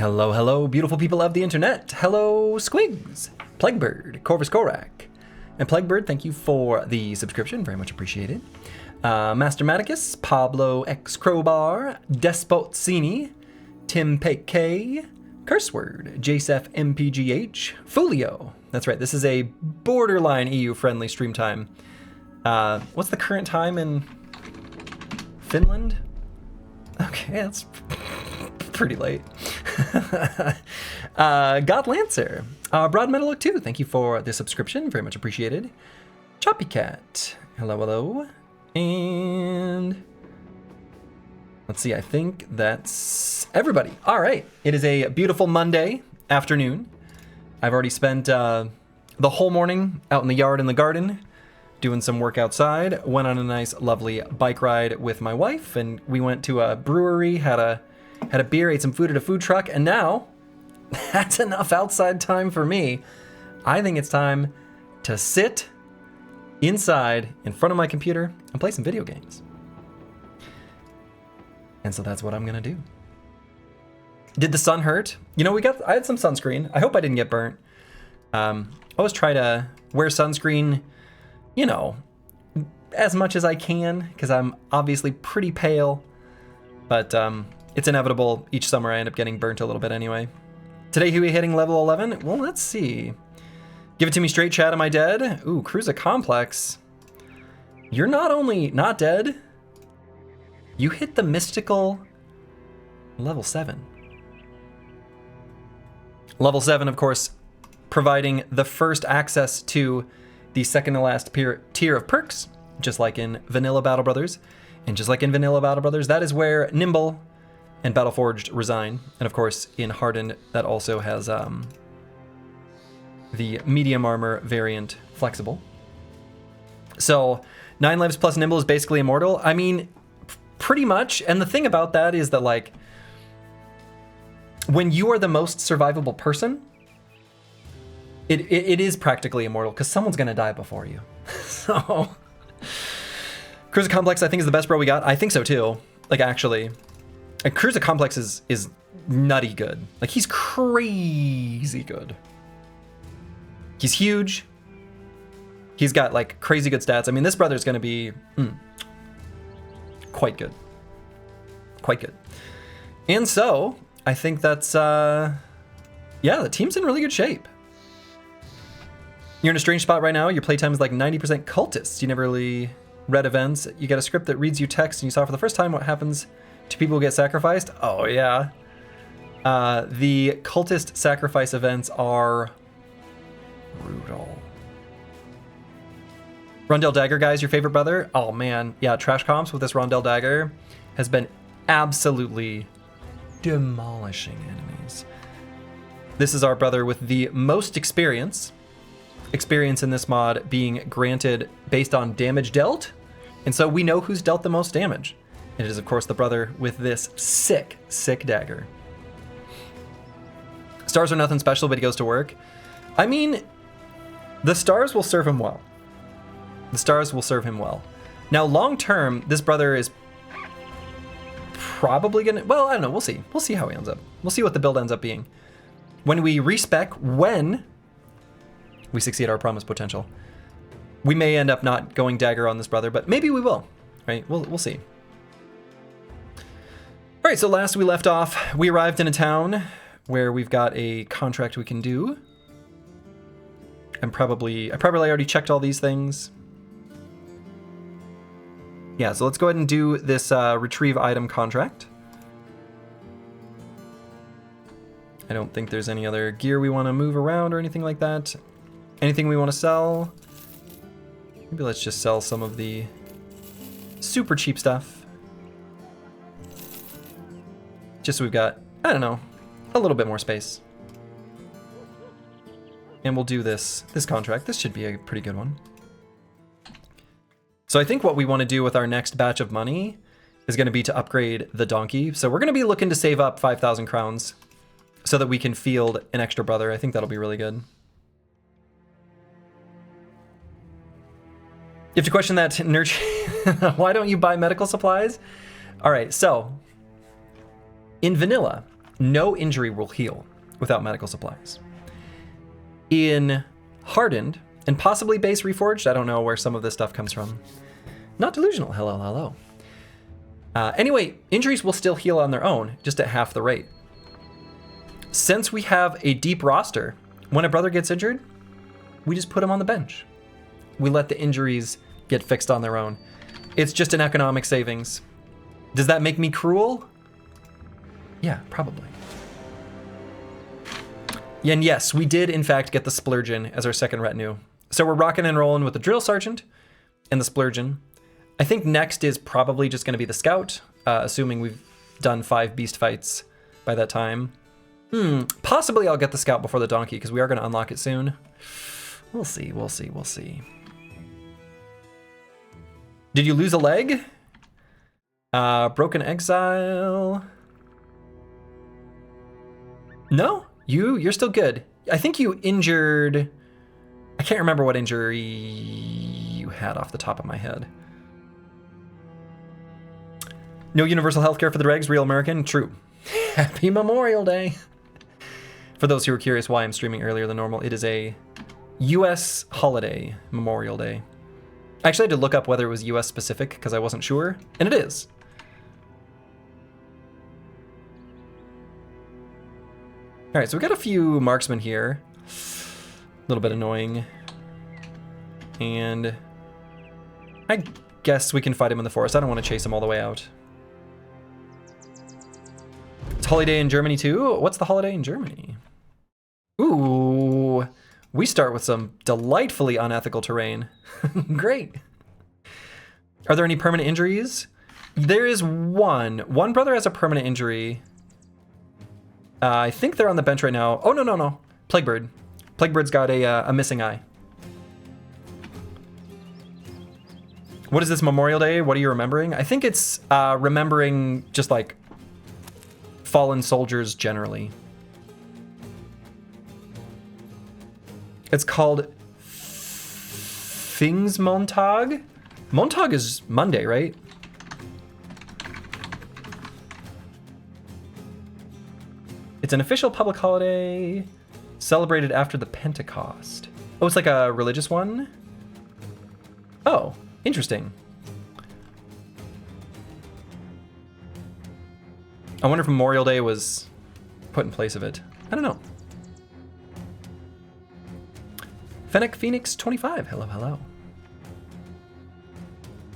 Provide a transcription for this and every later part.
Hello, hello, beautiful people of the internet. Hello, Squigs, Plaguebird, Corvus Korak. And Plaguebird, thank you for the subscription. Very much appreciated. Master Maticus, Pablo X Crowbar, Despotzini, Tim K, Curseword, Jacef MPGH, Fulio. That's right, this is a borderline EU-friendly stream time. What's the current time in Finland? Okay, that's pretty late. God Lancer, Broad Metal Look 2, thank you for the subscription, very much appreciated. Choppy Cat, hello, hello. And let's see, I think that's everybody. All right, it is a beautiful Monday afternoon. I've already spent the whole morning out in the yard in the garden doing some work outside. Went on a nice, lovely bike ride with my wife, and we went to a brewery, had a beer, ate some food at a food truck, and now that's enough outside time for me. I think it's time to sit inside in front of my computer and play some video games. And so that's what I'm gonna do. Did the sun hurt? You know, I had some sunscreen. I hope I didn't get burnt. I always try to wear sunscreen, you know, as much as I can, because I'm obviously pretty pale, but it's inevitable. Each summer I end up getting burnt a little bit anyway. Today, who are we hitting level 11? Well, let's see. Give it to me straight, chat. Am I dead? Ooh, Cruza Complex. You're not only not dead, you hit the mystical level 7. Level 7, of course, providing the first access to the second to last tier of perks, just like in Vanilla Battle Brothers. And just like in Vanilla Battle Brothers, that is where Nimble and Battleforged resign. And of course, in Hardened, that also has the medium armor variant flexible. So 9 lives plus Nimble is basically immortal. I mean, pretty much. And the thing about that is that, like, when you are the most survivable person, it is practically immortal because someone's going to die before you. So Cruza Complex, I think, is the best bro we got. I think so too. Like, actually, Cruza Complex is nutty good. Like, he's crazy good. He's huge. He's got, like, crazy good stats. I mean, this brother's going to be quite good. Quite good. And so, I think that's, yeah, the team's in really good shape. You're in a strange spot right now. Your playtime is like 90% cultists. You never really read events. You get a script that reads you text, and you saw for the first time what happens to people who get sacrificed. Oh, yeah. The cultist sacrifice events are brutal. Rondell Dagger, guys, your favorite brother? Oh, man. Yeah, Trash Comps with this Rondell Dagger has been absolutely demolishing enemies. This is our brother with the most experience. Experience in this mod being granted based on damage dealt. And so we know who's dealt the most damage. It is, of course, the brother with this sick, sick dagger. Stars are nothing special, but he goes to work. I mean, the stars will serve him well. The stars will serve him well. Now, long term, this brother is probably gonna, well, I don't know, we'll see. We'll see how he ends up. We'll see what the build ends up being. When we respec, when we succeed our promised potential, we may end up not going dagger on this brother, but maybe we will, right? We'll see. All right, so last we left off, we arrived in a town where we've got a contract we can do. I probably already checked all these things. Yeah, so let's go ahead and do this retrieve item contract. I don't think there's any other gear we want to move around or anything like that. Anything we want to sell? Maybe let's just sell some of the super cheap stuff. Just so we've got, I don't know, a little bit more space. And we'll do this contract. This should be a pretty good one. So I think what we want to do with our next batch of money is going to be to upgrade the donkey. So we're going to be looking to save up 5,000 crowns so that we can field an extra brother. I think that'll be really good. You have to question that nurture. Why don't you buy medical supplies? All right, so in vanilla, no injury will heal without medical supplies. In Hardened, and possibly base Reforged, I don't know where some of this stuff comes from. Not delusional, hello, hello. Anyway, injuries will still heal on their own, just at half the rate. Since we have a deep roster, when a brother gets injured, we just put him on the bench. We let the injuries get fixed on their own. It's just an economic savings. Does that make me cruel? Yeah, probably. And yes, we did in fact get the Splurgeon as our second retinue. So we're rocking and rolling with the Drill Sergeant and the Splurgeon. I think next is probably just going to be the Scout, assuming we've done 5 beast fights by that time. Possibly I'll get the Scout before the Donkey, because we are going to unlock it soon. We'll see, we'll see, we'll see. Did you lose a leg? Broken Exile. No, you're still good. I think you injured... I can't remember what injury you had off the top of my head. No universal healthcare for the Dregs, real American? True. Happy Memorial Day. For those who are curious why I'm streaming earlier than normal, it is a US holiday, Memorial Day. I actually had to look up whether it was US specific because I wasn't sure, and it is. All right, so we got a few marksmen here. A little bit annoying. And I guess we can fight him in the forest. I don't want to chase him all the way out. It's holiday in Germany too? What's the holiday in Germany? Ooh, we start with some delightfully unethical terrain. Great. Are there any permanent injuries? There is one. One brother has a permanent injury. I think they're on the bench right now. Oh, no. Plaguebird. Plaguebird's got a missing eye. What is this Memorial Day? What are you remembering? I think it's remembering just like fallen soldiers generally. It's called Pfingstmontag. Montag is Monday, right? It's an official public holiday celebrated after the Pentecost. Oh, it's like a religious one? Oh, interesting. I wonder if Memorial Day was put in place of it. I don't know. Fennec Phoenix 25, hello, hello. All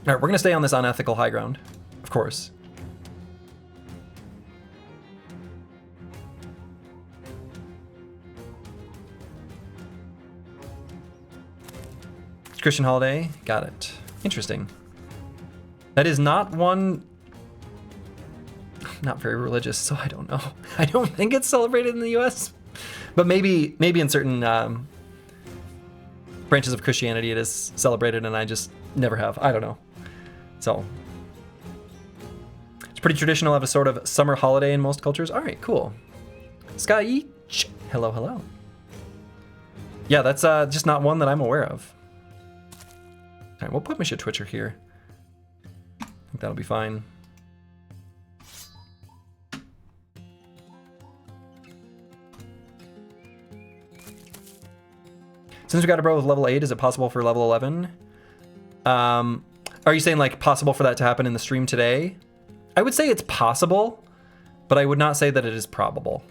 right, we're gonna stay on this unethical high ground, of course. Christian holiday, got it. Interesting. That is not one, not very religious, so I don't know. I don't think it's celebrated in the US, but maybe in certain branches of Christianity it is celebrated and I just never have, I don't know. So, it's pretty traditional, have a sort of summer holiday in most cultures. All right, cool. Sky, hello, hello. Yeah, that's just not one that I'm aware of. All right, we'll put Misha Twitcher here. I think that'll be fine. Since we got a bro with level 8, is it possible for level 11? Are you saying like possible for that to happen in the stream today? I would say it's possible, but I would not say that it is probable.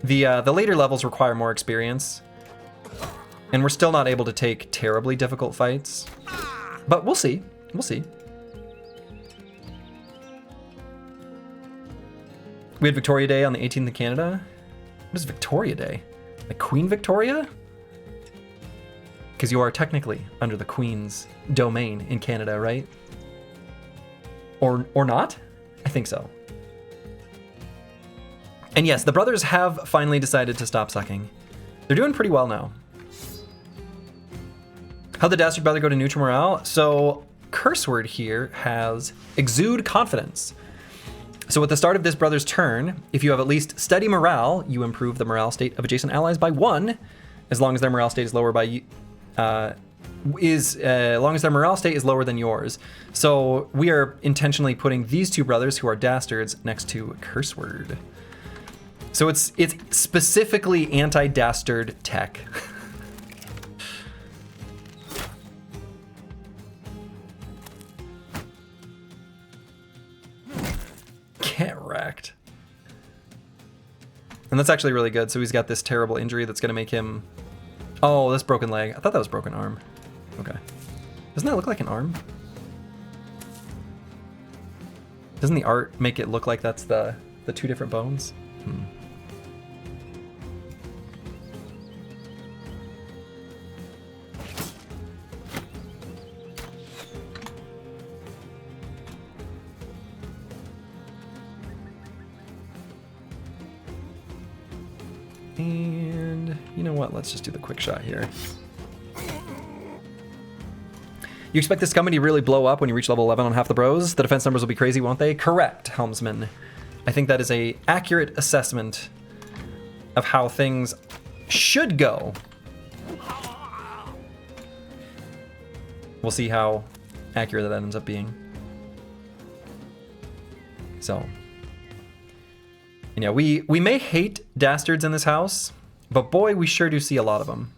The later levels require more experience, and we're still not able to take terribly difficult fights, but we'll see. We'll see. We had Victoria Day on the 18th in Canada. What is Victoria Day? Like Queen Victoria? Because you are technically under the Queen's domain in Canada, right? Or not? I think so. And yes, the brothers have finally decided to stop sucking. They're doing pretty well now. How'd the Dastard Brother go to neutral morale? So, curse word here has exude confidence. So at the start of this brother's turn, if you have at least steady morale, you improve the morale state of adjacent allies by 1, as long as their morale state is lower by is, as long as their morale state is lower than yours. So we are intentionally putting these two brothers, who are dastards, next to curse word. So it's specifically anti-dastard tech. Get wrecked. And that's actually really good. So he's got this terrible injury that's going to make him... Oh, this broken leg. I thought that was broken arm. Okay. Doesn't that look like an arm? Doesn't the art make it look like that's the two different bones? And you know what? Let's just do the quick shot here. You expect this company to really blow up when you reach level 11 on half the bros? The defense numbers will be crazy, won't they? Correct, Helmsman. I think that is a accurate assessment of how things should go. We'll see how accurate that ends up being. So, and yeah, we may hate dastards in this house, but boy, we sure do see a lot of them.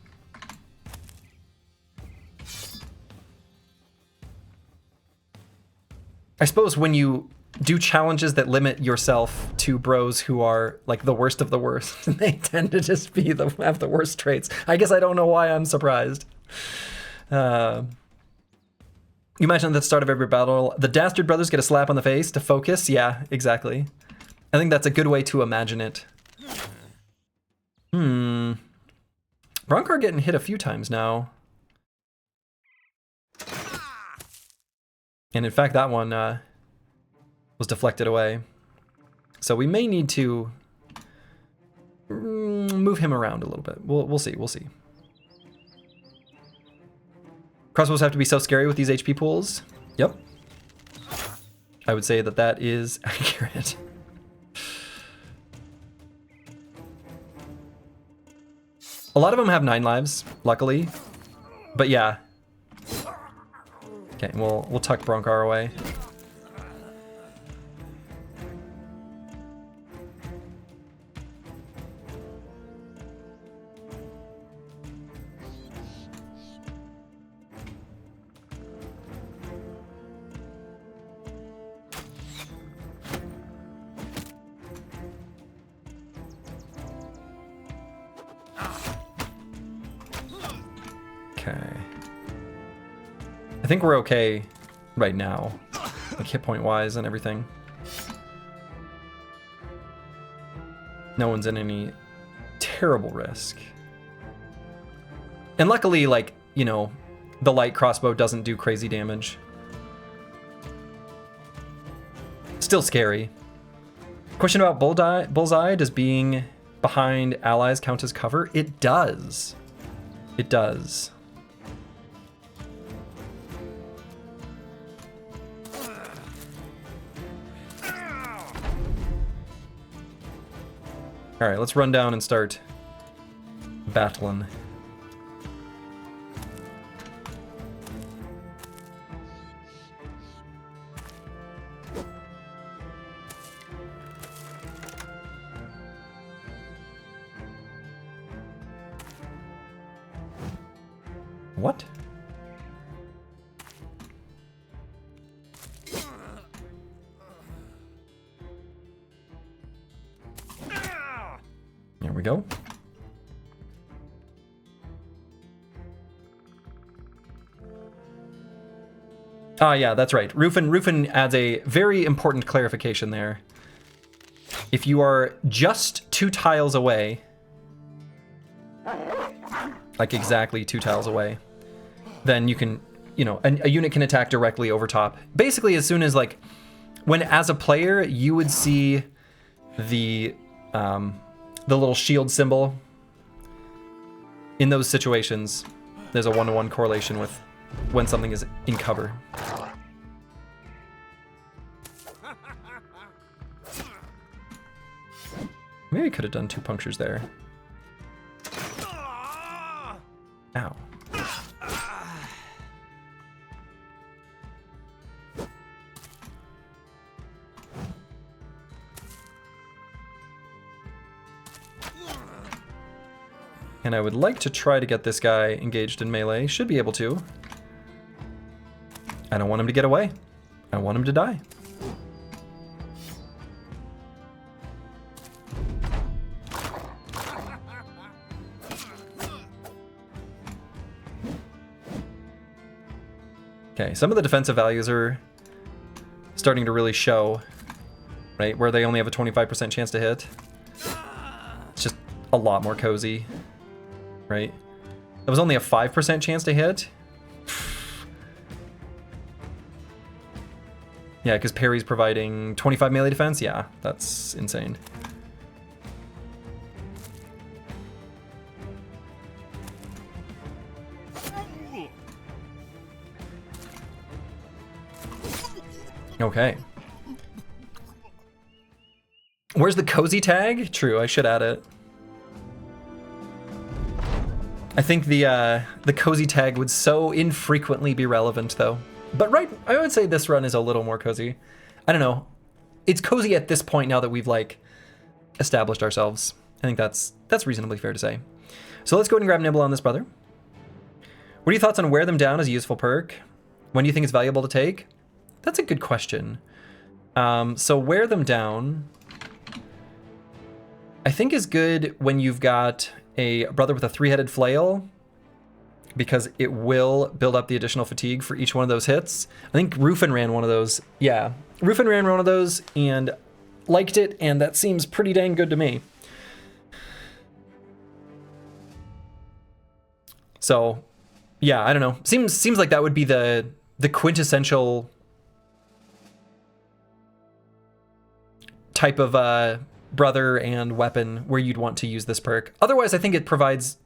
I suppose when you do challenges that limit yourself to bros who are like the worst of the worst, they tend to just be have the worst traits. I guess I don't know why I'm surprised. You mentioned at the start of every battle, the dastard brothers get a slap on the face to focus. Yeah, exactly. I think that's a good way to imagine it. Bronkar getting hit a few times now. And in fact, that one was deflected away. So we may need to move him around a little bit. We'll see, we'll see. Crossbows have to be so scary with these HP pools. Yep. I would say that that is accurate. A lot of them have 9 lives, luckily. But yeah. Okay, we'll tuck Bronkar away. I think we're okay right now, like hit point wise and everything. No one's in any terrible risk. And luckily, like, you know, the light crossbow doesn't do crazy damage. Still scary. Question about Bullseye, does being behind allies count as cover? It does. It does. All right, let's run down and start battling. What? There we go. Ah, yeah, that's right. Rufin adds a very important clarification there. If you are just 2 tiles away, like exactly 2 tiles away, then you can, you know, a unit can attack directly over top. Basically, as soon as, like, when as a player, you would see the little shield symbol. In those situations, there's a 1-to-1 correlation with when something is in cover. Maybe I could have done 2 punctures there. Ow. And I would like to try to get this guy engaged in melee. Should be able to. I don't want him to get away. I want him to die. Okay, some of the defensive values are starting to really show, right? Where they only have a 25% chance to hit. It's just a lot more cozy, right? That was only a 5% chance to hit. Yeah, because parry's providing 25 melee defense. Yeah, that's insane. Okay. Where's the cozy tag? True, I should add it. I think the cozy tag would so infrequently be relevant, though. But right, I would say this run is a little more cozy. I don't know. It's cozy at this point now that we've, like, established ourselves. I think that's reasonably fair to say. So let's go ahead and grab Nibble on this, brother. What are your thoughts on Wear Them Down as a useful perk? When do you think it's valuable to take? That's a good question. So Wear Them Down, I think is good when you've got a brother with a 3-headed flail, because it will build up the additional fatigue for each one of those hits. I think Rufin ran one of those. Yeah, Rufin ran one of those and liked it, and that seems pretty dang good to me. So, yeah, I don't know. Seems like that would be the quintessential type of brother and weapon where you'd want to use this perk. Otherwise, I think it provides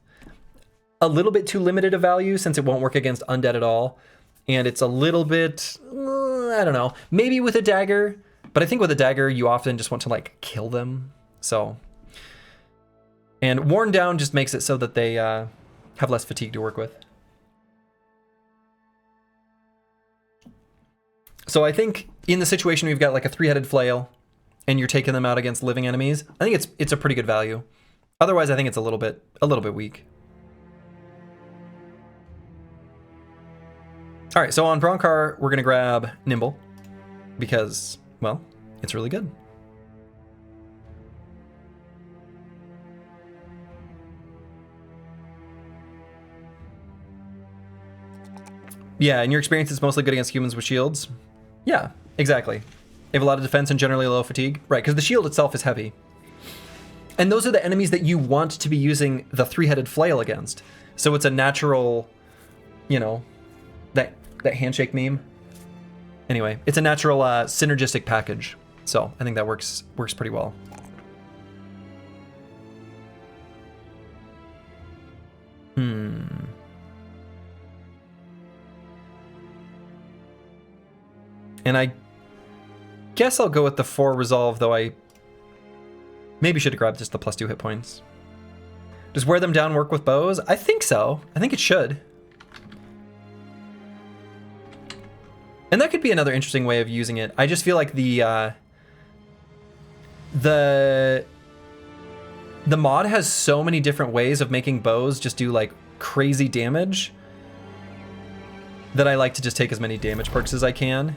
a little bit too limited a value since it won't work against undead at all. And it's a little bit, I don't know, maybe with a dagger, but I think with a dagger, you often just want to like kill them. So, and Worn Down just makes it so that they have less fatigue to work with. So I think in the situation we've got like a 3-headed flail and you're taking them out against living enemies, I think it's a pretty good value. Otherwise, I think it's a little bit weak. All right, so on Broncar, we're gonna grab Nimble because, well, it's really good. Yeah, in your experience, it's mostly good against humans with shields. Yeah, exactly. They have a lot of defense and generally low fatigue. Right, because the shield itself is heavy. And those are the enemies that you want to be using the 3-headed flail against. So it's a natural, you know, that handshake meme. Anyway, it's a natural synergistic package. So I think that works pretty well. And I guess I'll go with the 4 resolve, though I maybe should have grabbed just the +2 hit points. Does Wear Them Down work with bows? I think so. I think it should. And that could be another interesting way of using it. I just feel like the mod has so many different ways of making bows just do like crazy damage that I like to just take as many damage perks as I can.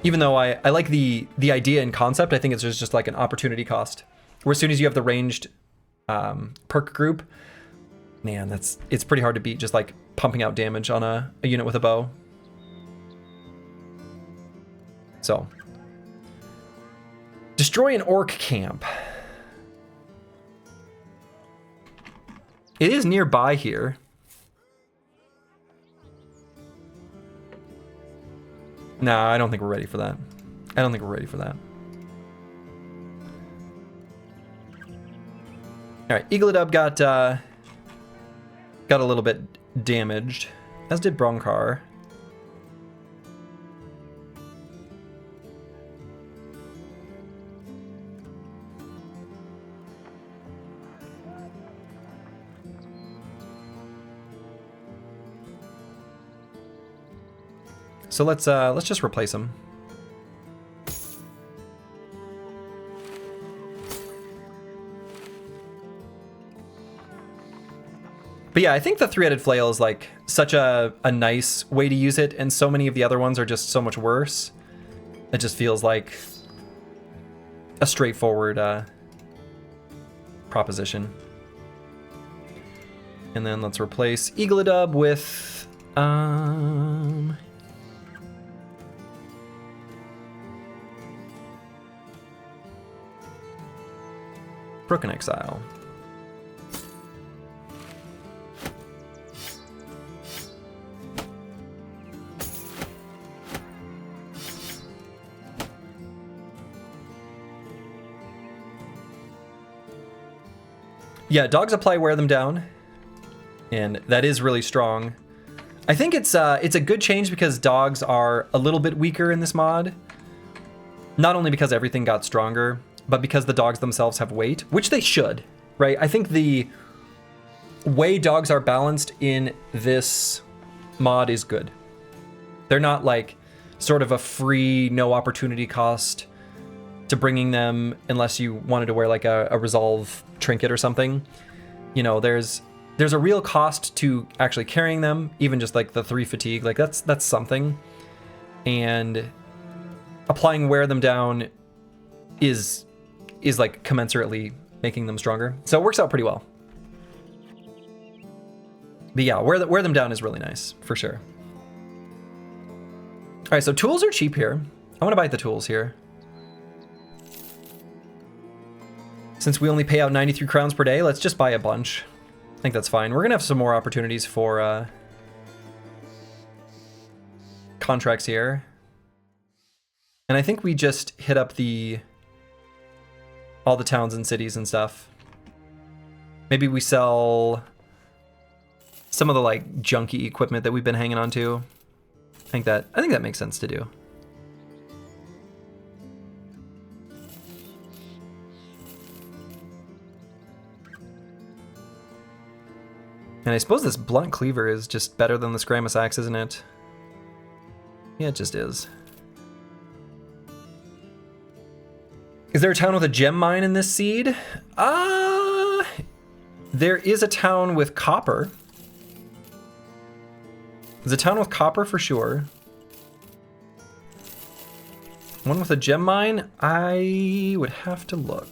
Even though I like the idea and concept, I think it's just like an opportunity cost. Where as soon as you have the ranged perk group, man, it's pretty hard to beat just like pumping out damage on a unit with a bow. So, destroy an orc camp. It is nearby here. No, I don't think we're ready for that. I don't think we're ready for that. All right, Eagledub got a little bit damaged, as did Broncar. So let's just replace him. But yeah, I think the three-headed flail is like such a nice way to use it, and so many of the other ones are just so much worse. It just feels like a straightforward proposition. And then let's replace Eagledub with Broken Exile. Yeah, dogs apply wear them down, and that is really strong. I think it's a good change because dogs are a little bit weaker in this mod. Not only because everything got stronger, but because the dogs themselves have weight, which they should, right? I think the way dogs are balanced in this mod is good. They're not like sort of a free, no opportunity cost to bringing them unless you wanted to wear like a resolve trinket or something. You know, there's a real cost to actually carrying them, even just like the 3 fatigue, like that's something. And applying wear them down is like commensurately making them stronger. So it works out pretty well. But yeah, wear them down is really nice, for sure. All right, so tools are cheap here. I want to buy the tools here. Since we only pay out 93 crowns per day, let's just buy a bunch. I think that's fine. We're gonna have some more opportunities for contracts here. And I think we just hit up all the towns and cities and stuff. Maybe we sell some of the like junky equipment that we've been hanging on to. I think that makes sense to do. And I suppose this blunt cleaver is just better than the Scramus axe, isn't it? Yeah, it just is. Is there a town with a gem mine in this seed? There is a town with copper. There's a town with copper for sure. One with a gem mine? I would have to look.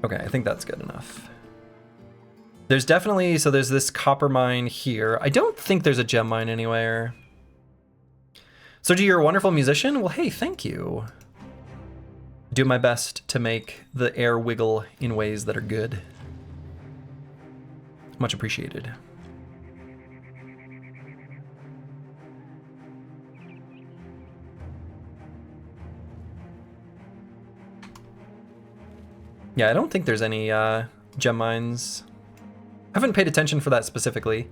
Okay, I think that's good enough. There's definitely, so there's this copper mine here. I don't think there's a gem mine anywhere. So you're a wonderful musician? Well, hey, thank you. Do my best to make the air wiggle in ways that are good. Much appreciated. Yeah, I don't think there's any gem mines. I haven't paid attention for that specifically.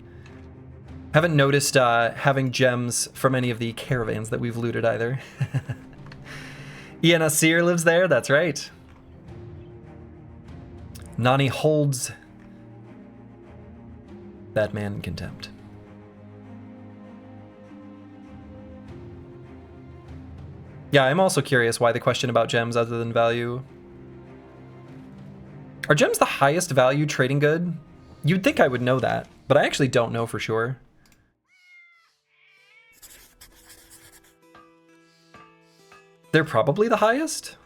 Haven't noticed having gems from any of the caravans that we've looted either. Ian Asir lives there, that's right. Nani holds that man in contempt. Yeah, I'm also curious why the question about gems other than value. Are gems the highest value trading good? You'd think I would know that, but I actually don't know for sure. They're probably the highest?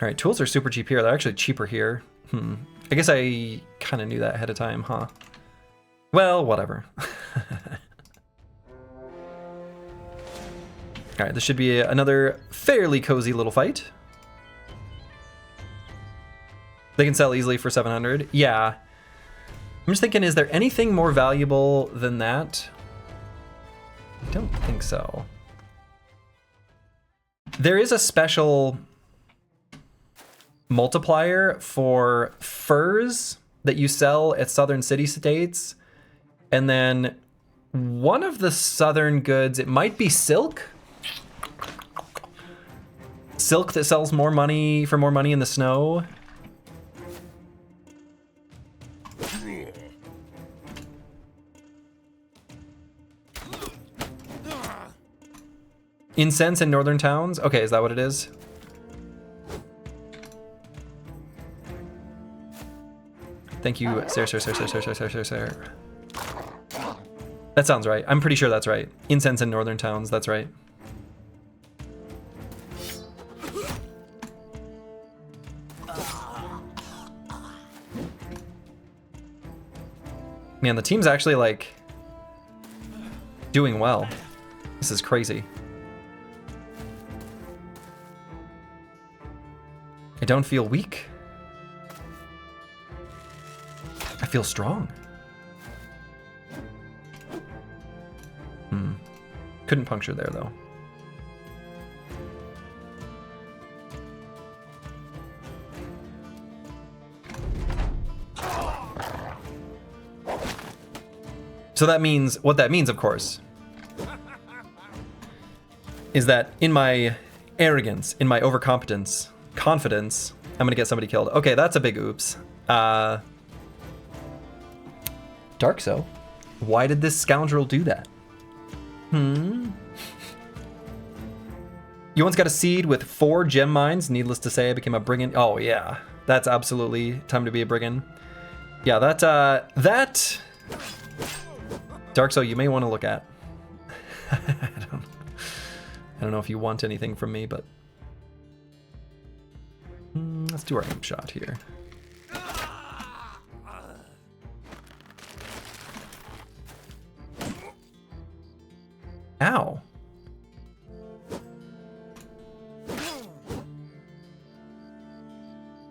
All right, tools are super cheap here. They're actually cheaper here. I guess I kind of knew that ahead of time, huh? Well, whatever. All right, this should be another fairly cozy little fight. They can sell easily for 700. Yeah. I'm just thinking, is there anything more valuable than that? I don't think so. There is a special multiplier for furs that you sell at southern city-states. And then one of the southern goods, it might be silk. Silk that sells more money for more money in the snow. Incense in northern towns? Okay, is that what it is? Thank you, sir. That sounds right. I'm pretty sure that's right. Incense in northern towns, that's right. Man, the team's actually, like, doing well. This is crazy. I don't feel weak. I feel strong. Couldn't puncture there, though. So that means, what that means, of course, is that in my arrogance, in my overconfidence, I'm gonna get somebody killed. Okay, that's a big oops. Darkso, why did this scoundrel do that? You once got a seed with 4 gem mines. Needless to say, I became a brigand. Oh yeah, that's absolutely time to be a brigand. Yeah, that Darkso, you may want to look at. I don't know if you want anything from me, but let's do our aim shot here. Ow.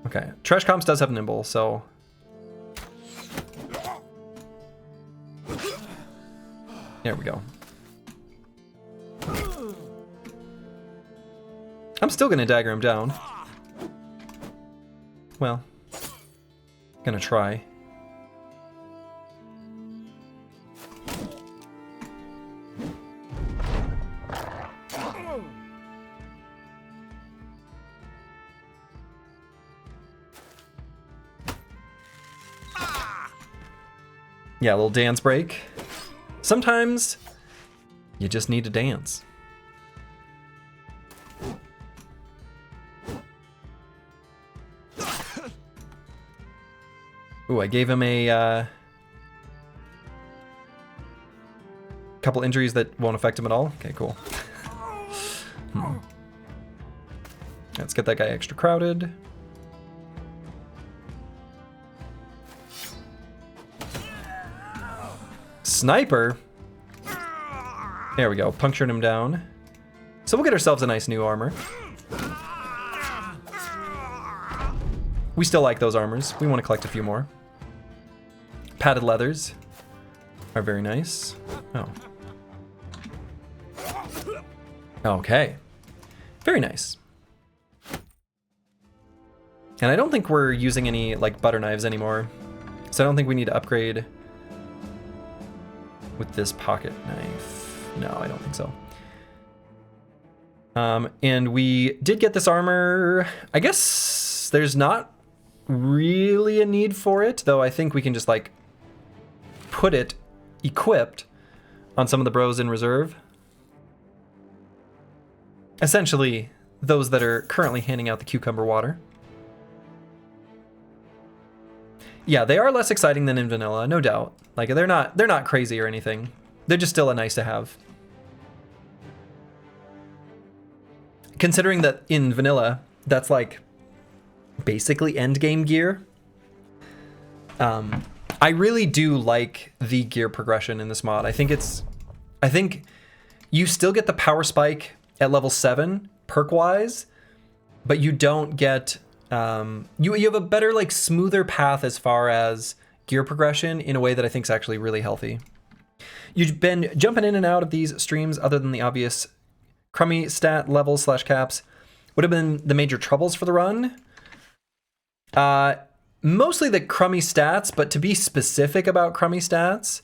Okay, Trash Comps does have Nimble, so... There we go. I'm still gonna dagger him down. Well, gonna try. Yeah, a little dance break. Sometimes you just need to dance. Ooh, I gave him a couple injuries that won't affect him at all. Okay, cool. Let's get that guy extra crowded. Sniper? There we go, punctured him down. So we'll get ourselves a nice new armor. We still like those armors. We want to collect a few more. Padded leathers are very nice. Oh. Okay. Very nice. And I don't think we're using any, like, butter knives anymore. So I don't think we need to upgrade with this pocket knife. No, I don't think so. And we did get this armor. I guess there's not really a need for it, though I think we can just, like, put it equipped on some of the bros in reserve. Essentially, those that are currently handing out the cucumber water. Yeah, they are less exciting than in vanilla, no doubt. Like, they're not crazy or anything. They're just still a nice to have. Considering that in vanilla, that's like basically end game gear. I really do like the gear progression in this mod. I think you still get the power spike at level 7 perk wise, but you don't get you have a better, like, smoother path as far as gear progression in a way that I think is actually really healthy. You've been jumping in and out of these streams other than the obvious crummy stat levels / caps. Would have been the major troubles for the run. Mostly the crummy stats, but to be specific about crummy stats,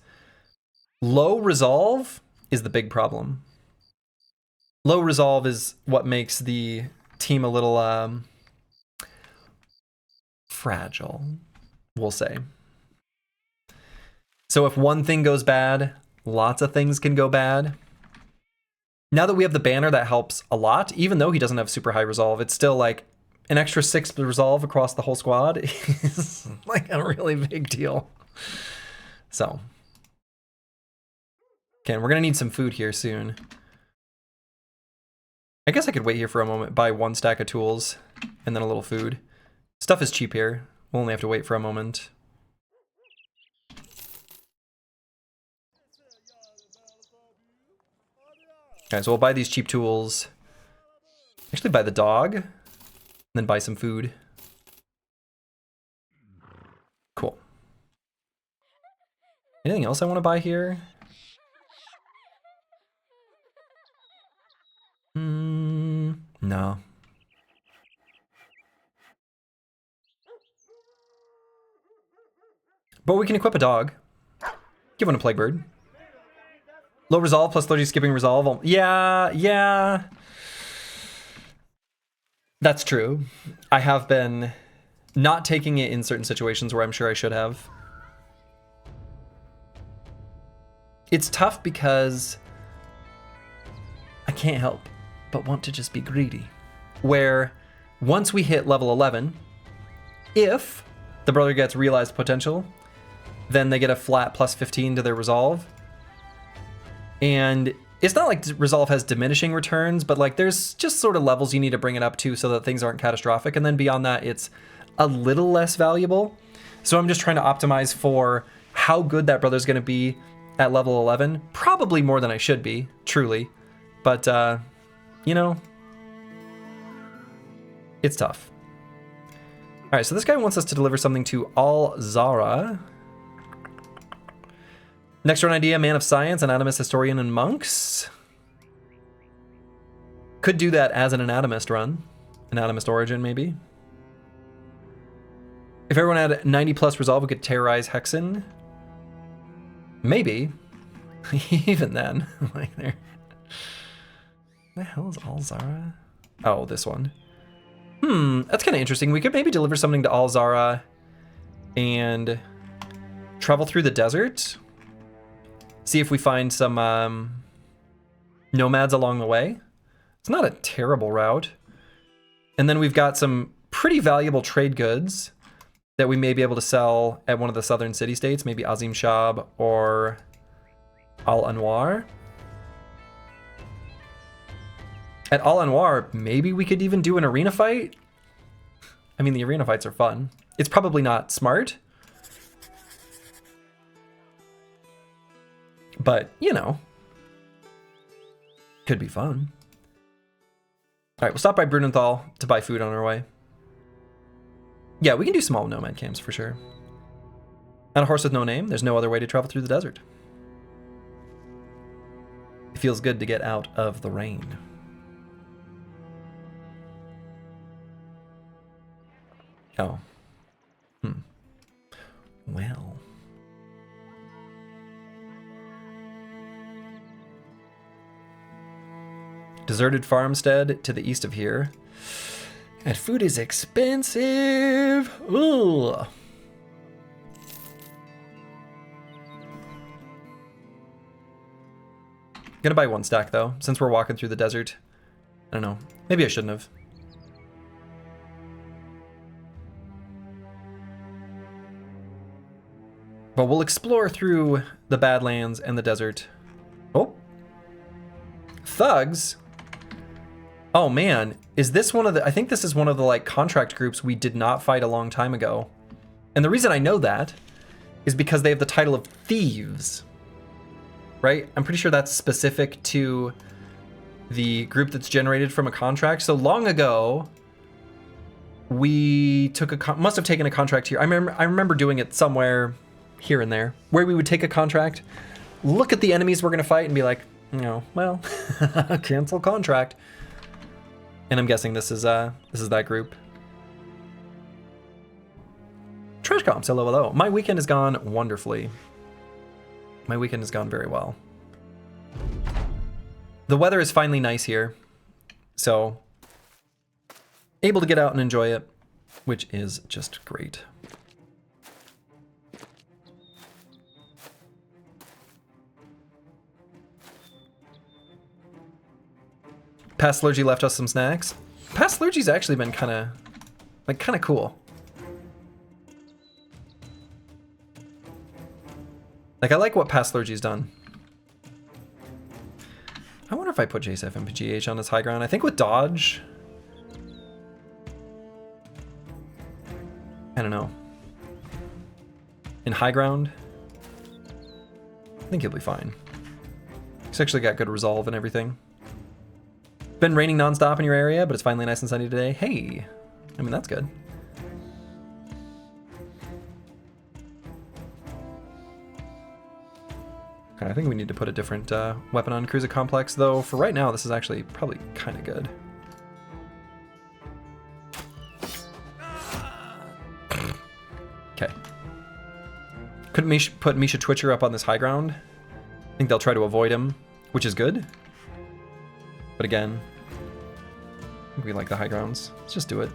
low resolve is the big problem. Low resolve is what makes the team a little fragile, we'll say. So if one thing goes bad, lots of things can go bad. Now that we have the banner, that helps a lot. Even though he doesn't have super high resolve, it's still like an extra 6 resolve across the whole squad is like a really big deal. So, okay, we're gonna need some food here soon. I guess I could wait here for a moment, buy 1 stack of tools, and then a little food. Stuff is cheap here. We'll only have to wait for a moment. Okay, so we'll buy these cheap tools. Actually buy the dog, and then buy some food. Cool. Anything else I want to buy here? No. But we can equip a dog. Give one a plague bird. Low resolve plus 30 skipping resolve. Yeah. That's true. I have been not taking it in certain situations where I'm sure I should have. It's tough because I can't help but want to just be greedy. Where once we hit level 11, if the brother gets realized potential, then they get a flat plus 15 to their resolve. And it's not like resolve has diminishing returns, but like there's just sort of levels you need to bring it up to so that things aren't catastrophic. And then beyond that, it's a little less valuable. So I'm just trying to optimize for how good that brother's going to be at level 11. Probably more than I should be, truly. But, you know, it's tough. All right, so this guy wants us to deliver something to Al-Zara. Next run idea, Man of Science, Anatomist, Historian, and Monks. Could do that as an Anatomist run. Anatomist Origin, maybe. If everyone had 90 plus resolve, we could terrorize Hexen. Maybe. Even then. Like there. The hell is Al-Zara? Oh, this one. That's kind of interesting. We could maybe deliver something to Al-Zara and travel through the desert. See if we find some nomads along the way. It's not a terrible route. And then we've got some pretty valuable trade goods that we may be able to sell at one of the southern city-states, maybe Azim Shab or Al-Anwar. At Al-Anwar, maybe we could even do an arena fight. I mean, the arena fights are fun. It's probably not smart. But, you know, could be fun. All right, we'll stop by Brunenthal to buy food on our way. Yeah, we can do small nomad camps for sure. On a horse with no name, there's no other way to travel through the desert. It feels good to get out of the rain. Oh. Well. Deserted farmstead to the east of here. And food is expensive. Ooh. Gonna buy 1 stack though, since we're walking through the desert. I don't know. Maybe I shouldn't have. But we'll explore through the Badlands and the desert. Oh. Thugs? Oh man, is this one of the, I think this is one of the like contract groups we did not fight a long time ago. And the reason I know that is because they have the title of thieves, right? I'm pretty sure that's specific to the group that's generated from a contract. So long ago, we took must have taken a contract here. I remember doing it somewhere here and there, where we would take a contract, look at the enemies we're gonna fight and be like, you know, well, cancel contract. And I'm guessing this is that group. Trash comps, hello. My weekend has gone wonderfully. My weekend has gone very well. The weather is finally nice here, so able to get out and enjoy it, which is just great. Past Lurgy left us some snacks. Past Lurgy's actually been kind of cool. Like, I like what Past Lurgy's done. I wonder if I put JSF and GH on his high ground. I think with dodge. I don't know. In high ground, I think he'll be fine. He's actually got good resolve and everything. Been raining nonstop in your area, but it's finally nice and sunny today. Hey, I mean, that's good. Okay, I think we need to put a different weapon on Cruiser Complex, though. For right now, this is actually probably kind of good. Okay. Couldn't put Misha Twitcher up on this high ground. I think they'll try to avoid him, which is good. But again, I think we like the high grounds. Let's just do it.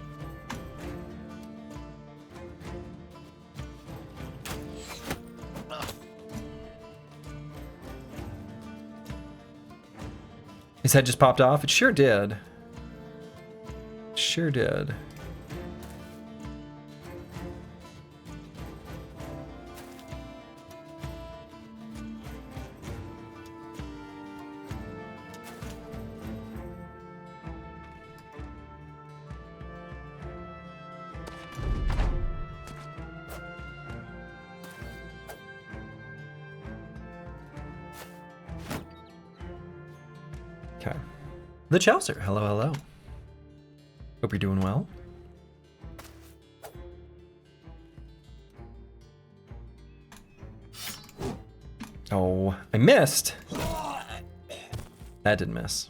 His head just popped off. It sure did. Sure did. Okay. The Chowser. Hello, hello. Hope you're doing well. Oh, I missed. That didn't miss.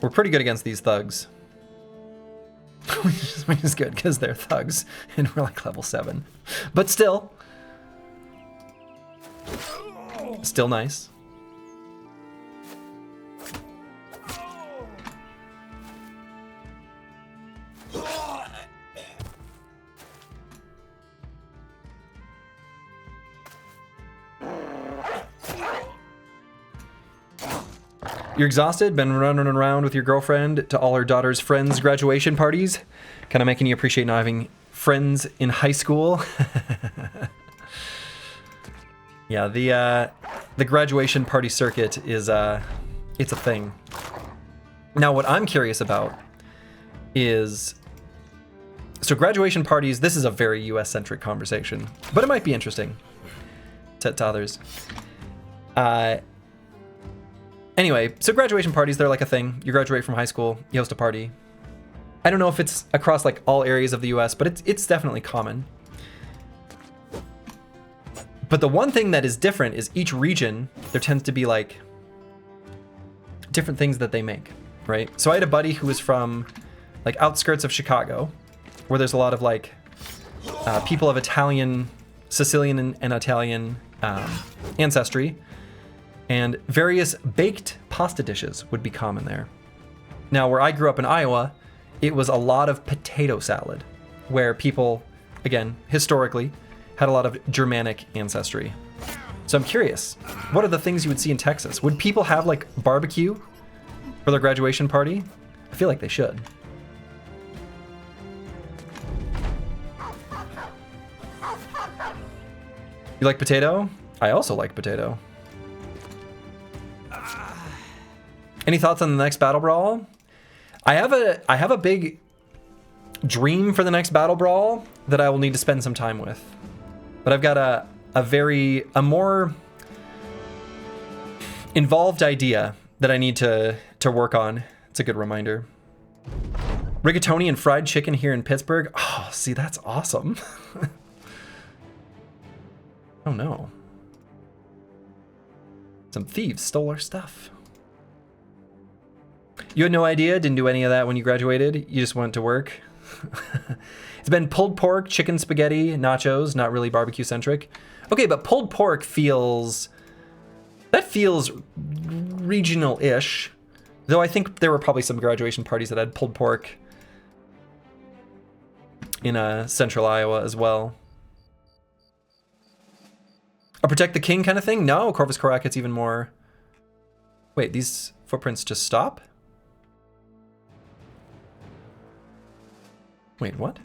We're pretty good against these thugs. Which is good because they're thugs and we're like level 7. But still. Still nice. You're exhausted? Been running around with your girlfriend to all her daughter's friends' graduation parties? Kind of making you appreciate not having friends in high school? Yeah, the graduation party circuit is it's a thing. Now, what I'm curious about is, so graduation parties, this is a very US-centric conversation, but it might be interesting to others. Anyway, so graduation parties, they're like a thing. You graduate from high school, you host a party. I don't know if it's across like all areas of the US, but it's definitely common. But the one thing that is different is each region, there tends to be like different things that they make, right? So I had a buddy who was from like outskirts of Chicago, where there's a lot of like people of Italian, Sicilian and Italian ancestry. And various baked pasta dishes would be common there. Now, where I grew up in Iowa, it was a lot of potato salad, where people, again, historically, had a lot of Germanic ancestry. So I'm curious, what are the things you would see in Texas? Would people have like barbecue for their graduation party? I feel like they should. You like potato? I also like potato. Any thoughts on the next Battle Brawl? I have a big dream for the next Battle Brawl that I will need to spend some time with. But I've got a more involved idea that I need to work on. It's a good reminder. Rigatoni and fried chicken here in Pittsburgh. Oh, see, that's awesome. Oh no. Some thieves stole our stuff. You had no idea? Didn't do any of that when you graduated? You just went to work? It's been pulled pork, chicken spaghetti, nachos, not really barbecue centric. Okay, but pulled pork feels... that feels regional-ish. Though I think there were probably some graduation parties that had pulled pork in central Iowa as well. A protect the king kind of thing? No, Corvus Corac, it's even more... Wait, these footprints just stop? Wait, what?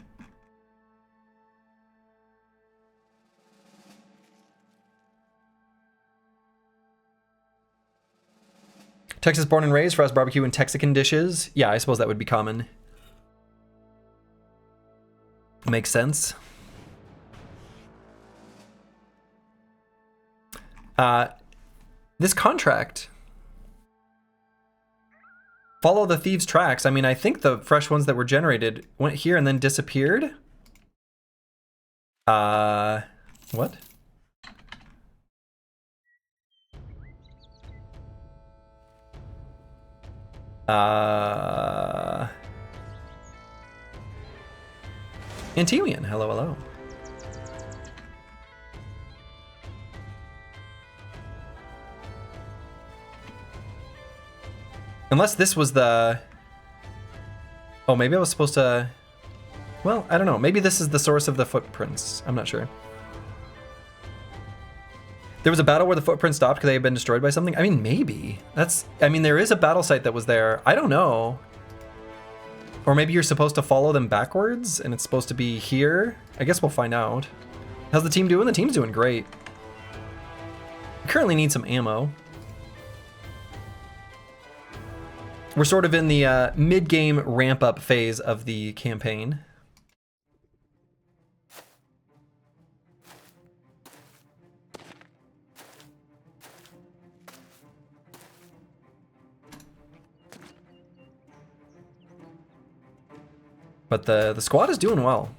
Texas born and raised, fries barbecue and Texican dishes. Yeah, I suppose that would be common. Makes sense. This contract. Follow the thieves' tracks. I mean, I think the fresh ones that were generated went here and then disappeared. What? Antelian, hello, hello. Unless this was the... Oh, maybe I was supposed to... Well, I don't know. Maybe this is the source of the footprints. I'm not sure. There was a battle where the footprints stopped because they had been destroyed by something? I mean, maybe. I mean, there is a battle site that was there. I don't know. Or maybe you're supposed to follow them backwards and it's supposed to be here. I guess we'll find out. How's the team doing? The team's doing great. We currently need some ammo. We're sort of in the mid-game ramp-up phase of the campaign. But the squad is doing well,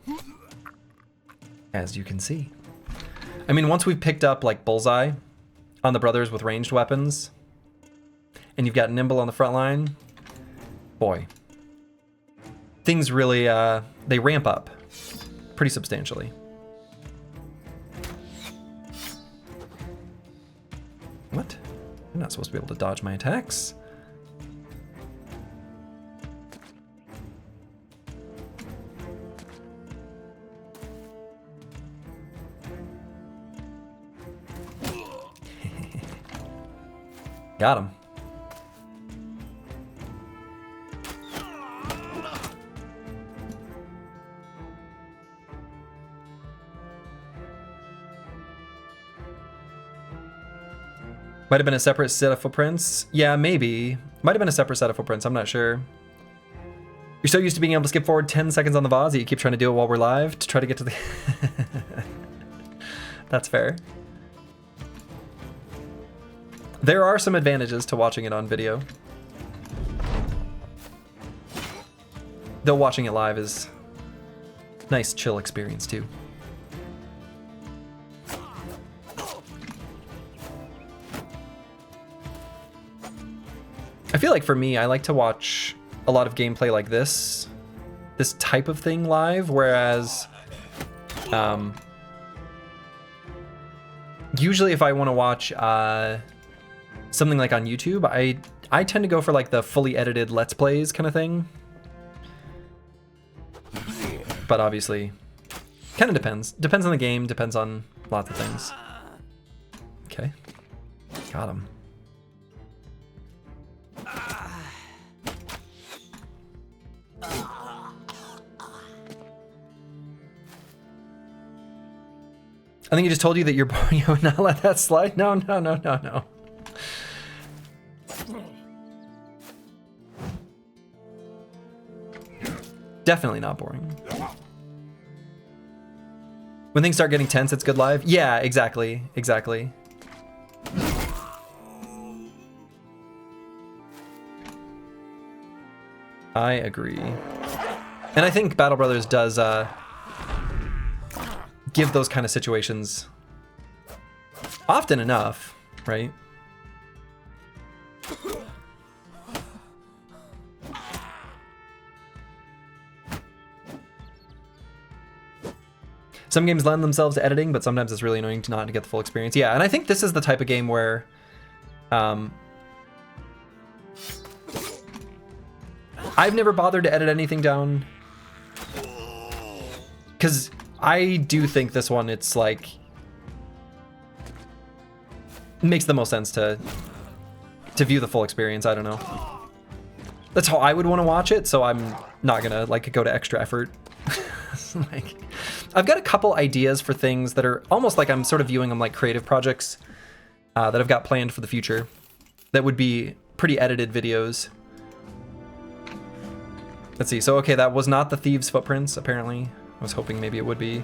as you can see. I mean, once we've picked up like Bullseye on the brothers with ranged weapons, and you've got Nimble on the front line, boy, things really, they ramp up pretty substantially. What? I'm not supposed to be able to dodge my attacks. Got him. Might have been a separate set of footprints. Yeah, maybe. Might have been a separate set of footprints. I'm not sure. You're so used to being able to skip forward 10 seconds on the VODs that you keep trying to do it while we're live to try to get to the... That's fair. There are some advantages to watching it on video. Though watching it live is a nice chill experience too. I feel like for me, I like to watch a lot of gameplay like this type of thing live, whereas usually if I want to watch something like on YouTube, I tend to go for like the fully edited Let's Plays kind of thing. But obviously, kind of depends. Depends on the game, depends on lots of things. Okay, got him. I think he just told you that you're boring. You would not let that slide? No, no, no, no, no. Definitely not boring. When things start getting tense, it's good live? Yeah, exactly, exactly. I agree. And I think Battle Brothers does give those kind of situations often enough, right? Some games lend themselves to editing, but sometimes it's really annoying to not get the full experience. Yeah, and I think this is the type of game where I've never bothered to edit anything down. Because I do think this one, it's like... makes the most sense to view the full experience. I don't know. That's how I would want to watch it, so I'm not gonna like go to extra effort. Like, I've got a couple ideas for things that are almost like I'm sort of viewing them like creative projects that I've got planned for the future. That would be pretty edited videos. Let's see. So okay, that was not the thieves' footprints. Apparently, I was hoping maybe it would be.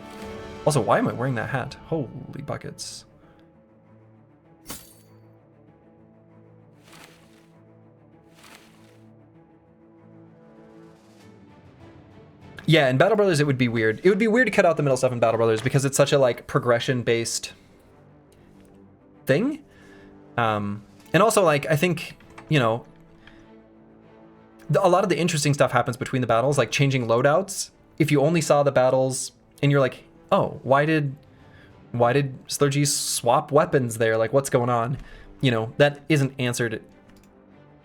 Also, why am I wearing that hat? Holy buckets. Yeah, in Battle Brothers it would be weird. It would be weird to cut out the middle stuff in Battle Brothers because it's such a like progression-based thing. And also like I think, you know, a lot of the interesting stuff happens between the battles, like changing loadouts. If you only saw the battles and you're like, oh, why did Slurgy swap weapons there? Like, what's going on? You know, that isn't answered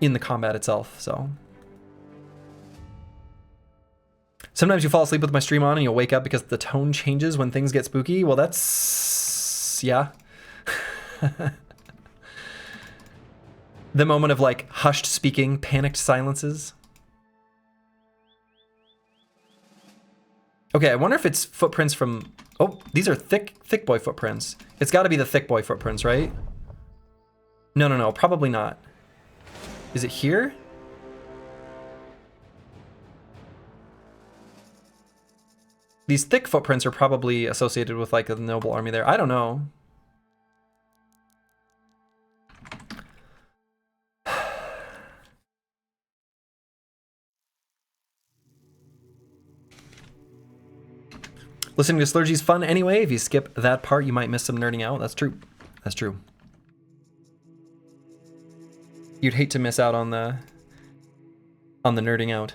in the combat itself, so. Sometimes you fall asleep with my stream on and you'll wake up because the tone changes when things get spooky. Well, that's, yeah. The moment of like hushed speaking, panicked silences. Okay, I wonder if it's footprints from, oh, these are thick boy footprints. It's gotta be the thick boy footprints, right? No, probably not. Is it here? These thick footprints are probably associated with like the noble army there. I don't know. Listening to Slurgy's fun anyway. If you skip that part, you might miss some nerding out. That's true. That's true. You'd hate to miss out on the nerding out.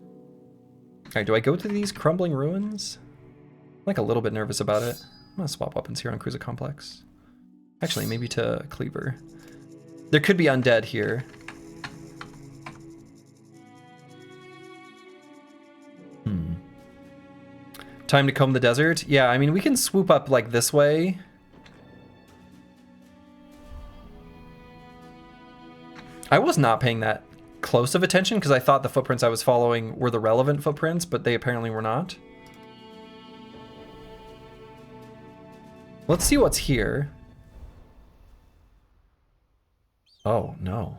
All right, do I go to these crumbling ruins? I'm like a little bit nervous about it. I'm gonna swap weapons here on Cruiser Complex. Actually, maybe to Cleaver. There could be undead here. Time to comb the desert? Yeah, I mean, we can swoop up like this way. I was not paying that close of attention because I thought the footprints I was following were the relevant footprints, but they apparently were not. Let's see what's here. Oh, no.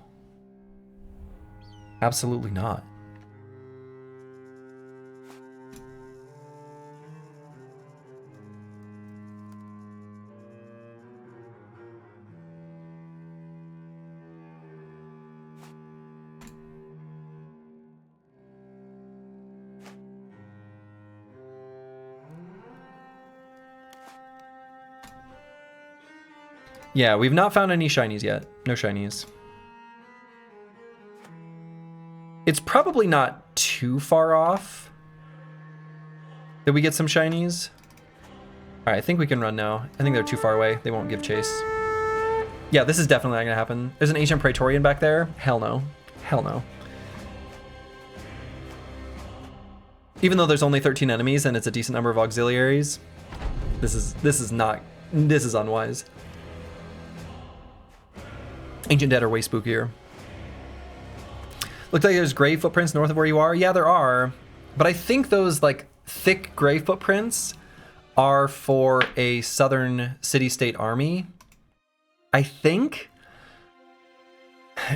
Absolutely not. Yeah, we've not found any shinies yet. No shinies. It's probably not too far off that we get some shinies. All right, I think we can run now. I think they're too far away. They won't give chase. Yeah, this is definitely not gonna happen. There's an ancient Praetorian back there. Hell no. Hell no. Even though there's only 13 enemies and it's a decent number of auxiliaries, this is unwise. Ancient Dead are way spookier. Looks like there's gray footprints north of where you are. Yeah, there are. But I think those like thick gray footprints are for a southern city-state army. I think.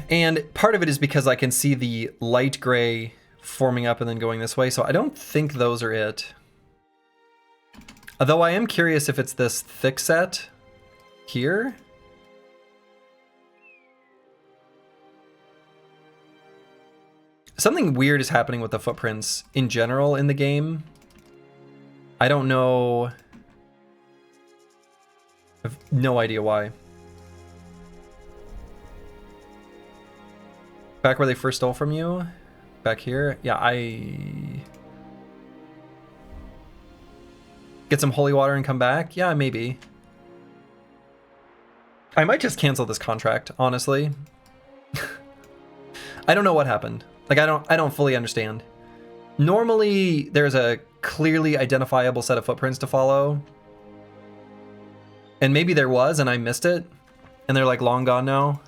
And part of it is because I can see the light gray forming up and then going this way. So I don't think those are it. Although I am curious if it's this thick set here. Something weird is happening with the footprints in general in the game. I don't know. I have no idea why. Back where they first stole from you? Back here? Yeah, I... Get some holy water and come back? Yeah, maybe. I might just cancel this contract, honestly. I don't know what happened. Like, I don't fully understand. Normally, there's a clearly identifiable set of footprints to follow. And maybe there was, and I missed it. And they're like long gone now.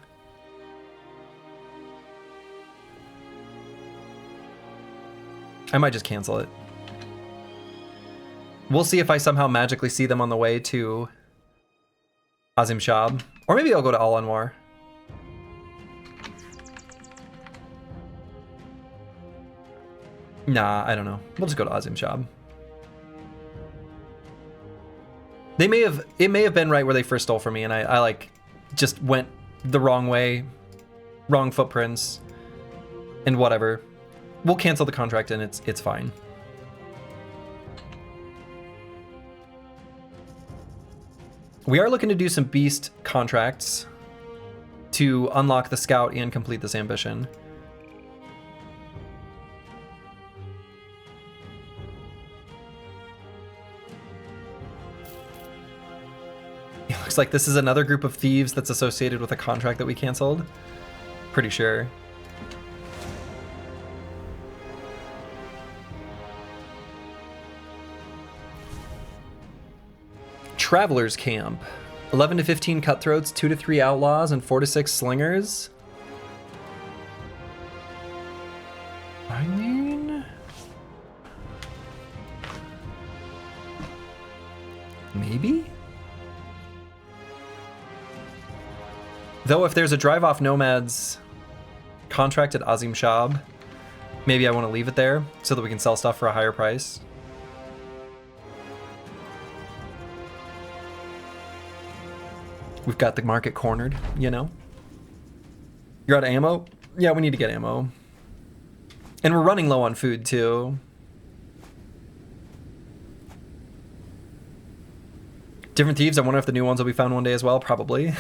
I might just cancel it. We'll see if I somehow magically see them on the way to Azim Shab. Or maybe I'll go to Al Anwar. Nah, I don't know. We'll just go to Azim Shab. It may have been right where they first stole from me, and I like just went the wrong way, wrong footprints, and whatever. We'll cancel the contract and it's fine. We are looking to do some beast contracts to unlock the scout and complete this ambition. It looks like this is another group of thieves that's associated with a contract that we canceled. Pretty sure. Travelers Camp. 11 to 15 cutthroats, 2 to 3 outlaws, and 4 to 6 slingers. I mean... maybe? Though if there's a drive-off nomads contract at Azim Shab, maybe I want to leave it there so that we can sell stuff for a higher price. We've got the market cornered, you know? You're out of ammo? Yeah, we need to get ammo. And we're running low on food, too. Different thieves, I wonder if the new ones will be found one day as well. Probably.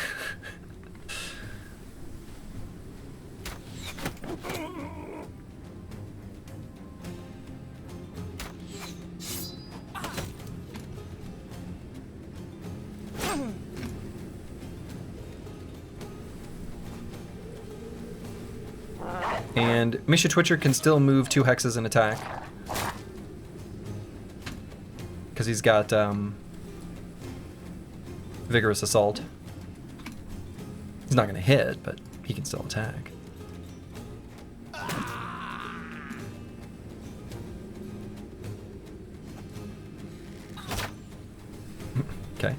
And Misha Twitcher can still move 2 hexes and attack. Because he's got Vigorous Assault. He's not going to hit, but he can still attack. Okay.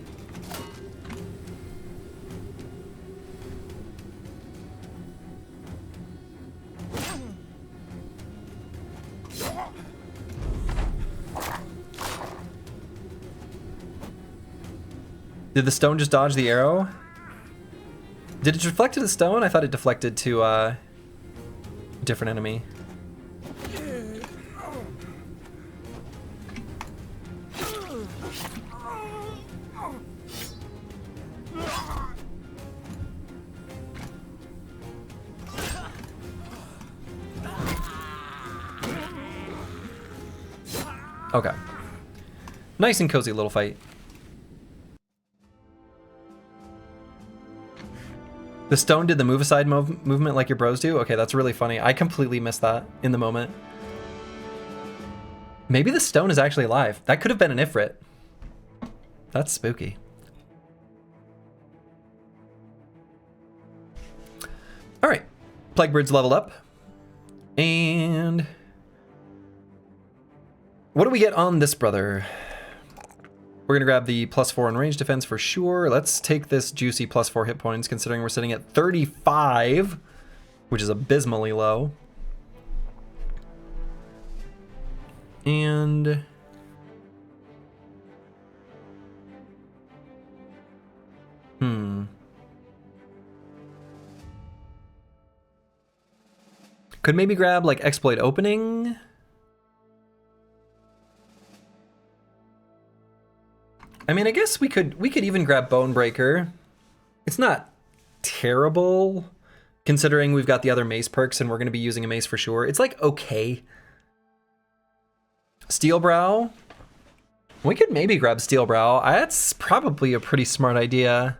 Did the stone just dodge the arrow? Did it deflect to the stone? I thought it deflected to a different enemy. Okay. Nice and cozy little fight. The stone did the move aside movement like your bros do? Okay, that's really funny. I completely missed that in the moment. Maybe the stone is actually alive. That could have been an Ifrit. That's spooky. All right, Plaguebird's leveled up. And what do we get on this brother? We're gonna grab the +4 in range defense for sure. Let's take this juicy +4 hit points, considering we're sitting at 35, which is abysmally low. And could maybe grab like exploit opening. I mean, I guess we could even grab Bonebreaker. It's not terrible, considering we've got the other mace perks and we're going to be using a mace for sure. It's like okay. Steelbrow. We could maybe grab Steelbrow. That's probably a pretty smart idea.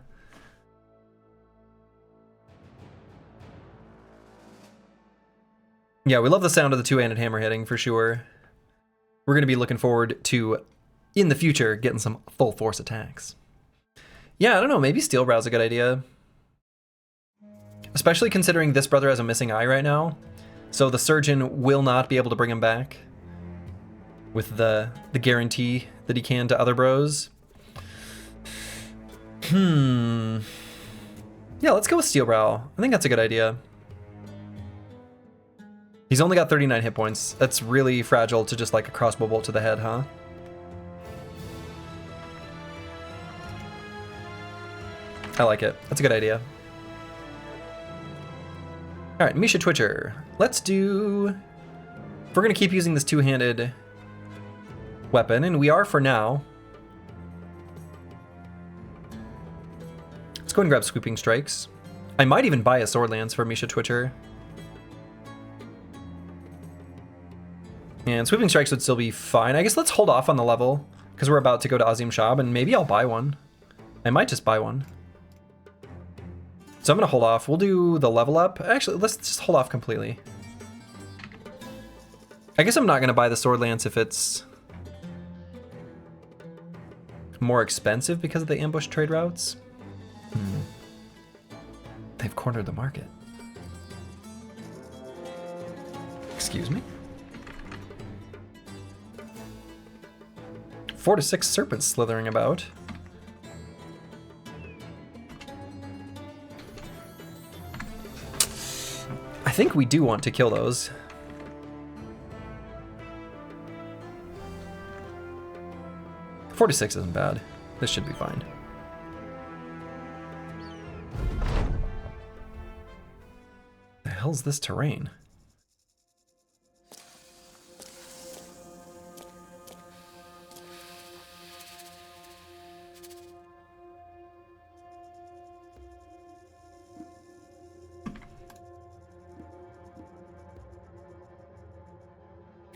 Yeah, we love the sound of the two-handed hammer hitting for sure. We're going to be looking forward to, in the future, getting some full force attacks. Yeah, I don't know, maybe Steel Brow's a good idea. Especially considering this brother has a missing eye right now. So the surgeon will not be able to bring him back with the guarantee that he can to other bros. Yeah, let's go with Steel Brow. I think that's a good idea. He's only got 39 hit points. That's really fragile to just like a crossbow bolt to the head, huh? I like it. That's a good idea. All right, Misha Twitcher. Let's do... If we're going to keep using this two-handed weapon, and we are for now, let's go ahead and grab Sweeping Strikes. I might even buy a Sword Lance for Misha Twitcher. And Sweeping Strikes would still be fine. I guess let's hold off on the level, because we're about to go to Azim Shab, and maybe I'll buy one. I might just buy one. So I'm going to hold off. We'll do the level up. Actually, let's just hold off completely. I guess I'm not going to buy the Sword Lance if it's more expensive because of the ambush trade routes. They've cornered the market. Excuse me? 4 to 6 serpents slithering about. I think we do want to kill those. Four to 6 isn't bad. This should be fine. The hell's this terrain?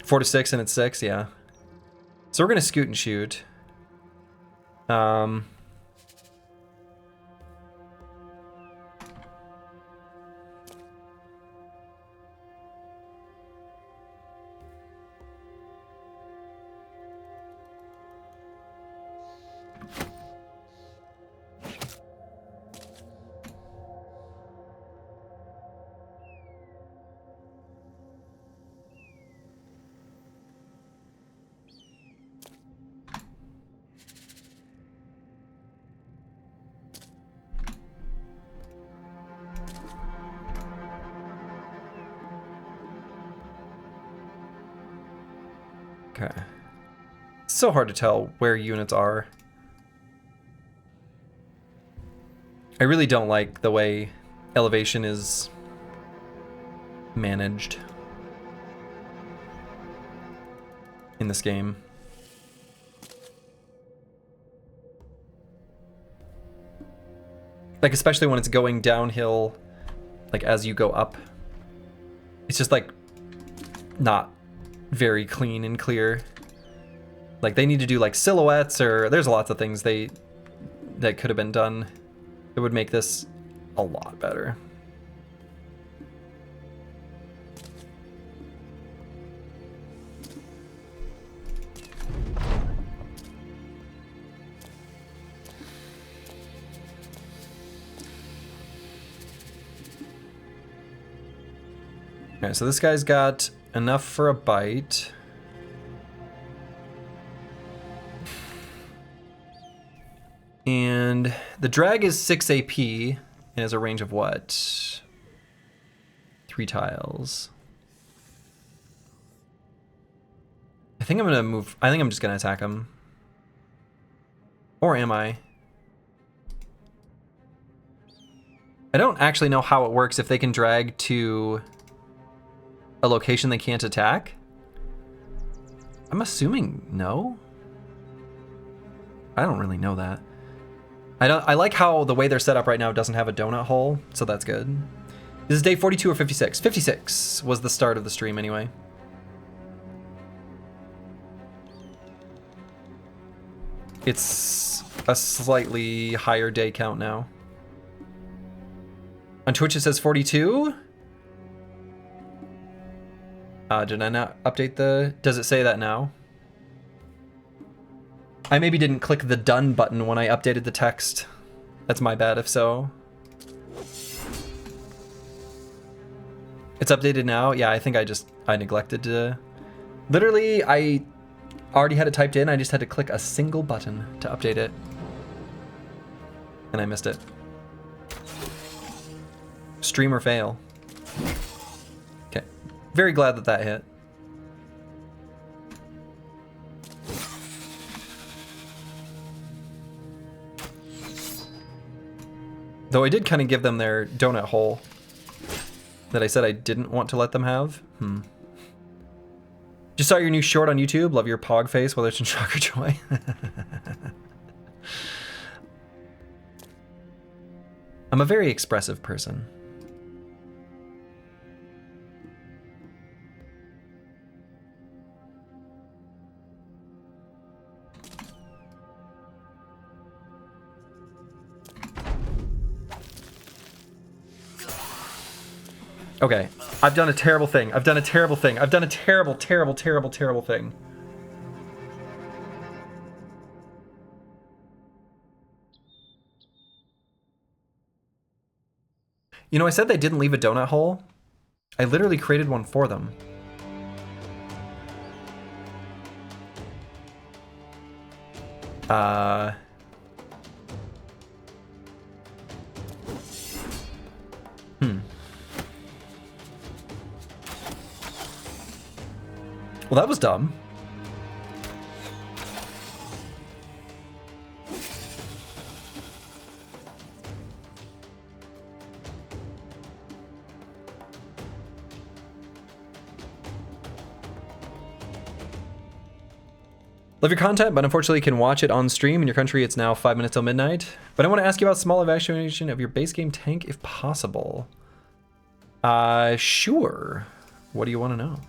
Four to 6 and it's 6, yeah. So we're gonna scoot and shoot. Okay. It's so hard to tell where units are. I really don't like the way elevation is managed in this game. Like, especially when it's going downhill, like as you go up. It's just like not very clean and clear. Like they need to do like silhouettes, or there's lots of things that could have been done that would make this a lot better. Okay, so this guy's got enough for a bite. And the drag is 6 AP and has a range of what? 3 tiles. I think I'm gonna move. I think I'm just gonna attack him. Or am I? I don't actually know how it works if they can drag to a location they can't attack. I'm assuming no. I don't really know that. I like how the way they're set up right now doesn't have a donut hole, so that's good. This is day 42 or 56? 56 was the start of the stream anyway. It's a slightly higher day count now. On Twitch it says 42. Did I not update the... Does it say that now? I maybe didn't click the done button when I updated the text. That's my bad if so. It's updated now? Yeah, I think I neglected to... Literally, I already had it typed in. I just had to click a single button to update it. And I missed it. Stream or fail. Okay. Very glad that that hit. Though I did kind of give them their donut hole that I said I didn't want to let them have. Just saw your new short on YouTube. Love your pog face, whether it's in shock or joy. I'm a very expressive person. Okay, I've done a terrible thing. I've done a terrible thing. I've done a terrible, terrible, terrible, terrible thing. You know, I said they didn't leave a donut hole. I literally created one for them. Well, that was dumb. Love your content, but unfortunately you can watch it on stream. In your country, it's now 5 minutes till midnight. But I want to ask you about small evacuation of your base game tank, if possible. Sure. What do you want to know?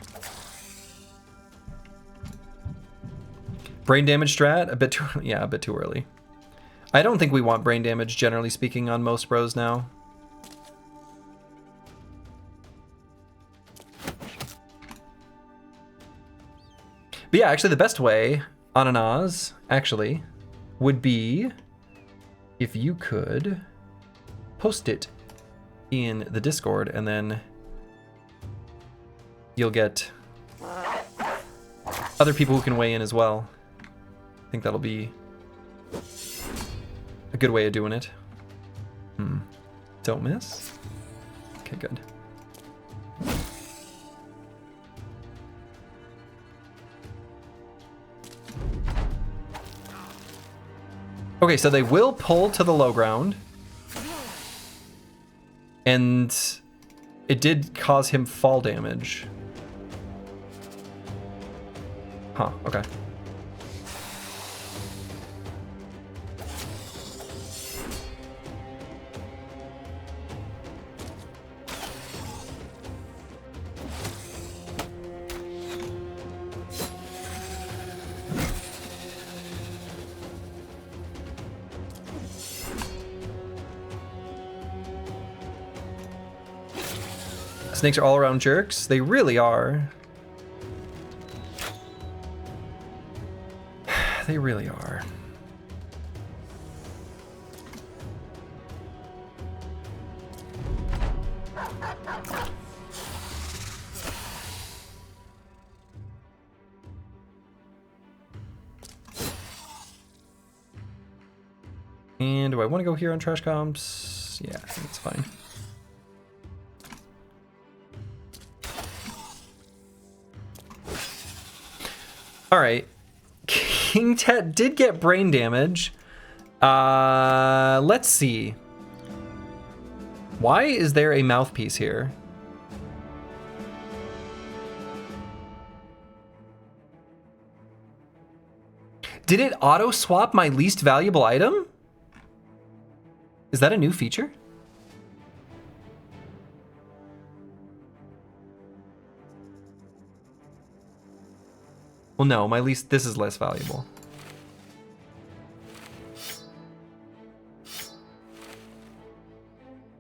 Brain damage strat? A bit too, yeah, a bit too early. I don't think we want brain damage, generally speaking, on most bros now. But yeah, actually the best way on an Oz, actually, would be if you could post it in the Discord, and then you'll get other people who can weigh in as well. I think that'll be a good way of doing it. Don't miss. Okay, good. Okay, so they will pull to the low ground. And it did cause him fall damage. Huh, okay. Snakes are all around jerks. They really are. They really are. And do I want to go here on trash comps? Yeah, I think it's fine. All right, King Tet did get brain damage. Let's see. Why is there a mouthpiece here? Did it auto swap my least valuable item? Is that a new feature? Well, no, this is less valuable.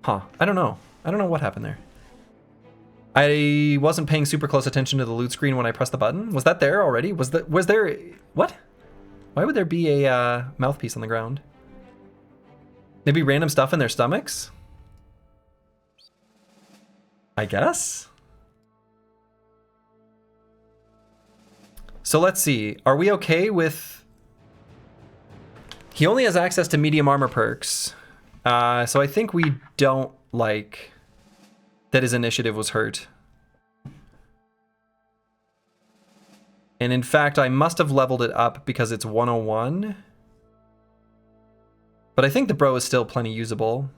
Huh, I don't know. I don't know what happened there. I wasn't paying super close attention to the loot screen when I pressed the button. Was that there already? Was there... What? Why would there be a mouthpiece on the ground? Maybe random stuff in their stomachs? I guess? So let's see. Are we okay with... He only has access to medium armor perks. So I think we don't like that his initiative was hurt. And in fact, I must have leveled it up because it's 101. But I think the bro is still plenty usable.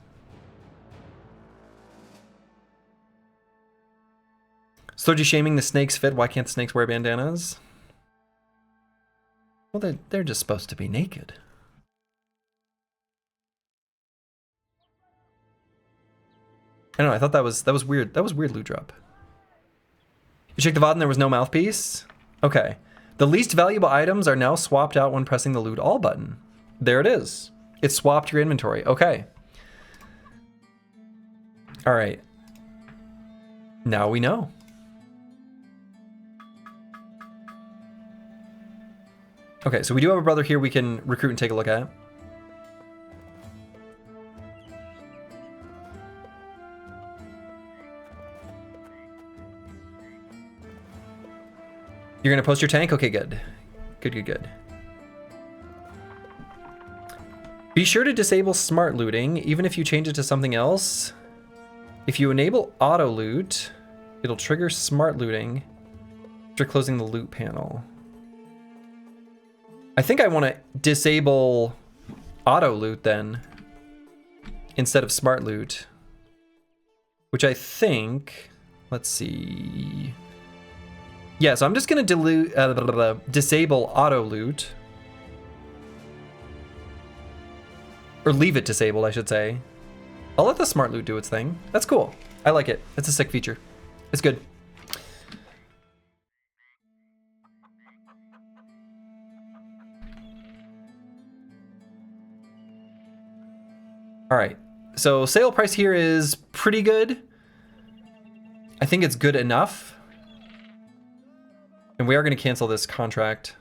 Slurgy shaming the snakes fit. Why can't the snakes wear bandanas? Well, they're just supposed to be naked. I don't know, I thought that was weird. That was weird loot drop. You checked the VOD and there was no mouthpiece? Okay. The least valuable items are now swapped out when pressing the loot all button. There it is. It swapped your inventory. Okay. All right. Now we know. Okay, so we do have a brother here we can recruit and take a look at. You're gonna post your tank? Okay, good. Good. Be sure to disable smart looting, even if you change it to something else. If you enable auto loot, it'll trigger smart looting after closing the loot panel. I think I want to disable auto loot then, instead of smart loot. Which I think, let's see. Yeah, so I'm just gonna disable auto loot. Or leave it disabled, I should say. I'll let the smart loot do its thing. That's cool. I like it. It's a sick feature. It's good. All right, so sale price here is pretty good. I think it's good enough. And we are going to cancel this contract.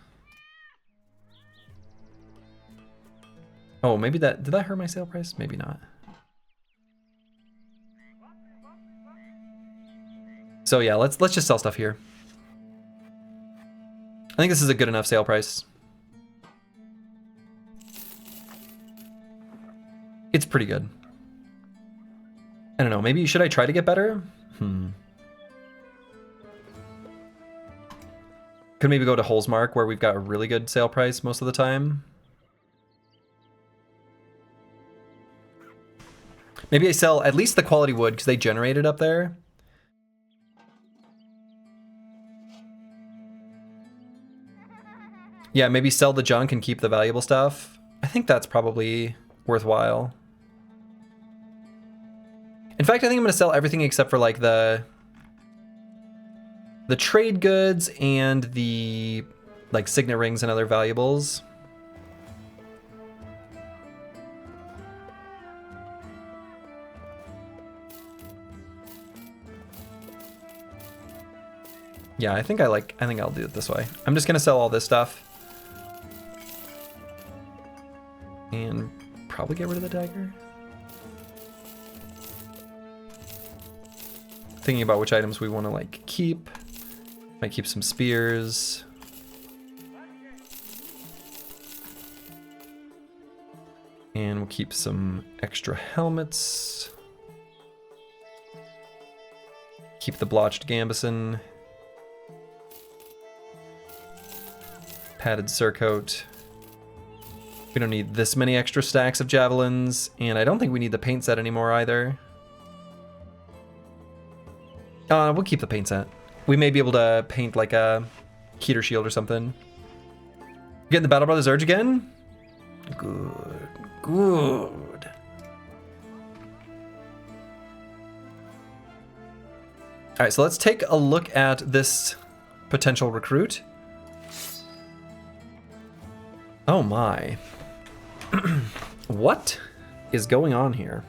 Oh, maybe did that hurt my sale price? Maybe not. So yeah, let's just sell stuff here. I think this is a good enough sale price. It's pretty good. I don't know, maybe should I try to get better? Could maybe go to Holzmark where we've got a really good sale price most of the time. Maybe I sell at least the quality wood because they generate it up there. Yeah, maybe sell the junk and keep the valuable stuff. I think that's probably worthwhile. In fact, I think I'm gonna sell everything except for like the trade goods and the like signet rings and other valuables. Yeah, I think I'll do it this way. I'm just gonna sell all this stuff. And probably get rid of the dagger. Thinking about which items we want to like keep. Might keep some spears. And we'll keep some extra helmets. Keep the blotched gambeson. Padded surcoat. We don't need this many extra stacks of javelins, and I don't think we need the paint set anymore either. We'll keep the paint set. We may be able to paint like a heater shield or something. Getting the Battle Brothers Urge again? Good. All right, so let's take a look at this potential recruit. Oh my. What is going on here?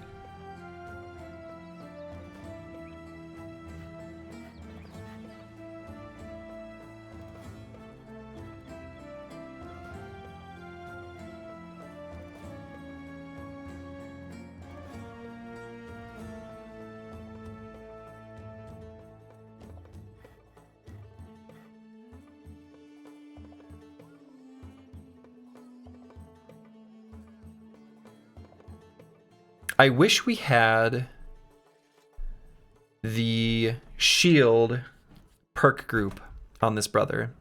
I wish we had the shield perk group on this brother.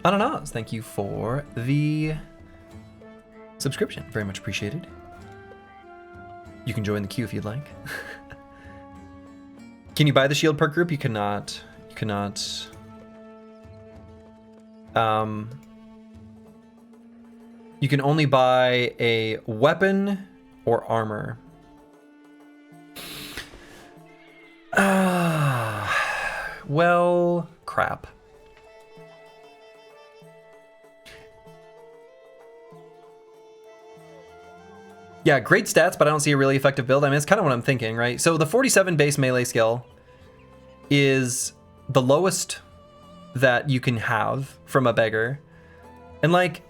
Ananas, thank you for the subscription. Very much appreciated. You can join the queue if you'd like. Can you buy the shield perk group? You cannot. You cannot. You can only buy a weapon or armor. Well, crap. Yeah, great stats, but I don't see a really effective build. I mean, it's kind of what I'm thinking, right? So the 47 base melee skill is the lowest that you can have from a beggar. And like,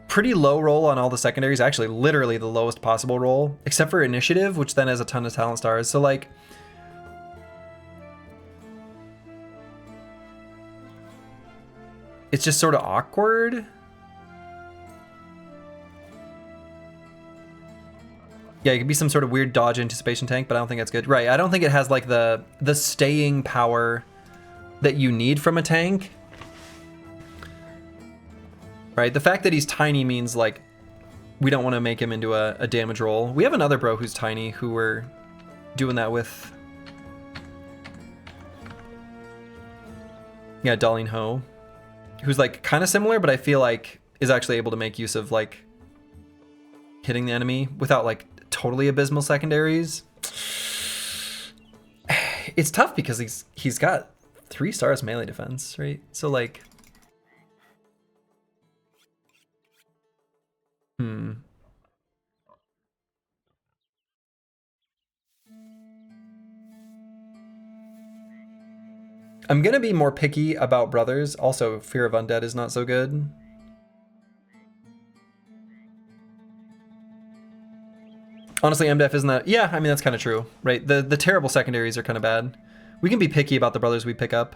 pretty low roll on all the secondaries, actually literally the lowest possible roll, except for initiative, which then has a ton of talent stars. So like, it's just sort of awkward. Yeah, it could be some sort of weird dodge anticipation tank, but I don't think that's good. Right, I don't think it has like the staying power that you need from a tank. Right, the fact that he's tiny means like we don't want to make him into a damage roll. We have another bro who's tiny who we're doing that with. Yeah, Darlene Ho, who's like kind of similar, but I feel like is actually able to make use of like hitting the enemy without like totally abysmal secondaries. It's tough because he's got 3 stars melee defense, right? So like, I'm gonna be more picky about brothers. Also, Fear of Undead is not so good. Honestly, MDF isn't that... Yeah, I mean, that's kind of true, right? The terrible secondaries are kind of bad. We can be picky about the brothers we pick up.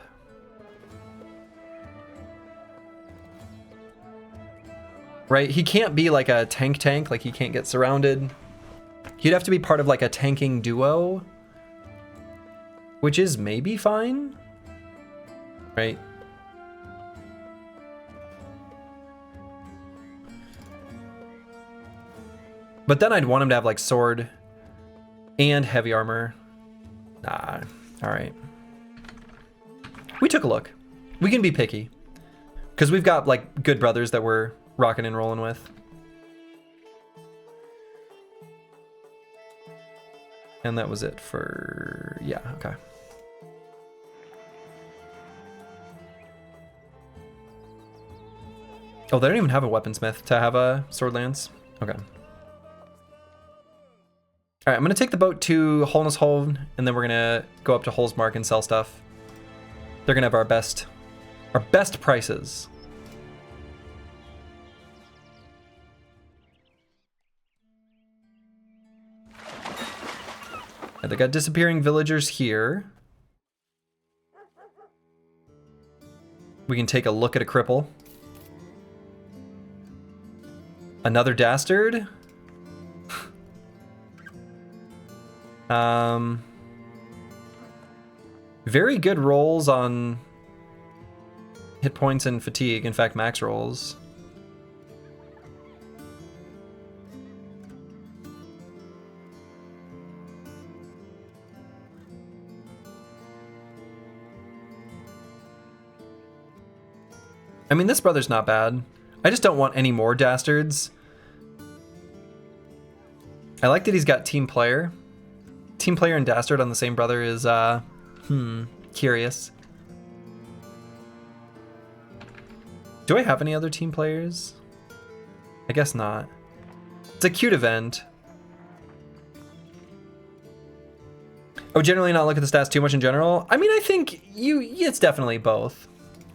Right? He can't be like a tank, like he can't get surrounded. He'd have to be part of like a tanking duo, which is maybe fine, right? But then I'd want him to have like sword and heavy armor. Nah, all right. We took a look. We can be picky because we've got like good brothers that we're rocking and rolling with. And that was it for, yeah, okay. Oh, they don't even have a weaponsmith to have a sword lance. Okay. All right, I'm gonna take the boat to Holness Hold, and then we're gonna go up to Holsmark and sell stuff. They're gonna have our best prices. And they got disappearing villagers here. We can take a look at a cripple. Another dastard. Very good rolls on hit points and fatigue. In fact, max rolls. I mean, this brother's not bad. I just don't want any more dastards. I like that he's got team player. Team player and dastard on the same brother is, curious. Do I have any other team players? I guess not. It's a cute event. I would generally not look at the stats too much in general. I mean, I think it's definitely both.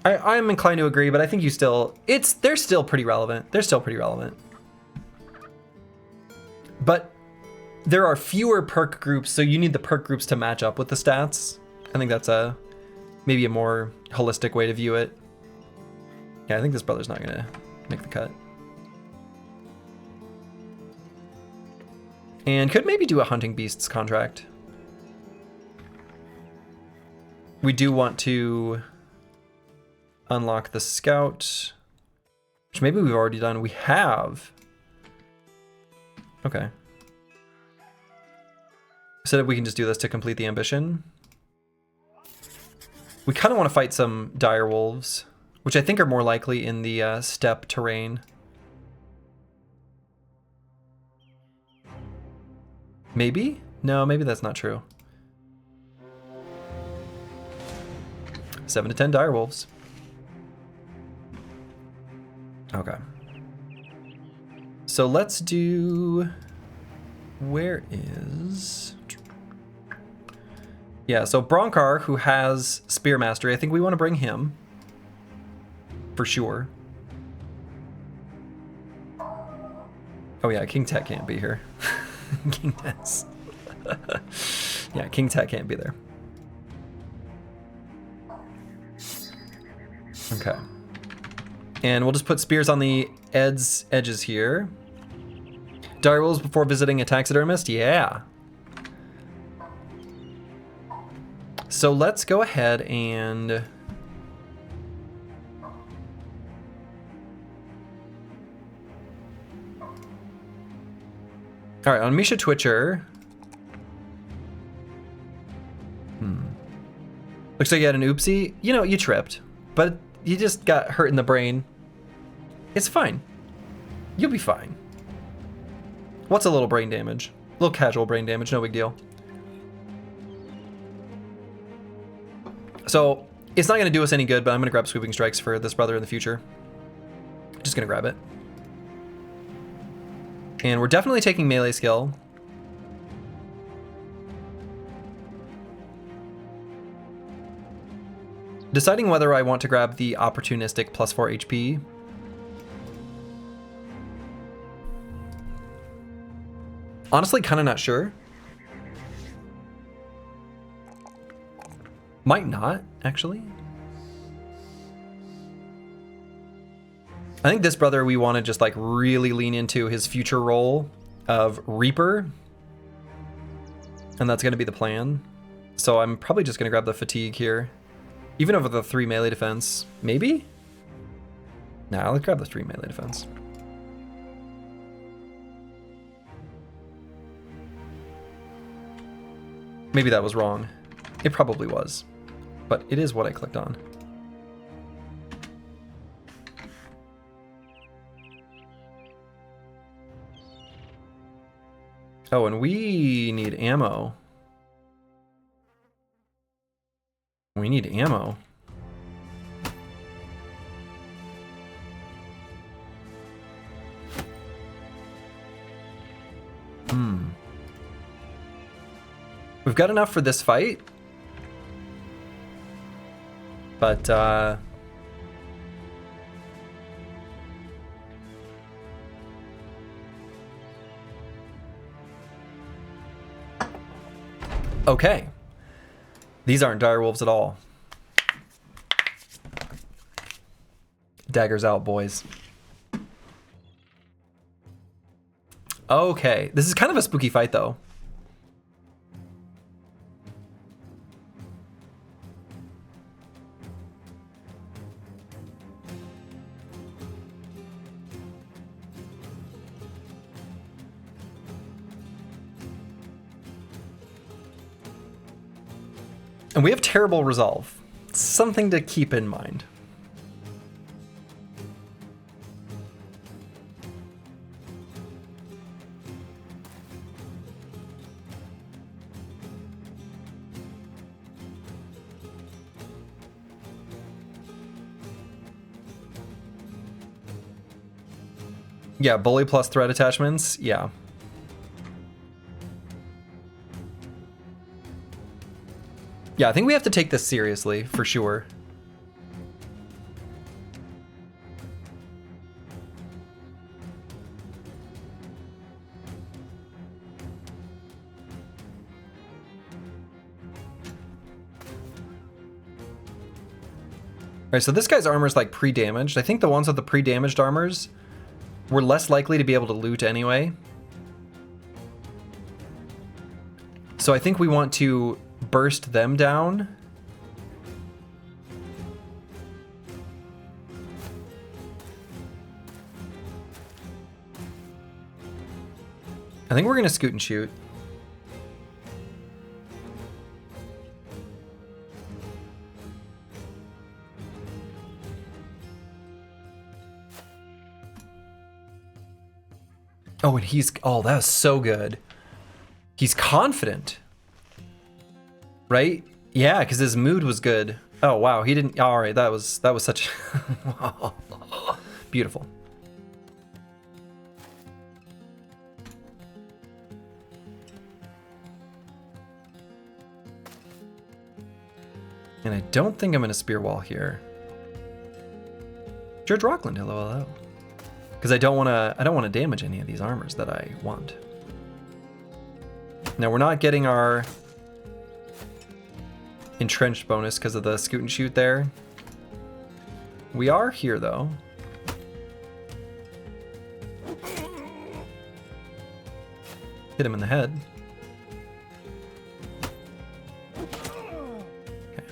I'm inclined to agree, but I think they're still pretty relevant. They're still pretty relevant. But there are fewer perk groups, so you need the perk groups to match up with the stats. I think that's maybe a more holistic way to view it. Yeah, I think this brother's not gonna make the cut. And could maybe do a hunting beasts contract. We do want to unlock the scout, which maybe we've already done. We have. Okay. So that we can just do this to complete the ambition. We kind of want to fight some dire wolves, which I think are more likely in the steppe terrain. Maybe? No, maybe that's not true. 7 to 10 dire wolves. Okay. So let's do... Where is... Yeah, so Bronkar, who has Spear Mastery, I think we want to bring him. For sure. Oh yeah, King Tech can't be here. King Tess. Yeah, King Tech can't be there. Okay. And we'll just put spears on the edges here. Dire wolves before visiting a taxidermist? Yeah. So let's go ahead and... All right, on Misha Twitcher. Looks like you had an oopsie. You know, you tripped, but you just got hurt in the brain. It's fine. You'll be fine. What's a little brain damage? A little casual brain damage, no big deal. So, it's not gonna do us any good, but I'm gonna grab Sweeping Strikes for this brother in the future. Just gonna grab it. And we're definitely taking melee skill. Deciding whether I want to grab the opportunistic +4 HP. Honestly, kind of not sure. Might not, actually. I think this brother, we want to just like really lean into his future role of Reaper. And that's going to be the plan. So I'm probably just going to grab the fatigue here. Even over the 3 melee defense. Maybe? Nah, let's grab the 3 melee defense. Maybe that was wrong. It probably was. But it is what I clicked on. Oh, and we need ammo. We need ammo. We've got enough for this fight. But, okay. These aren't dire wolves at all. Daggers out, boys. Okay, this is kind of a spooky fight, though. And we have terrible resolve. Something to keep in mind. Yeah, bully plus threat attachments. Yeah. Yeah, I think we have to take this seriously, for sure. Alright, so this guy's armor is like pre-damaged. I think the ones with the pre-damaged armors were less likely to be able to loot anyway. So I think we want to burst them down. I think we're gonna scoot and shoot. Oh, and he's, oh, that's so good. He's confident. Right? Yeah, because his mood was good. Oh, wow, he didn't, all right, that was such, beautiful. And I don't think I'm gonna spear wall here. George Rockland, hello, hello. Because I don't wanna damage any of these armors that I want. Now we're not getting our entrenched bonus because of the scoot and shoot there. We are here though. Hit him in the head. Okay.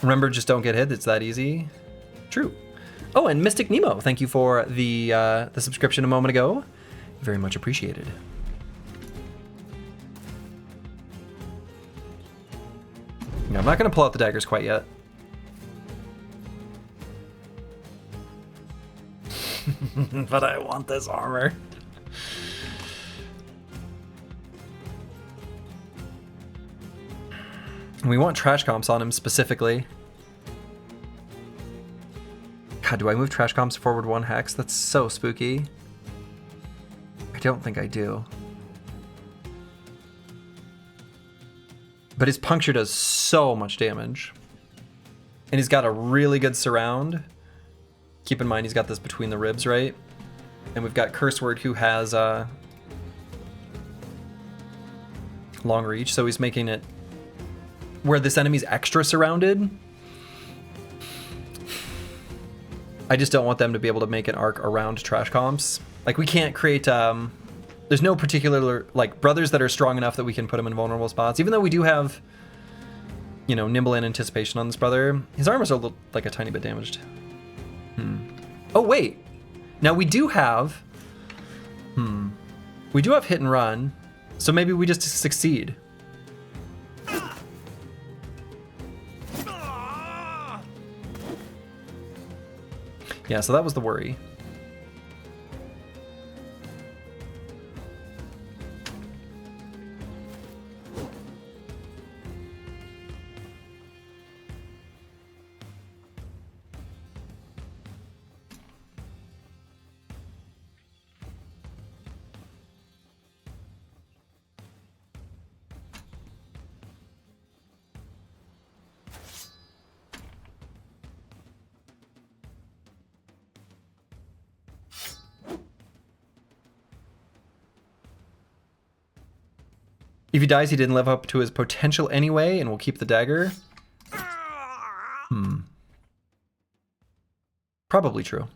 Remember, just don't get hit. It's that easy. True. Oh, and Mystic Nemo, thank you for the subscription a moment ago. Very much appreciated. No, I'm not going to pull out the daggers quite yet. But I want this armor. And we want trash comps on him specifically. God, do I move trash comps forward 1 hex? That's so spooky. I don't think I do. But his puncture does so much damage. And he's got a really good surround. Keep in mind he's got this between the ribs, right? And we've got Curse Word who has long reach, so he's making it where this enemy's extra surrounded. I just don't want them to be able to make an arc around trash comps. Like, we can't create, there's no particular, like, brothers that are strong enough that we can put them in vulnerable spots. Even though we do have, you know, nimble and anticipation on this brother, his armors are like a tiny bit damaged. Oh, wait. Now we do have, we do have hit and run, so maybe we just succeed. Yeah, so that was the worry. If he dies, he didn't live up to his potential anyway, and we'll keep the dagger. Probably true.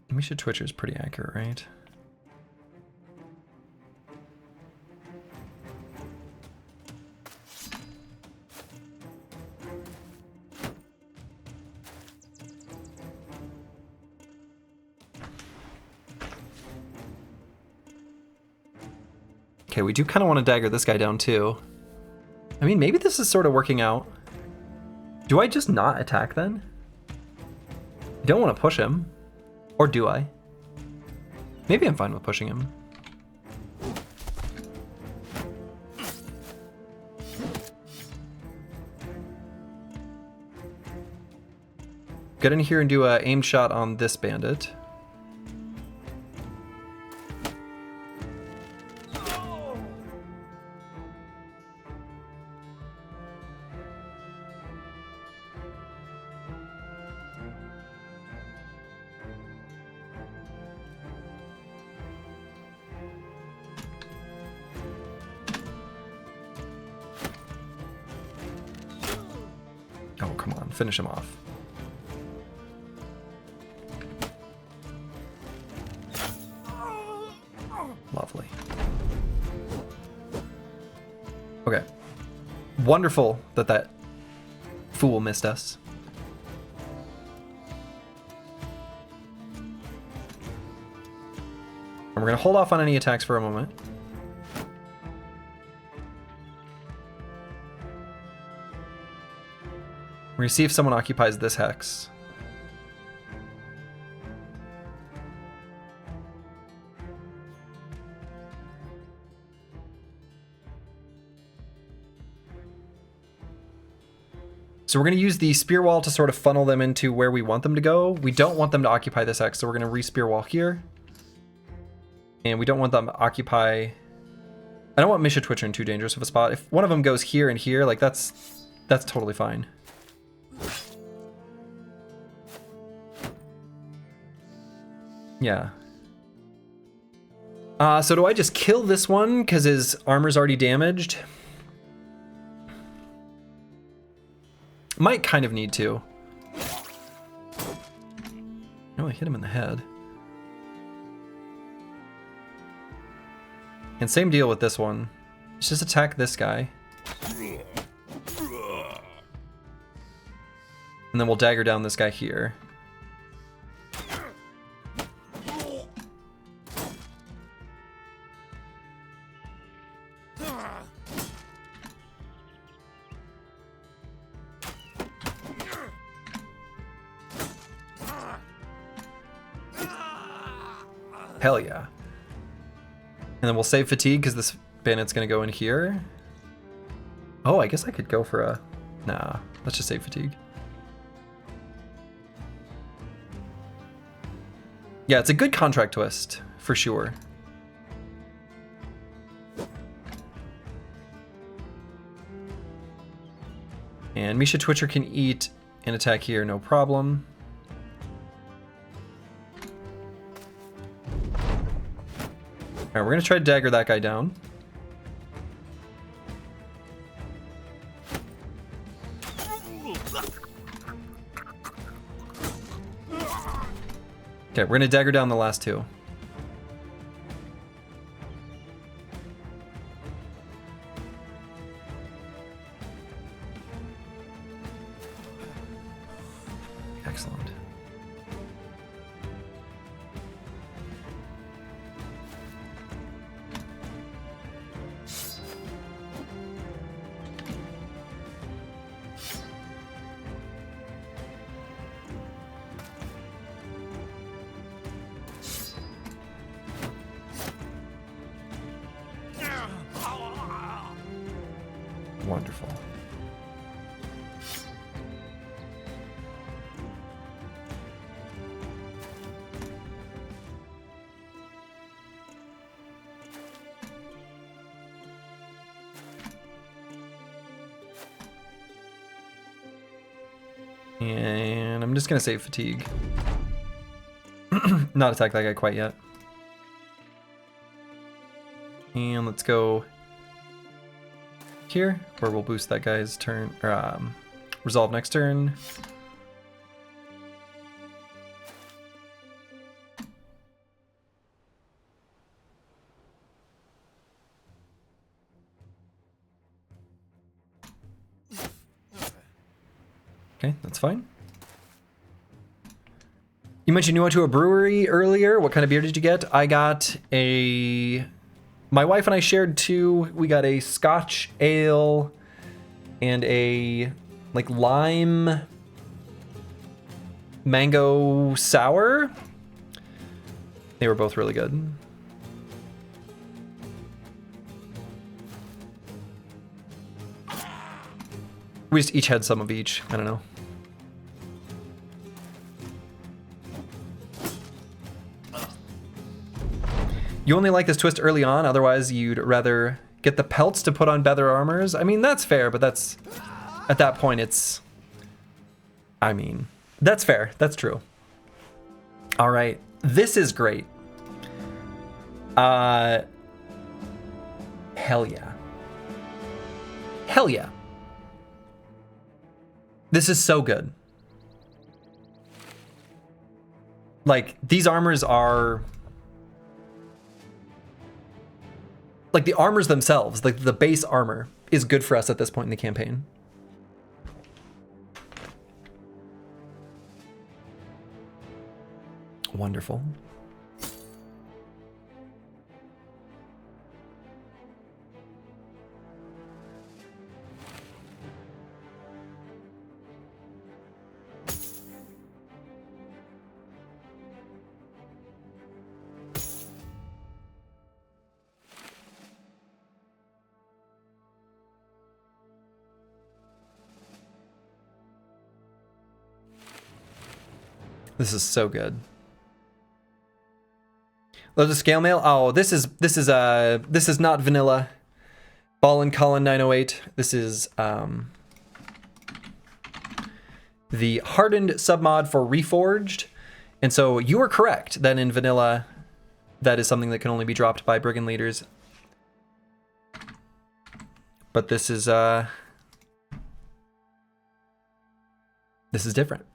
Misha Twitcher is pretty accurate, right? Okay, we do kind of want to dagger this guy down too. I mean, maybe this is sort of working out. Do I just not attack then? I don't want to push him. Or do I? Maybe I'm fine with pushing him. Get in here and do a aim shot on this bandit. Oh, come on, finish him off. Lovely. Okay. Wonderful that that fool missed us. And we're going to hold off on any attacks for a moment. We're going to see if someone occupies this hex. So we're going to use the spear wall to sort of funnel them into where we want them to go. We don't want them to occupy this hex, so we're going to re-spear wall here. And we don't want them to occupy... I don't want Misha Twitcher in too dangerous of a spot. If one of them goes here and here, like that's totally fine. Yeah. So do I just kill this one because his armor's already damaged? Might kind of need to. Oh, I hit him in the head. And same deal with this one. Let's just attack this guy. And then we'll dagger down this guy here. Hell yeah. And then we'll save fatigue because this bandit's gonna go in here. Oh, I guess I could go for a... Nah, let's just save fatigue. Yeah, it's a good contract twist, for sure. And Misha Twitcher can eat and attack here, no problem. Alright, we're gonna try to dagger that guy down. Okay, we're gonna dagger down the last two. Excellent. Wonderful. And I'm just gonna save fatigue. Not attack that guy quite yet. And let's go here, where we'll boost that guy's turn, or resolve next turn. Okay, that's fine. You mentioned you went to a brewery earlier. What kind of beer did you get? I got a... My wife and I shared two. We got a Scotch ale and a like lime mango sour. They were both really good. We just each had some of each. I don't know. You only like this twist early on, otherwise you'd rather get the pelts to put on better armors? I mean, that's fair, but that's... At that point, it's... I mean, that's fair. That's true. All right. This is great. Hell yeah. Hell yeah. This is so good. Like, these armors are... Like, the armors themselves, like the base armor, is good for us at this point in the campaign. Wonderful. This is so good. Love the scale mail. Oh, this is not vanilla. Ball and Colin 908. This is the Hardened submod for Reforged. And so you are correct that in vanilla, that is something that can only be dropped by brigand leaders. But this is different.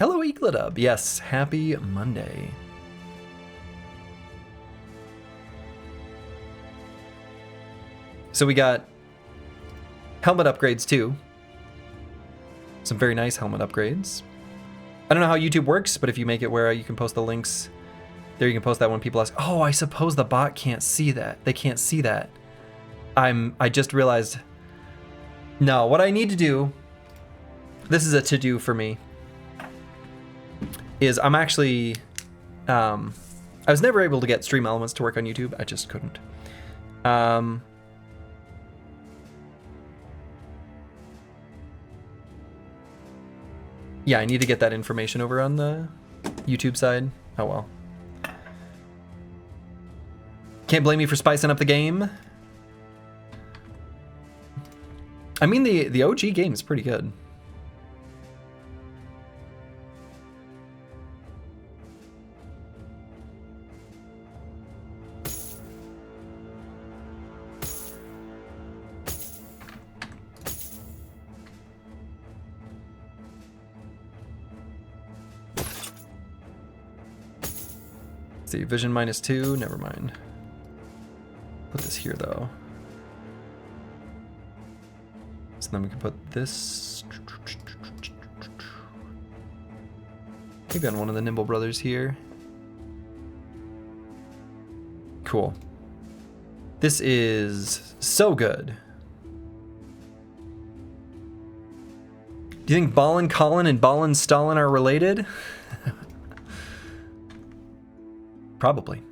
Hello, Eagledub. Yes, happy Monday. So we got helmet upgrades too. Some very nice helmet upgrades. I don't know how YouTube works, but if you make it where you can post the links, there you can post that when people ask, oh, I suppose the bot can't see that. They can't see that. I just realized, no, what I need to do, this is a to-do for me, is I'm actually, I was never able to get stream elements to work on YouTube. I just couldn't. Yeah, I need to get that information over on the YouTube side. Oh well. Can't blame me for spicing up the game. I mean, the OG game is pretty good. See, vision -2, never mind. Put this here though. So then we can put this maybe on one of the Nimble Brothers here. Cool. This is so good. Do you think Ballin' Colin and Ballin' Stalin are related? Probably.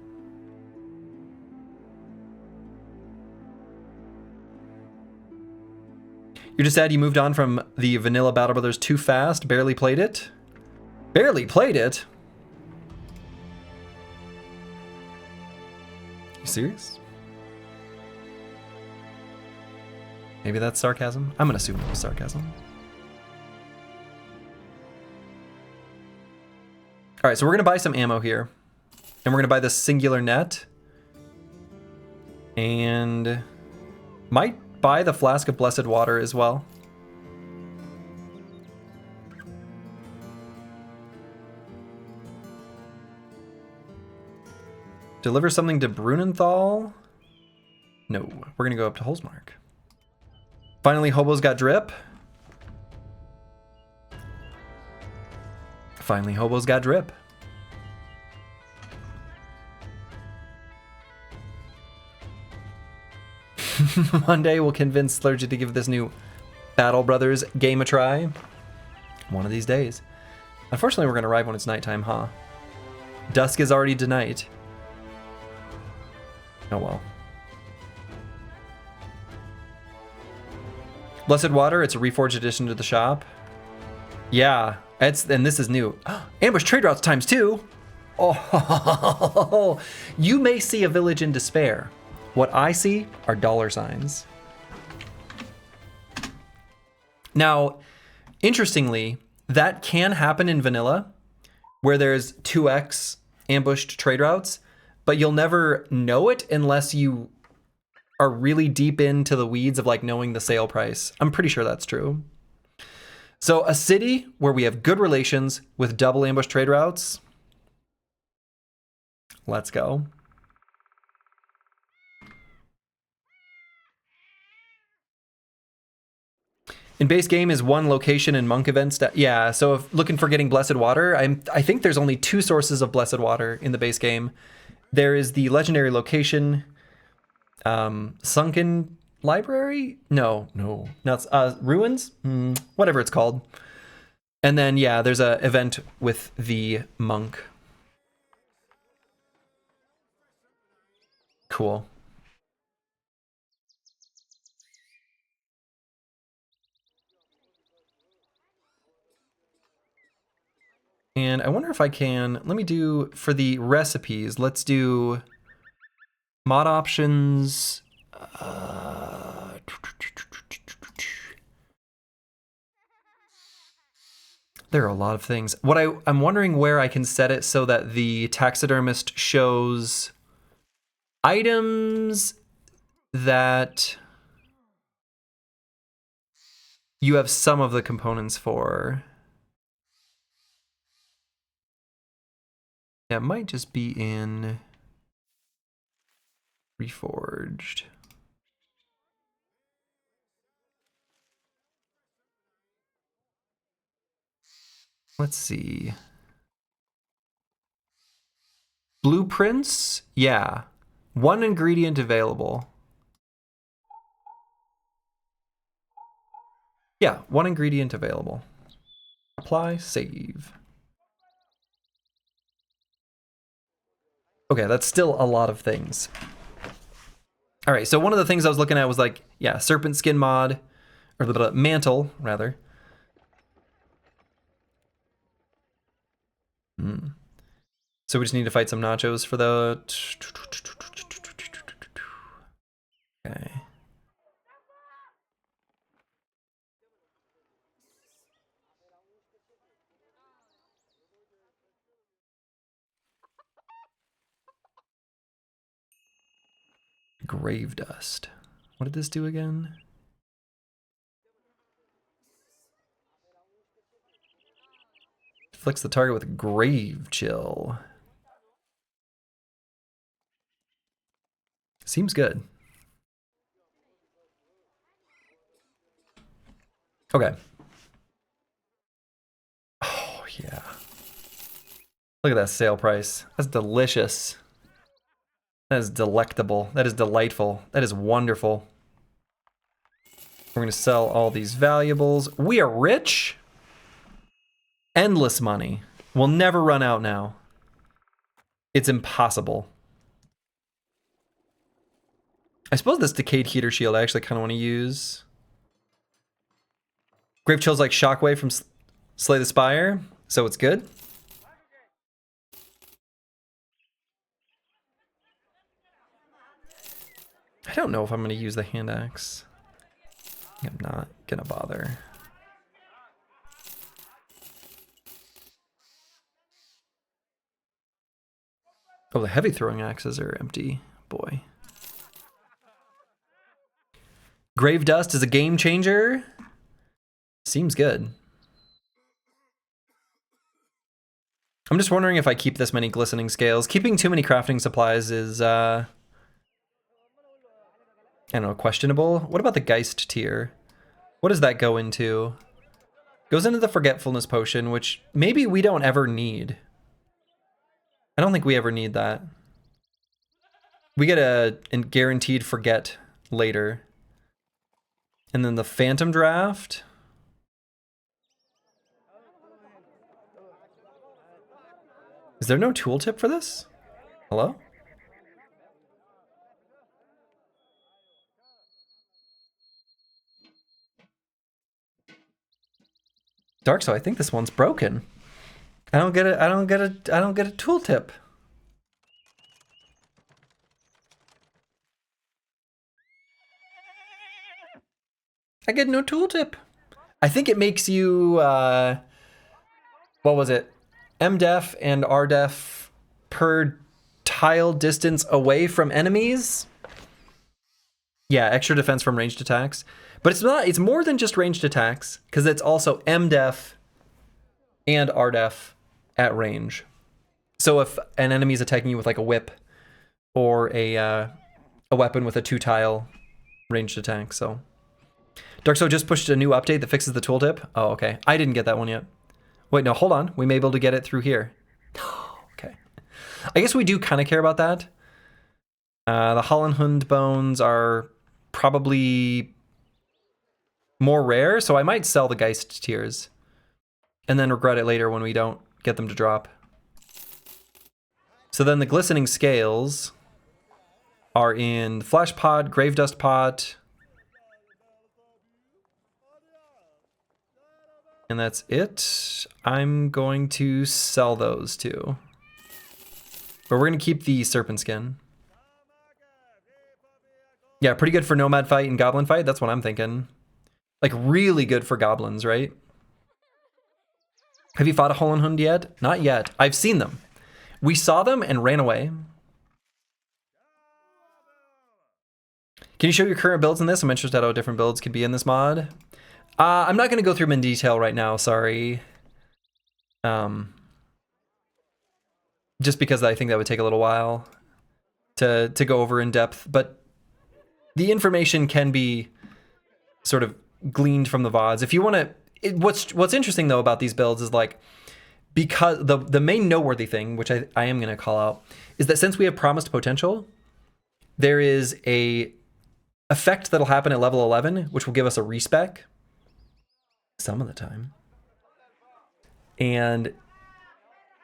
You're just sad you moved on from the vanilla Battle Brothers too fast? Barely played it? Barely played it? You serious? Maybe that's sarcasm? I'm gonna assume it was sarcasm. Alright, so we're gonna buy some ammo here. And we're gonna buy this singular net. And might buy the flask of blessed water as well. Deliver something to Brunenthal? No, we're gonna go up to Holzmark. Finally, Hobo's got drip. Finally, Hobo's got drip. Monday we'll convince Slurgy to give this new Battle Brothers game a try. One of these days. Unfortunately, we're going to arrive when it's nighttime, huh? Dusk is already tonight. Oh well. Blessed Water, it's a Reforged addition to the shop. Yeah, and this is new. Ambush trade routes ×2. Oh, you may see a village in despair. What I see are $signs. Now, interestingly, that can happen in vanilla, where there's 2x ambushed trade routes, but you'll never know it unless you are really deep into the weeds of like knowing the sale price. I'm pretty sure that's true. So a city where we have good relations with double ambush trade routes. Let's go. In base game is one location in monk events. Yeah, so if looking for getting blessed water, I think there's only 2 sources of blessed water in the base game. There is the legendary location, sunken library? No, not ruins, whatever it's called. And then yeah, there's a event with the monk. Cool. And I wonder if I can, let me do, for the recipes, let's do mod options. There are a lot of things. What I'm wondering where I can set it so that the taxidermist shows items that you have some of the components for. Yeah, it might just be in Reforged. Let's see. Blueprints? Yeah. 1 ingredient available. Yeah, 1 ingredient available. Apply, save. Okay, that's still a lot of things. All right, so one of the things I was looking at was like, yeah, serpent skin mod, or the mantle, rather. So we just need to fight some nachos for the... Okay. Grave dust. What did this do again? Flicks the target with grave chill. Seems good. Okay. Oh, yeah. Look at that sale price. That's delicious. That is delectable. That is delightful. That is wonderful. We're going to sell all these valuables. We are rich. Endless money. We'll never run out now. It's impossible. I suppose this Decayed Heater Shield I actually kind of want to use. Grave Chill's like Shockwave from Slay the Spire, so it's good. I don't know if I'm going to use the hand axe. I'm not going to bother. Oh, the heavy throwing axes are empty. Boy. Grave Dust is a game changer. Seems good. I'm just wondering if I keep this many glistening scales. Keeping too many crafting supplies is, I don't know, questionable. What about the Geist tier? What does that go into? Goes into the Forgetfulness Potion, which maybe we don't ever need. I don't think we ever need that. We get a guaranteed forget later. And then the Phantom Draft. Is there no tooltip for this? Hello? Dark, so I think this one's broken. I don't get a tooltip. I get no tooltip. I think it makes you, what was it? MDef and RDef per tile distance away from enemies. Yeah, extra defense from ranged attacks. But it's not, it's more than just ranged attacks, because it's also MDef and RDef at range. So if an enemy is attacking you with like a whip or a weapon with a 2-tile ranged attack, so. Darkso just pushed a new update that fixes the tooltip. Oh, okay. I didn't get that one yet. Wait, no, hold on. We may be able to get it through here. Okay. I guess we do kind of care about that. The Hardened bones are probably more rare, so I might sell the Geist tears and then regret it later when we don't get them to drop. So then the glistening scales are in the Flash Pot, Grave Dust Pot, and that's it. I'm going to sell those too. But we're going to keep the Serpent Skin. Yeah, pretty good for Nomad fight and Goblin fight. That's what I'm thinking. Like really good for goblins, right? Have you fought a Hardened yet? Not yet. I've seen them. We saw them and ran away. Can you show your current builds in this? I'm interested in how different builds could be in this mod. I'm not going to go through them in detail right now, sorry. Just because I think that would take a little while to go over in depth. But the information can be sort of gleaned from the VODs. If you want to... What's interesting, though, about these builds is, like, because the main noteworthy thing, which I am going to call out, is that since we have promised potential, there is a effect that'll happen at level 11, which will give us a respec some of the time. And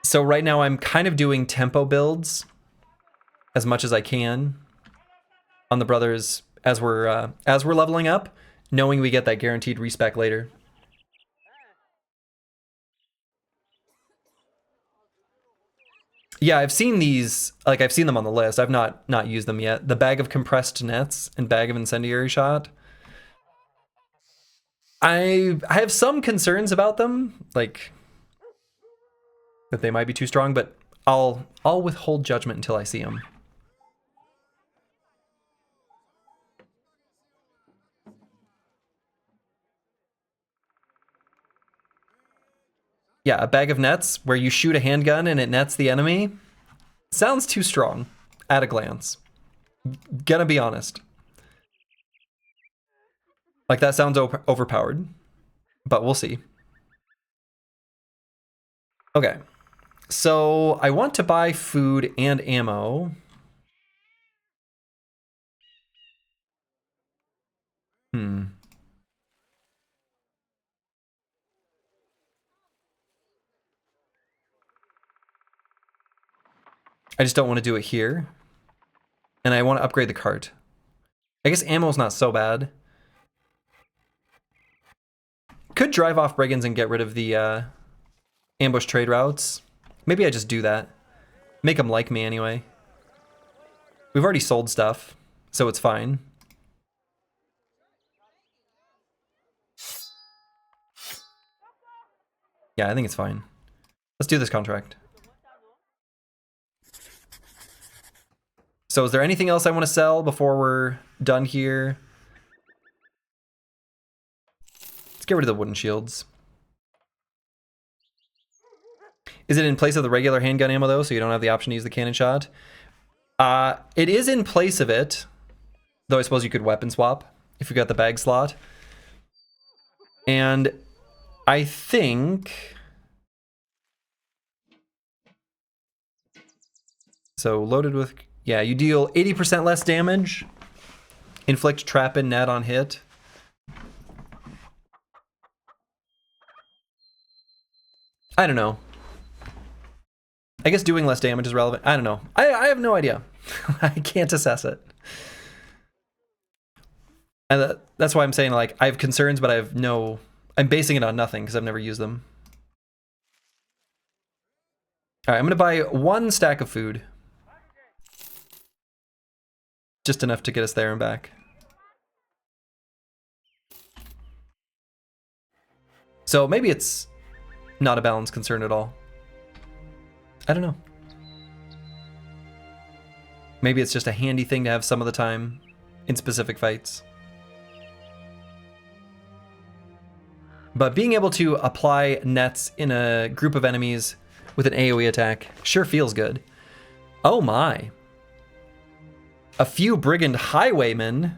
so right now I'm kind of doing tempo builds as much as I can on the brothers as we're leveling up, knowing we get that guaranteed respec later. Yeah, I've seen these, like I've seen them on the list. I've not used them yet. The bag of compressed nets and bag of incendiary shot. I have some concerns about them, like that they might be too strong, but I'll withhold judgment until I see them. Yeah, a bag of nets where you shoot a handgun and it nets the enemy. Sounds too strong at a glance. Gonna be honest. Like that sounds overpowered, but we'll see. Okay, so I want to buy food and ammo. I just don't want to do it here. And I want to upgrade the cart. I guess ammo's not so bad. Could drive off brigands and get rid of the ambush trade routes. Maybe I just do that. Make them like me anyway. We've already sold stuff, so it's fine. Yeah, I think it's fine. Let's do this contract. So is there anything else I want to sell before we're done here? Let's get rid of the wooden shields. Is it in place of the regular handgun ammo though, so you don't have the option to use the cannon shot? It is in place of it, though I suppose you could weapon swap if you got the bag slot. And I think... So loaded with... Yeah, you deal 80% less damage. Inflict trap and net on hit. I don't know. I guess doing less damage is relevant. I don't know. I have no idea. I can't assess it. And that's why I'm saying, like, I have concerns, but I have no... I'm basing it on nothing because I've never used them. All right, I'm going to buy 1 stack of food. Just enough to get us there and back. So maybe it's not a balance concern at all. I don't know. Maybe it's just a handy thing to have some of the time in specific fights. But being able to apply nets in a group of enemies with an AoE attack sure feels good. Oh my. A few brigand highwaymen.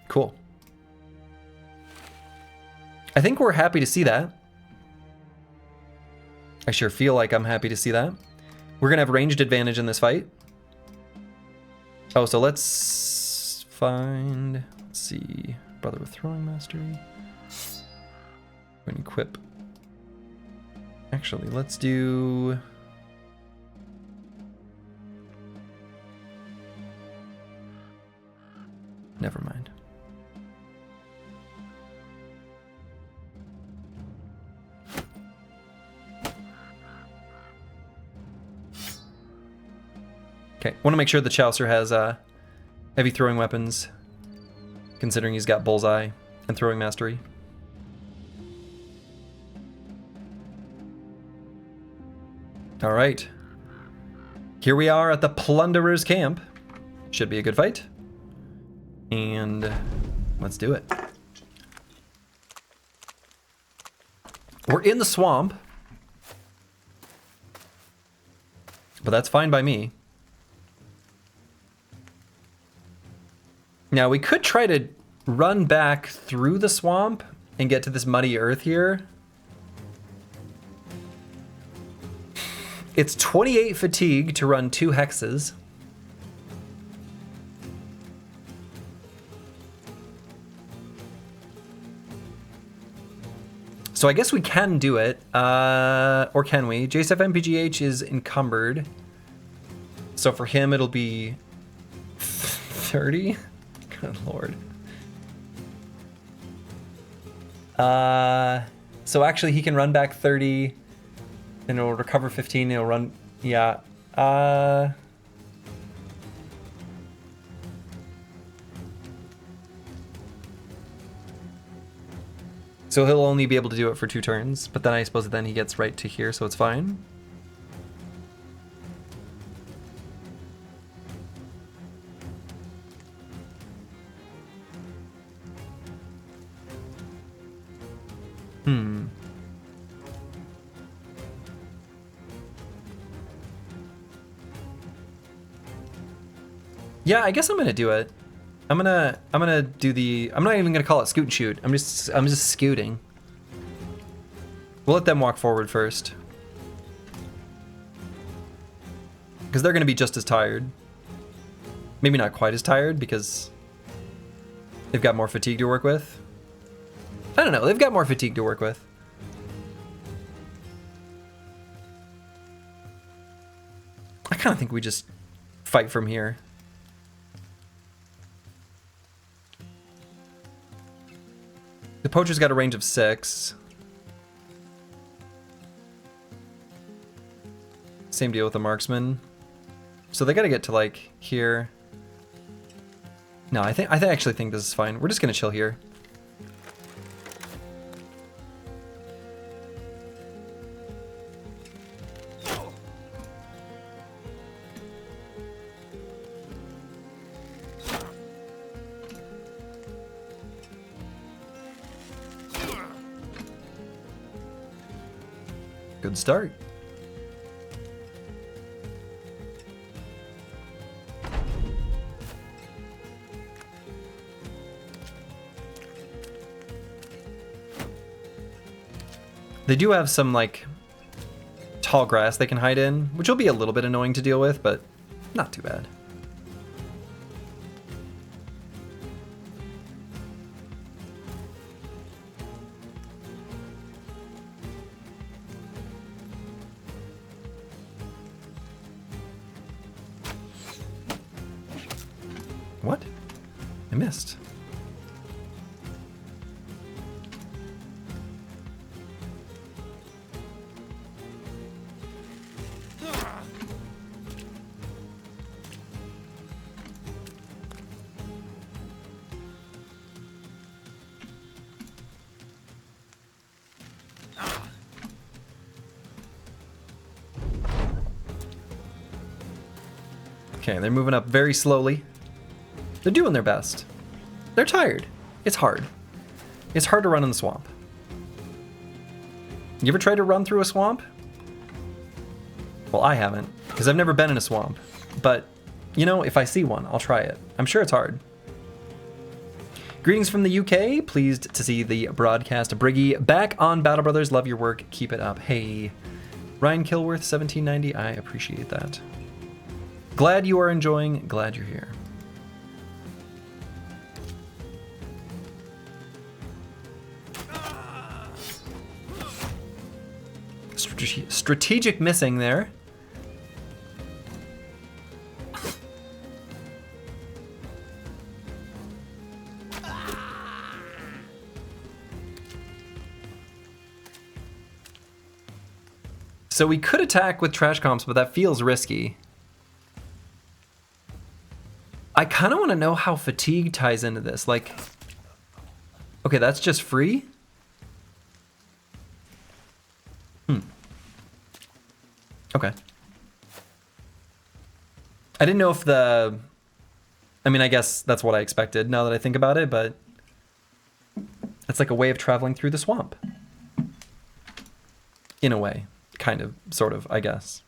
Cool. I think we're happy to see that. I sure feel like I'm happy to see that. We're going to have ranged advantage in this fight. Oh, so let's find... Let's see... Brother with throwing mastery. We're going to equip... Actually, let's do... Never mind. Okay, want to make sure the Chaucer has heavy throwing weapons, considering he's got bullseye and throwing mastery. All right. Here we are at the Plunderer's Camp. Should be a good fight. And let's do it. We're in the swamp. But that's fine by me. Now we could try to run back through the swamp and get to this muddy earth here. It's 28 fatigue to run 2 hexes. So I guess we can do it, or can we? JSF MPGH is encumbered. So for him it'll be 30? Good lord. So actually he can run back 30, and it'll recover 15, and it'll run, yeah. So he'll only be able to do it for 2 turns, but then I suppose then he gets right to here, so it's fine. Yeah, I guess I'm gonna do it. I'm gonna do the... I'm not even gonna call it scoot and shoot. I'm just scooting. We'll let them walk forward first, because they're gonna be just as tired. Maybe not quite as tired because they've got more fatigue to work with. I don't know. They've got more fatigue to work with. I kind of think we just fight from here. The poacher's got a range of 6. Same deal with the marksman. So they gotta get to like here. No, I actually think this is fine. We're just gonna chill here. Good start. They do have some like tall grass they can hide in, which will be a little bit annoying to deal with, but not too bad. What? I missed. Okay, they're moving up very slowly. They're doing their best. They're tired. It's hard. It's hard to run in the swamp. You ever tried to run through a swamp? Well, I haven't, because I've never been in a swamp. But, you know, if I see one, I'll try it. I'm sure it's hard. Greetings from the UK. Pleased to see the broadcast. Briggy back on Battle Brothers. Love your work. Keep it up. Hey, Ryan Kilworth, 1790. I appreciate that. Glad you are enjoying. Glad you're here. Strategic missing there. So we could attack with trash comps, but that feels risky. I kind of want to know how fatigue ties into this. Like, okay, that's just free? Okay. I didn't know if the... I mean, I guess that's what I expected now that I think about it, but... It's like a way of traveling through the swamp. In a way. Kind of, sort of, I guess.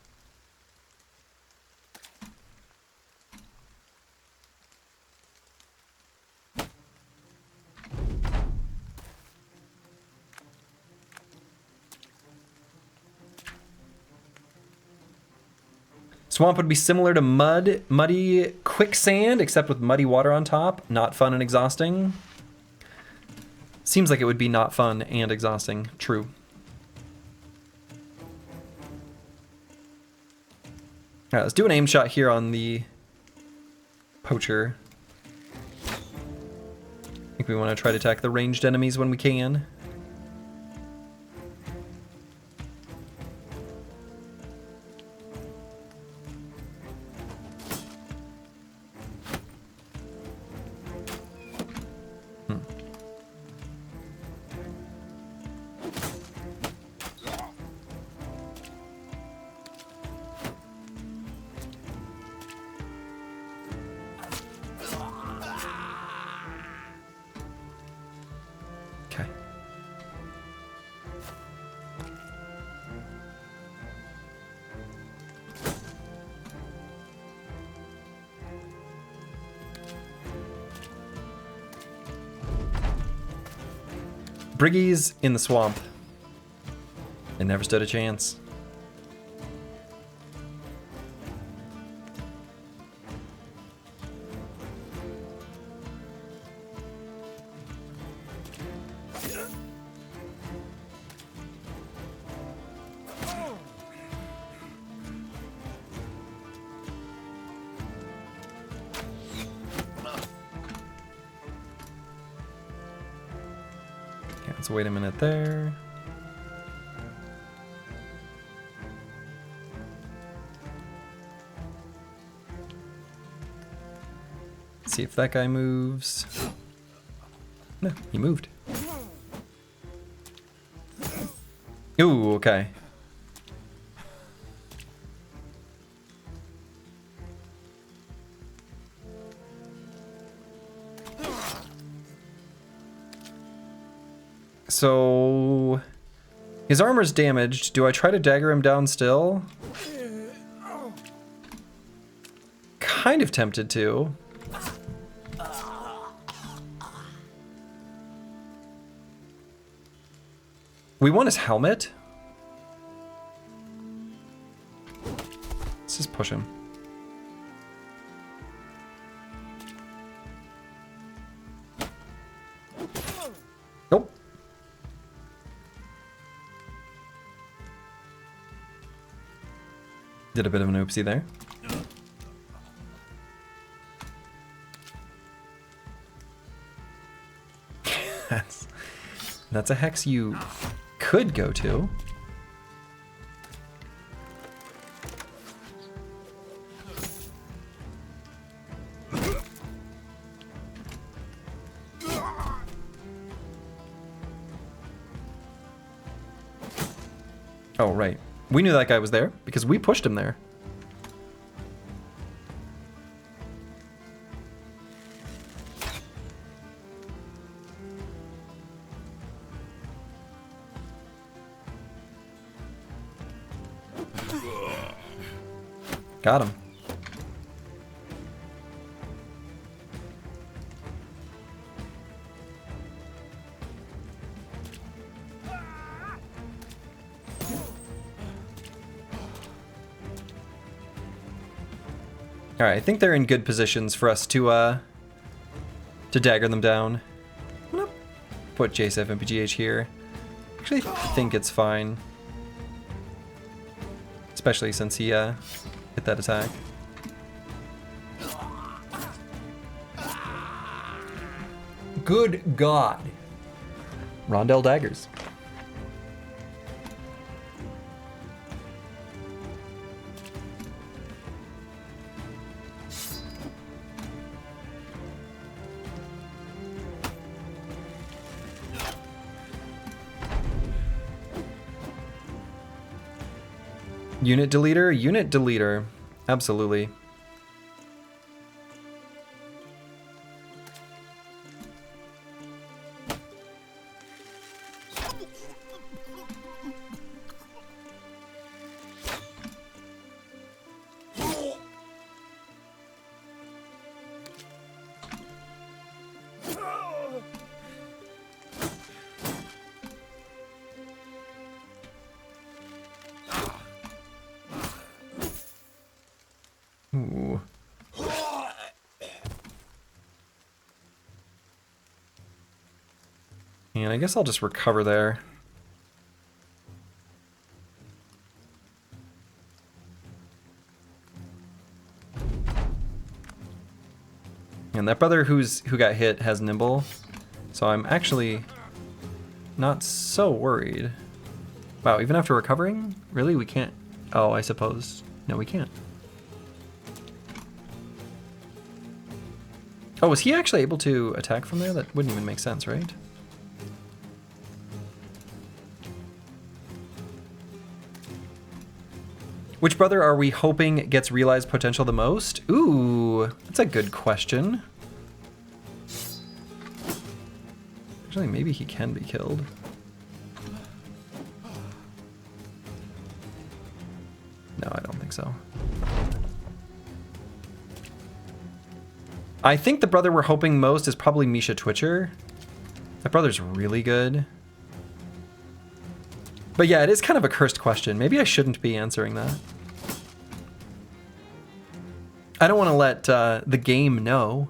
Swamp would be similar to muddy quicksand, except with muddy water on top. Not fun and exhausting. Seems like it would be not fun and exhausting. True. All right, let's do an aim shot here on the poacher. I think we want to try to attack the ranged enemies when we can. Briggies in the swamp. They never stood a chance. Let's wait a minute there. See if that guy moves. No, he moved. Ooh, okay. So his armor's damaged. Do I try to dagger him down still? Kind of tempted to. We want his helmet. Let's just push him. Nope. Did a bit of an oopsie there. That's a hex you could go to. Oh, right. We knew that guy was there because we pushed him there. Got him. All right, I think they're in good positions for us to dagger them down. I'm gonna put JSF and PGH here. Actually, I think it's fine, especially since he hit that attack. Good God. Rondell daggers. Unit deleter, absolutely. Ooh. And I guess I'll just recover there. And that brother who got hit has nimble, so I'm actually not so worried. Wow, even after recovering? Really? We can't... Oh, I suppose. No, we can't. Oh, was he actually able to attack from there? That wouldn't even make sense, right? Which brother are we hoping gets realized potential the most? Ooh, that's a good question. Actually, maybe he can be killed. No, I don't think so. I think the brother we're hoping most is probably Misha Twitcher. That brother's really good. But yeah, it is kind of a cursed question. Maybe I shouldn't be answering that. I don't want to let the game know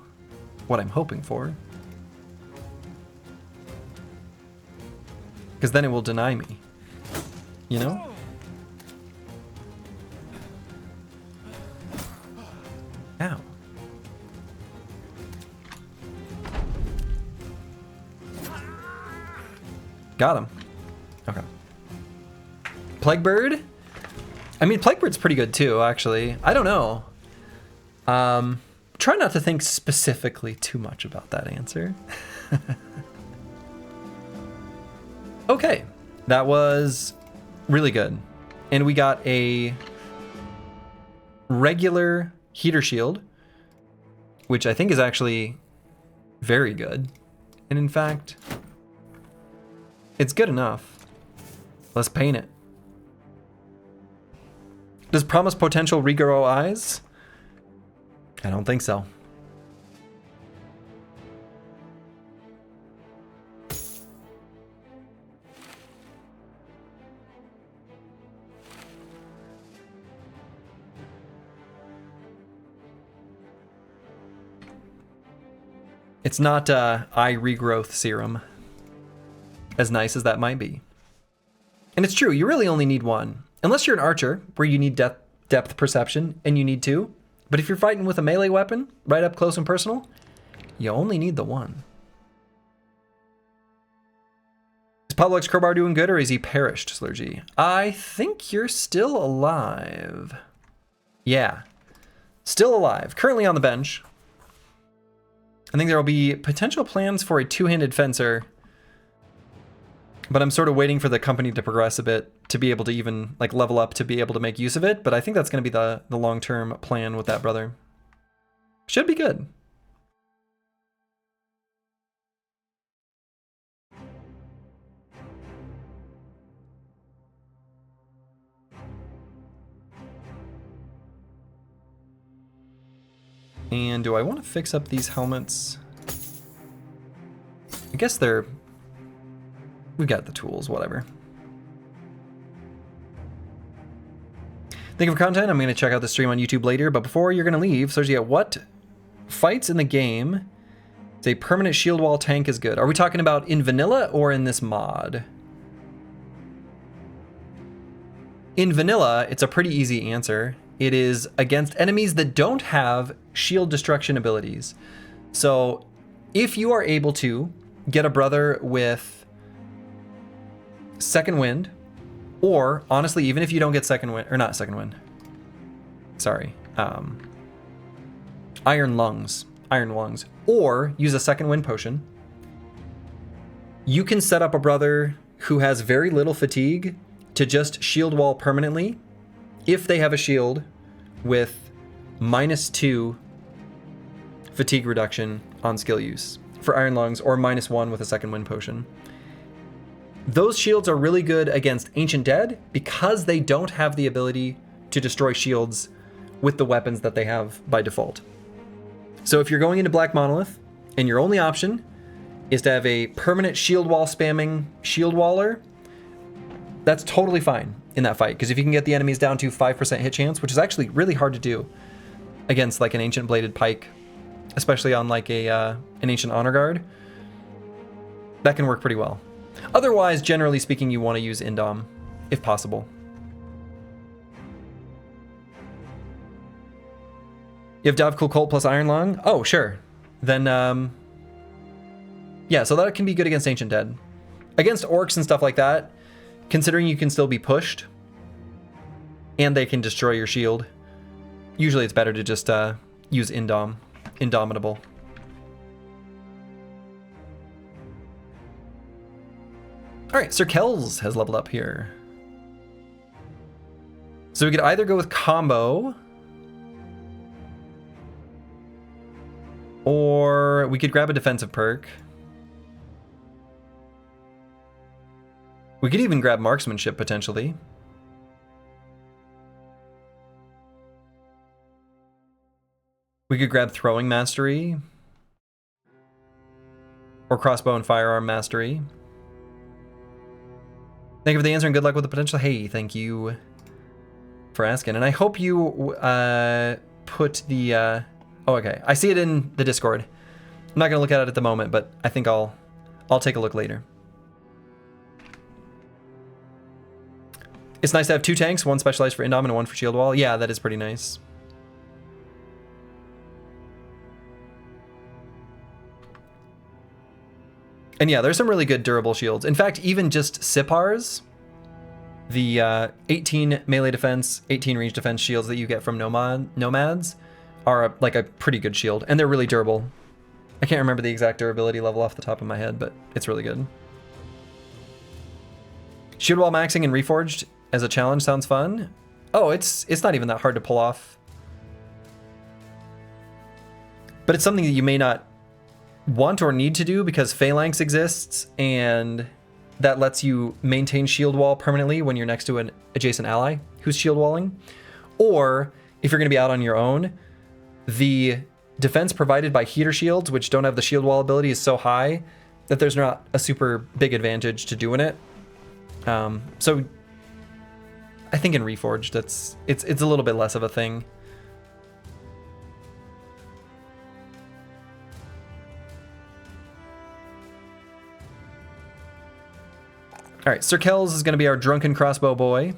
what I'm hoping for. Because then it will deny me. You know? Ow. Got him. Okay. Plaguebird? I mean, Plaguebird's pretty good too, actually. I don't know. Try not to think specifically too much about that answer. Okay, that was really good. And we got a regular heater shield, which I think is actually very good. And in fact, it's good enough. Let's paint it. Does promise potential regrow eyes? I don't think so. It's not eye regrowth serum, as nice as that might be. And it's true, you really only need one. Unless you're an archer, where you need depth perception, and you need two. But if you're fighting with a melee weapon, right up close and personal, you only need the one. Is Pavlov's crowbar doing good, or is he perished, Slurgy? I think you're still alive. Yeah. Still alive. Currently on the bench. I think there will be potential plans for a two-handed fencer, but I'm sort of waiting for the company to progress a bit to be able to even like level up to be able to make use of it. But I think that's going to be the long-term plan with that brother. Should be good. And do I want to fix up these helmets? I guess we've got the tools, whatever. Thank you for content. I'm going to check out the stream on YouTube later, but before you're going to leave, Sergio, what fights in the game is a permanent shield wall tank is good? Are we talking about in vanilla or in this mod? In vanilla, it's a pretty easy answer. It is against enemies that don't have shield destruction abilities. So if you are able to get a brother with second wind, or honestly, even if you don't get second wind, or not second wind, sorry, iron lungs, or use a second wind potion, you can set up a brother who has very little fatigue to just shield wall permanently if they have a shield with -2 fatigue reduction on skill use for iron lungs, or -1 with a second wind potion. Those shields are really good against Ancient Dead because they don't have the ability to destroy shields with the weapons that they have by default. So if you're going into Black Monolith and your only option is to have a permanent shield wall spamming shield waller, that's totally fine in that fight, because if you can get the enemies down to 5% hit chance, which is actually really hard to do against like an Ancient Bladed Pike, especially on like an Ancient Honor Guard, that can work pretty well. Otherwise, generally speaking, you want to use Indom if possible. You have Dav Cool Colt plus Iron Lung? Oh, sure. Then, yeah, so that can be good against Ancient Dead. Against orcs and stuff like that, considering you can still be pushed and they can destroy your shield, usually it's better to just use Indomitable. All right, Sir Kells has leveled up here. So we could either go with combo, or we could grab a defensive perk. We could even grab marksmanship potentially. We could grab throwing mastery, or crossbow and firearm mastery. Thank you for the answer and good luck with the potential. Hey, thank you for asking. And I hope you put the... oh, okay. I see it in the Discord. I'm not going to look at it at the moment, but I think I'll take a look later. It's nice to have 2 tanks, one specialized for Indom and one for shield wall. Yeah, that is pretty nice. And yeah, there's some really good durable shields. In fact, even just Sipars, the 18 melee defense, 18 range defense shields that you get from nomads are like a pretty good shield, and they're really durable. I can't remember the exact durability level off the top of my head, but it's really good. Shield wall maxing and Reforged as a challenge sounds fun. Oh, it's not even that hard to pull off. But it's something that you may not want or need to do because Phalanx exists, and that lets you maintain shield wall permanently when you're next to an adjacent ally who's shield walling. Or if you're going to be out on your own, the defense provided by heater shields, which don't have the shield wall ability, is so high that there's not a super big advantage to doing it. So I think in Reforged, it's a little bit less of a thing. All right, Sir Kells is going to be our drunken crossbow boy.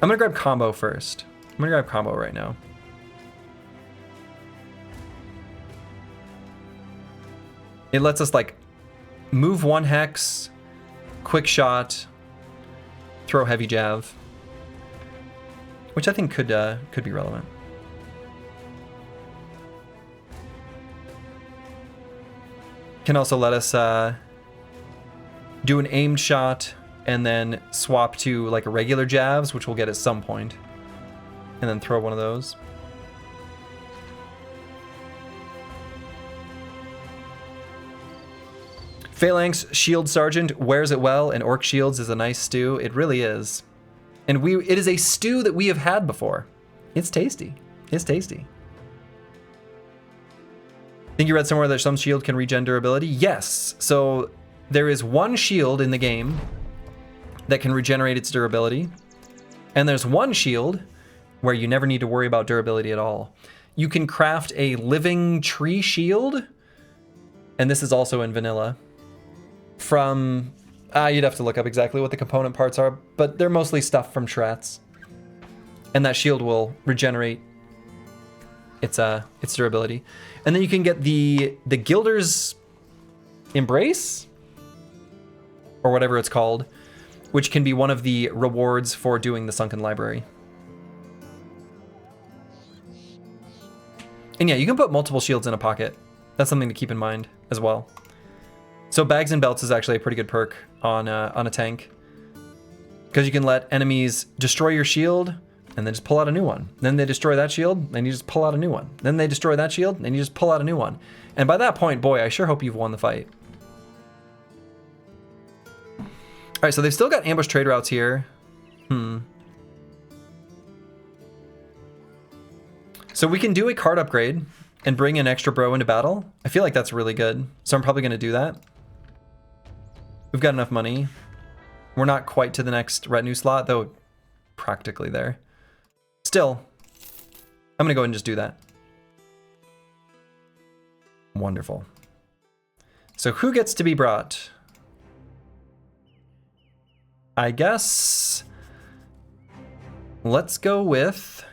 I'm gonna grab combo first. I'm gonna grab combo right now. It lets us like move 1 hex, quick shot, throw heavy jav, which I think could be relevant. Can also let us do an aimed shot and then swap to like a regular javs, which we'll get at some point, and then throw one of those. Phalanx Shield Sergeant wears it well, and Orc Shields is a nice stew. It really is. And it is a stew that we have had before. It's tasty. It's tasty. Think you read somewhere that some shield can regen durability? Yes. So there is one shield in the game that can regenerate its durability. And there's one shield where you never need to worry about durability at all. You can craft a living tree shield. And this is also in vanilla. From, you'd have to look up exactly what the component parts are, but they're mostly stuff from Shrats. And that shield will regenerate its durability. And then you can get the Gilder's Embrace, or whatever it's called, which can be one of the rewards for doing the Sunken Library. And yeah, you can put multiple shields in a pocket. That's something to keep in mind as well. So Bags and Belts is actually a pretty good perk on a tank, because you can let enemies destroy your shield and then just pull out a new one. Then they destroy that shield, and you just pull out a new one. Then they destroy that shield, and you just pull out a new one. And by that point, boy, I sure hope you've won the fight. All right, so they've still got ambush trade routes here. So we can do a card upgrade and bring an extra bro into battle. I feel like that's really good, so I'm probably going to do that. We've got enough money. We're not quite to the next retinue slot, though practically there. Still, I'm gonna go ahead and just do that. Wonderful. So who gets to be brought? I guess let's go with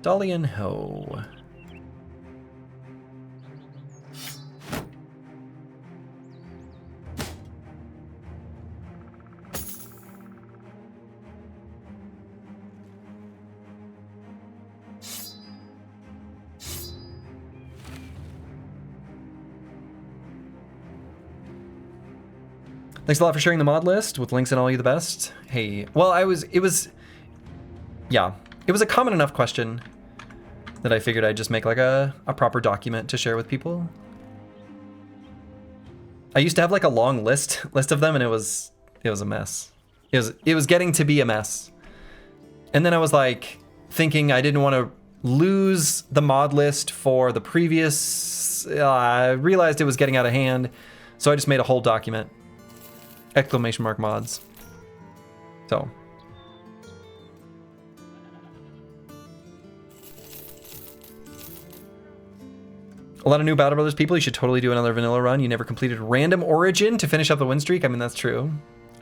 Dalian Ho. Thanks a lot for sharing the mod list with links and all you the best. Hey, well, it was a common enough question that I figured I'd just make like a proper document to share with people. I used to have like a long list of them, and it was a mess. It was getting to be a mess. And then I was like thinking I didn't want to lose the mod list for the previous. I realized it was getting out of hand, so I just made a whole document. ! Mods. So. A lot of new Battle Brothers people, you should totally do another vanilla run. You never completed Random Origin to finish up the win streak. I mean, that's true.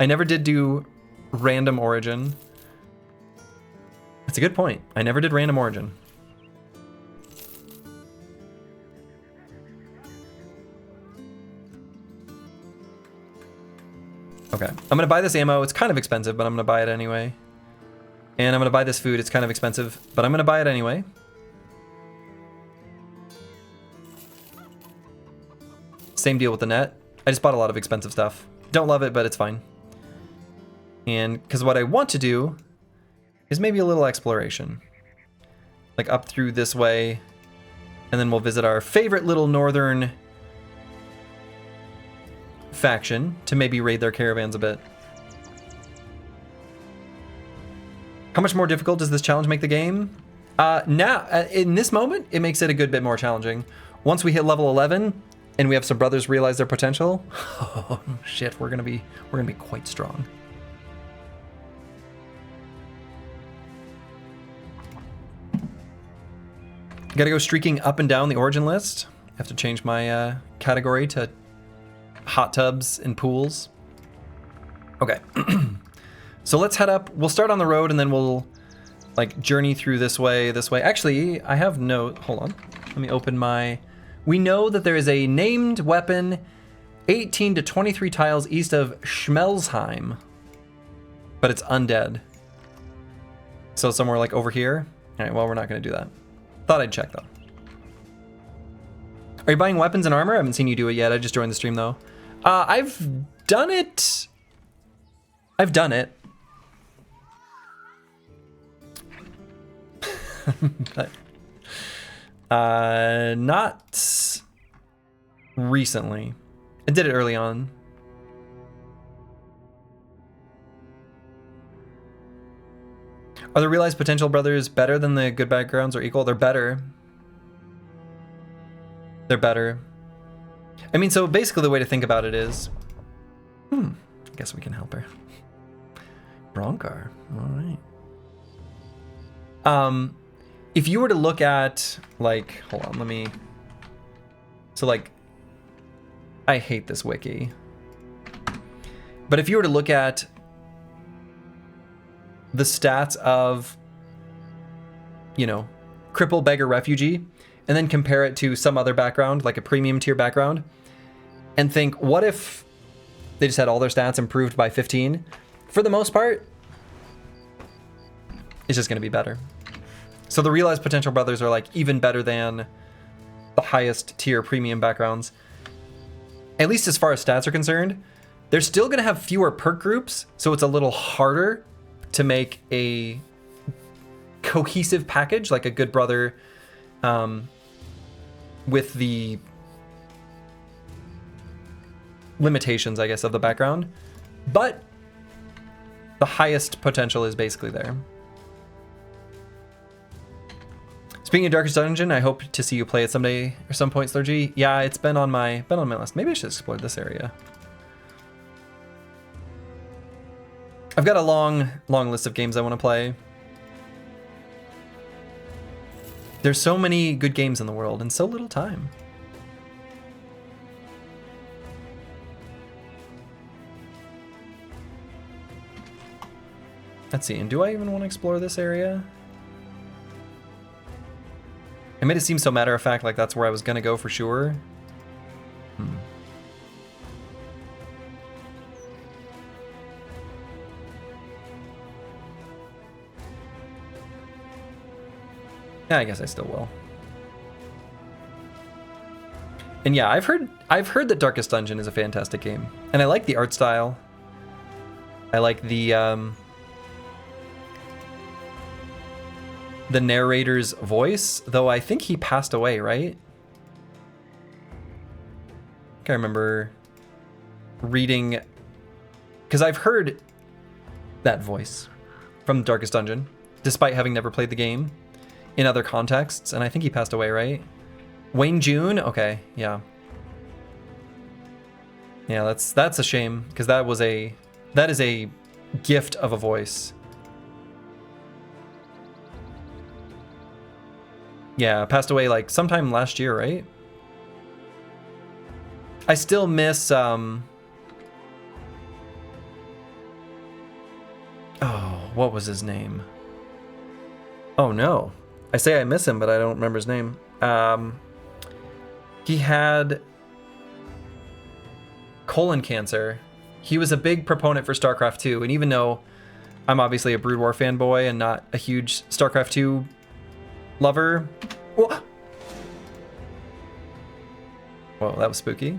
I never did do Random Origin. That's a good point. I never did Random Origin. Okay, I'm gonna buy this ammo. It's kind of expensive, but I'm gonna buy it anyway. And I'm gonna buy this food. It's kind of expensive, but I'm gonna buy it anyway. Same deal with the net. I just bought a lot of expensive stuff. Don't love it, but it's fine. And because what I want to do is maybe a little exploration. Like up through this way, and then we'll visit our favorite little northern faction to maybe raid their caravans a bit. How much more difficult does this challenge make the game? Now, in this moment, it makes it a good bit more challenging. Once we hit level 11 and we have some brothers realize their potential, oh shit, we're gonna be quite strong. Gotta go streaking up and down the origin list. I have to change my category to hot tubs and pools. Okay. So let's head up. We'll start on the road and then we'll like journey through this way, this way. Actually, I have no, hold on. Let me open my, we know that there is a named weapon 18 to 23 tiles east of Schmelzheim, but it's undead. So somewhere like over here. All right, well, we're not gonna do that. Thought I'd check though. Are you buying weapons and armor? I haven't seen you do it yet. I just joined the stream though. I've done it. I've done it. But, not recently. I did it early on. Are the Realized Potential brothers better than the Good Backgrounds or equal? They're better. They're better. I mean, so basically the way to think about it is, I guess we can help her. Broncar, all right. If you were to look at, like, hold on, let me, so like, I hate this wiki. But if you were to look at the stats of, you know, Cripple, Beggar, Refugee, and then compare it to some other background, like a premium tier background, and think, what if they just had all their stats improved by 15? For the most part, it's just going to be better. So the Realized Potential brothers are like even better than the highest tier premium backgrounds. At least as far as stats are concerned. They're still going to have fewer perk groups, so it's a little harder to make a cohesive package, like a good brother with the limitations, I guess, of the background. But the highest potential is basically there. Speaking of Darkest Dungeon, I hope to see you play it someday or some point, Slurgy. Yeah, it's been on my list. Maybe I should explore this area. I've got a long list of games I want to play. There's so many good games in the world and so little time. Let's see, and do I even want to explore this area? It made it seem so matter of fact, like that's where I was gonna go for sure. Yeah, I guess I still will. And yeah, I've heard that Darkest Dungeon is a fantastic game, and I like the art style. I like the narrator's voice, though I think he passed away, right? I remember reading, because I've heard that voice from Darkest Dungeon, despite having never played the game in other contexts, and I think he passed away, right? Wayne June? Okay, yeah. Yeah, that's a shame, because that is a gift of a voice. Yeah, passed away like sometime last year, right? I still miss oh, what was his name? Oh no. I say I miss him, but I don't remember his name. He had colon cancer. He was a big proponent for StarCraft 2, and even though I'm obviously a Brood War fanboy and not a huge StarCraft 2 lover. Whoa, that was spooky.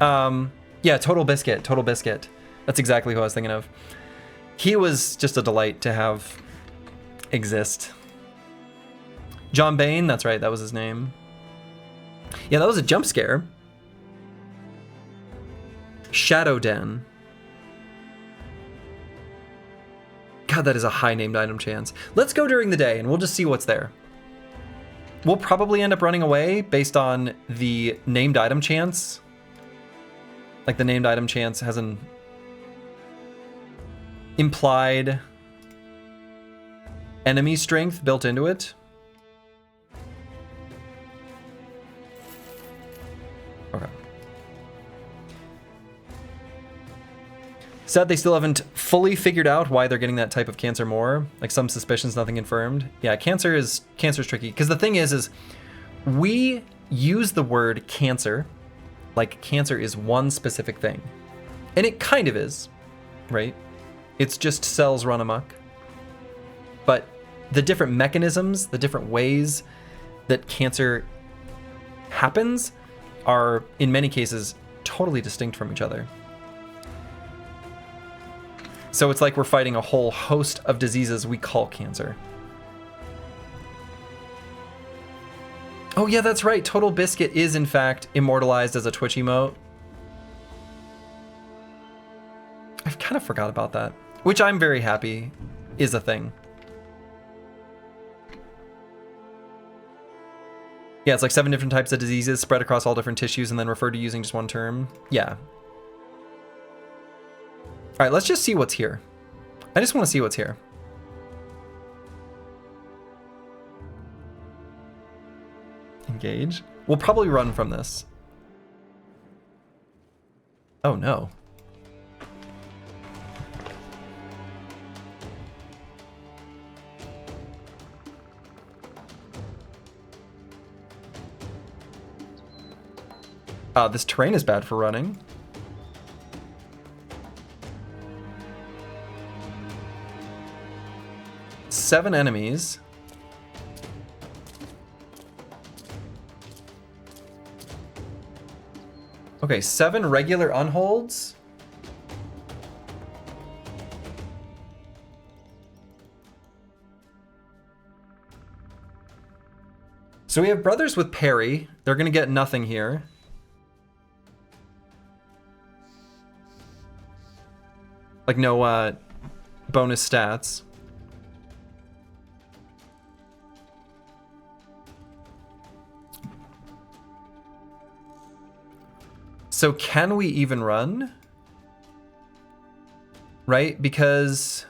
Yeah, Total Biscuit. That's exactly who I was thinking of. He was just a delight to have exist. John Bain, that's right, that was his name. Yeah, that was a jump scare. Shadow Den. God, that is a high named item chance. Let's go during the day and we'll just see what's there. We'll probably end up running away based on the named item chance. Like the named item chance has an implied enemy strength built into it. Okay. Said they still haven't fully figured out why they're getting that type of cancer more. Like some suspicions, nothing confirmed. Yeah, cancer's tricky. Because the thing is we use the word cancer like cancer is one specific thing. And it kind of is, right? It's just cells run amok. But the different mechanisms, the different ways that cancer happens are, in many cases, totally distinct from each other. So it's like we're fighting a whole host of diseases we call cancer. Oh yeah, that's right. Total Biscuit is in fact immortalized as a Twitch emote. I've kind of forgot about that, which I'm very happy is a thing. Yeah, it's like 7 different types of diseases spread across all different tissues and then referred to using just one term. Yeah. All right, let's just see what's here. I just want to see what's here. Engage. We'll probably run from this. Oh no. This terrain is bad for running. Seven enemies. Okay, 7 regular unholds. So we have brothers with parry. They're gonna get nothing here. Like no bonus stats. So can we even run? Right? Because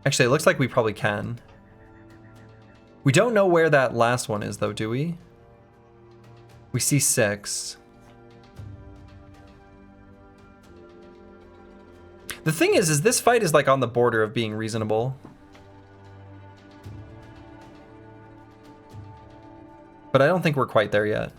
actually it looks like we probably can. We don't know where that last one is though, do we? We see 6. The thing is this fight is like on the border of being reasonable. But I don't think we're quite there yet.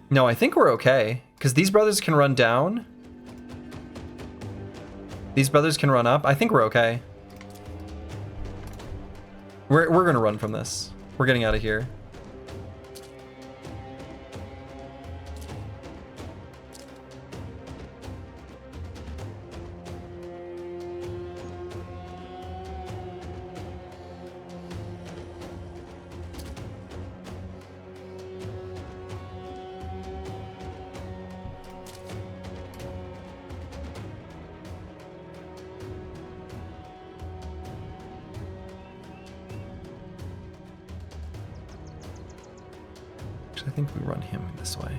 No, I think we're okay. Because these brothers can run down. These brothers can run up. I think we're okay. We're gonna run from this. We're getting out of here. I think we run him this way.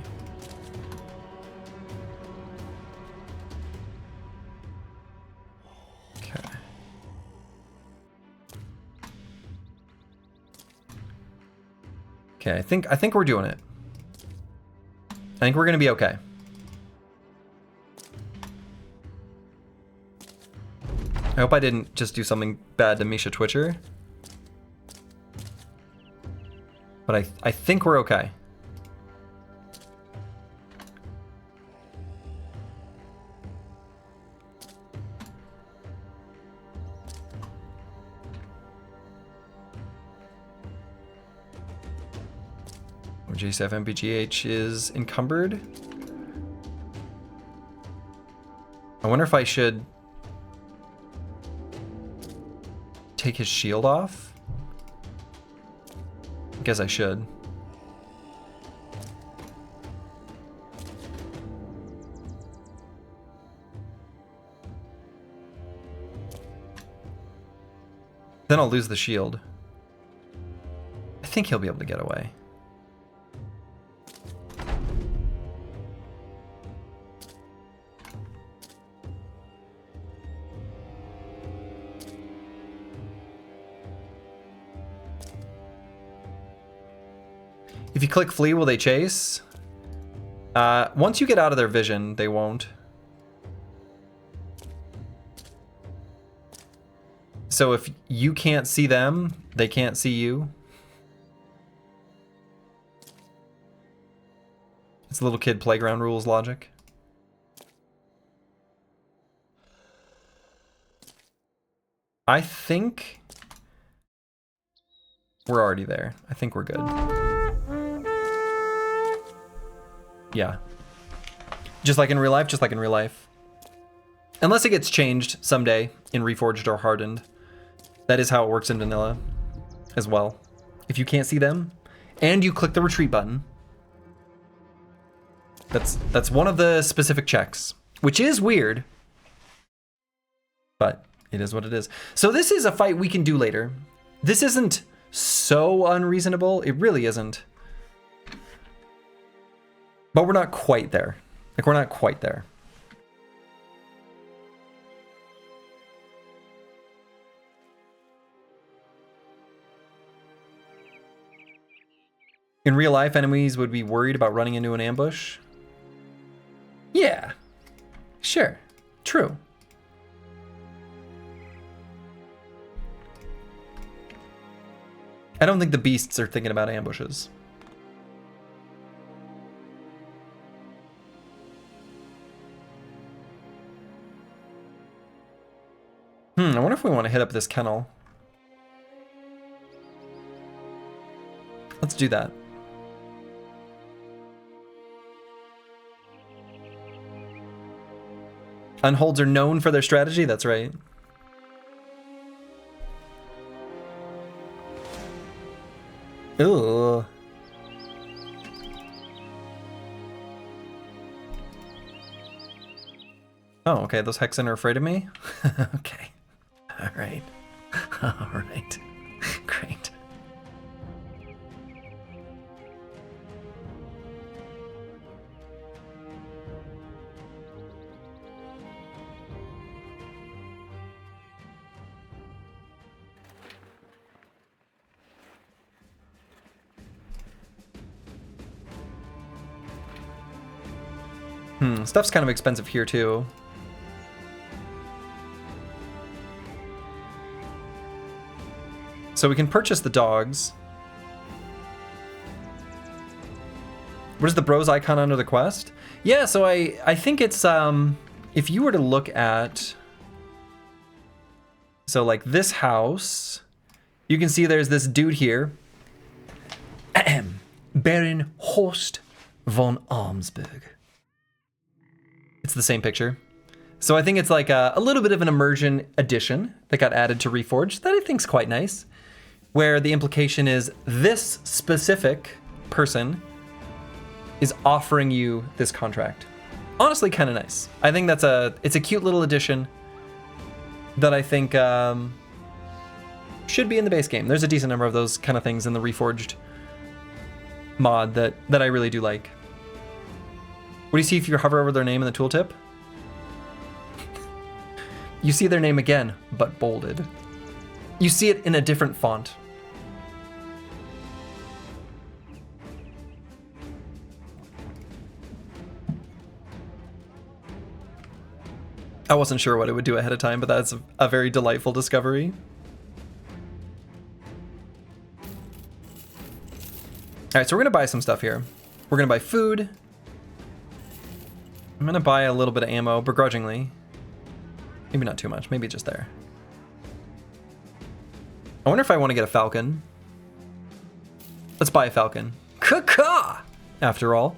Okay. Okay, I think we're doing it. I think we're gonna be okay. I hope I didn't just do something bad to Misha Twitcher. But I think we're okay. JCF MPGH is encumbered. I wonder if I should take his shield off. I guess I should. Then I'll lose the shield. I think he'll be able to get away. If you click flee, will they chase? Once you get out of their vision, they won't. So if you can't see them, they can't see you. It's little kid playground rules logic. I think we're already there. I think we're good. Yeah. Just like in real life, just like in real life. Unless it gets changed someday in Reforged or Hardened. That is how it works in vanilla as well. If you can't see them and you click the retreat button, that's one of the specific checks, which is weird, but it is what it is. So this is a fight we can do later. This isn't so unreasonable. It really isn't. But we're not quite there. Like, we're not quite there. In real life, enemies would be worried about running into an ambush. Yeah, sure, true. I don't think the beasts are thinking about ambushes. I wonder if we want to hit up this kennel. Let's do that. Unholds are known for their strategy, that's right. Ugh. Oh, okay, those Hexen are afraid of me? Okay. Alright. Alright. Great. Stuff's kind of expensive here too. So we can purchase the dogs. What is the bros icon under the quest? Yeah, so I think it's if you were to look at, so like this house, you can see there's this dude here. Baron Horst von Armsburg. It's the same picture. So I think it's like a little bit of an immersion addition that got added to Reforged that I think's quite nice, where the implication is this specific person is offering you this contract. Honestly, kind of nice. I think it's a cute little addition that I think should be in the base game. There's a decent number of those kind of things in the Reforged mod that I really do like. What do you see if you hover over their name in the tooltip? You see their name again, but bolded. You see it in a different font. I wasn't sure what it would do ahead of time, but that's a very delightful discovery. All right, so we're gonna buy some stuff here. We're gonna buy food. I'm gonna buy a little bit of ammo, begrudgingly. Maybe not too much, maybe just there. I wonder if I want to get a falcon. Let's buy a falcon. Caw-caw! After all.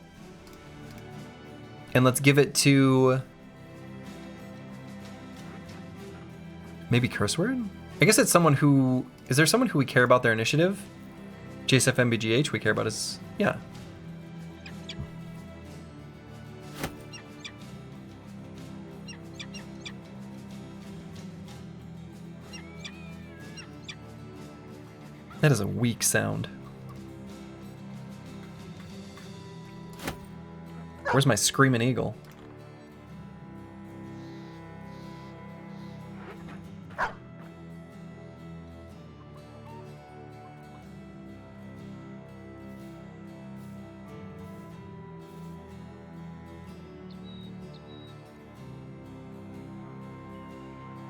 And let's give it to... maybe curse word? I guess it's someone who... is there someone who we care about their initiative? JSFMBGH, we care about his... yeah. That is a weak sound. Where's my screaming eagle?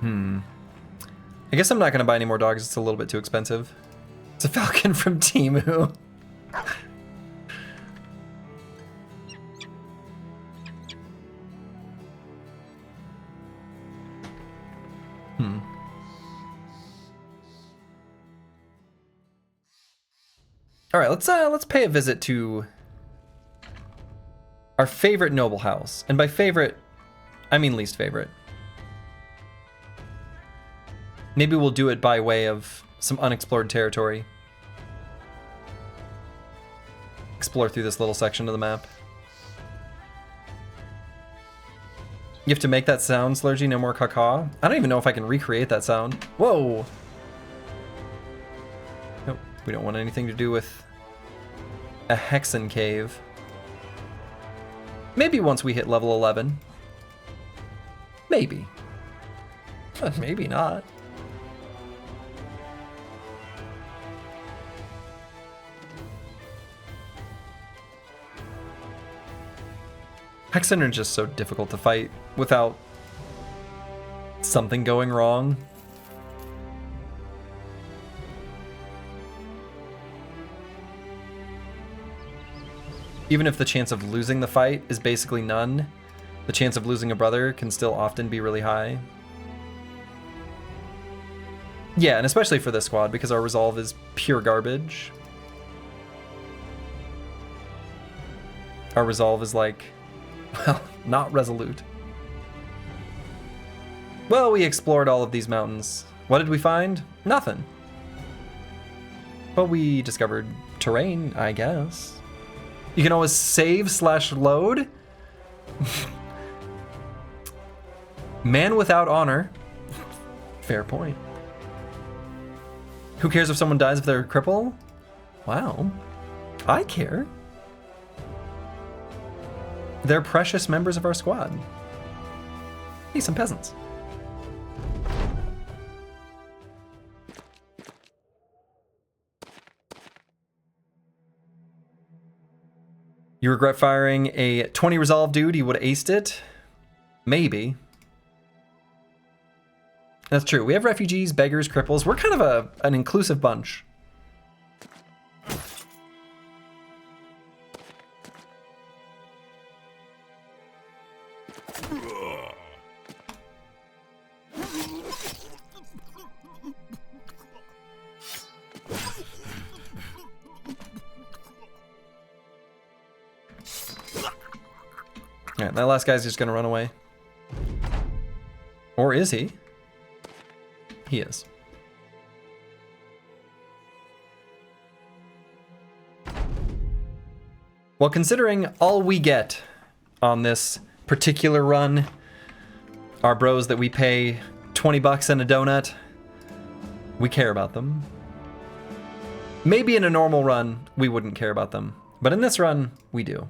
I guess I'm not going to buy any more dogs. It's a little bit too expensive. It's a falcon from Temu. All right, let's pay a visit to our favorite noble house. And by favorite, I mean least favorite. Maybe we'll do it by way of some unexplored territory. Explore through this little section of the map. You have to make that sound, Slurgy, no more caca. I don't even know if I can recreate that sound. Whoa! Nope, we don't want anything to do with a Hexen cave. Maybe once we hit level 11. Maybe. But maybe not. Hexen are just so difficult to fight without something going wrong. Even if the chance of losing the fight is basically none, the chance of losing a brother can still often be really high. Yeah, and especially for this squad, because our resolve is pure garbage. Our resolve is like, well, not resolute. Well, we explored all of these mountains. What did we find? Nothing. But we discovered terrain, I guess. You can always save/load. Man without honor. Fair point. Who cares if someone dies if they're a cripple? Wow. I care. They're precious members of our squad. Hey, some peasants. You regret firing a 20 resolve dude? You would have aced it? Maybe. That's true. We have refugees, beggars, cripples. We're kind of an inclusive bunch. Alright, that last guy's just gonna run away. Or is he? He is. Well, considering all we get on this particular run are bros that we pay 20 bucks and a donut, we care about them. Maybe in a normal run, we wouldn't care about them. But in this run, we do.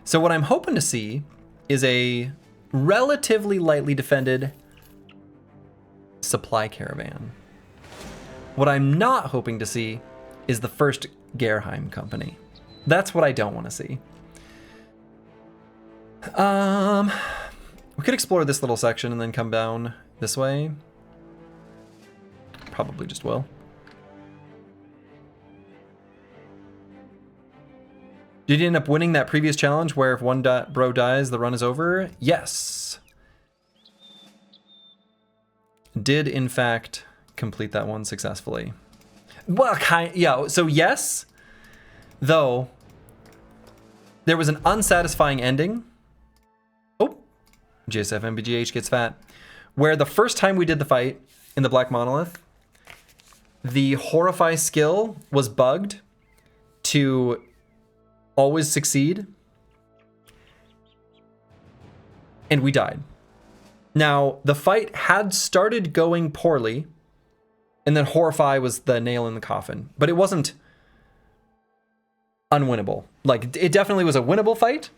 So what I'm hoping to see is a relatively lightly defended supply caravan. What I'm not hoping to see is the first Gerheim company. That's what I don't want to see. We could explore this little section and then come down this way. Probably just will. Did you end up winning that previous challenge where if one bro dies, the run is over? Yes. Did, in fact, complete that one successfully. Well, yeah, so yes, though, there was an unsatisfying ending. Oh, GSF MBGH gets fat. Where the first time we did the fight in the Black Monolith, the Horrify skill was bugged to always succeed, and we died. Now, the fight had started going poorly, and then Horrify was the nail in the coffin, but it wasn't unwinnable. Like, it definitely was a winnable fight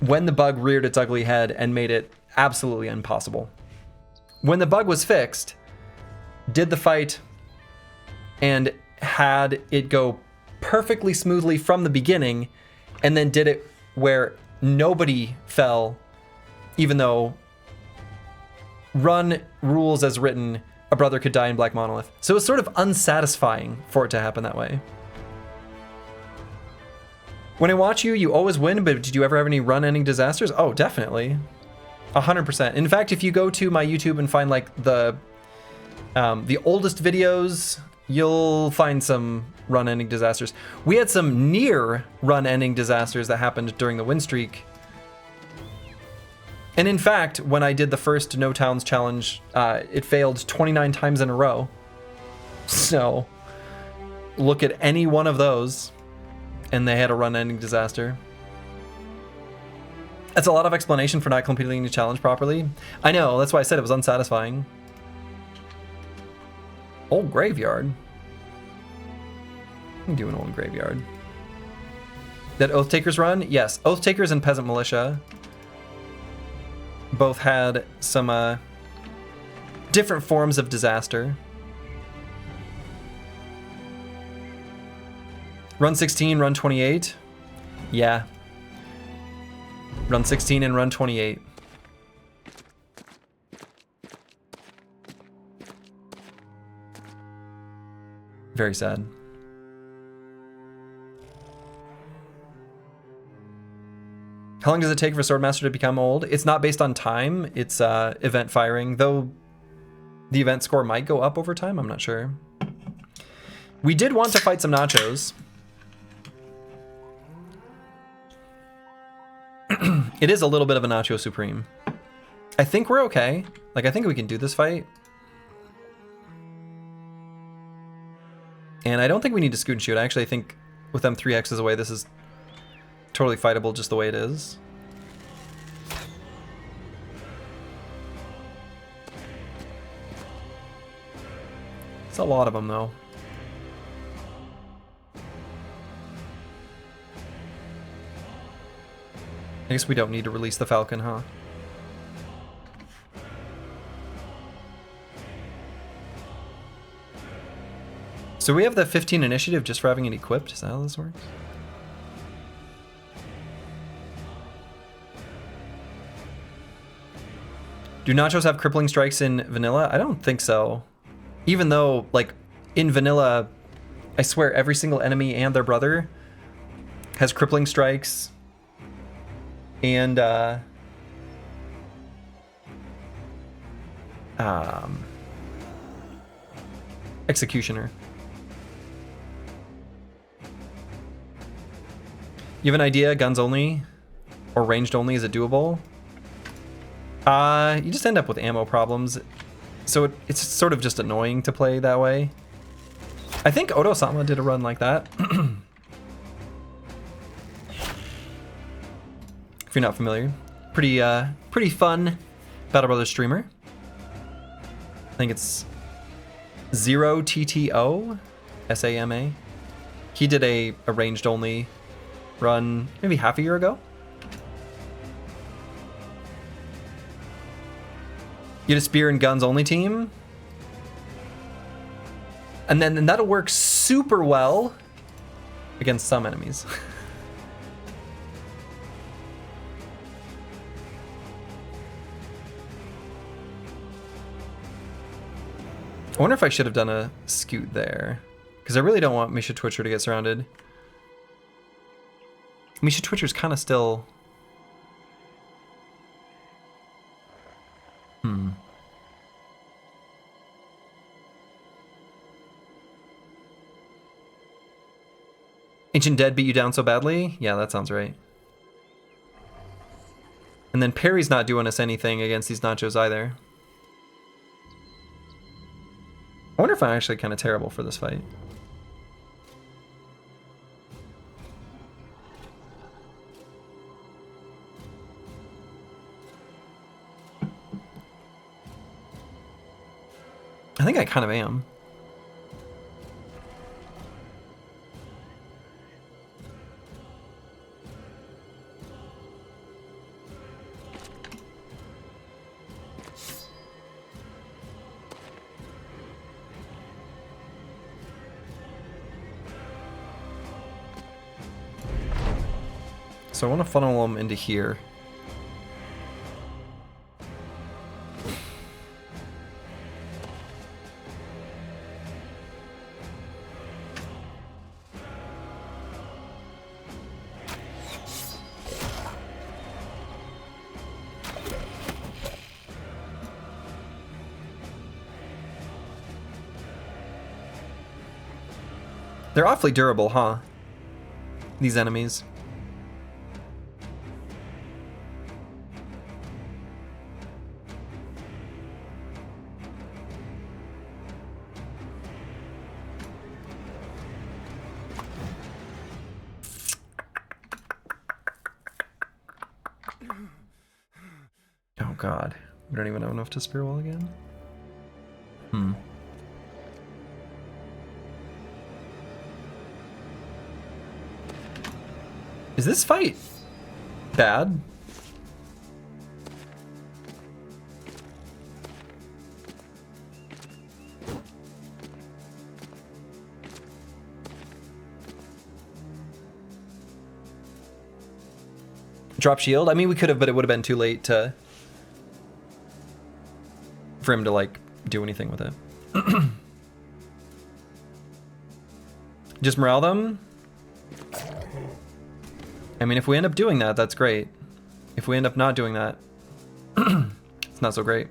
when the bug reared its ugly head and made it absolutely impossible. When the bug was fixed, did the fight and had it go perfectly smoothly from the beginning, and then did it where nobody fell, even though run rules as written, a brother could die in Black Monolith. So it's sort of unsatisfying for it to happen that way. When I watch you, you always win, but did you ever have any run-ending disasters? Oh, definitely. 100%. In fact, if you go to my YouTube and find like the oldest videos, you'll find some run-ending disasters. We had some near run-ending disasters that happened during the win streak. And in fact, when I did the first No Towns challenge, it failed 29 times in a row. So look at any one of those, and they had a run-ending disaster. That's a lot of explanation for not completing the challenge properly. I know, that's why I said it was unsatisfying. Old Graveyard. I can do an Old Graveyard. That Oath Takers run? Yes, Oath Takers and Peasant Militia both had some different forms of disaster. Run 16, run 28. Yeah. Run 16 and run 28. Very sad. How long does it take for Swordmaster to become old? It's not based on time, it's event firing, though the event score might go up over time, I'm not sure. We did want to fight some nachos. It is a little bit of a Nacho Supreme. I think we're okay. Like, I think we can do this fight. And I don't think we need to scoot and shoot. I actually think with them 3X's away, this is totally fightable just the way it is. It's a lot of them, though. I guess we don't need to release the Falcon, huh? So we have the 15 initiative just for having it equipped? Is that how this works? Do nachos have crippling strikes in vanilla? I don't think so. Even though, like, in vanilla, I swear every single enemy and their brother has crippling strikes. And, Executioner. You have an idea, guns only or ranged only, is it doable? You just end up with ammo problems. So it's sort of just annoying to play that way. I think Odo-sama did a run like that. If you're not familiar. Pretty fun Battle Brothers streamer. I think it's 0TTO SAMA. He did a ranged only run maybe half a year ago. You had a spear and guns only team. And then that'll work super well against some enemies. I wonder if I should have done a scoot there, because I really don't want Misha Twitcher to get surrounded. Misha Twitcher's kind of still... Ancient Dead beat you down so badly? Yeah, that sounds right. And then Perry's not doing us anything against these nachos either. I wonder if I'm actually kind of terrible for this fight. I think I kind of am. So I want to funnel them into here. They're awfully durable, huh? These enemies. Oh god. We don't even have enough to spear wall again? Is this fight bad? Drop shield? I mean, we could have, but it would have been too late for him to, like, do anything with it. Just morale them? I mean, if we end up doing that, that's great. If we end up not doing that, it's not so great.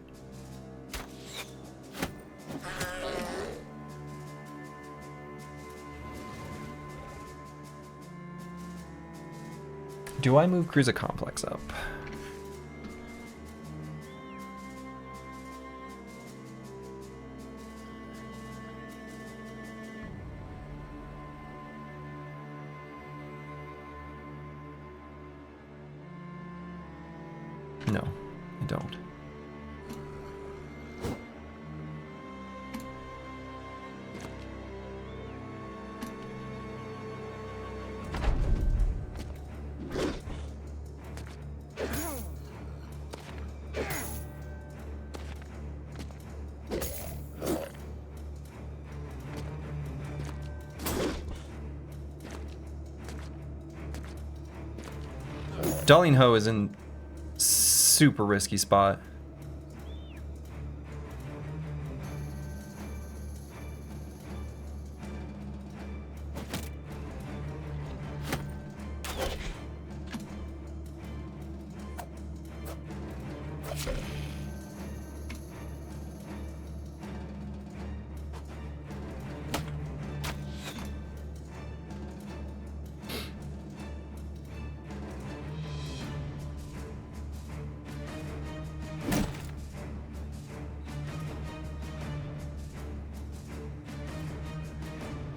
Do I move Cruiser Complex up? No, I don't. Darling Ho is in super risky spot.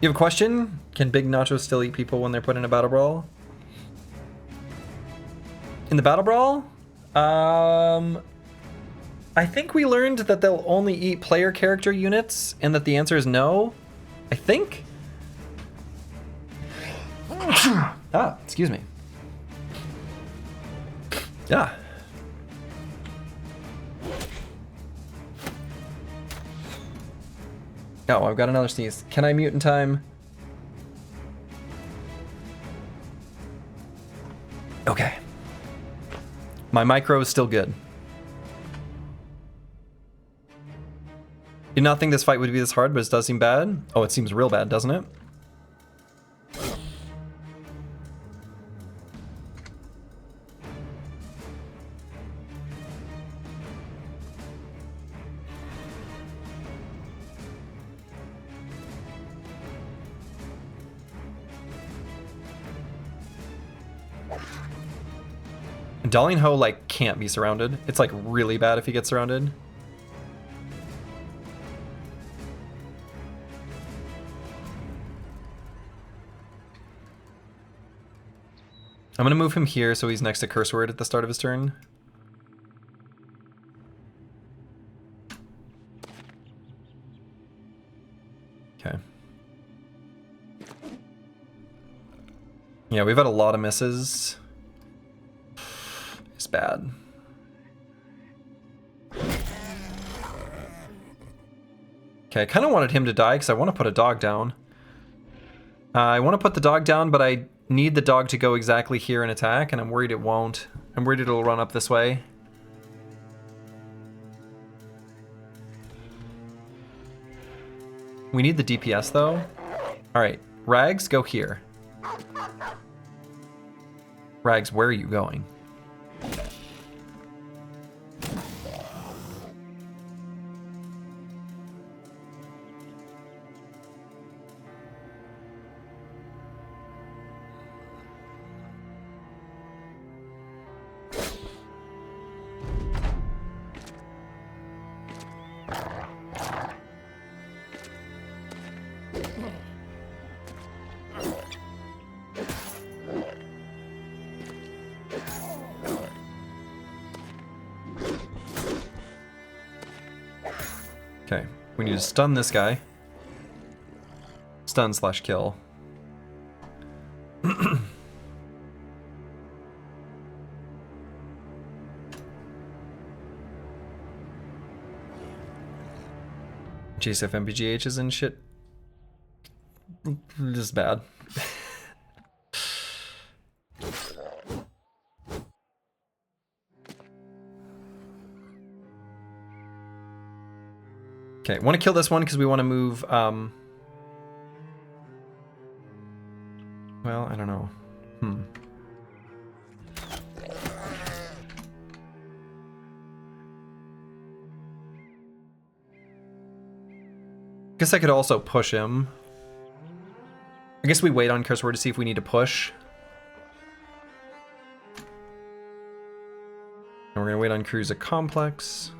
You have a question? Can Big Nacho still eat people when they're put in a battle brawl? In the battle brawl? I think we learned that they'll only eat player character units and that the answer is no. I think? Excuse me. Yeah. Oh, I've got another sneeze. Can I mute in time? Okay. My micro is still good. Did not think this fight would be this hard, but it does seem bad. Oh, it seems real bad, doesn't it? Darling Ho, like, can't be surrounded. It's, like, really bad if he gets surrounded. I'm gonna move him here so he's next to Curse Word at the start of his turn. Okay. Yeah, we've had a lot of misses. It's bad. Okay, I kind of wanted him to die because I want to put a dog down. I want to put the dog down, but I need the dog to go exactly here and attack, and I'm worried it won't. I'm worried it'll run up this way. We need the DPS though. All right, Rags, go here. Rags, where are you going? Okay, we need to stun this guy. Stun slash kill. GSF MPGH is in shit. Just bad. Okay, want to kill this one because we want to move, well, I don't know. Guess I could also push him. I guess we wait on Curse Word to see if we need to push. And we're gonna wait on Cruiser Complex.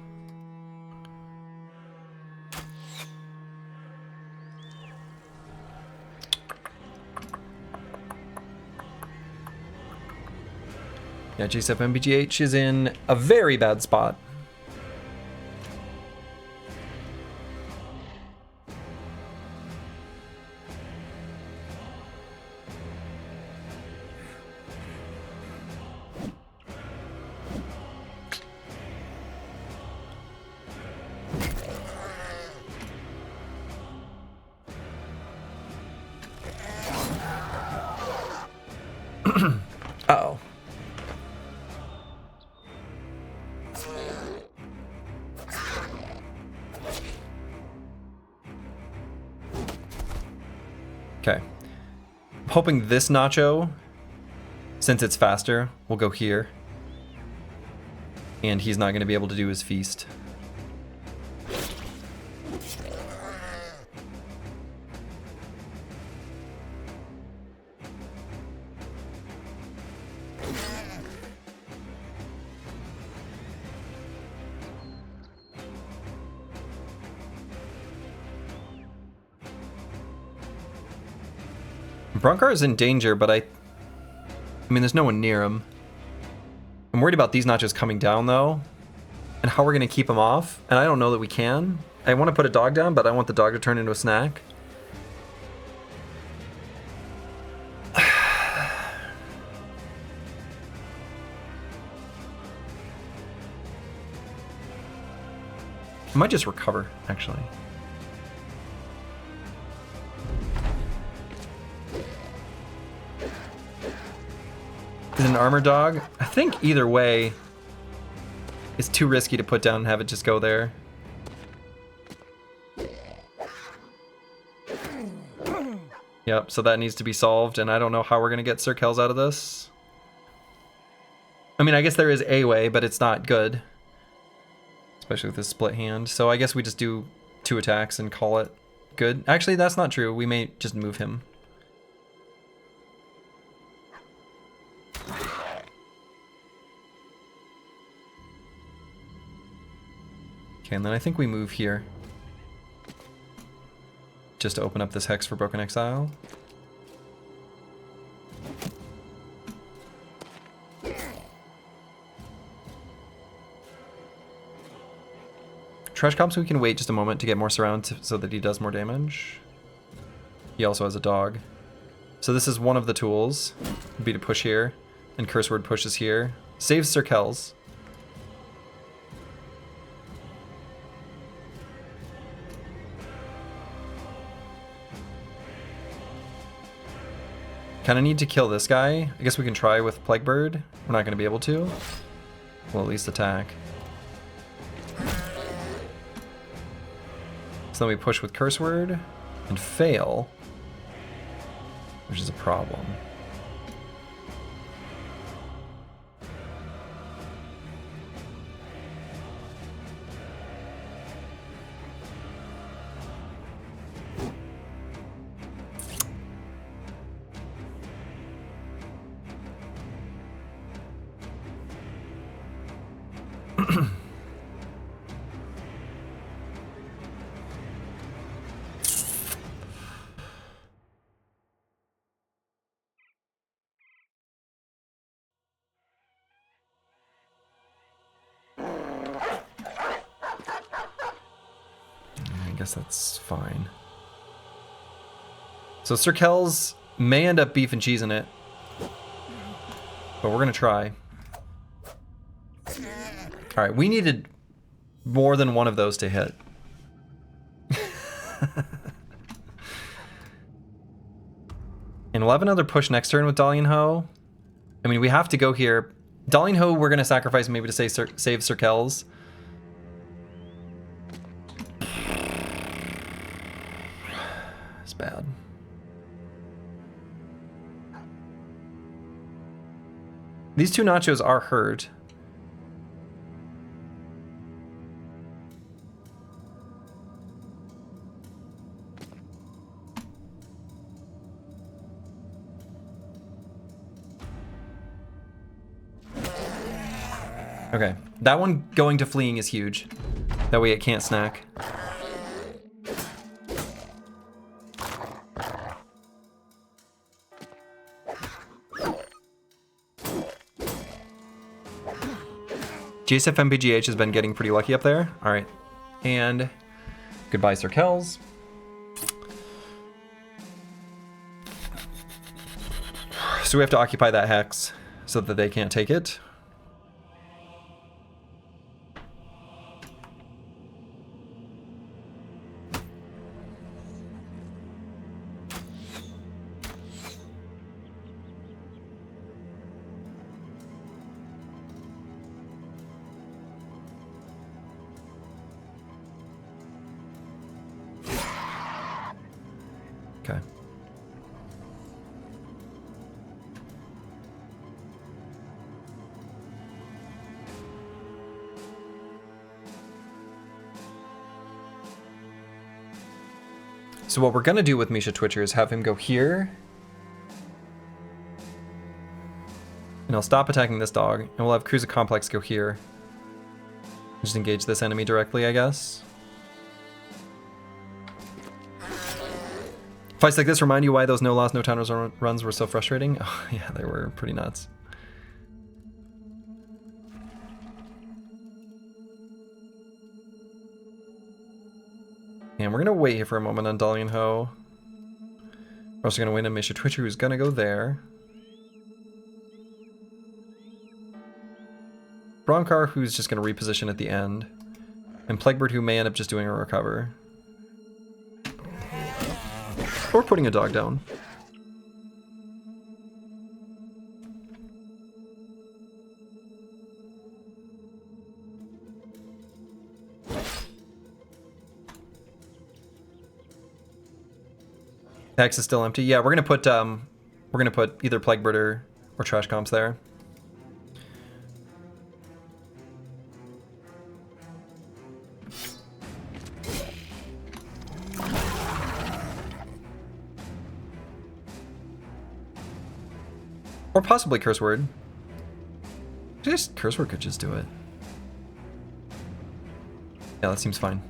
Yeah, GSF MBGH is in a very bad spot. Uh-oh. Okay. I'm hoping this Nacho, since it's faster, will go here. And he's not going to be able to do his feast. Bronkar is in danger, but I mean, there's no one near him. I'm worried about these Nachos coming down, though, and how we're going to keep them off, and I don't know that we can. I want to put a dog down, but I want the dog to turn into a snack. I might just recover, actually. Is it an armor dog? I think either way it's too risky to put down and have it just go there. Yep, so that needs to be solved, and I don't know how we're gonna get Sir Kells out of this. I mean, I guess there is a way, but it's not good. Especially with this split hand. So I guess we just do 2 attacks and call it good. Actually, that's not true. We may just move him. Okay, and then I think we move here. Just to open up this Hex for Broken Exile. Trash Comps, we can wait just a moment to get more surround so that he does more damage. He also has a dog. So this is one of the tools. Would be to push here. And Curse Word pushes here. Saves Sir Kells. Kind of need to kill this guy. I guess we can try with Plague Bird. We're not going to be able to. We'll at least attack. So then we push with Curse Word and fail, which is a problem. I guess that's fine. So Sir Kells may end up beef and cheesing it, but we're gonna try. All right, we needed more than one of those to hit. And we'll have another push next turn with Dalian Ho. I mean, we have to go here. Dalian Ho, we're gonna sacrifice maybe to save Sir Kells. It's bad. These two nachos are hurt. Okay, that one going to fleeing is huge. That way it can't snack. GSF MPGH has been getting pretty lucky up there. All right, and goodbye, Sir Kells. So we have to occupy that hex so that they can't take it. Okay. So what we're gonna do with Misha Twitcher is have him go here. And I'll stop attacking this dog, and we'll have Cruiser Complex go here. Just engage this enemy directly, I guess. Fights like this remind you why those no loss, no timers runs were so frustrating? Oh, yeah, they were pretty nuts. And we're gonna wait here for a moment on Dalian Ho. We're also gonna win a Misha Twitcher who's gonna go there. Bronkar who's just gonna reposition at the end. And Plaguebird who may end up just doing a recover. Or putting a dog down. The hex is still empty. Yeah, we're gonna put either Plaguebird or Trash Comps there. Or possibly Curse Word. Just Curse Word could just do it. Yeah, that seems fine.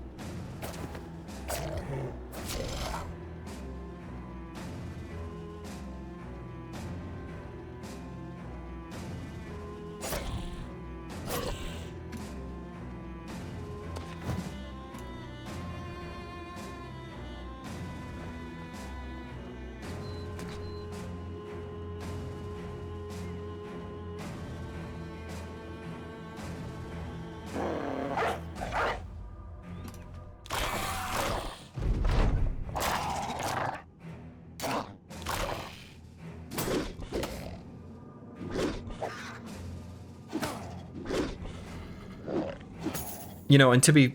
You know, and to be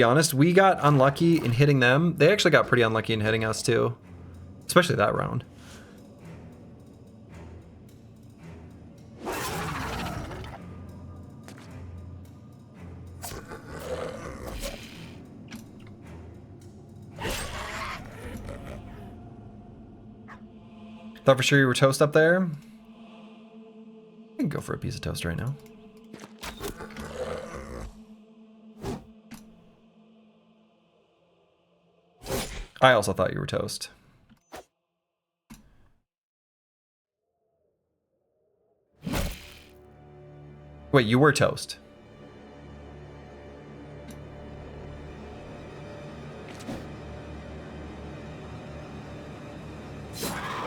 honest, we got unlucky in hitting them. They actually got pretty unlucky in hitting us too, especially that round. Thought for sure you were toast up there. I can go for a piece of toast right now. I also thought you were toast. Wait, you were toast.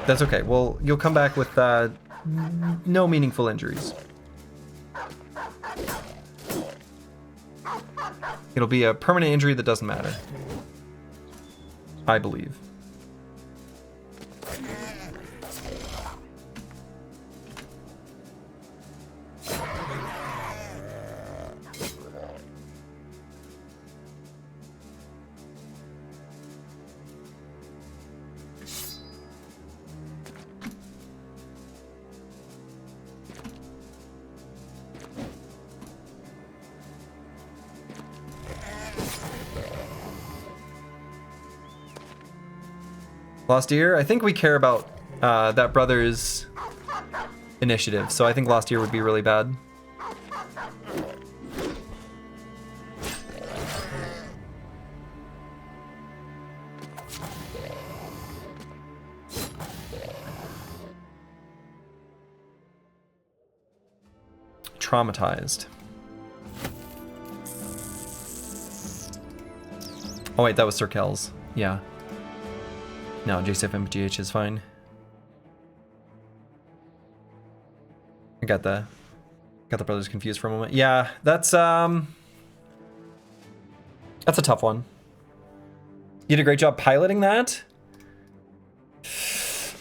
That's okay. Well, you'll come back with no meaningful injuries. It'll be a permanent injury that doesn't matter. I believe. Lost Ear? I think we care about that brother's initiative, so I think Lost Ear would be really bad. Traumatized. Oh wait, that was Sir Kells. Yeah. No, JCFMGH is fine. I got the brothers confused for a moment. Yeah, that's a tough one. You did a great job piloting that.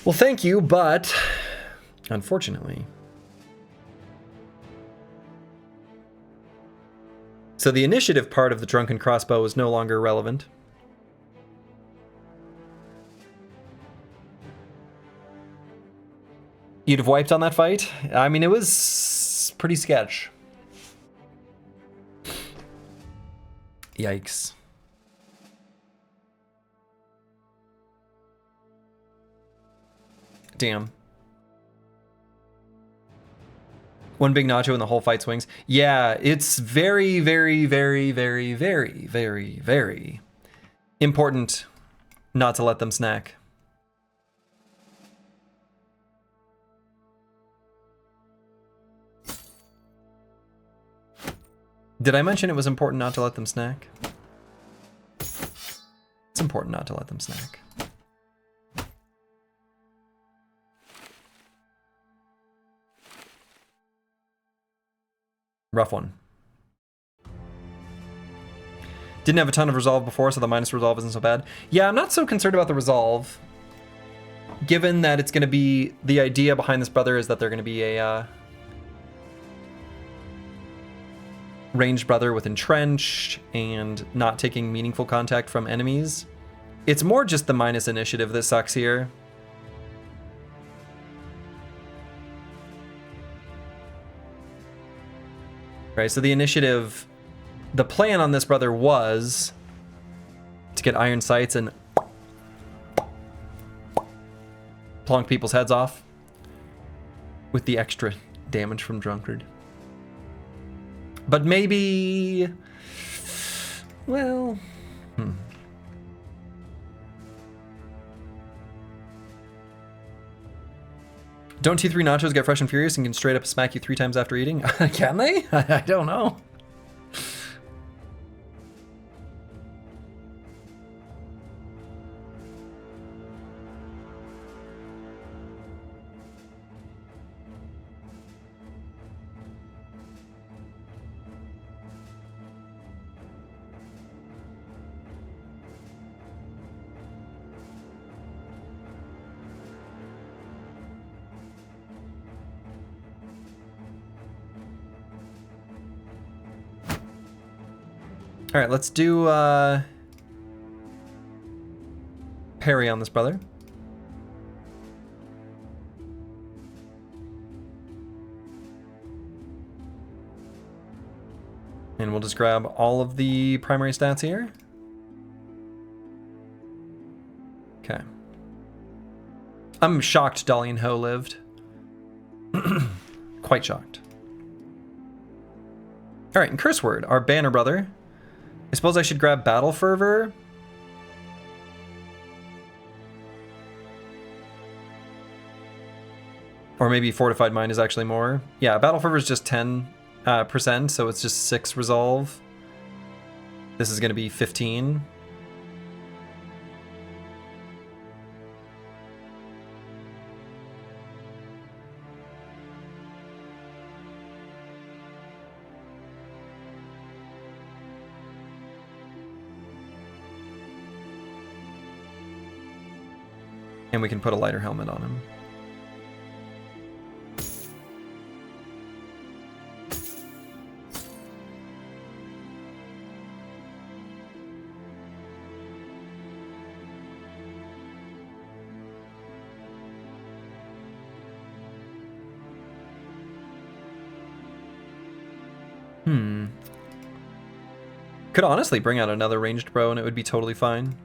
Well, thank you, but unfortunately. So the initiative part of the drunken crossbow is no longer relevant. You'd have wiped on that fight? I mean, it was pretty sketch. Yikes. Damn. One big nacho and the whole fight swings. Yeah, it's very, very, very, very, very, very, very important not to let them snack. Did I mention it was important not to let them snack? It's important not to let them snack. Rough one. Didn't have a ton of resolve before, so the minus resolve isn't so bad. Yeah, I'm not so concerned about the resolve, given that it's going to be, the idea behind this brother is that they're going to be a ranged brother with entrenched and not taking meaningful contact from enemies. It's more just the minus initiative that sucks here. Right, so the initiative, the plan on this brother was to get iron sights and plonk people's heads off with the extra damage from Drunkard. But maybe, well, Don't T3 nachos get fresh and furious and can straight up smack you 3 times after eating? Can they? I don't know. All right, let's do parry on this brother. And we'll just grab all of the primary stats here. Okay. I'm shocked Dalian Ho lived. Quite shocked. All right, and Curse Word, our banner brother. I suppose I should grab Battle Fervor. Or maybe Fortified Mind is actually more. Yeah, Battle Fervor is just 10%, so it's just 6 resolve. This is going to be 15. And we can put a lighter helmet on him. Could honestly bring out another ranged bro and it would be totally fine.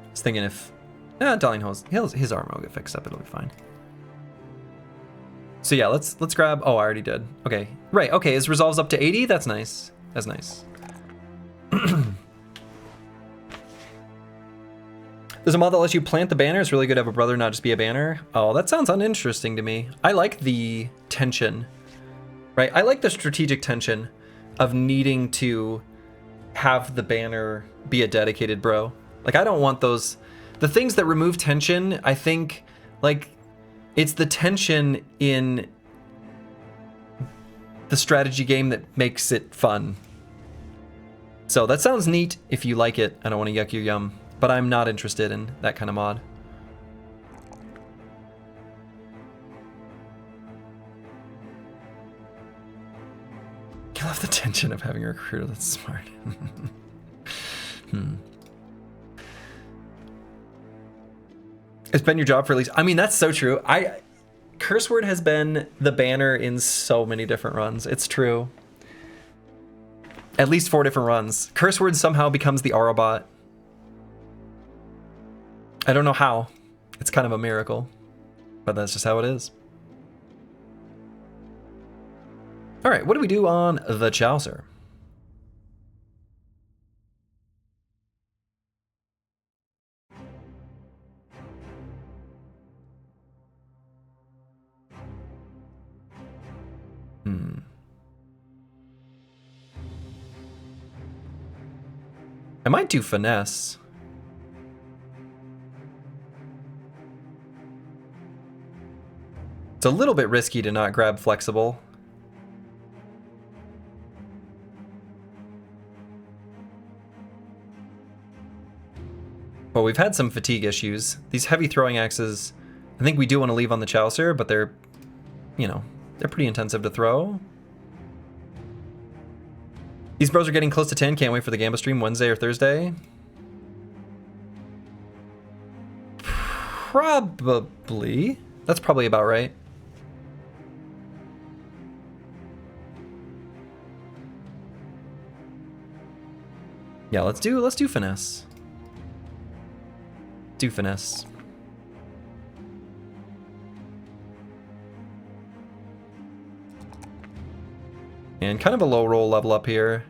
I was thinking if... Dalian Ho's his armor will get fixed up, it'll be fine. So yeah, let's grab... Oh, I already did. Okay. Right, okay, his resolve's up to 80? That's nice. That's nice. There's a mod that lets you plant the banner. It's really good to have a brother not just be a banner. Oh, that sounds uninteresting to me. I like the tension, right? I like the strategic tension of needing to have the banner be a dedicated bro. Like, I don't want those... The things that remove tension, I think, like, it's the tension in the strategy game that makes it fun. So that sounds neat if you like it. I don't want to yuck your yum. But I'm not interested in that kind of mod. I love the tension of having a recruiter that's smart. It's been your job for at least... I mean, that's so true. Curse Word has been the banner in so many different runs. It's true. At least 4 different runs. Curse Word somehow becomes the Aurobot. I don't know how. It's kind of a miracle, but that's just how it is. All right, what do we do on the Chaucer? I might do Finesse. It's a little bit risky to not grab Flexible. Well, we've had some fatigue issues. These heavy throwing axes, I think we do want to leave on the Chaucer, but they're, you know, they're pretty intensive to throw. These bros are getting close to 10. Can't wait for the Gamba stream Wednesday or Thursday. Probably. That's probably about right. Yeah, let's do Finesse. Do Finesse. And kind of a low roll level up here.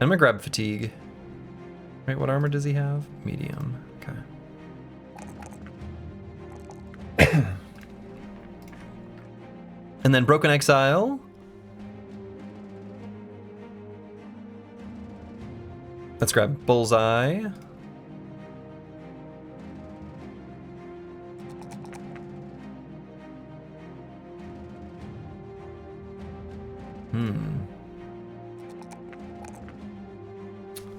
I'm gonna grab Fatigue. Right, what armor does he have? Medium. Okay. And then Broken Exile. Let's grab Bullseye.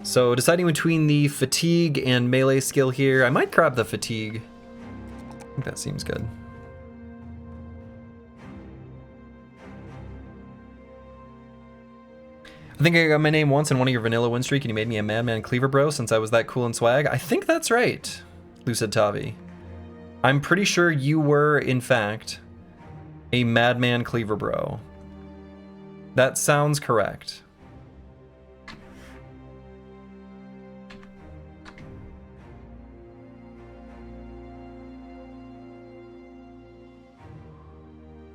So deciding between the Fatigue and Melee skill here, I might grab the Fatigue. I think that seems good. I think I got my name once in one of your vanilla win streak and you made me a Madman Cleaver Bro since I was that cool and swag. I think that's right, Lucid Tavi. I'm pretty sure you were, in fact, a Madman Cleaver Bro. That sounds correct.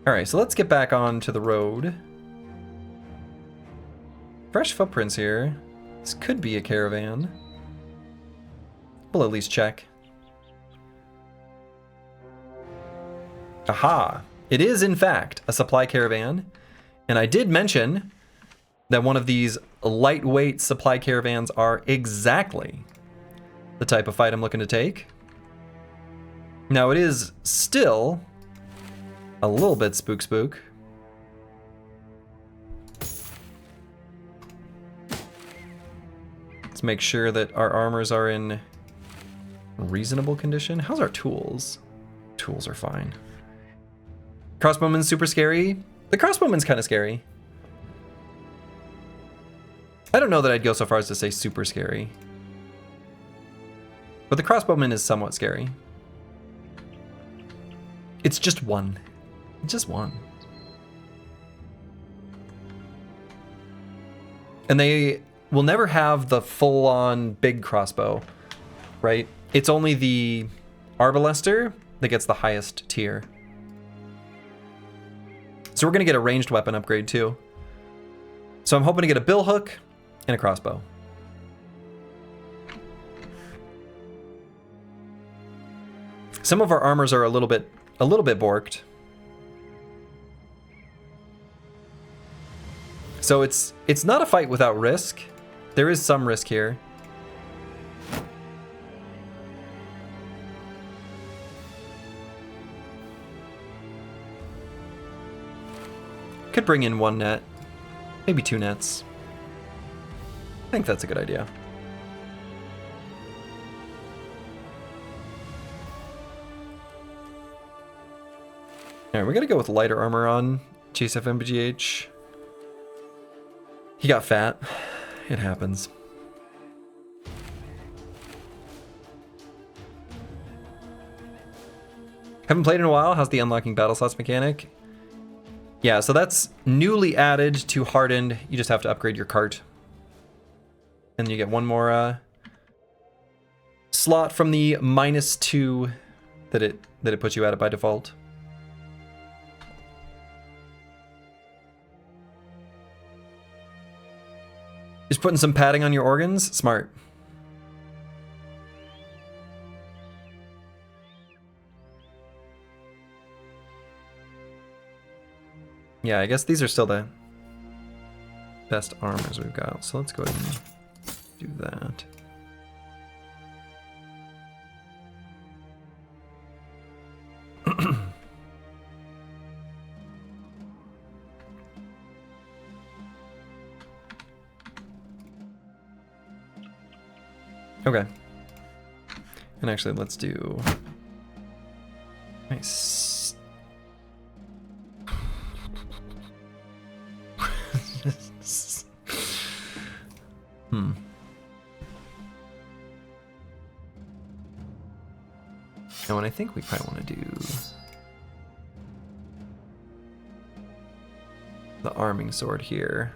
Alright, so let's get back onto the road. Fresh footprints here. This could be a caravan. We'll at least check. Aha! It is, in fact, a supply caravan. And I did mention that one of these lightweight supply caravans are exactly the type of fight I'm looking to take. Now, it is still a little bit spook. Let's make sure that our armors are in reasonable condition. How's our tools? Tools are fine. Crossbowman's super scary. The crossbowman's kind of scary. I don't know that I'd go so far as to say super scary. But the crossbowman is somewhat scary. It's just one. Just one. And they will never have the full-on big crossbow, right? It's only the Arbalester that gets the highest tier. So we're going to get a ranged weapon upgrade too. So I'm hoping to get a bill hook and a crossbow. Some of our armors are a little bit borked. So it's not a fight without risk. There is some risk here. Could bring in one net, maybe two nets. I think that's a good idea. All right, we gotta go with lighter armor on Chase FMBGH. He got fat. It happens. Haven't played in a while. How's the unlocking battle slots mechanic? Yeah, so that's newly added to Hardened. You just have to upgrade your cart. And then you get one more slot from the -2 that it puts you at it by default. Just putting some padding on your organs? Smart. Yeah, I guess these are still the best armors we've got. So let's go ahead and do that. Okay. And actually, let's do... Nice. Oh, and I think we probably want to do the arming sword here.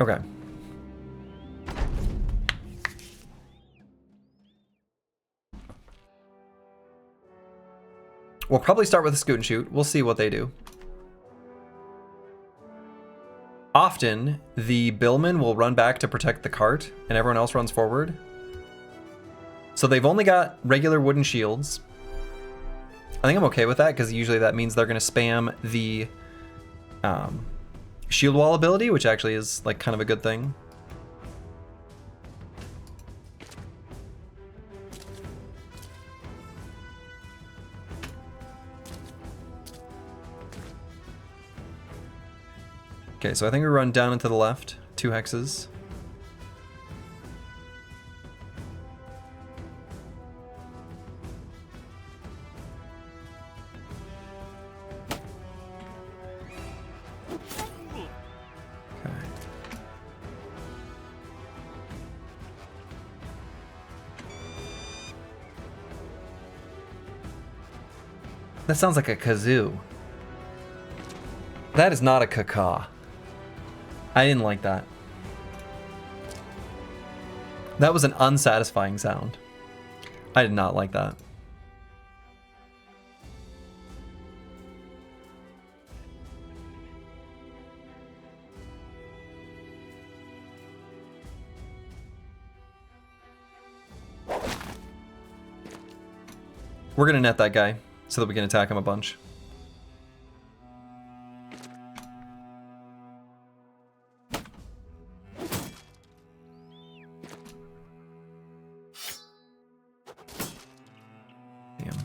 Okay. We'll probably start with a scoot and shoot. We'll see what they do. Often, the billman will run back to protect the cart, and everyone else runs forward. So they've only got regular wooden shields. I think I'm okay with that, because usually that means they're going to spam the shield wall ability, which actually is like kind of a good thing. Okay, so I think we run down and to the left. 2 hexes. That sounds like a kazoo. That is not a caca. I didn't like that. That was an unsatisfying sound. I did not like that. We're gonna net that guy so that we can attack him a bunch. Damn.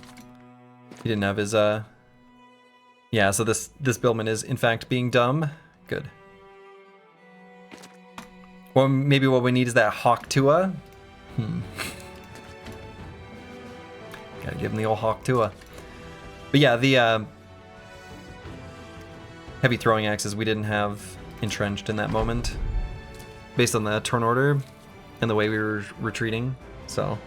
He didn't have his yeah, so this Billman is in fact being dumb. Good. Well, maybe what we need is that Hawk Tua. Gotta give him the old Hawk Tua. But yeah, the heavy throwing axes we didn't have entrenched in that moment, based on the turn order and the way we were retreating. So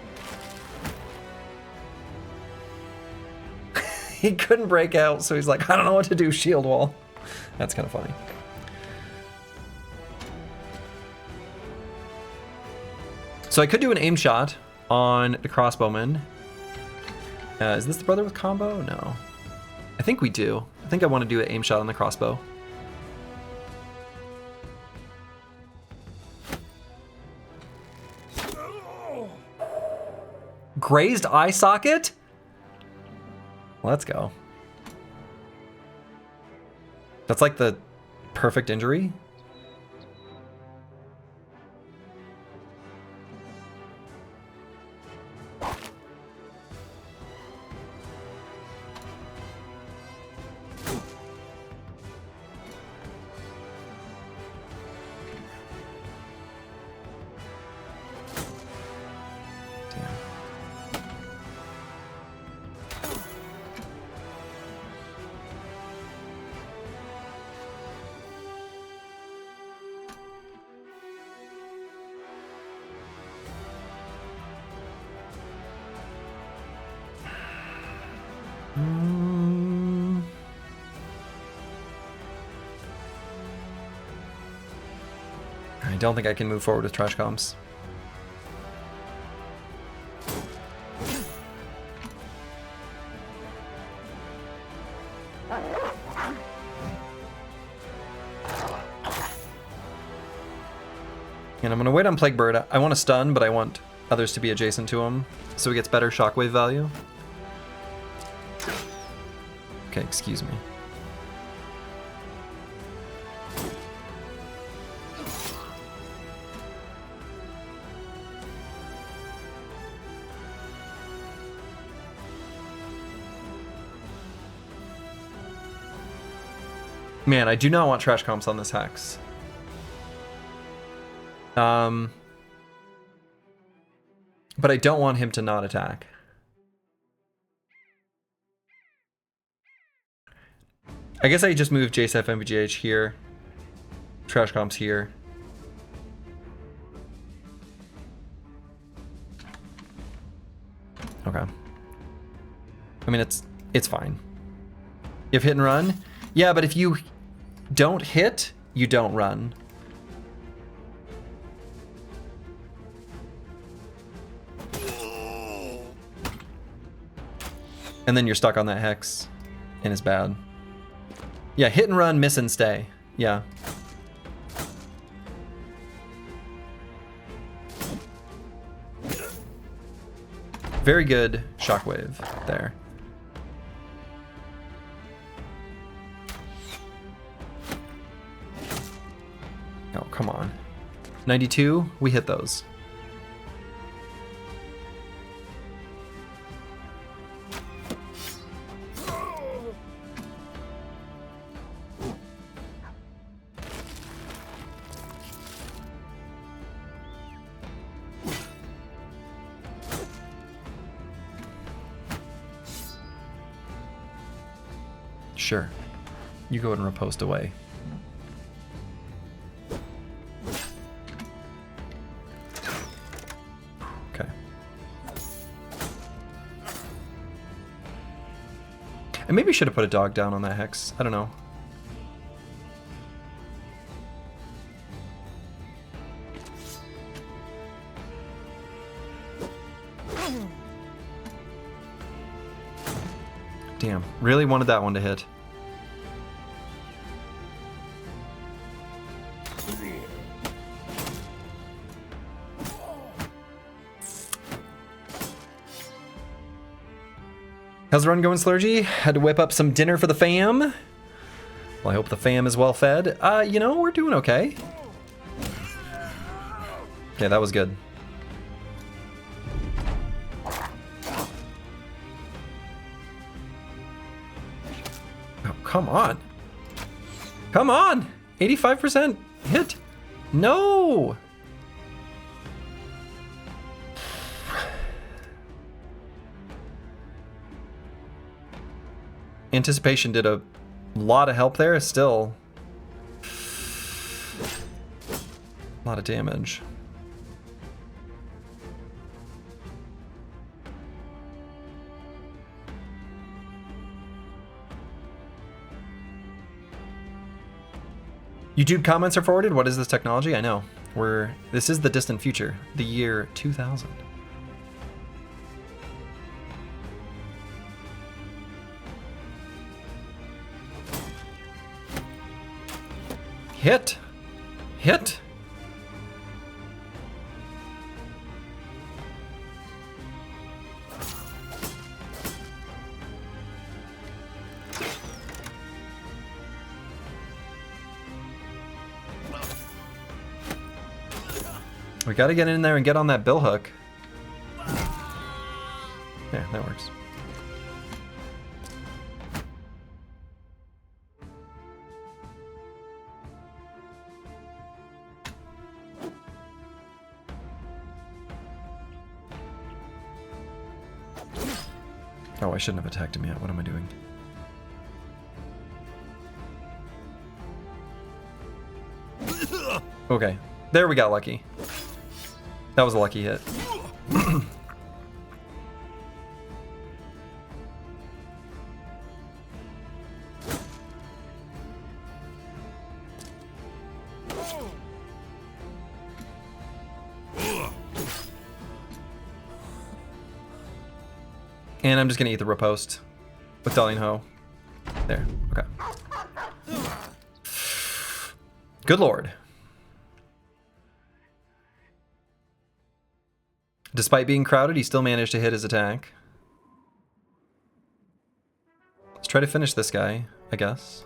he couldn't break out, so he's like, I don't know what to do. Shield wall. That's kind of funny. So I could do an aim shot on the crossbowman. Is this the brother with combo? No. I think we do. I think I want to do an aim shot on the crossbow. Grazed eye socket? Let's go. That's like the perfect injury. I don't think I can move forward with trash comms. And I'm gonna wait on Plague Bird. I want to stun, but I want others to be adjacent to him so he gets better shockwave value. Okay, excuse me. Man, I do not want trash comps on this hex. But I don't want him to not attack. I guess I just move JSF MVGH here. Trash comps here. Okay. I mean, it's fine. You have hit and run? Yeah, but if you don't hit, you don't run. And then you're stuck on that hex, and it's bad. Yeah, hit and run, miss and stay. Yeah. Very good shockwave there. Oh, come on. 92, we hit those. Sure. You go ahead and riposte away. Okay. And maybe should have put a dog down on that hex. I don't know. Damn, really wanted that one to hit. How's the run going, Slurgy? Had to whip up some dinner for the fam. Well, I hope the fam is well fed. You know, we're doing okay. Okay, that was good. Oh, come on. Come on! 85% hit. No! Anticipation did a lot of help there. Still a lot of damage. YouTube comments are forwarded. What is this technology? I know. This is the distant future, the year 2000. Hit! Hit! We gotta get in there and get on that bill hook. Yeah, that works. Oh, I shouldn't have attacked him yet. What am I doing? Okay, there we got lucky. That was a lucky hit. And I'm just gonna eat the riposte with Dalian Ho. There, okay. Good lord. Despite being crowded, he still managed to hit his attack. Let's try to finish this guy, I guess.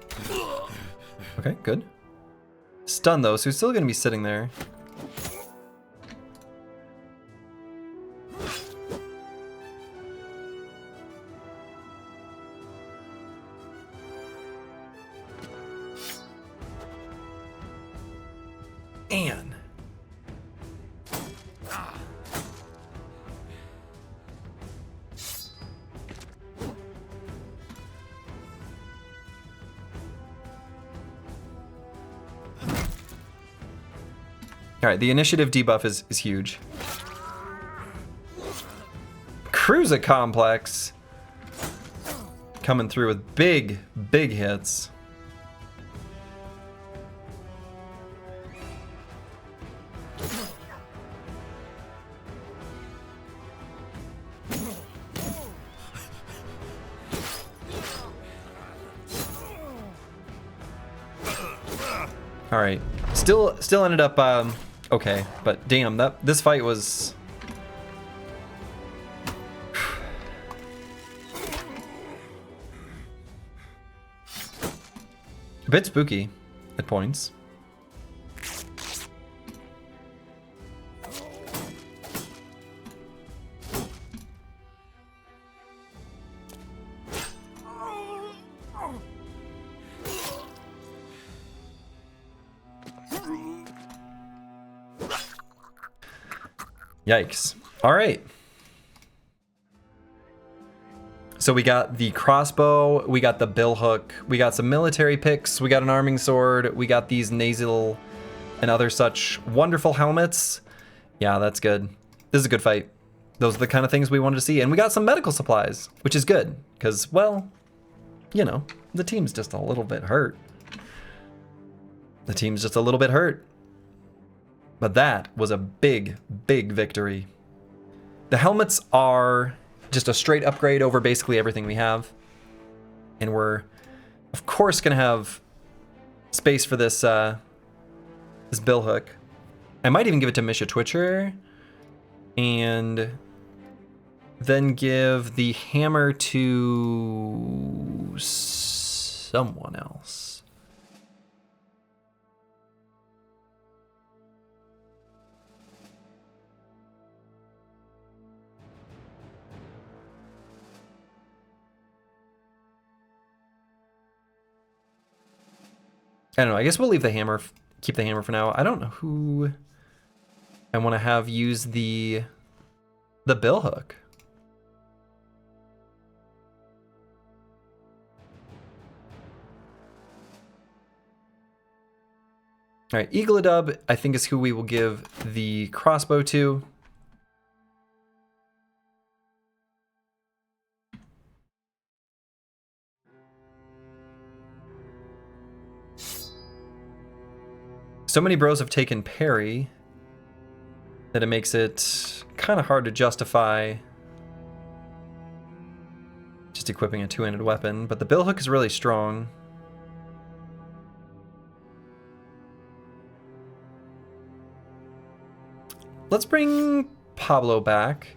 Okay, good. Stun though, so he's still gonna be sitting there. And alright, the initiative debuff is huge. Cruiser Complex coming through with big hits. All right, still ended up okay, but damn, this fight was a bit spooky at points. Yikes. All right. So we got the crossbow, we got the bill hook, we got some military picks, we got an arming sword, we got these nasal and other such wonderful helmets. Yeah, that's good. This is a good fight. Those are the kind of things we wanted to see. And we got some medical supplies, which is good. Because, well, you know, the team's just a little bit hurt. The team's just a little bit hurt. But that was a big, big victory. The helmets are just a straight upgrade over basically everything we have. And we're, of course, going to have space for this this bill hook. I might even give it to Misha Twitcher. And then give the hammer to someone else. I don't know. I guess we'll leave the hammer, keep the hammer for now. I don't know who I want to have use the bill hook. All right, Eagledub, I think, is who we will give the crossbow to. So many bros have taken parry that it makes it kind of hard to justify just equipping a two-handed weapon, but the bill hook is really strong. Let's bring Pablo back,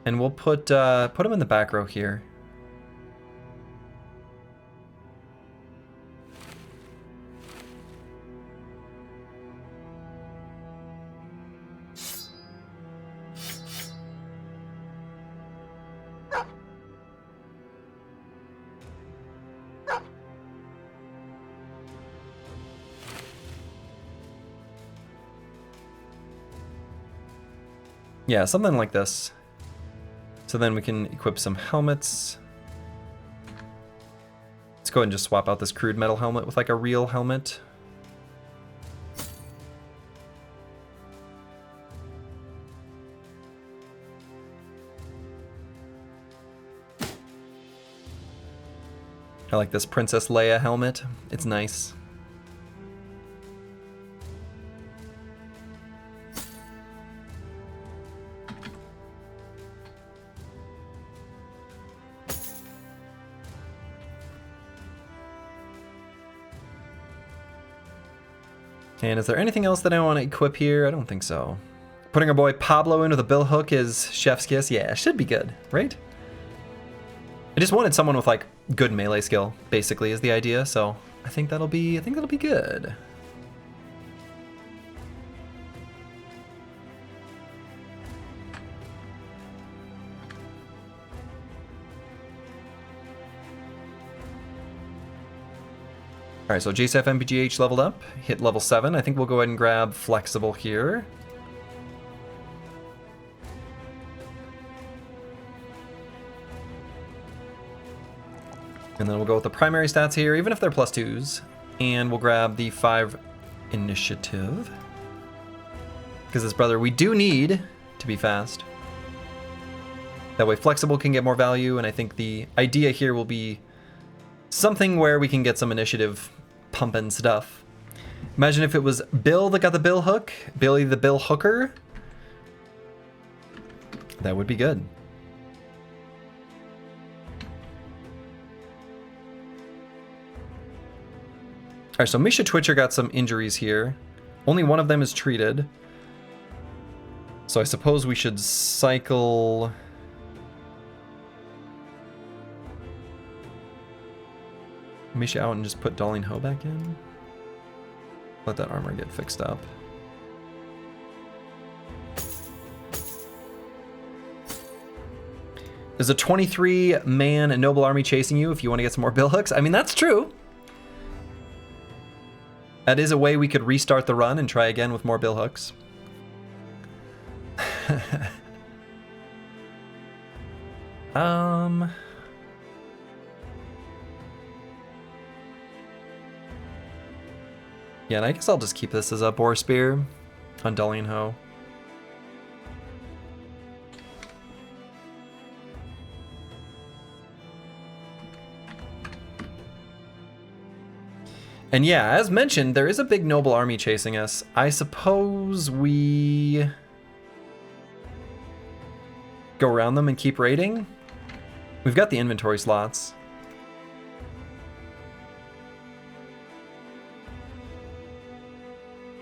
and we'll put him in the back row here. Yeah, something like this. So then we can equip some helmets. Let's go ahead and just swap out this crude metal helmet with like a real helmet. I like this Princess Leia helmet. It's nice. And is there anything else that I want to equip here? I don't think so. Putting our boy Pablo into the bill hook is chef's kiss. Yeah, it should be good, right? I just wanted someone with like good melee skill, basically, is the idea. So I think that'll be good. All right, so JCF MPGH leveled up, hit level 7. I think we'll go ahead and grab Flexible here. And then we'll go with the primary stats here, even if they're +2s. And we'll grab the 5 initiative. Because this brother, we do need to be fast. That way Flexible can get more value, and I think the idea here will be something where we can get some initiative pumping stuff. Imagine if it was Bill that got the bill hook, Billy the bill hooker. That would be good. All right, so Misha Twitcher got some injuries here. Only one of them is treated. So I suppose we should cycle Misha out and just put Darlene Ho back in. Let that armor get fixed up. There's a 23-man noble army chasing you if you want to get some more bill hooks. I mean, that's true. That is a way we could restart the run and try again with more bill hooks. Yeah, and I guess I'll just keep this as a boar spear on Dullian Hoe. And yeah, as mentioned, there is a big noble army chasing us. I suppose we go around them and keep raiding. We've got the inventory slots.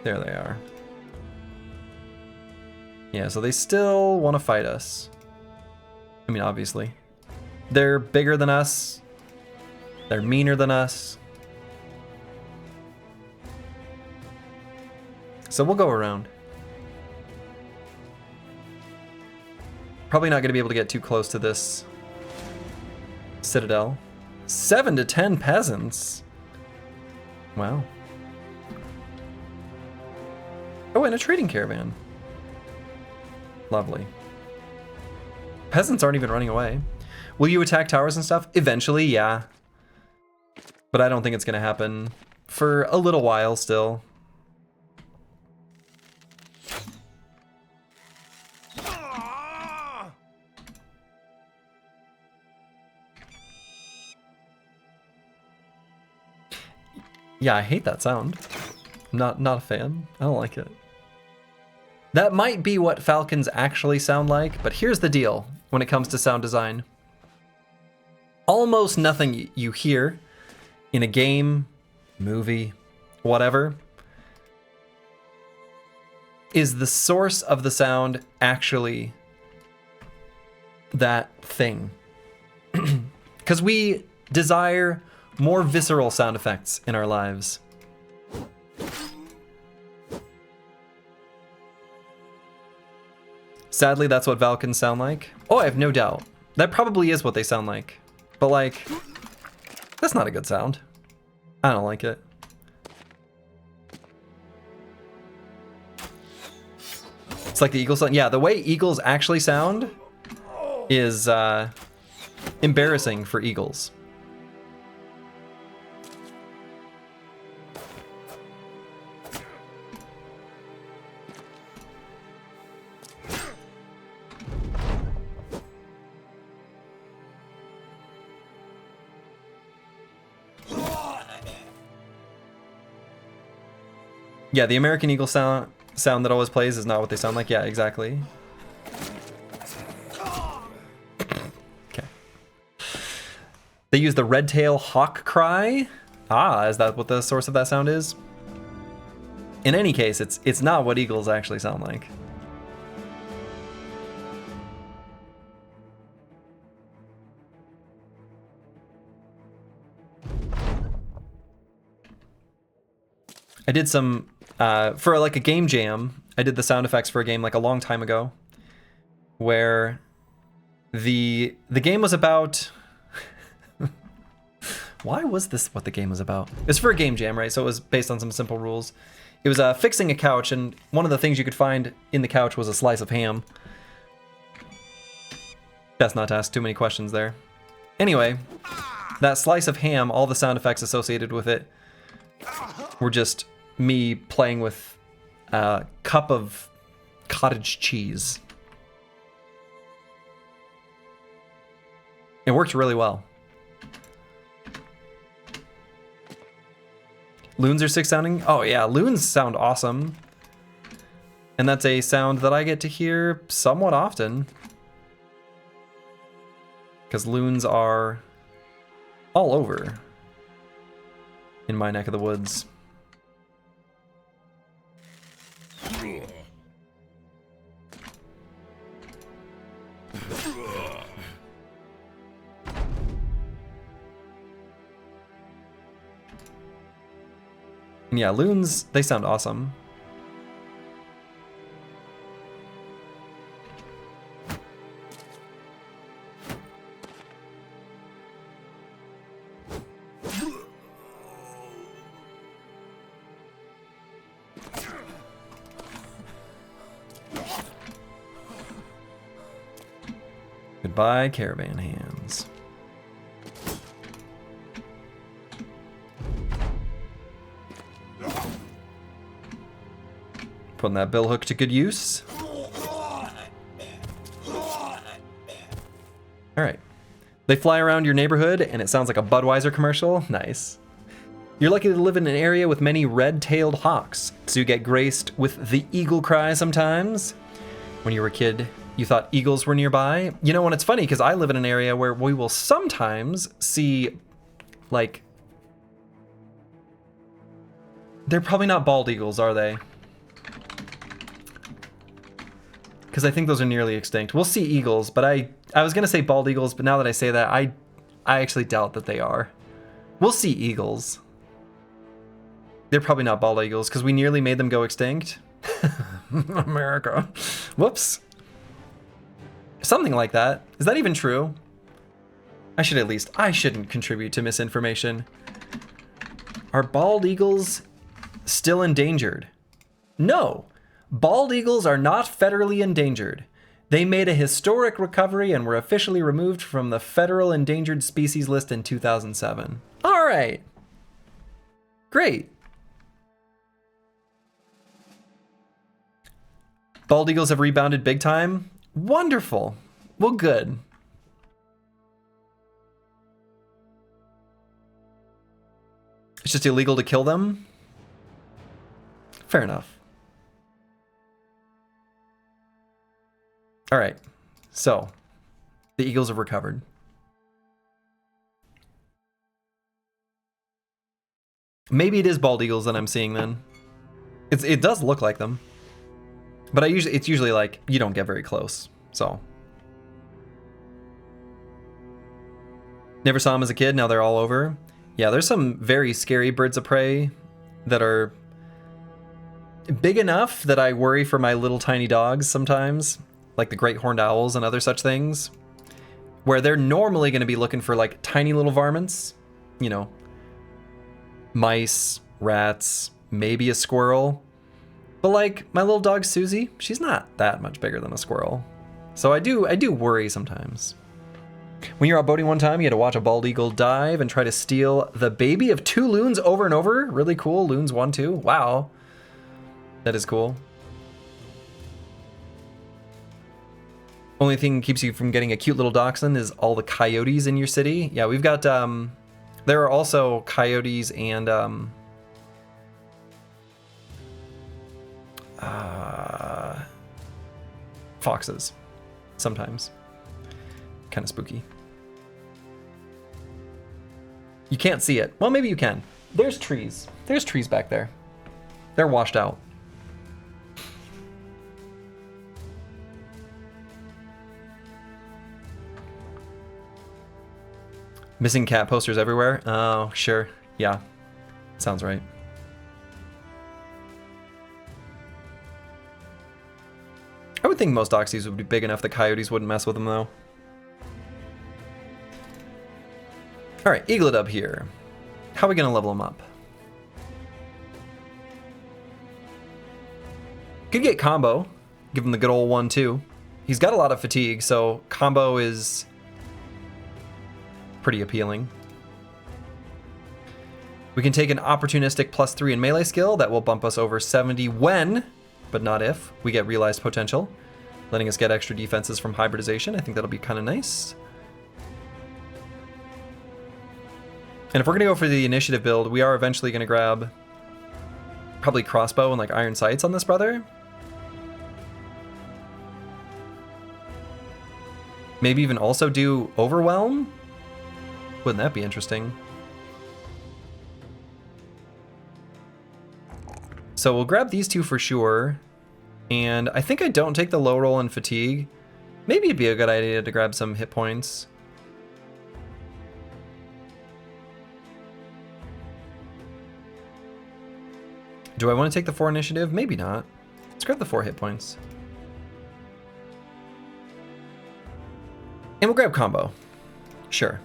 There they are. Yeah, so they still want to fight us. I mean, obviously. They're bigger than us. They're meaner than us. So we'll go around. Probably not going to be able to get too close to this citadel. 7 to 10 peasants. Wow. Oh, and a trading caravan. Lovely. Peasants aren't even running away. Will you attack towers and stuff? Eventually, yeah. But I don't think it's going to happen for a little while still. Yeah, I hate that sound. Not a fan. I don't like it. That might be what falcons actually sound like, but here's the deal when it comes to sound design. Almost nothing you hear in a game, movie, whatever, is the source of the sound actually that thing. Because we desire more visceral sound effects in our lives. Sadly, that's what falcons sound like. Oh, I have no doubt. That probably is what they sound like. But like, that's not a good sound. I don't like it. It's like the eagle sound. Yeah, the way eagles actually sound is embarrassing for eagles. Yeah, the American eagle sound that always plays is not what they sound like. Yeah, exactly. Okay. They use the red-tail hawk cry. Ah, is that what the source of that sound is? In any case, it's not what eagles actually sound like. I did some for like a game jam. I did the sound effects for a game like a long time ago, where the game was about. Why was this what the game was about? It was for a game jam, right? So it was based on some simple rules. It was fixing a couch, and one of the things you could find in the couch was a slice of ham. Best not to ask too many questions there. Anyway, that slice of ham, all the sound effects associated with it were just me playing with a cup of cottage cheese. It worked really well. Loons are 6 sounding? Oh yeah, loons sound awesome. And that's a sound that I get to hear somewhat often. Because loons are all over in my neck of the woods. And yeah, loons, they sound awesome. Goodbye, caravan hands. Putting that bill hook to good use. Alright. They fly around your neighborhood and it sounds like a Budweiser commercial. Nice. You're lucky to live in an area with many red-tailed hawks, so you get graced with the eagle cry sometimes. When you were a kid, you thought eagles were nearby. You know, and it's funny because I live in an area where we will sometimes see, like, they're probably not bald eagles, are they? Because I think those are nearly extinct. We'll see eagles, but I was gonna say bald eagles, but now that I say that, I actually doubt that they are. We'll see eagles. They're probably not bald eagles because we nearly made them go extinct. America. Whoops. Something like that. Is that even true? I shouldn't contribute to misinformation. Are bald eagles still endangered? No. Bald eagles are not federally endangered. They made a historic recovery and were officially removed from the federal endangered species list in 2007. All right. Great. Bald eagles have rebounded big time. Wonderful. Well, good. It's just illegal to kill them? Fair enough. All right. So, the eagles have recovered. Maybe it is bald eagles that I'm seeing then. It does look like them. But it's usually like, you don't get very close, so. Never saw them as a kid, now they're all over. Yeah, there's some very scary birds of prey that are big enough that I worry for my little tiny dogs sometimes, like the great horned owls and other such things, where they're normally going to be looking for like tiny little varmints, you know, mice, rats, maybe a squirrel. But like my little dog Susie, she's not that much bigger than a squirrel. So I do worry sometimes. When you're out boating one time, you had to watch a bald eagle dive and try to steal the baby of 2 loons over and over. Really cool. Loons 1, 2. Wow. That is cool. Only thing keeps you from getting a cute little dachshund is all the coyotes in your city. Yeah, we've got, there are also coyotes and, foxes sometimes. Kind of spooky. You can't see it. Well, maybe you can. There's trees. There's trees back there. They're washed out. Missing cat posters everywhere. Oh, sure. Yeah. Sounds right. I would think most doxies would be big enough that coyotes wouldn't mess with them, though. Alright, Eagledub here. How are we going to level him up? Could get combo. Give him the good old 1-2. He's got a lot of fatigue, so combo is pretty appealing. We can take an opportunistic +3 in melee skill that will bump us over 70 when, but not if, we get realized potential, letting us get extra defenses from hybridization. I think that'll be kind of nice. And if we're gonna go for the initiative build, we are eventually gonna grab probably crossbow and like iron sights on this brother. Maybe even also do overwhelm. Wouldn't that be interesting? So we'll grab these 2 for sure. And I think I don't take the low roll and fatigue. Maybe it'd be a good idea to grab some hit points. Do I want to take the 4 initiative? Maybe not. Let's grab the 4 hit points. And we'll grab combo. Sure.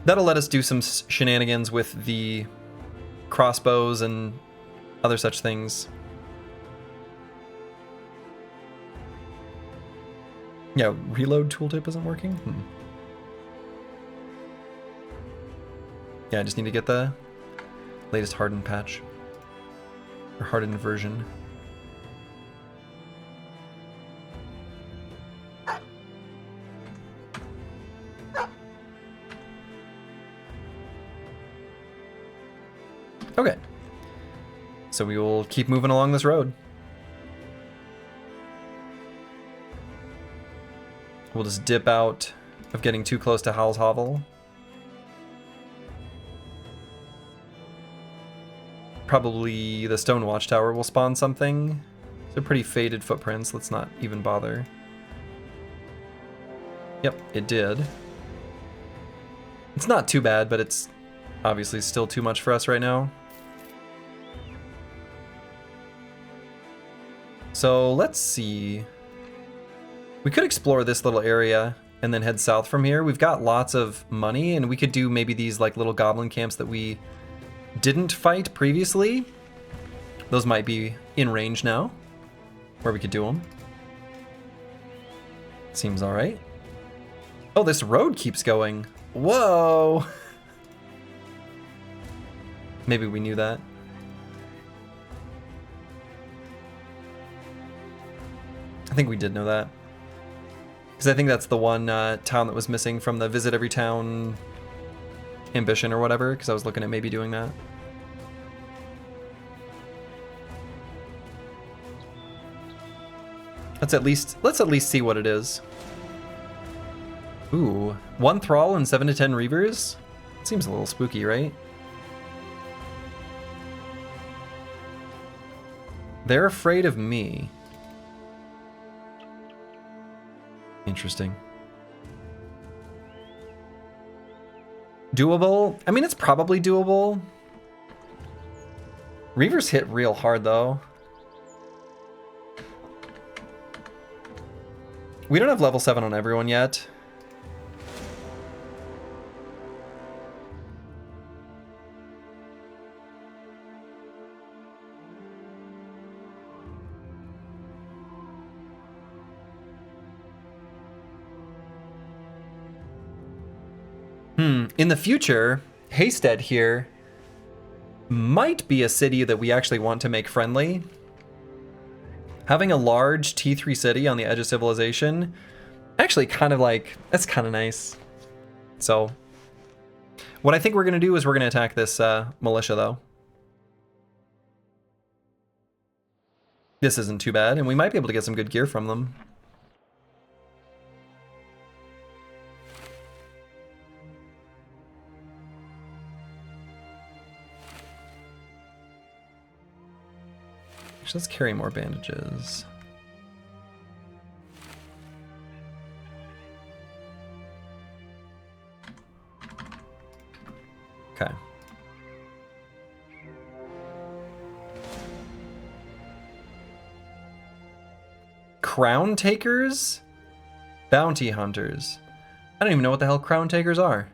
That'll let us do some shenanigans with the crossbows and other such things. Yeah, reload tooltip isn't working? Yeah, I just need to get the latest hardened patch. Or hardened version. Okay. So we will keep moving along this road. We'll just dip out of getting too close to Howl's Hovel. Probably the Stone Watchtower will spawn something. They're pretty faded footprints. Let's not even bother. Yep, it did. It's not too bad, but it's obviously still too much for us right now. So let's see. We could explore this little area and then head south from here. We've got lots of money, and we could do maybe these like little goblin camps that we didn't fight previously. Those might be in range now, where we could do them. Seems all right. Oh, this road keeps going. Whoa! Maybe we knew that. I think we did know that. Because I think that's the one town that was missing from the Visit Every Town ambition or whatever, because I was looking at maybe doing that. Let's at least see what it is. Ooh, 1 Thrall and 7 to 10 Reavers? Seems a little spooky, right? They're afraid of me. Interesting. Doable? I mean, it's probably doable. Reavers hit real hard, though. We don't have level 7 on everyone yet. In the future, Haystead here might be a city that we actually want to make friendly. Having a large T3 city on the edge of civilization, actually kind of like, that's kind of nice. So, what I think we're going to do is we're going to attack this militia, though. This isn't too bad, and we might be able to get some good gear from them. Let's carry more bandages. Okay. Crown takers? Bounty hunters. I don't even know what the hell crown takers are.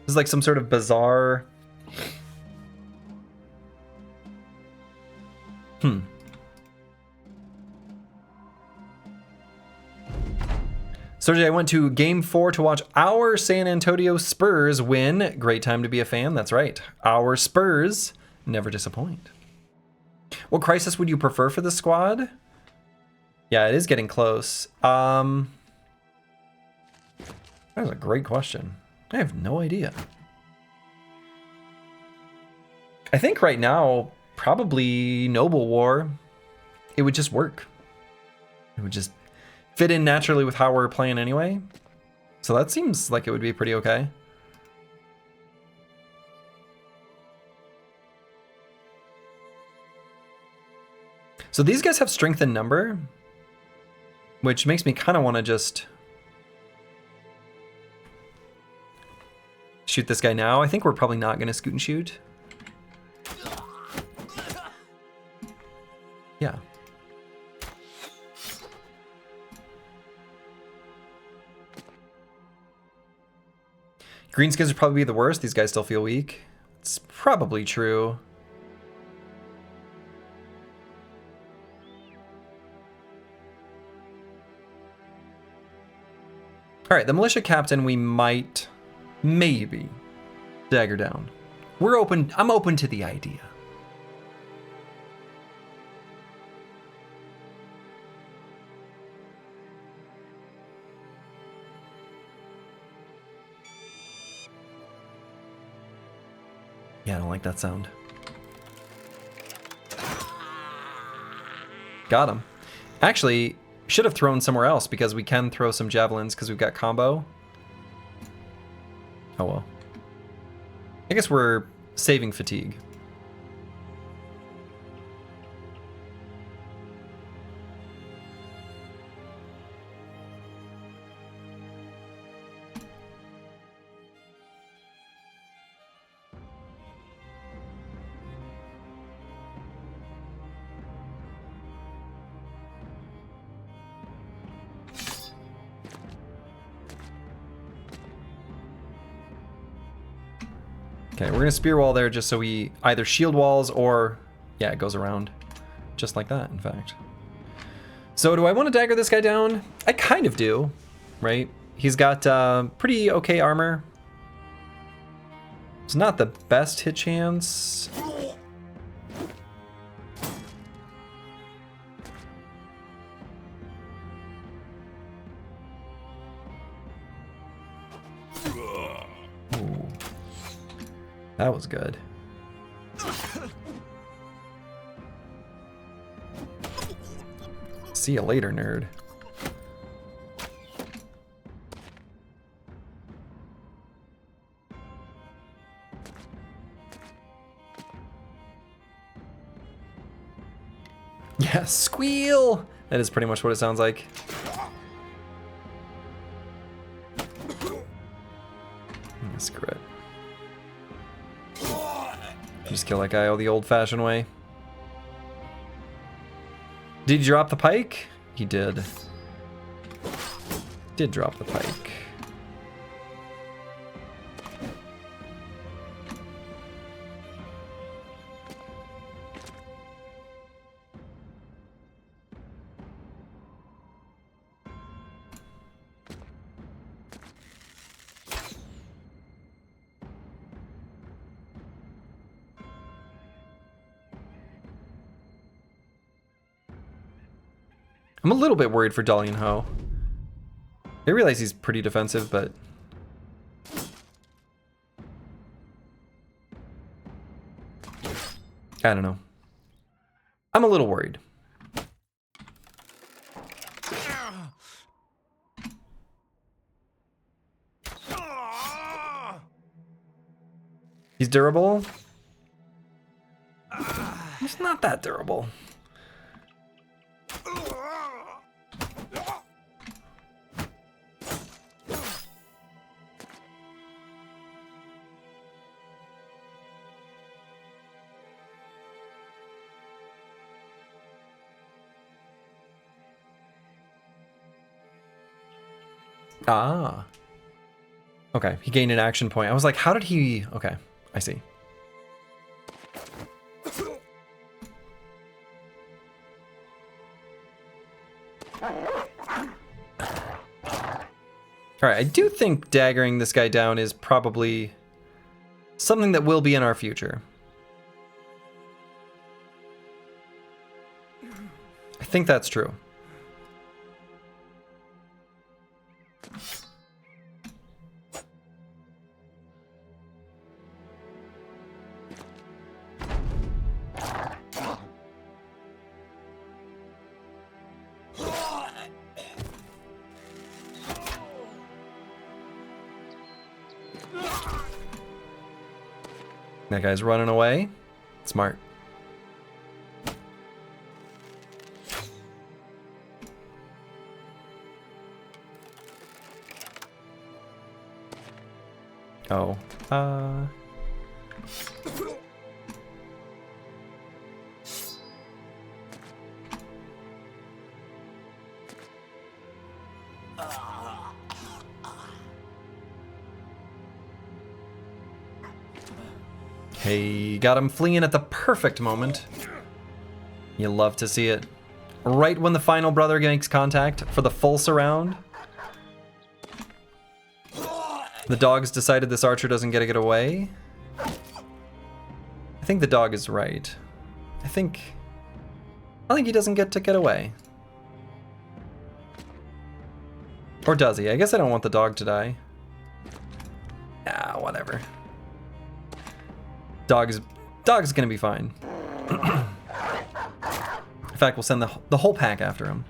This is like some sort of bizarre... Sergey, I went to Game 4 to watch our San Antonio Spurs win. Great time to be a fan. That's right. Our Spurs never disappoint. What crisis would you prefer for the squad? Yeah, it is getting close. That was a great question. I have no idea. I think right now, probably Noble War. It would just work. It would just fit in naturally with how we're playing anyway. So that seems like it would be pretty okay. So these guys have strength in number, which makes me kind of want to just shoot this guy now. I think we're probably not going to scoot and shoot. Yeah. Greenskins would probably be the worst. These guys still feel weak. It's probably true. All right, the militia captain we might, maybe, dagger down. We're open. I'm open to the idea. Yeah, I don't like that sound. Got him. Actually, should have thrown somewhere else because we can throw some javelins because we've got combo. Oh well. I guess we're saving fatigue. Okay, we're gonna spear wall there just so we either shield walls or, yeah, it goes around. Just like that, in fact. So do I want to dagger this guy down? I kind of do, right? He's got pretty okay armor. It's not the best hit chance. That was good. See you later, nerd. Yeah, squeal! That is pretty much what it sounds like. Screw it. Just kill that guy the old-fashioned way. Did he drop the pike? He did. Did drop the pike. I'm a little bit worried for Dalian Ho. I realize he's pretty defensive, but... I don't know. I'm a little worried. He's durable? He's not that durable. Ah. Okay, he gained an action point. I was like, how did he... Okay, I see. Alright, I do think daggering this guy down is probably something that will be in our future. I think that's true. That guy's running away. Smart. Oh. Hey, got him fleeing at the perfect moment. You love to see it. Right when the final brother makes contact for the full surround. The dog's decided this archer doesn't get to get away. I think the dog is right. I think he doesn't get to get away. Or does he? I guess I don't want the dog to die. Ah, whatever. Dog's gonna be fine. If fact, we'll send the whole pack after him.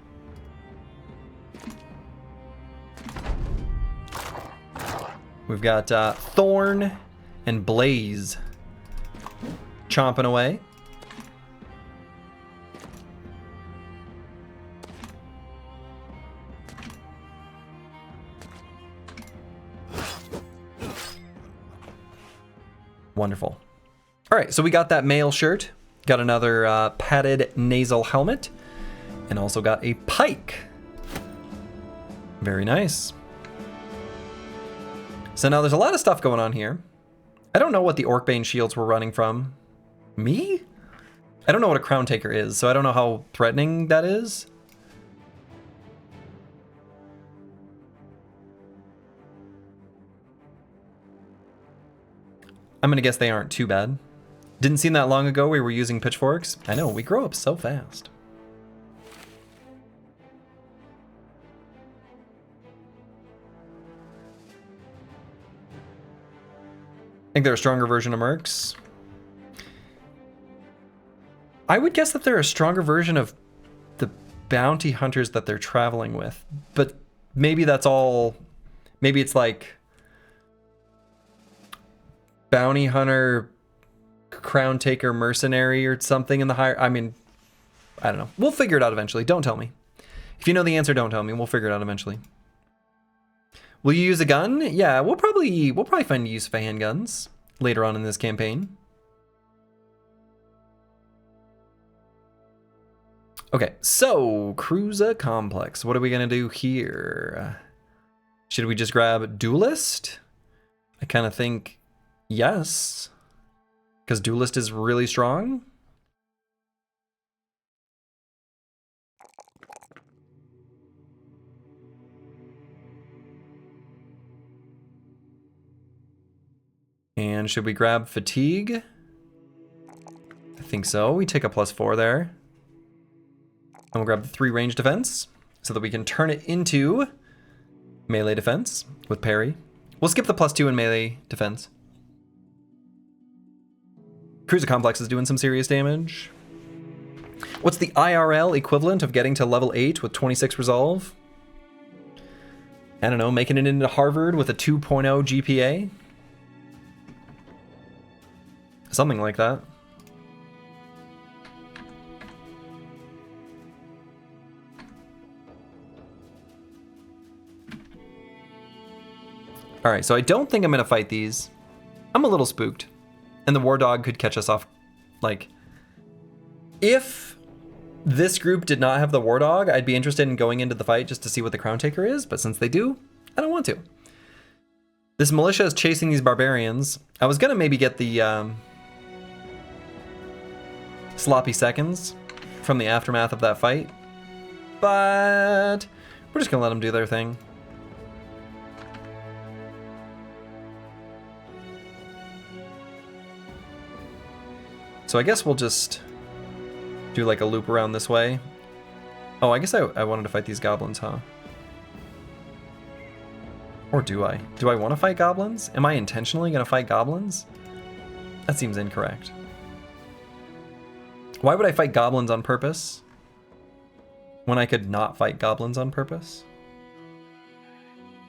We've got Thorn and Blaze chomping away. Wonderful. All right, so we got that mail shirt, got another padded nasal helmet, and also got a pike. Very nice. So now there's a lot of stuff going on here. I don't know what the Orcbane shields were running from. Me? I don't know what a Crown Taker is, so I don't know how threatening that is. I'm gonna guess they aren't too bad. Didn't seem that long ago we were using pitchforks. I know, we grow up so fast. I think they're a stronger version of Mercs. I would guess that they're a stronger version of the bounty hunters that they're traveling with. But maybe that's all... Maybe it's like... bounty hunter, crown taker, mercenary, or something in the higher... I mean, I don't know. We'll figure it out eventually. Don't tell me. If you know the answer, don't tell me. We'll figure it out eventually. Will you use a gun? Yeah, we'll probably find use for handguns later on in this campaign. Okay, so Cruiser Complex. What are we gonna do here? Should we just grab Duelist? I kind of think yes, because Duelist is really strong. And should we grab Fatigue? I think so. We take a +4 there. And we'll grab the 3 range defense so that we can turn it into melee defense with parry. We'll skip the +2 in melee defense. Cruiser Complex is doing some serious damage. What's the IRL equivalent of getting to level 8 with 26 resolve? I don't know, making it into Harvard with a 2.0 GPA? Something like that. Alright, so I don't think I'm gonna fight these. I'm a little spooked. And the War Dog could catch us off. Like, if this group did not have the War Dog, I'd be interested in going into the fight just to see what the Crown Taker is, but since they do, I don't want to. This militia is chasing these barbarians. I was gonna maybe get the sloppy seconds from the aftermath of that fight, but we're just gonna let them do their thing. So I guess we'll just do like a loop around this way. Oh, I guess I wanted to fight these goblins, huh? Or do I? Do I want to fight goblins? Am I intentionally going to fight goblins? That seems incorrect. Why would I fight goblins on purpose when I could not fight goblins on purpose?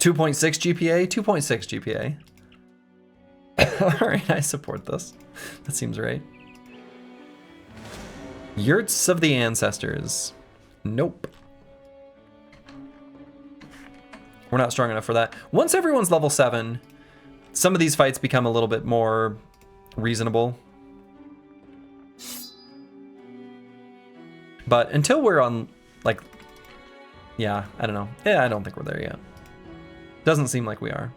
2.6 GPA? 2.6 GPA. Alright, I support this. That seems right. Yurts of the Ancestors. Nope. We're not strong enough for that. Once everyone's level 7, some of these fights become a little bit more reasonable. But until we're on, like, yeah, I don't know. Yeah, I don't think we're there yet. Doesn't seem like we are.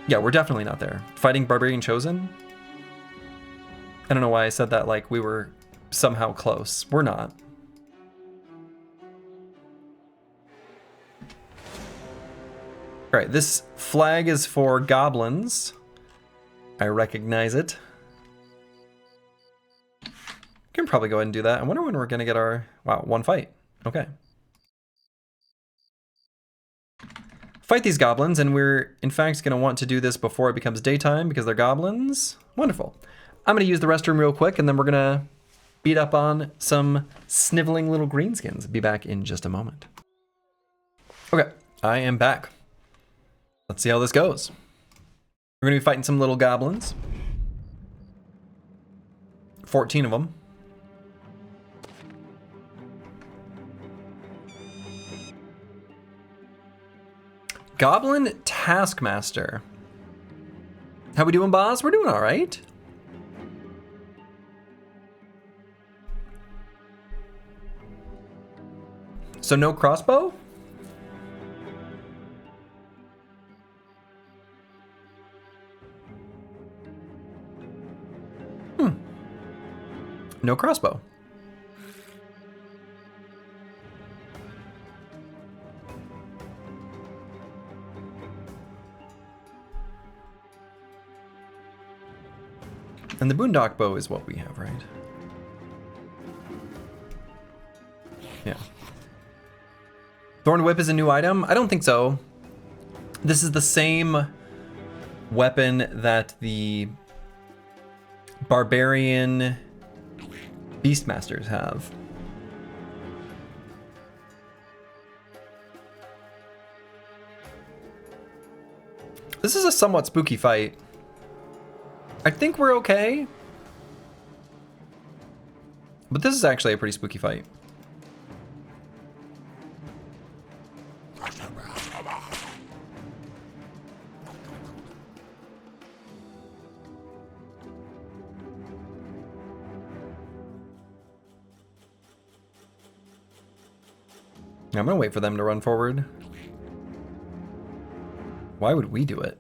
Yeah, we're definitely not there. Fighting Barbarian Chosen? I don't know why I said that like we were somehow close. We're not. Alright, this flag is for goblins. I recognize it. Can probably go ahead and do that. I wonder when we're gonna get our... Wow, one fight. Okay. Fight these goblins, and we're in fact going to want to do this before it becomes daytime because they're goblins. Wonderful. I'm going to use the restroom real quick, and then we're going to beat up on some sniveling little greenskins. Be back in just a moment. Okay, I am back. Let's see how this goes. We're going to be fighting some little goblins. 14 of them. Goblin Taskmaster. How we doing, boss? We're doing all right. So no crossbow? No crossbow. And the boondock bow is what we have, right? Yeah. Thorn whip is a new item? I don't think so. This is the same weapon that the barbarian beastmasters have. This is a somewhat spooky fight. I think we're okay. But this is actually a pretty spooky fight. I'm gonna wait for them to run forward. Why would we do it?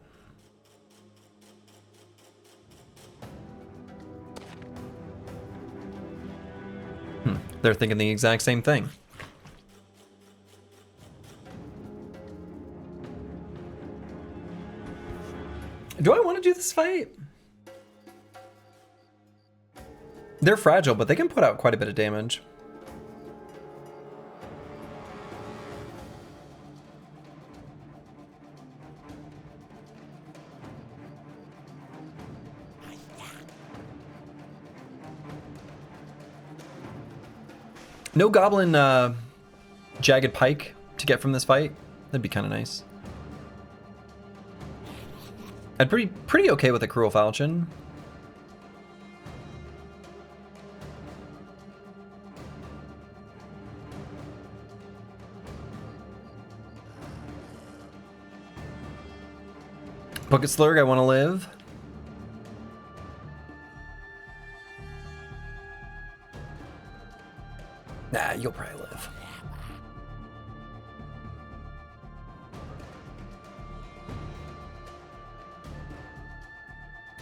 They're thinking the exact same thing. Do I want to do this fight? They're fragile, but they can put out quite a bit of damage. No goblin jagged pike to get from this fight. That'd be kind of nice. I'd pretty okay with a cruel falchion. Bucket Slurg, I want to live. Nah, you'll probably live.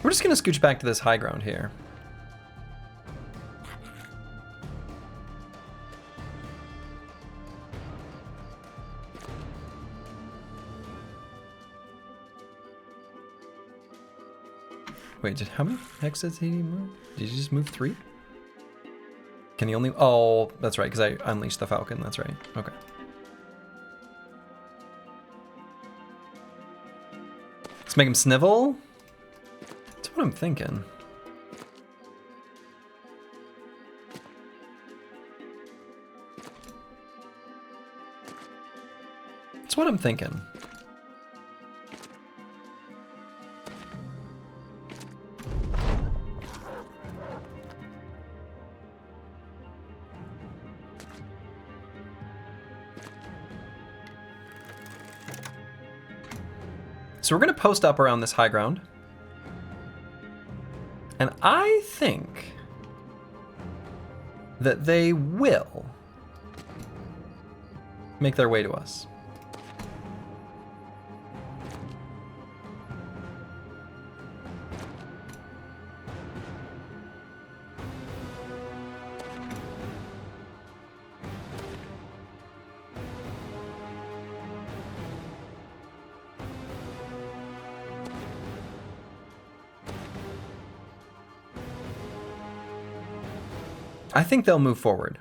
We're just gonna scooch back to this high ground here. Wait, how many hexes did he move? Did he just move 3? Can he only... Oh, that's right, because I unleashed the falcon. That's right. Okay. Let's make him snivel. That's what I'm thinking. That's what I'm thinking. So we're going to post up around this high ground. And I think that they will make their way to us. I think they'll move forward.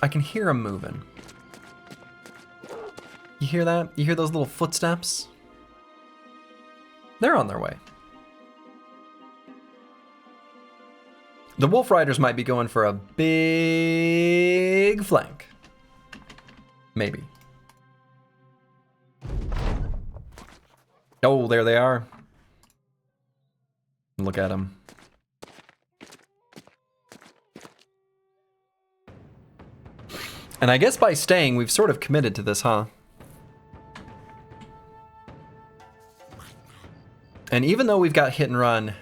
I can hear them moving. You hear that? You hear those little footsteps? They're on their way. The Wolf Riders might be going for a big flank. Maybe. Oh, there they are. Look at them. And I guess by staying, we've sort of committed to this, huh? And even though we've got hit and run,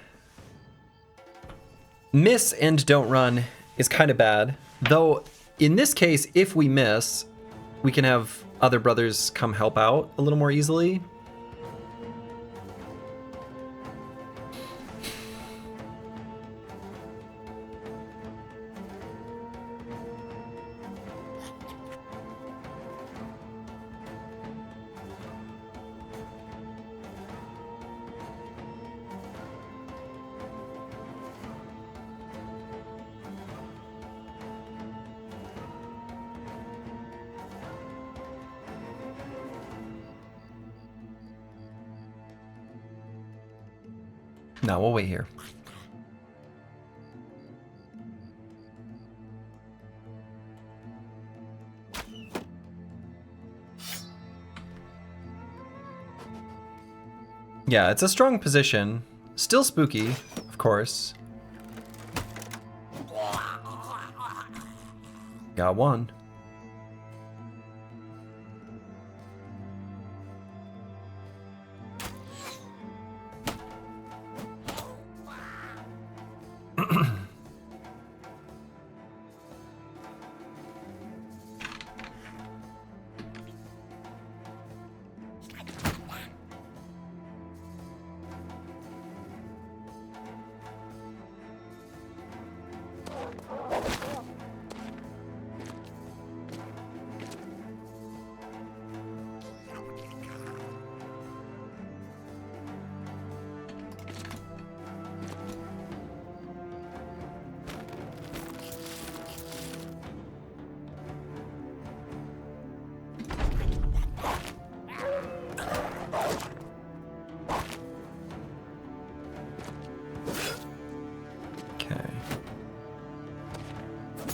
miss and don't run is kind of bad. Though, in this case, if we miss, we can have other brothers come help out a little more easily. No, we'll wait here. Yeah, it's a strong position. Still spooky, of course. Got one.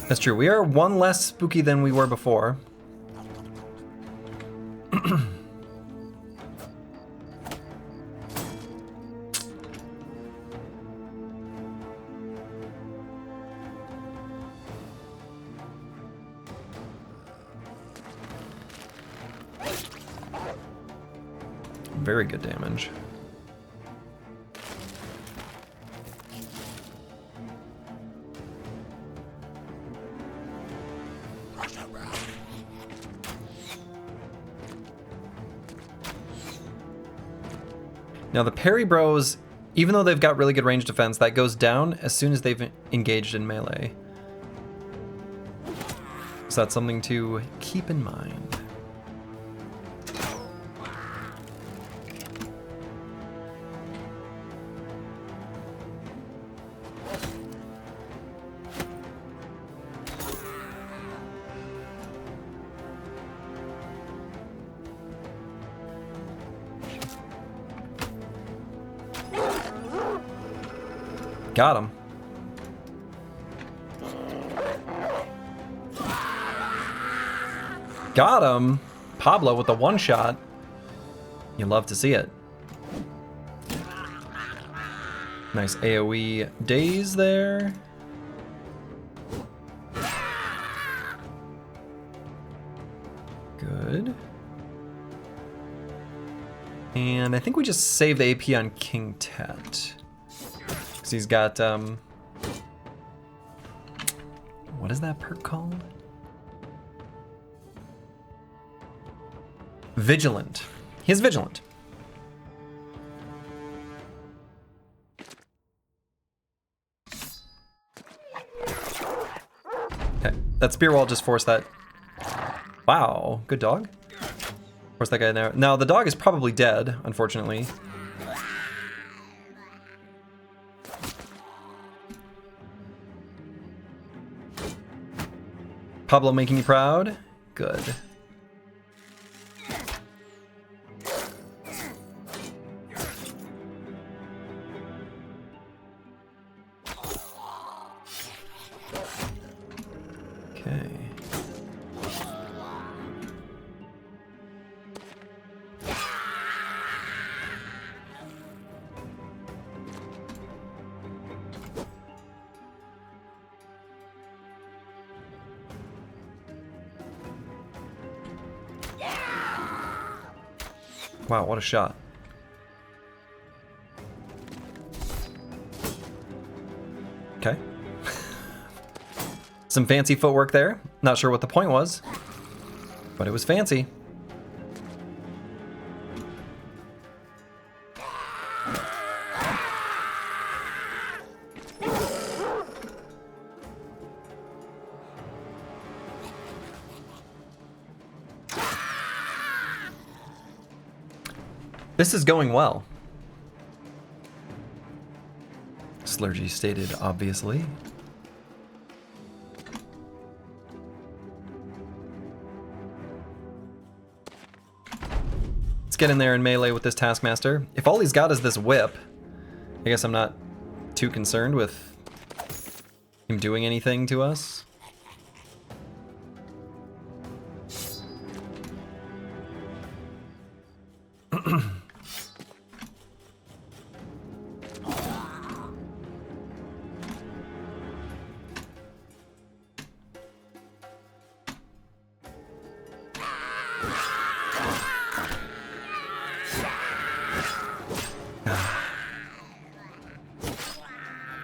That's true. We are one less spooky than we were before. Very good damage. Now the parry bros, even though they've got really good range defense, that goes down as soon as they've engaged in melee. So that's something to keep in mind. Got him. Got him. Pablo with the one shot. You love to see it. Nice AoE daze there. Good. And I think we just saved the AP on King Tet. He's got, what is that perk called? Vigilant. He is Vigilant. Okay, that spear wall just forced that. Wow, good dog. Force that guy in there. Now, the dog is probably dead, unfortunately. Pablo making you proud? Good. Okay. Wow, what a shot. Okay. Some fancy footwork there. Not sure what the point was, but it was fancy. This is going well. Slurgy stated, obviously. Let's get in there and melee with this Taskmaster. If all he's got is this whip, I guess I'm not too concerned with him doing anything to us.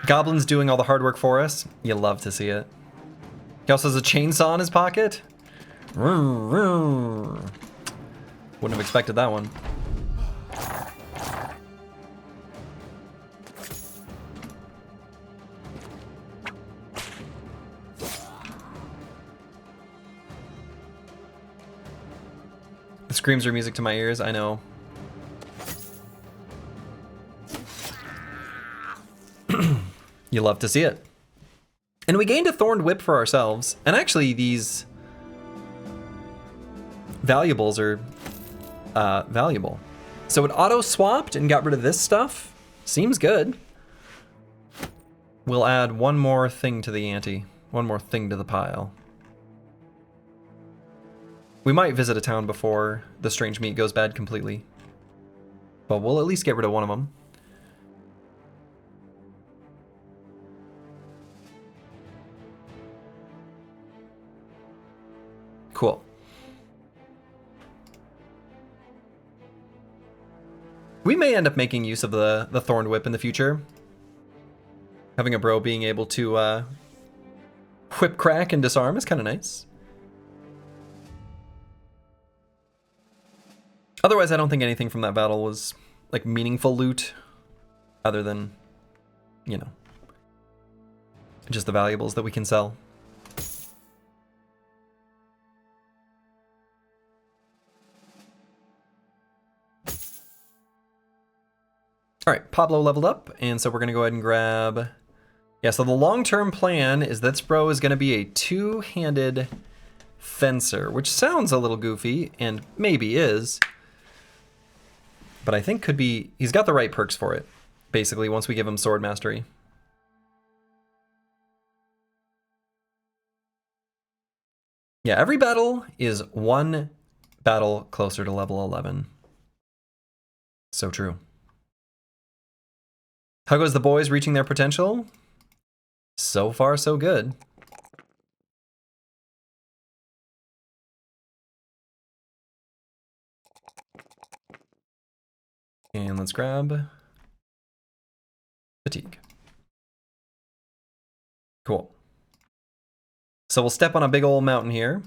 Goblin's doing all the hard work for us. You love to see it. He also has a chainsaw in his pocket. Wouldn't have expected that one. The screams are music to my ears, I know. You love to see it. And we gained a Thorned Whip for ourselves. And actually these valuables are valuable. So it auto-swapped and got rid of this stuff. Seems good. We'll add one more thing to the ante. One more thing to the pile. We might visit a town before the strange meat goes bad completely. But we'll at least get rid of one of them. Cool. We may end up making use of the Thorned Whip in the future. Having a bro being able to whip crack and disarm is kind of nice. Otherwise, I don't think anything from that battle was like meaningful loot, other than, you know, just the valuables that we can sell. All right, Pablo leveled up, and so we're gonna go ahead and grab... Yeah, so the long-term plan is that this bro is gonna be a two-handed fencer, which sounds a little goofy, and maybe is, but I think could be... He's got the right perks for it, basically, once we give him sword mastery. Yeah, every battle is one battle closer to level 11. So true. How goes the boys reaching their potential? So far, so good. And let's grab fatigue. Cool. So we'll step on a big old mountain here.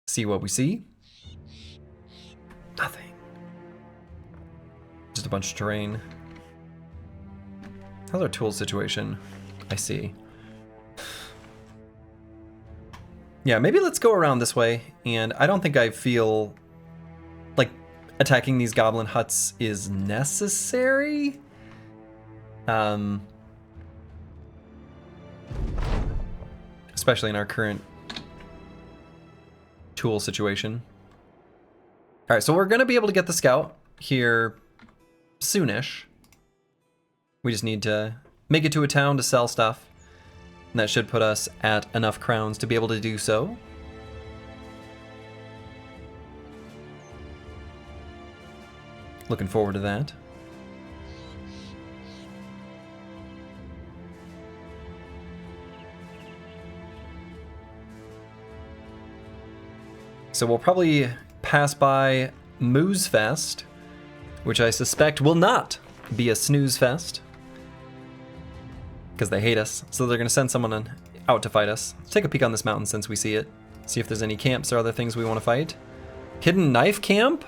See what we see. Nothing. Just a bunch of terrain. How's our tool situation? I see. Yeah, maybe let's go around this way. And I don't think I feel like attacking these goblin huts is necessary. especially in our current tool situation. All right, so we're gonna be able to get the scout here soonish. We just need to make it to a town to sell stuff, and that should put us at enough crowns to be able to do so. Looking forward to that. So we'll probably pass by Moose Fest, which I suspect will not be a snooze fest, because they hate us, so they're going to send someone out to fight us. Let's take a peek on this mountain since we see it. See if there's any camps or other things we want to fight. Hidden knife camp?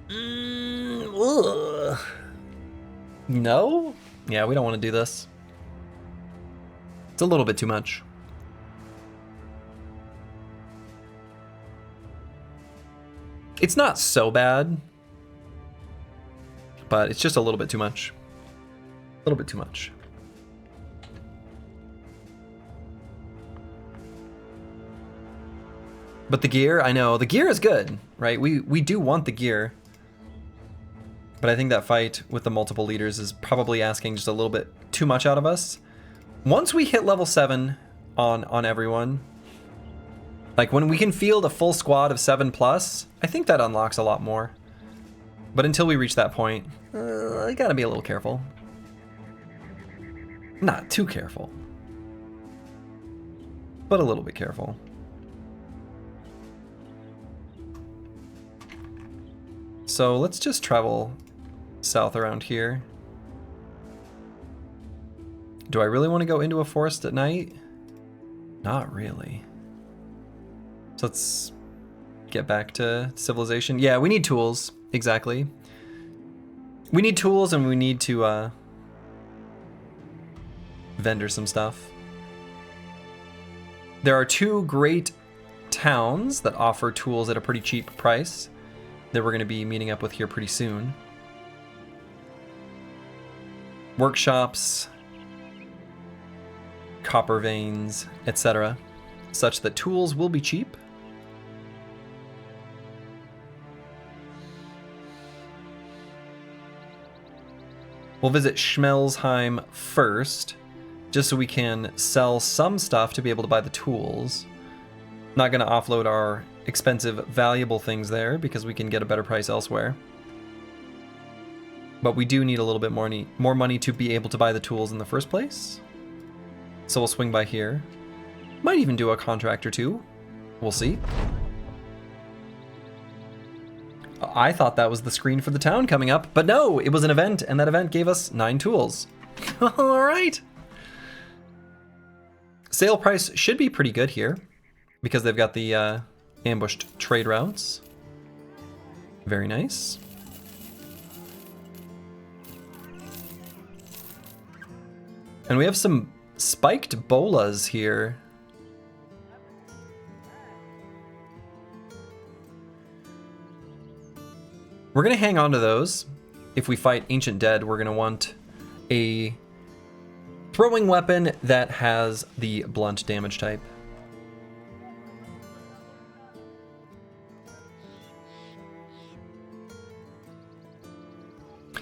Ugh. No? Yeah, we don't want to do this. It's a little bit too much. It's not so bad, but it's just a little bit too much. A little bit too much. But the gear, I know, the gear is good, right? We do want the gear. But I think that fight with the multiple leaders is probably asking just a little bit too much out of us. Once we hit level 7 on everyone, like when we can field a full squad of 7+, I think that unlocks a lot more. But until we reach that point, I gotta be a little careful. Not too careful, but a little bit careful. So let's just travel south around here. Do I really want to go into a forest at night? Not really. So let's get back to civilization. Yeah, we need tools. Exactly. We need tools, and we need to vendor some stuff. There are 2 great towns that offer tools at a pretty cheap price that we're going to be meeting up with here pretty soon. Workshops, copper veins, etc., such that tools will be cheap. We'll visit Schmelsheim first, just so we can sell some stuff to be able to buy the tools. Not going to offload our expensive, valuable things there because we can get a better price elsewhere. But we do need a little bit more money to be able to buy the tools in the first place. So we'll swing by here. Might even do a contract or 2. We'll see. I thought that was the screen for the town coming up, but no, it was an event, and that event gave us 9 tools. All right. Sale price should be pretty good here because they've got the ambushed trade routes. Very nice. And we have some spiked bolas here. We're going to hang on to those. If we fight Ancient Dead, we're going to want a throwing weapon that has the blunt damage type.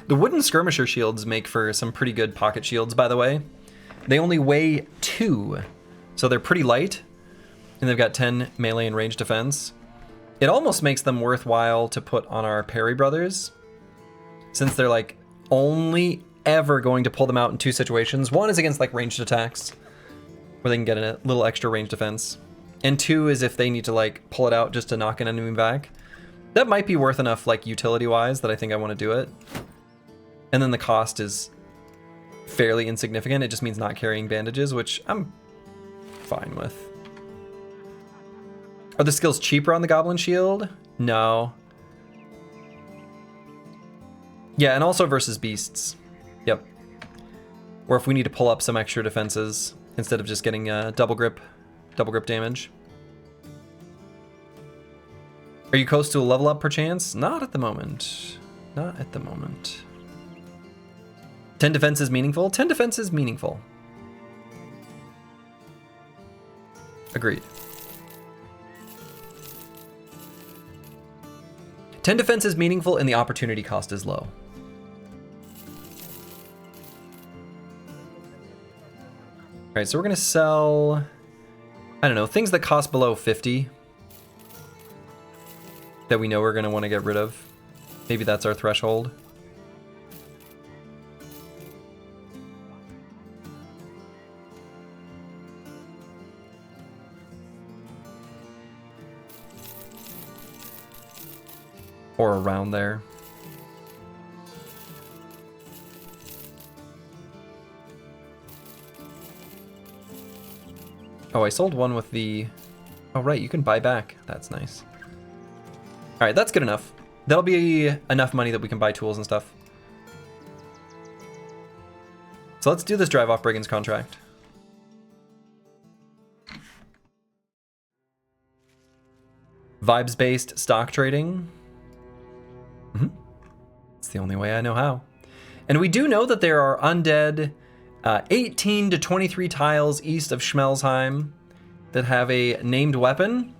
The wooden skirmisher shields make for some pretty good pocket shields, by the way. They only weigh 2, so they're pretty light, and they've got 10 melee and range defense. It almost makes them worthwhile to put on our parry brothers, since they're like only ever going to pull them out in 2 situations. 1 is against like ranged attacks, where they can get a little extra range defense, and 2 is if they need to like pull it out just to knock an enemy back. That might be worth enough like utility-wise that I think I want to do it. And then the cost is fairly insignificant. It just means not carrying bandages, which I'm fine with. Are the skills cheaper on the Goblin Shield? No. Yeah, and also versus beasts. Yep. Or if we need to pull up some extra defenses instead of just getting double grip damage. Are you close to a level up perchance? Not at the moment. Not at the moment. 10 defense is meaningful? 10 defense is meaningful. Agreed. 10 defense is meaningful and the opportunity cost is low. Alright, so we're gonna sell, I don't know, things that cost below 50 that we know we're gonna want to get rid of. Maybe that's our threshold. Or around there. Oh, I sold one with the... Oh, right, you can buy back. That's nice. All right, that's good enough. That'll be enough money that we can buy tools and stuff. So let's do this drive off Brigands contract. Vibes-based stock trading. It's the only way I know how. And we do know that there are undead 18 to 23 tiles east of Schmelzheim that have a named weapon.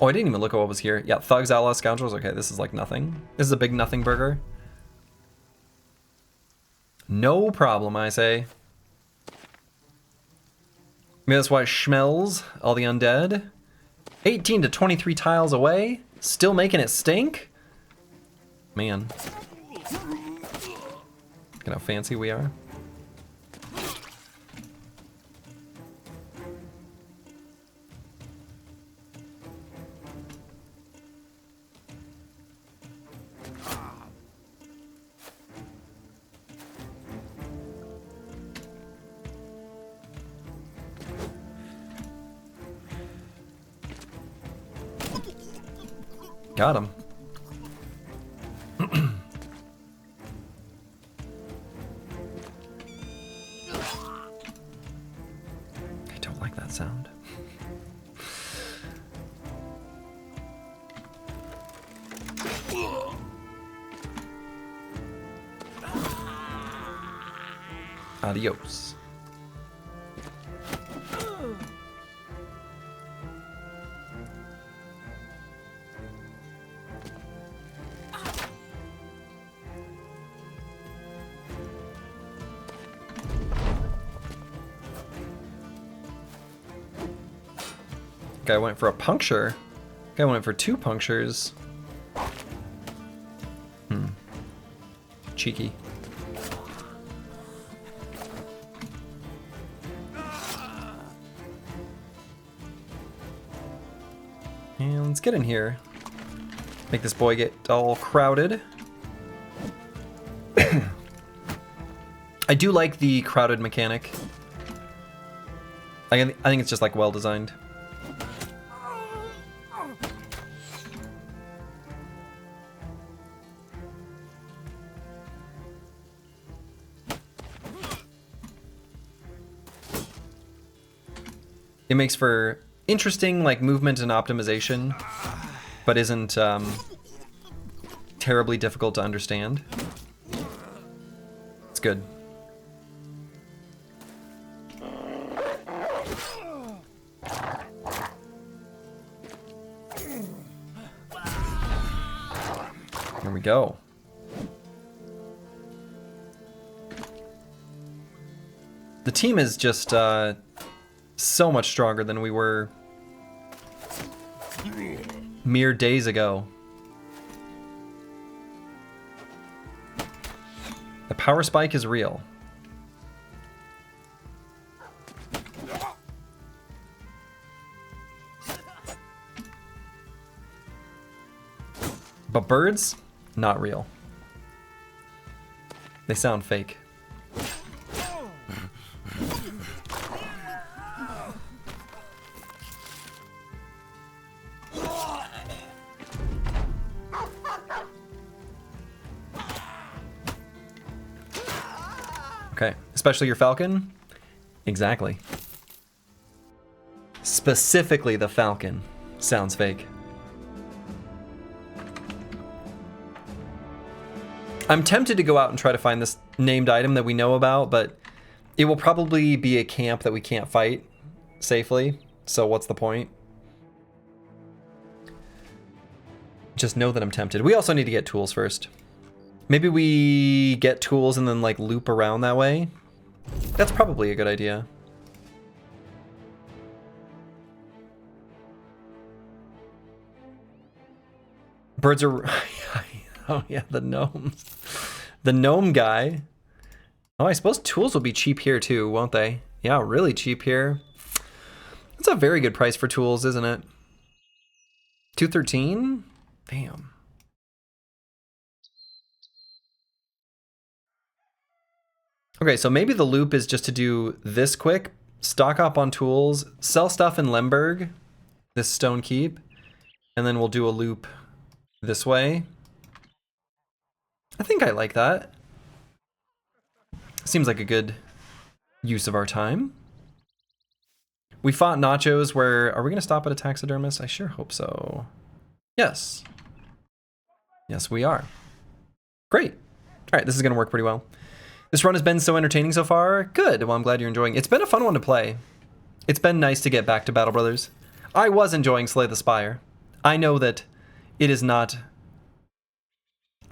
Oh, I didn't even look at what was here. Yeah, Thugs, Outlaws, Scoundrels. Okay, this is like nothing. This is a big nothing burger. No problem, I say. Maybe that's why Schmelz, all the undead. 18 to 23 tiles away, still making it stink? Man. Look at how fancy we are. Got him. I don't like that sound. Adios. Guy went for a puncture. Guy went for 2 punctures. Cheeky. And let's get in here. Make this boy get all crowded. I do like the crowded mechanic. I think it's just like well designed. It makes for interesting like movement and optimization, but isn't terribly difficult to understand. It's good. Here we go. The team is just so much stronger than we were mere days ago. The power spike is real. But birds, not real. They sound fake. Okay, especially your falcon? Exactly. Specifically the falcon sounds fake. I'm tempted to go out and try to find this named item that we know about, but it will probably be a camp that we can't fight safely. So what's the point? Just know that I'm tempted. We also need to get tools first. Maybe we get tools and then like loop around that way. That's probably a good idea. Birds are... Oh yeah, the gnomes. The gnome guy. Oh, I suppose tools will be cheap here too, won't they? Yeah, really cheap here. That's a very good price for tools, isn't it? 213? Damn. Okay, so maybe the loop is just to do this quick, stock up on tools, sell stuff in Lemberg, this stone keep, and then we'll do a loop this way. I think I like that. Seems like a good use of our time. We fought Nachos where... Are we going to stop at a taxidermist? I sure hope so. Yes. Yes, we are. Great. All right, this is going to work pretty well. This run has been so entertaining so far. Good. Well, I'm glad you're enjoying it. It's been a fun one to play. It's been nice to get back to Battle Brothers. I was enjoying Slay the Spire. I know that it is not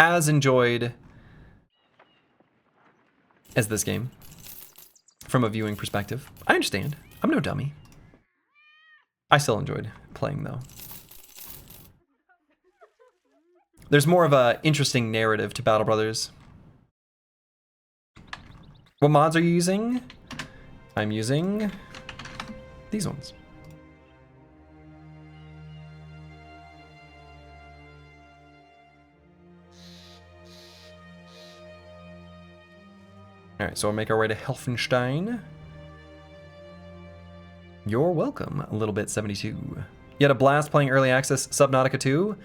as enjoyed as this game from a viewing perspective. I understand. I'm no dummy. I still enjoyed playing though. There's more of a interesting narrative to Battle Brothers. What mods are you using? I'm using these ones. All right, so we'll make our way to Helfenstein. You're welcome, a little bit 72. You had a blast playing early access Subnautica 2.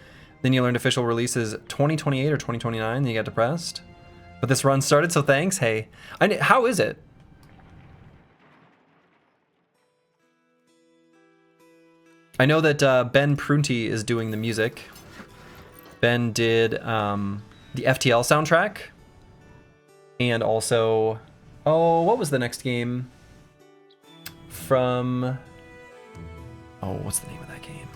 Then you learned official releases 2028 or 2029, then you got depressed. But this run started, so thanks. Hey, how is it? I know that Ben Prunty is doing the music. Ben did the FTL soundtrack. And also, oh, what was the next game? From, oh, what's the name of that game?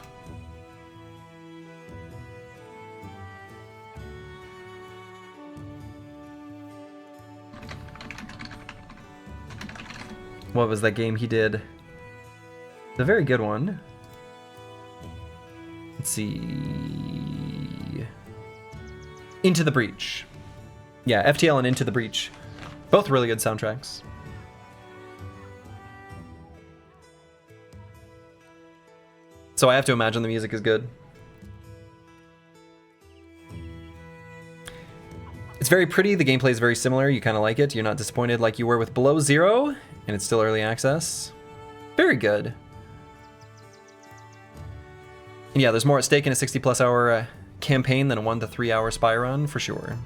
What was that game he did? The very good one. Let's see. Into the Breach. Yeah, FTL and Into the Breach. Both really good soundtracks. So I have to imagine the music is good. It's very pretty, the gameplay is very similar, you kind of like it, you're not disappointed like you were with Below Zero, and it's still early access. Very good. And yeah, there's more at stake in a 60+ hour campaign than a 1 to 3 hour spy run, for sure.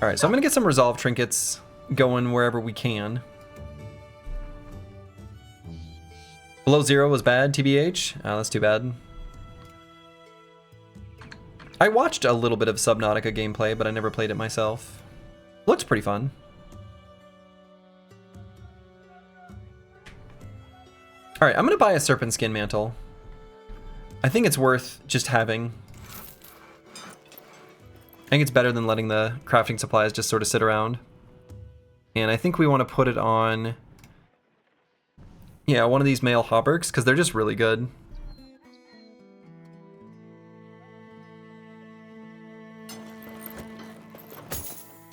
Alright, so I'm gonna get some resolve trinkets going wherever we can. Below Zero was bad, TBH. Oh, that's too bad. I watched a little bit of Subnautica gameplay, but I never played it myself. Looks pretty fun. Alright, I'm gonna buy a serpent skin mantle. I think it's worth just having. I think it's better than letting the crafting supplies just sort of sit around. And I think we want to put it on, yeah, one of these male hauberks, because they're just really good.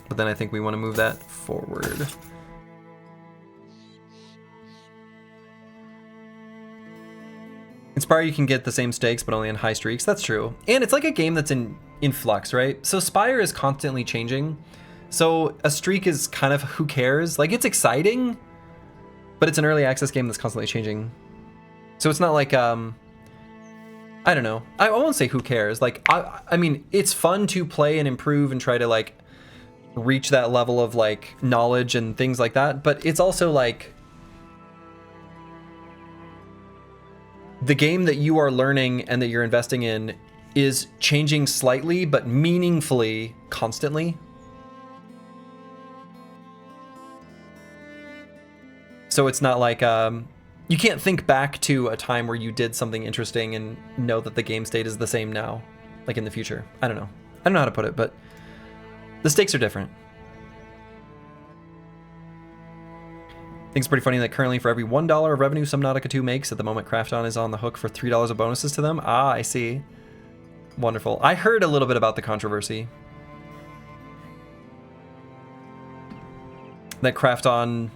But then I think we want to move that forward. In Spire you can get the same stakes, but only in high streaks. That's true. And it's like a game that's in flux, right? So Spire is constantly changing. So a streak is kind of who cares? Like, it's exciting, but it's an early access game that's constantly changing. So it's not like, I don't know. I won't say who cares. Like, I mean, it's fun to play and improve and try to, like, reach that level of, like, knowledge and things like that. But it's also, like, the game that you are learning and that you're investing in is changing slightly but meaningfully constantly. So it's not like you can't think back to a time where you did something interesting and know that the game state is the same now, like in the future. I don't know how to put it, but the stakes are different. I think it's pretty funny that currently for every $1 of revenue Subnautica 2 makes, at the moment Krafton is on the hook for $3 of bonuses to them. Ah, I see. Wonderful. I heard a little bit about the controversy. That Krafton...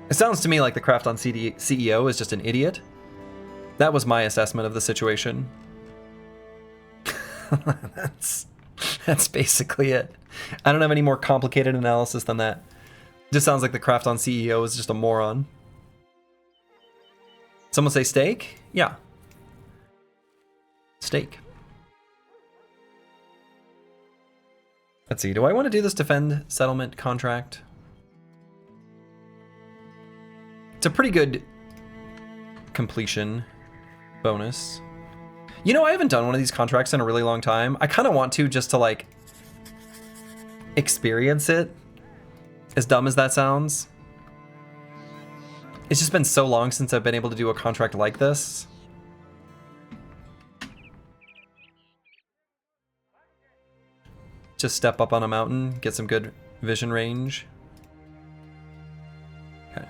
It sounds to me like the Krafton CEO is just an idiot. That was my assessment of the situation. That's basically it. I don't have any more complicated analysis than that. Just sounds like the Krafton CEO is just a moron. Someone say steak? Yeah. Steak. Let's see, do I want to do this defend settlement contract? It's a pretty good completion bonus. You know, I haven't done one of these contracts in a really long time. I kind of want to, just to like experience it. As dumb as that sounds. It's just been so long since I've been able to do a contract like this. Just step up on a mountain, get some good vision range. Okay.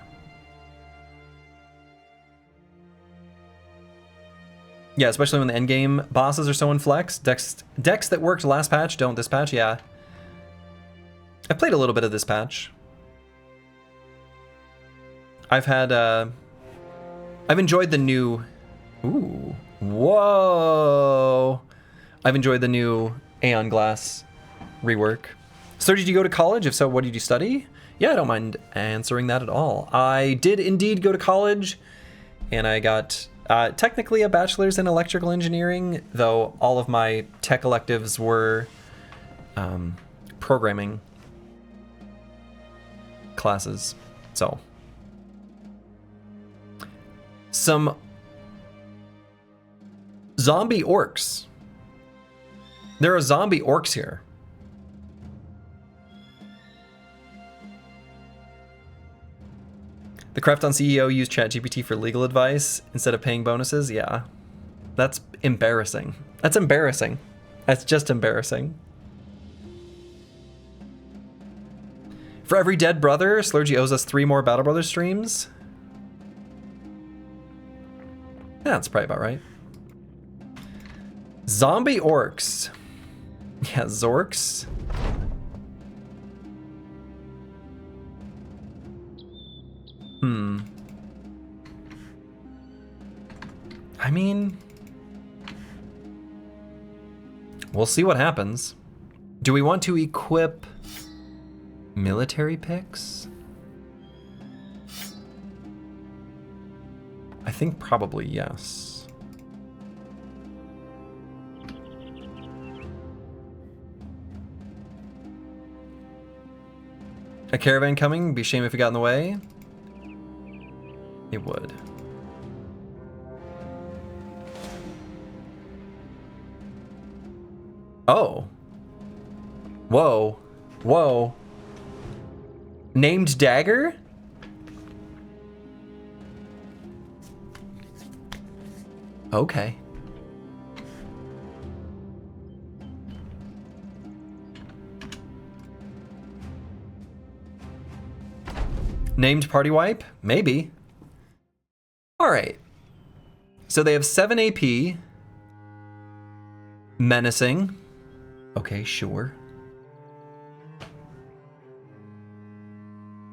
Yeah, especially when the endgame bosses are so inflex. Decks that worked last patch don't this patch, yeah. I played a little bit of this patch. I've enjoyed the new... Ooh. Whoa! I've enjoyed the new Aeon Glass rework. So did you go to college? If so, what did you study? Yeah, I don't mind answering that at all. I did indeed go to college, and I got technically a bachelor's in electrical engineering, though all of my tech electives were programming classes. So... Some zombie orcs. There are zombie orcs here. The Krafton CEO used ChatGPT for legal advice instead of paying bonuses. Yeah, that's embarrassing. That's embarrassing. That's just embarrassing. For every dead brother, Slurgy owes us 3 more Battle Brothers streams. Yeah, that's probably about right. Zombie orcs. Yeah, Zorks. I mean... We'll see what happens. Do we want to equip military picks? I think probably yes. A caravan coming? Be a shame if it got in the way. It would. Oh. Whoa. Whoa. Named Dagger? Okay. Named Party Wipe? Maybe. Alright. So they have 7 AP. Menacing. Okay, sure.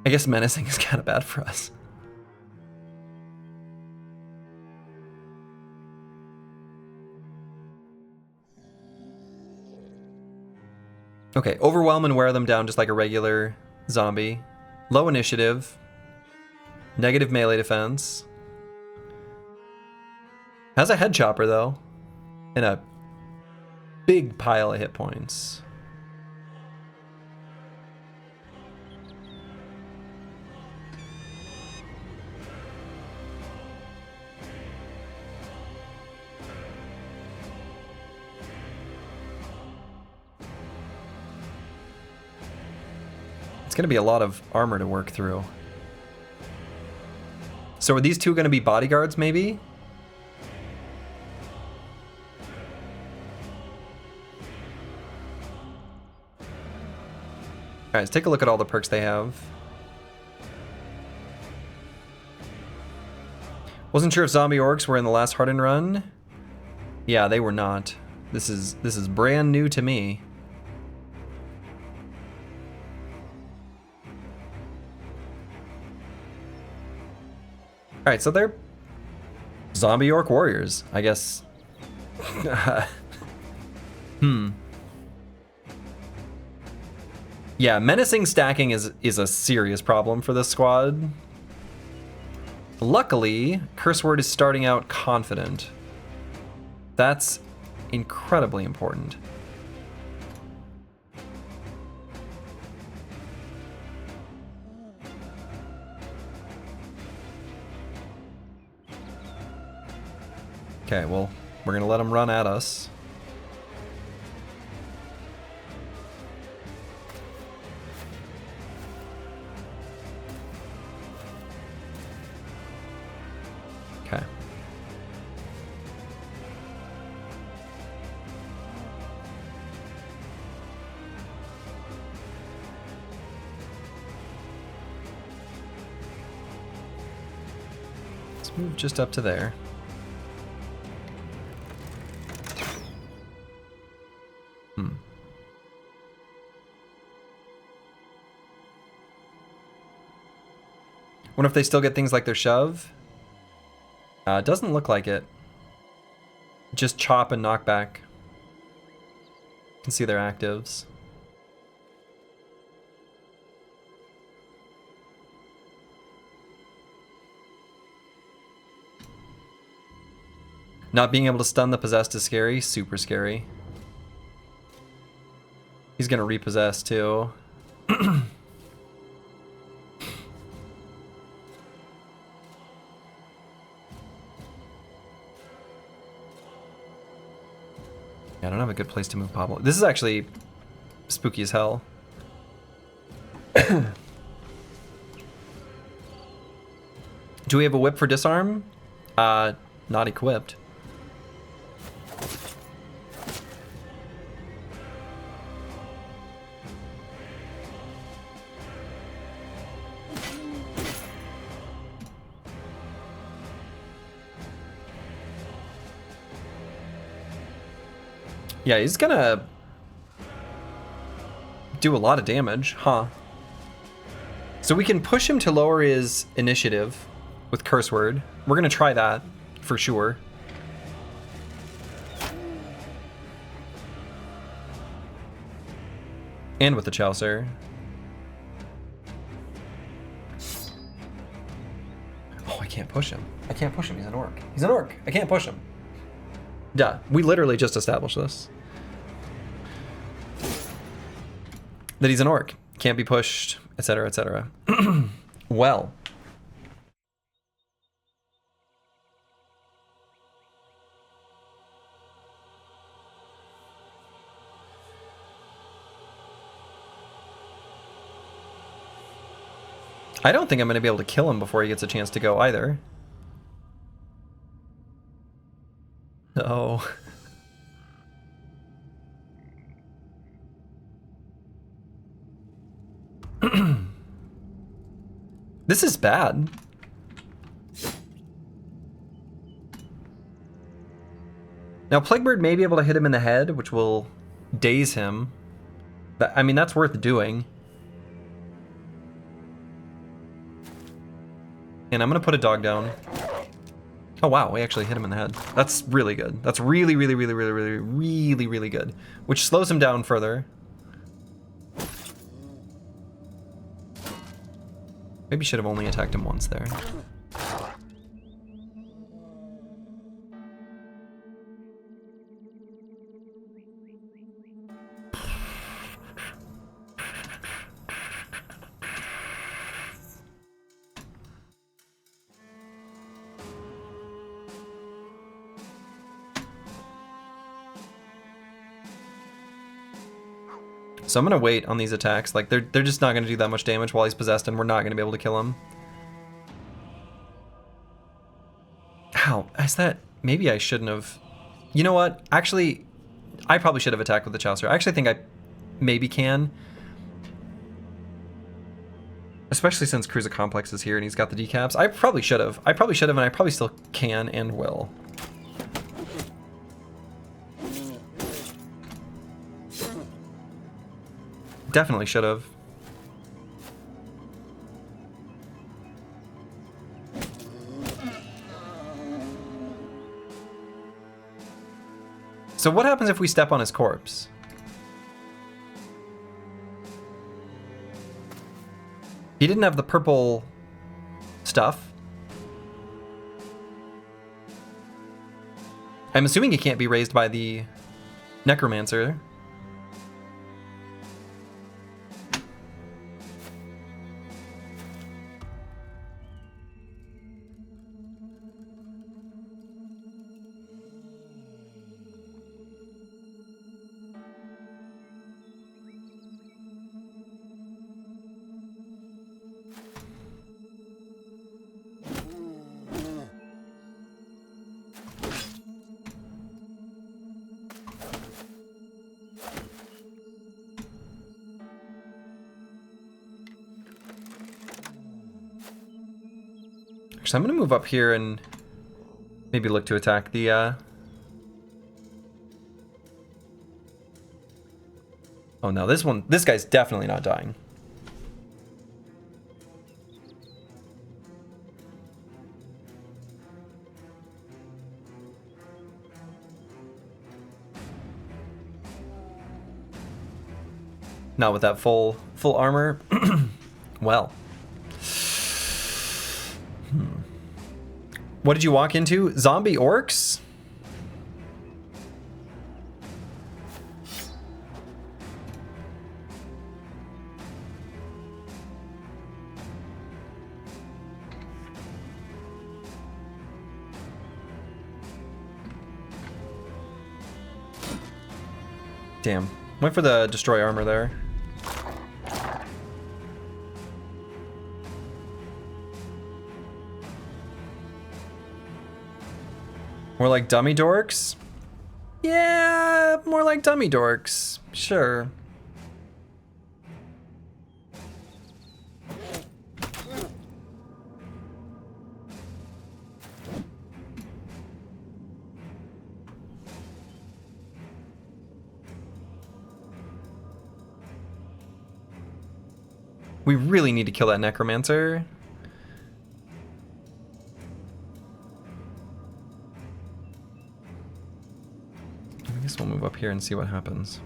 I guess menacing is kind of bad for us. Okay, overwhelm and wear them down just like a regular zombie. Low initiative. Negative melee defense. Has a head chopper though. And a big pile of hit points. It's going to be a lot of armor to work through. So are these two going to be bodyguards, maybe? Alright, let's take a look at all the perks they have. Wasn't sure if zombie orcs were in the last Hardened run. Yeah, they were not. This is brand new to me. Alright, so they're zombie orc warriors, I guess. Yeah, menacing stacking is a serious problem for this squad. Luckily, curse word is starting out confident. That's incredibly important. Okay, well, we're gonna let them run at us. Okay. Let's move just up to there. Wonder if they still get things like their shove? Doesn't look like it. Just chop and knockback. You can see their actives. Not being able to stun the possessed is scary. Super scary. He's gonna repossess too. I don't have a good place to move Pablo. This is actually spooky as hell. Do we have a whip for disarm? Not equipped. Yeah, he's gonna do a lot of damage, huh? So we can push him to lower his initiative with curse word. We're gonna try that for sure. And with the Chaucer. Oh, I can't push him. I can't push him, he's an orc. He's an orc, I can't push him. Duh, we literally just established this. That he's an orc, can't be pushed, etc., etc. Well. I don't think I'm going to be able to kill him before he gets a chance to go either. No. This is bad. Now, Plaguebird may be able to hit him in the head, which will daze him. I mean, that's worth doing. And I'm going to put a dog down. Oh, wow, we actually hit him in the head. That's really good. That's really, really, really, really, really, really, really good. Which slows him down further. Maybe should have only attacked him once there. So I'm gonna wait on these attacks. Like they're just not gonna do that much damage while he's possessed, and we're not gonna be able to kill him. Ow, is that... Maybe I shouldn't have... You know what? Actually, I probably should have attacked with the Chaucer. I actually think I maybe can. Especially since Cruiser Complex is here and he's got the decaps. I probably should have. And I probably still can and will. Definitely should have. So what happens if we step on his corpse? He didn't have the purple stuff. I'm assuming he can't be raised by the necromancer. So I'm gonna move up here and maybe look to attack the Oh no, this guy's definitely not dying. Not with that full armor. Well. What did you walk into? Zombie orcs? Damn. Went for the destroy armor there. More like dummy dorks? Yeah, more like dummy dorks. Sure. We really need to kill that necromancer. I guess we'll move up here and see what happens.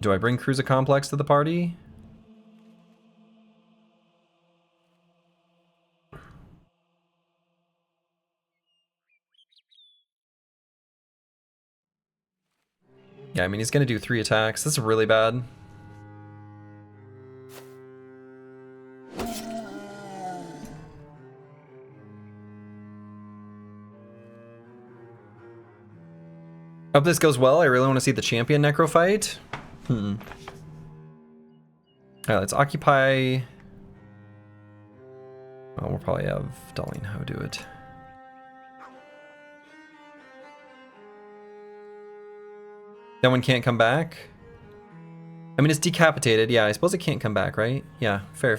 Do I bring Cruiser Complex to the party? Yeah, I mean, he's gonna do 3 attacks. This is really bad. Hope this goes well. I really want to see the champion necro fight. Alright, let's occupy... Well, we'll probably have Darlene Ho do it. That one can't come back? I mean, it's decapitated. Yeah, I suppose it can't come back, right? Yeah, fair.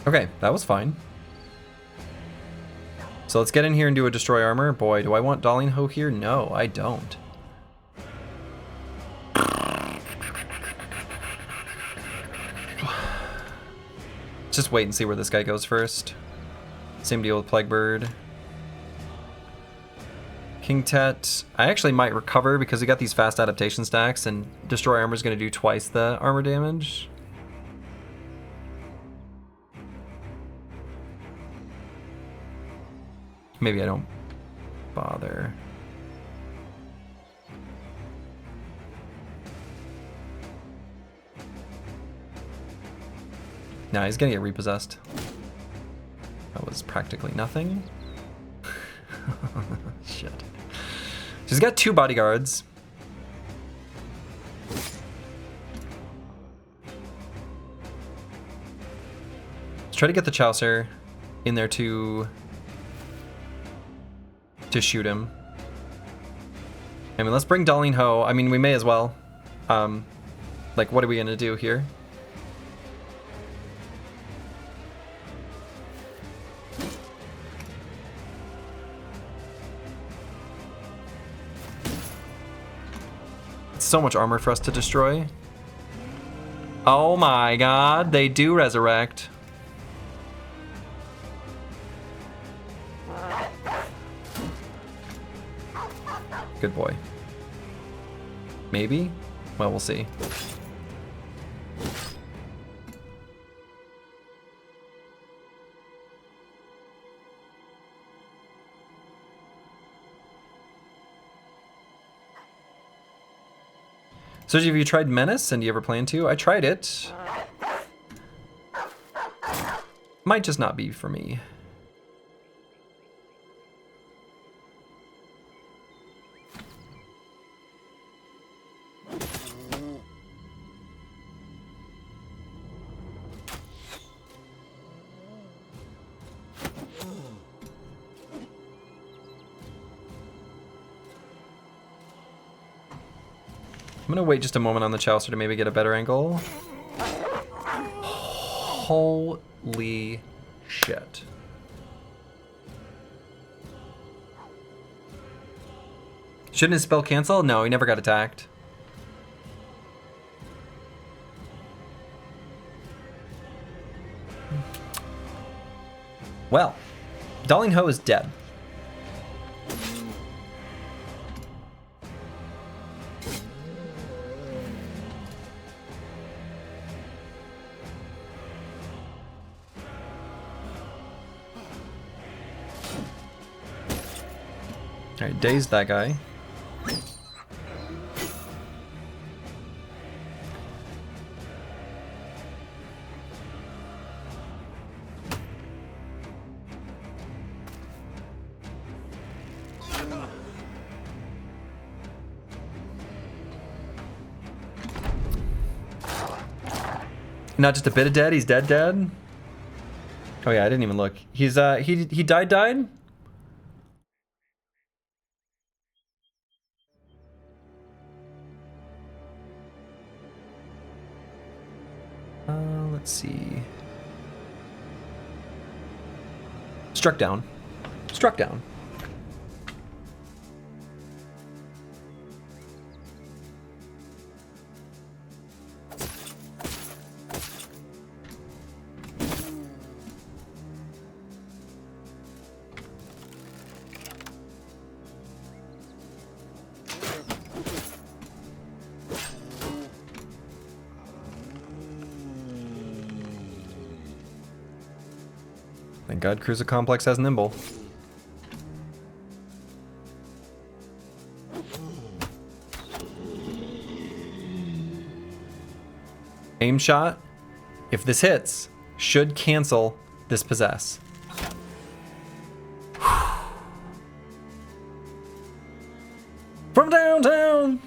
Okay, that was fine. So let's get in here and do a destroy armor. Boy, do I want Darlene Ho here? No, I don't. Just wait and see where this guy goes first. Same deal with Plague Bird. King Tet. I actually might recover because we got these fast adaptation stacks, and destroy armor is going to do twice the armor damage. Maybe I don't bother. Nah, he's gonna get repossessed. That was practically nothing. Shit. She's got 2 bodyguards. Let's try to get the Chaucer in there to shoot him. I mean, let's bring Darlene Ho. I mean, we may as well. Like, what are we gonna do here? It's so much armor for us to destroy. Oh my god, they do resurrect. Good boy. Maybe? Well, we'll see. So have you tried Menace, and do you ever plan to? I tried it. Might just not be for me. I'm gonna wait just a moment on the Chaucer to maybe get a better angle. Holy shit. Shouldn't his spell cancel? No, he never got attacked. Well, Darlene Ho is dead. Alright, dazed that guy. Not just a bit of dead, he's dead. Oh yeah, I didn't even look. He's he died? Let's see. Struck down. Struck down. Thank God Cruiser Complex has Nimble. Aim shot, if this hits, should cancel this possess. From downtown!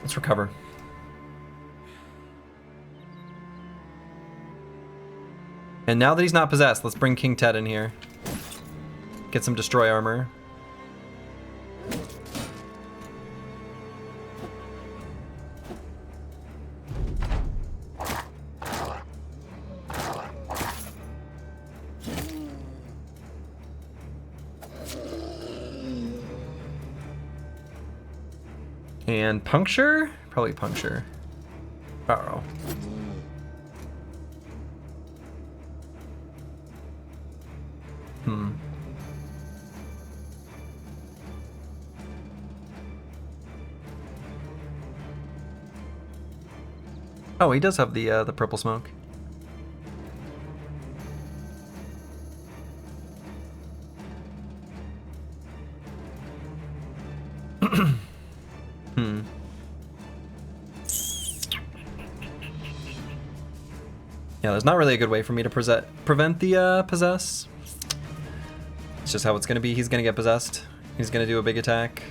Let's recover. And now that he's not possessed, let's bring King Ted in here. Get some destroy armor. And puncture? Probably puncture. Uh-oh. Oh, he does have the purple smoke. Yeah, there's not really a good way for me to prevent the possess. It's just how it's gonna be. He's gonna get possessed. He's gonna do a big attack.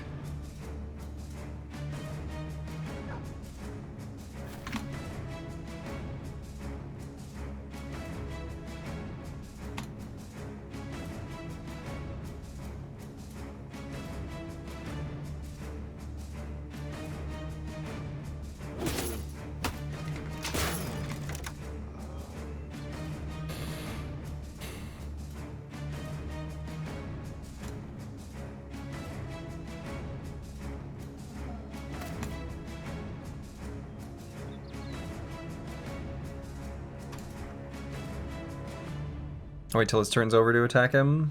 I'll wait till his turn's over to attack him.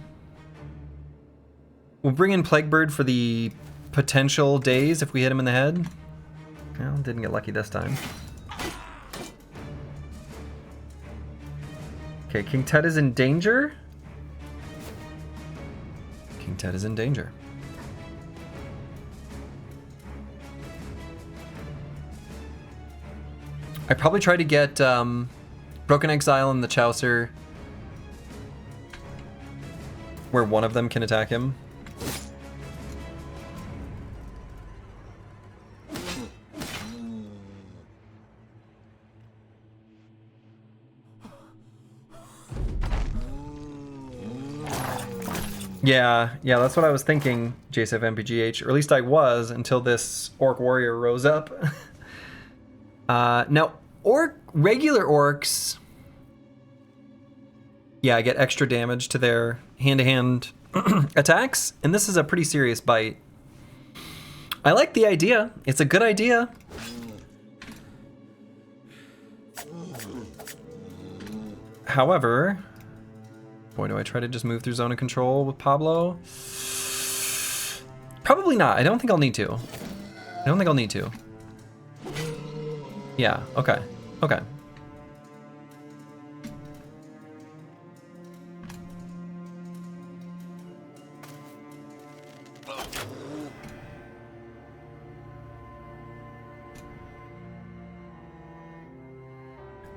We'll bring in Plaguebird for the potential daze if we hit him in the head. Well, didn't get lucky this time. Okay, King Ted is in danger. King Ted is in danger. I probably try to get Broken Exile and the Chaucer where one of them can attack him. Yeah, that's what I was thinking, JSF MPGH, or at least I was until this Orc Warrior rose up. Now, regular orcs, yeah, I get extra damage to their hand-to-hand attacks, and this is a pretty serious bite. I like the idea. It's a good idea. However, boy, do I try to just move through zone of control with Pablo? Probably not. I don't think I'll need to. Yeah, okay.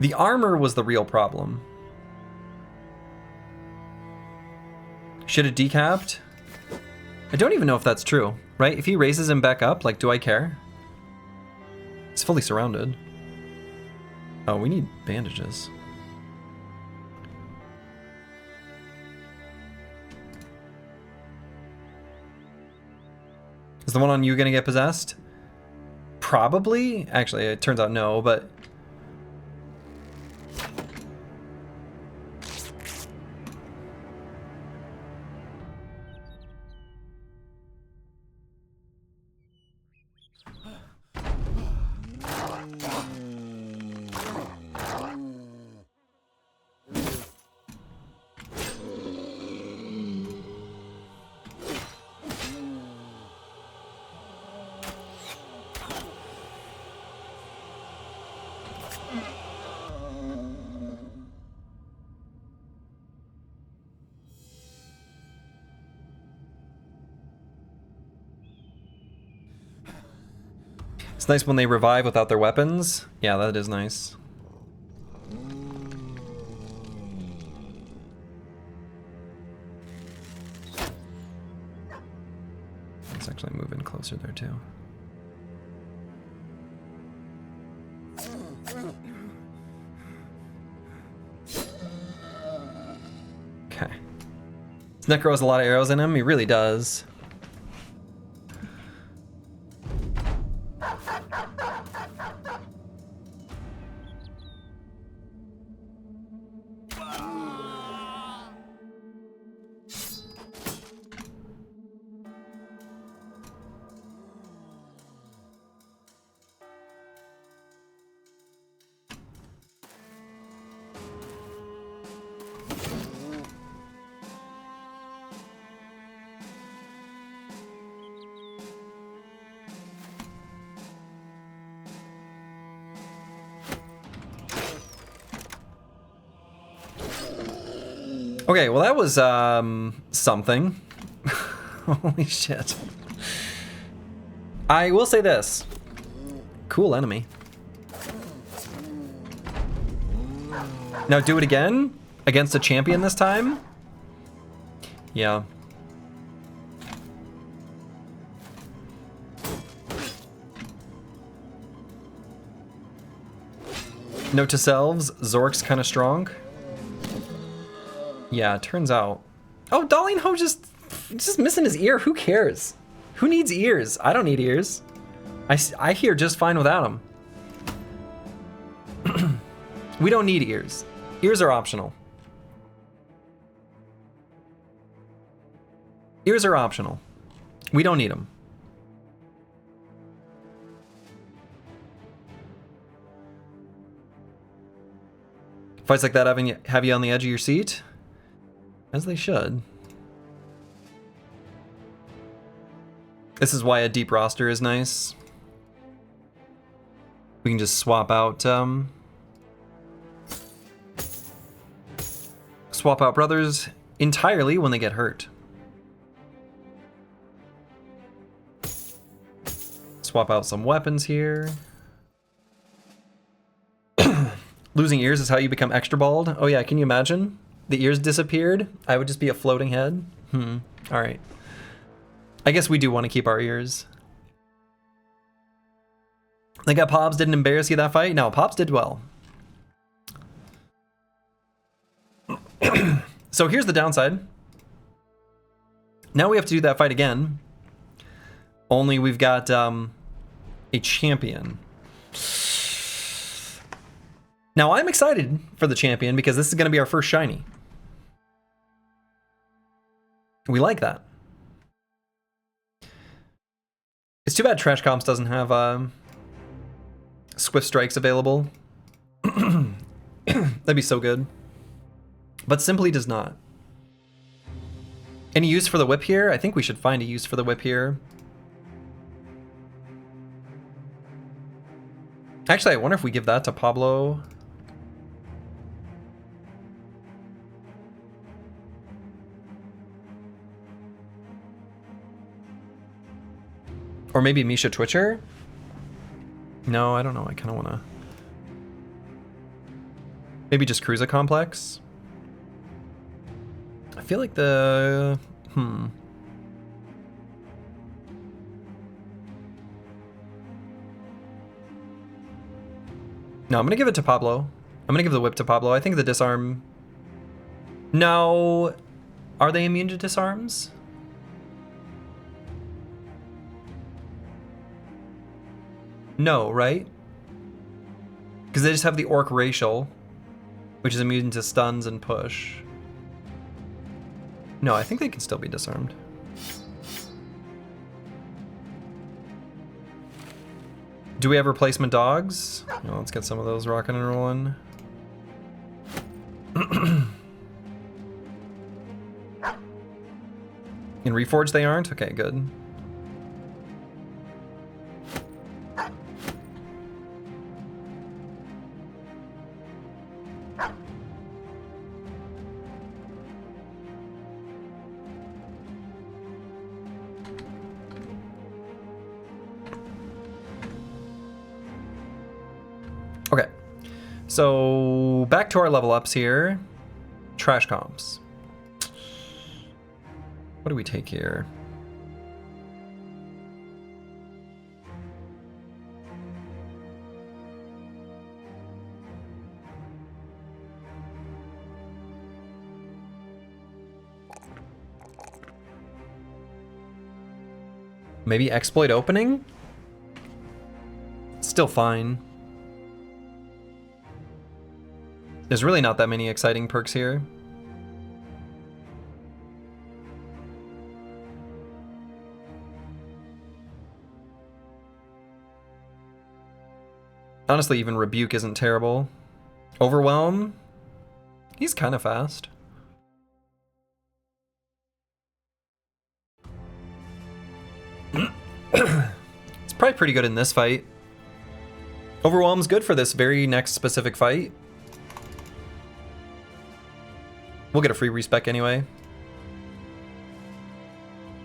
The armor was the real problem. Should have decapped? I don't even know if that's true, right? If he raises him back up, like, do I care? It's fully surrounded. Oh, we need bandages. Is the one on you gonna get possessed? Probably. Actually, it turns out no, but... It's nice when they revive without their weapons. Yeah, that is nice. Let's actually move in closer there too. Okay. This Necro has a lot of arrows in him. He really does. Okay, well that was something. Holy shit. I will say this. Cool enemy. Now do it again? Against a champion this time? Yeah. Note to selves, Zork's kind of strong. Yeah, turns out. Oh, Darling Ho just missing his ear. Who cares? Who needs ears? I don't need ears. I hear just fine without them. We don't need ears. Ears are optional. Ears are optional. We don't need them. Fights like that have you on the edge of your seat? As they should. This is why a deep roster is nice. We can just swap out brothers entirely when they get hurt. Swap out some weapons here. Losing ears is how you become extra bald. Oh yeah, can you imagine? The ears disappeared. I would just be a floating head. All right. I guess we do want to keep our ears. Think that Pops didn't embarrass you that fight? No, Pops did well. So here's the downside. Now we have to do that fight again. Only we've got a champion. Now I'm excited for the champion because this is going to be our first shiny. We like that. It's too bad Trash Comps doesn't have Swift Strikes available. That'd be so good. But Simply does not. Any use for the whip here? I think we should find a use for the whip here. Actually, I wonder if we give that to Pablo. Or maybe Misha Twitcher? No, I don't know. I kind of want to... Maybe just Cruiser Complex? I feel like the... No, I'm going to give it to Pablo. I'm going to give the whip to Pablo. I think the disarm... No. Are they immune to disarms? No, right? Because they just have the Orc Racial, which is immune to stuns and push. No, I think they can still be disarmed. Do we have replacement dogs? Well, let's get some of those rocking and rolling. In Reforged they aren't? Okay, good. Okay, so back to our level ups here. Trash comps. What do we take here? Maybe exploit opening? Still fine. There's really not that many exciting perks here. Honestly, even Rebuke isn't terrible. Overwhelm? He's kind of fast. It's probably pretty good in this fight. Overwhelm's good for this very next specific fight. We'll get a free respec anyway.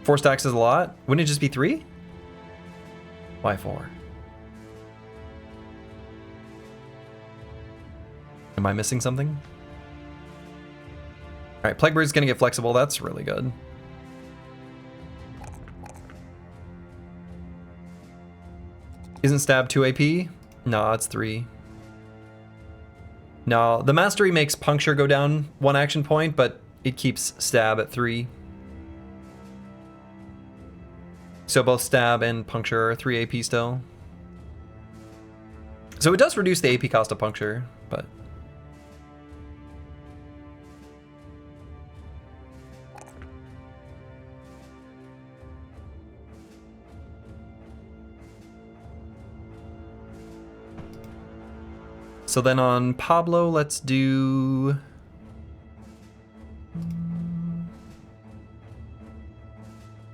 4 stacks is a lot. Wouldn't it just be 3? Why 4? Am I missing something? Alright, Plague Bird's gonna get flexible. That's really good. Isn't stab 2 AP? No, it's 3. No, the mastery makes puncture go down 1 action point, but it keeps stab at 3. So both stab and puncture are 3 AP still. So it does reduce the AP cost of puncture, but... So then on Pablo, let's do...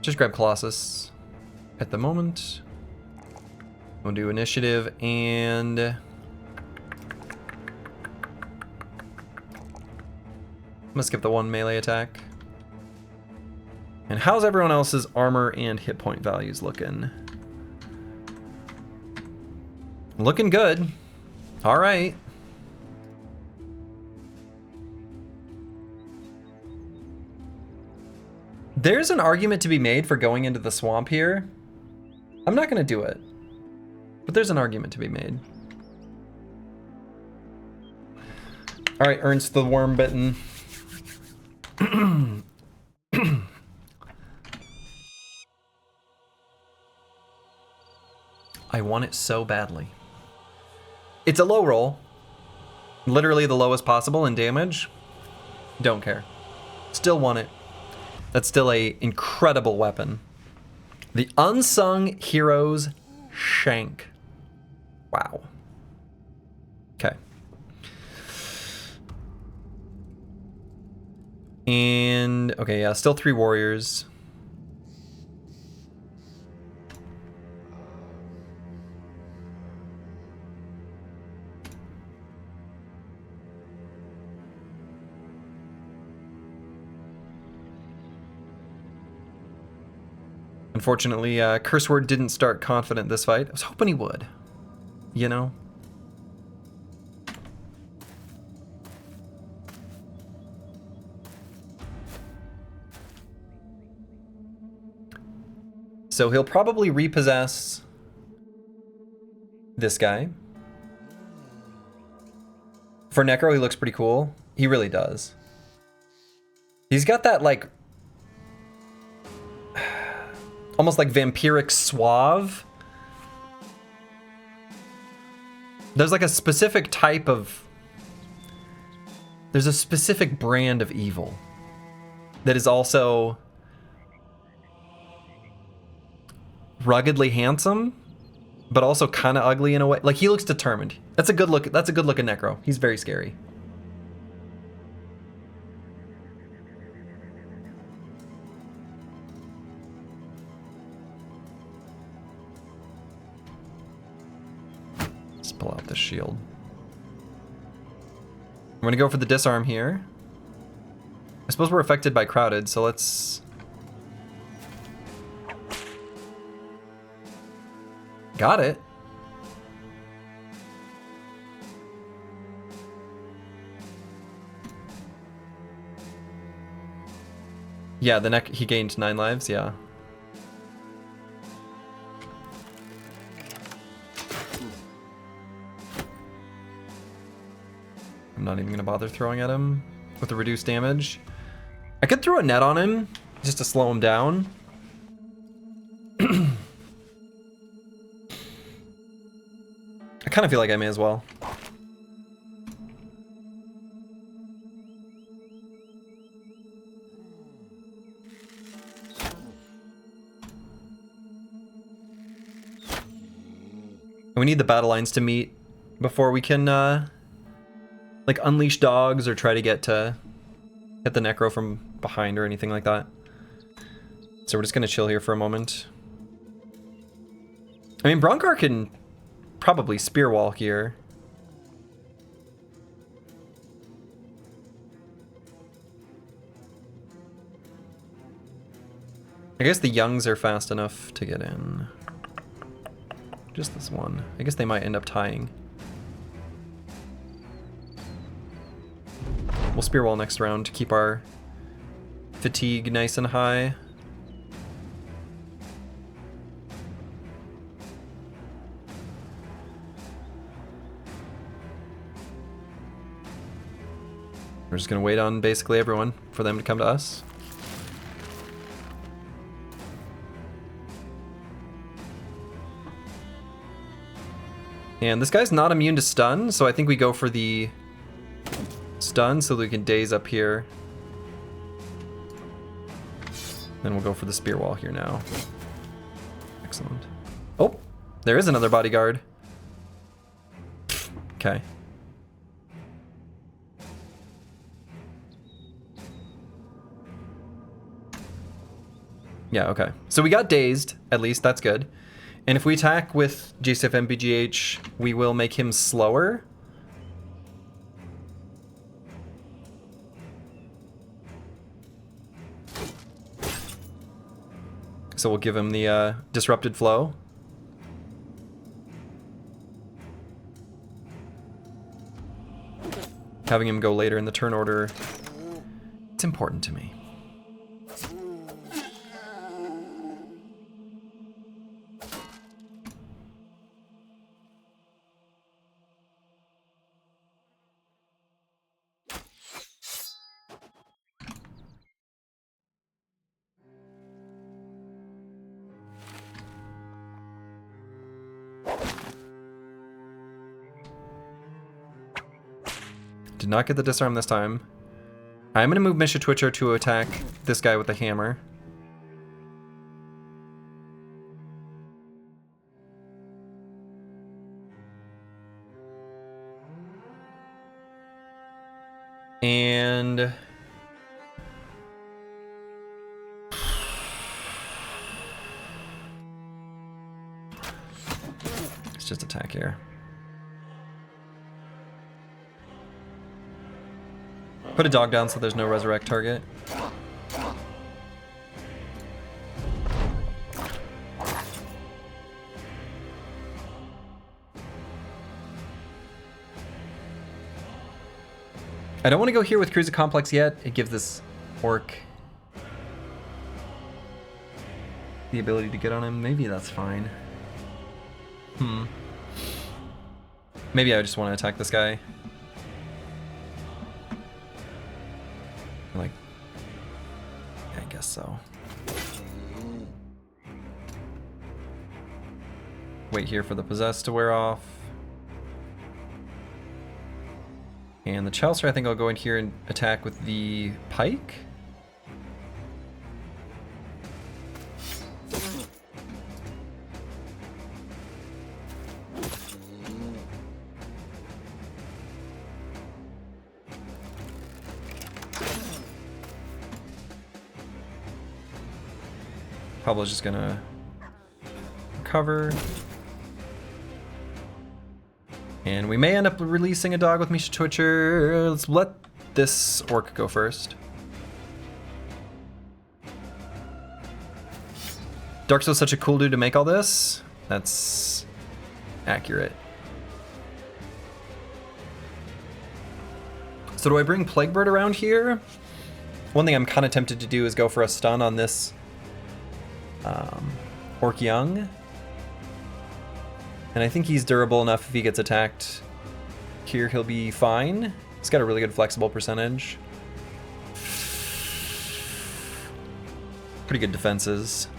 Just grab Colossus at the moment. We'll do initiative and... I'm gonna skip the 1 melee attack. And how's everyone else's armor and hit point values looking? Looking good. All right. There's an argument to be made for going into the swamp here. I'm not going to do it, but there's an argument to be made. All right, Ernst the Worm Bitten. I want it so badly. It's a low roll. Literally the lowest possible in damage. Don't care. Still want it. That's still a incredible weapon. The Unsung Heroes Shank. Wow. Okay. And, okay, yeah, still 3 warriors. Unfortunately, Curse Word didn't start confident this fight. I was hoping he would, you know? So he'll probably repossess this guy. For Necro, he looks pretty cool. He really does. He's got that, like, almost like vampiric suave. There's like a specific type of... There's a specific brand of evil that is also ruggedly handsome, but also kind of ugly in a way. Like, he looks determined. That's a good look. That's a good looking Necro. He's very scary. Let's pull out the shield. I'm gonna go for the disarm here. I suppose we're affected by crowded, so let's... Got it. Yeah, the neck, he gained 9 lives, yeah. I'm not even gonna bother throwing at him with the reduced damage. I could throw a net on him just to slow him down. I kind of feel like I may as well. We need the battle lines to meet before we can like unleash dogs or try to get to hit the Necro from behind or anything like that. So we're just gonna chill here for a moment. I mean, Bronkar can probably spear wall here. I guess the youngs are fast enough to get in. Just this one. I guess they might end up tying. We'll spear wall next round to keep our fatigue nice and high. We're just gonna wait on basically everyone for them to come to us. And this guy's not immune to stun, so I think we go for the stun so that we can daze up here. Then we'll go for the spear wall here now. Excellent. Oh, there is another bodyguard. Okay. Yeah, okay. So we got dazed, at least, that's good. And if we attack with JCF MBGH, we will make him slower. So we'll give him the disrupted flow. Having him go later in the turn order, it's important to me. Did not get the disarm this time. I'm gonna move Misha Twitcher to attack this guy with the hammer. And let's just attack here. Put a dog down so there's no resurrect target. I don't want to go here with Cruiser Complex yet. It gives this orc the ability to get on him. Maybe that's fine. Maybe I just want to attack this guy. Like, I guess so. Wait here for the possess to wear off. And the Chalcer, I think I'll go in here and attack with the pike. Pablo's just gonna recover. And we may end up releasing a dog with Misha Twitcher. Let's let this orc go first. Darksoul's such a cool dude to make all this. That's accurate. So do I bring Plaguebird around here? One thing I'm kind of tempted to do is go for a stun on this Orc Young. And I think he's durable enough if he gets attacked here, he'll be fine. He's got a really good flexible percentage. Pretty good defenses.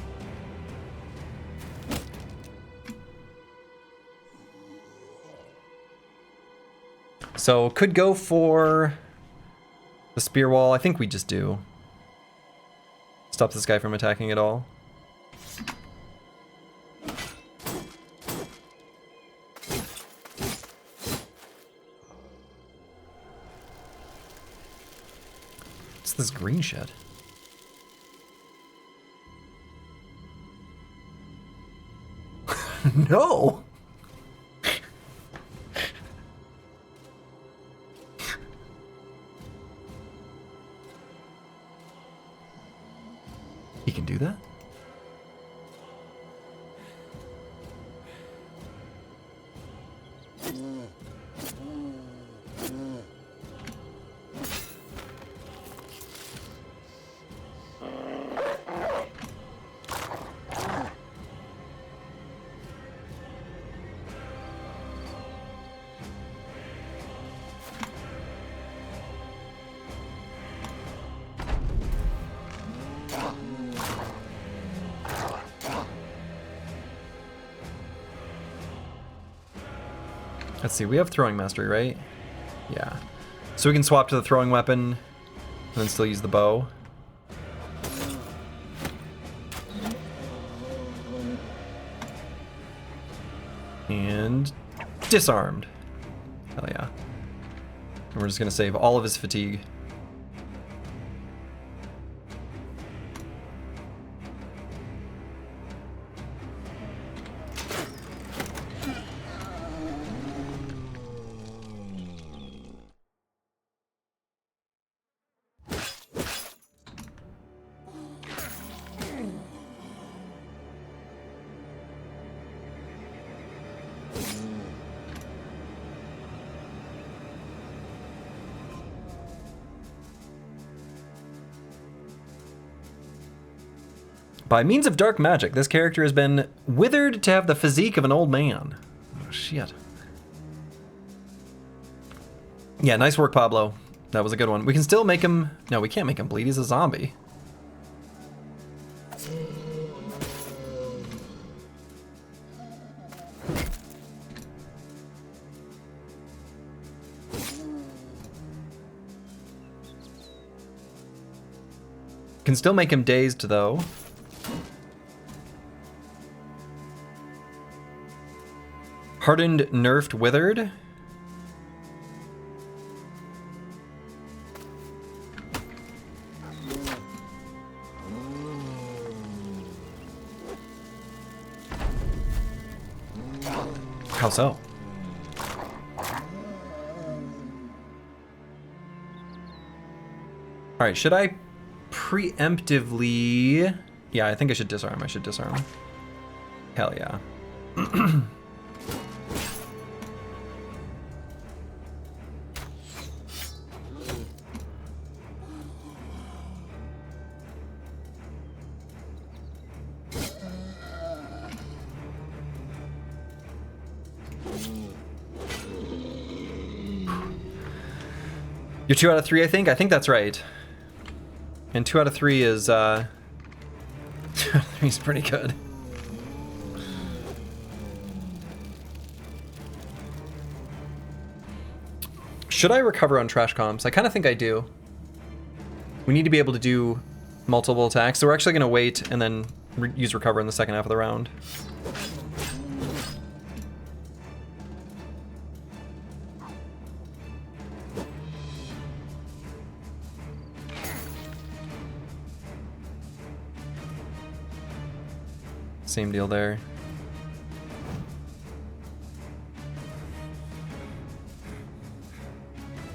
So could go for the spear wall. I think we just do. Stop this guy from attacking at all. What's this green shit? No! He can do that? Let's see, we have throwing mastery, right? Yeah. So we can swap to the throwing weapon and then still use the bow. And disarmed. Hell yeah. And we're just gonna save all of his fatigue. By means of dark magic, this character has been withered to have the physique of an old man. Oh, shit. Yeah, nice work, Pablo. That was a good one. We can still make him... No, we can't make him bleed. He's a zombie. Can still make him dazed, though. Hardened, nerfed, withered. How so? Alright, should I preemptively... Yeah, I think I should disarm. I should disarm. Hell yeah. You're 2 out of 3, I think? I think that's right. And 2 out of 3 is, 2 out of 3 is pretty good. Should I recover on trash comps? I kind of think I do. We need to be able to do multiple attacks, so we're actually going to wait and then use recover in the second half of the round. Same deal there.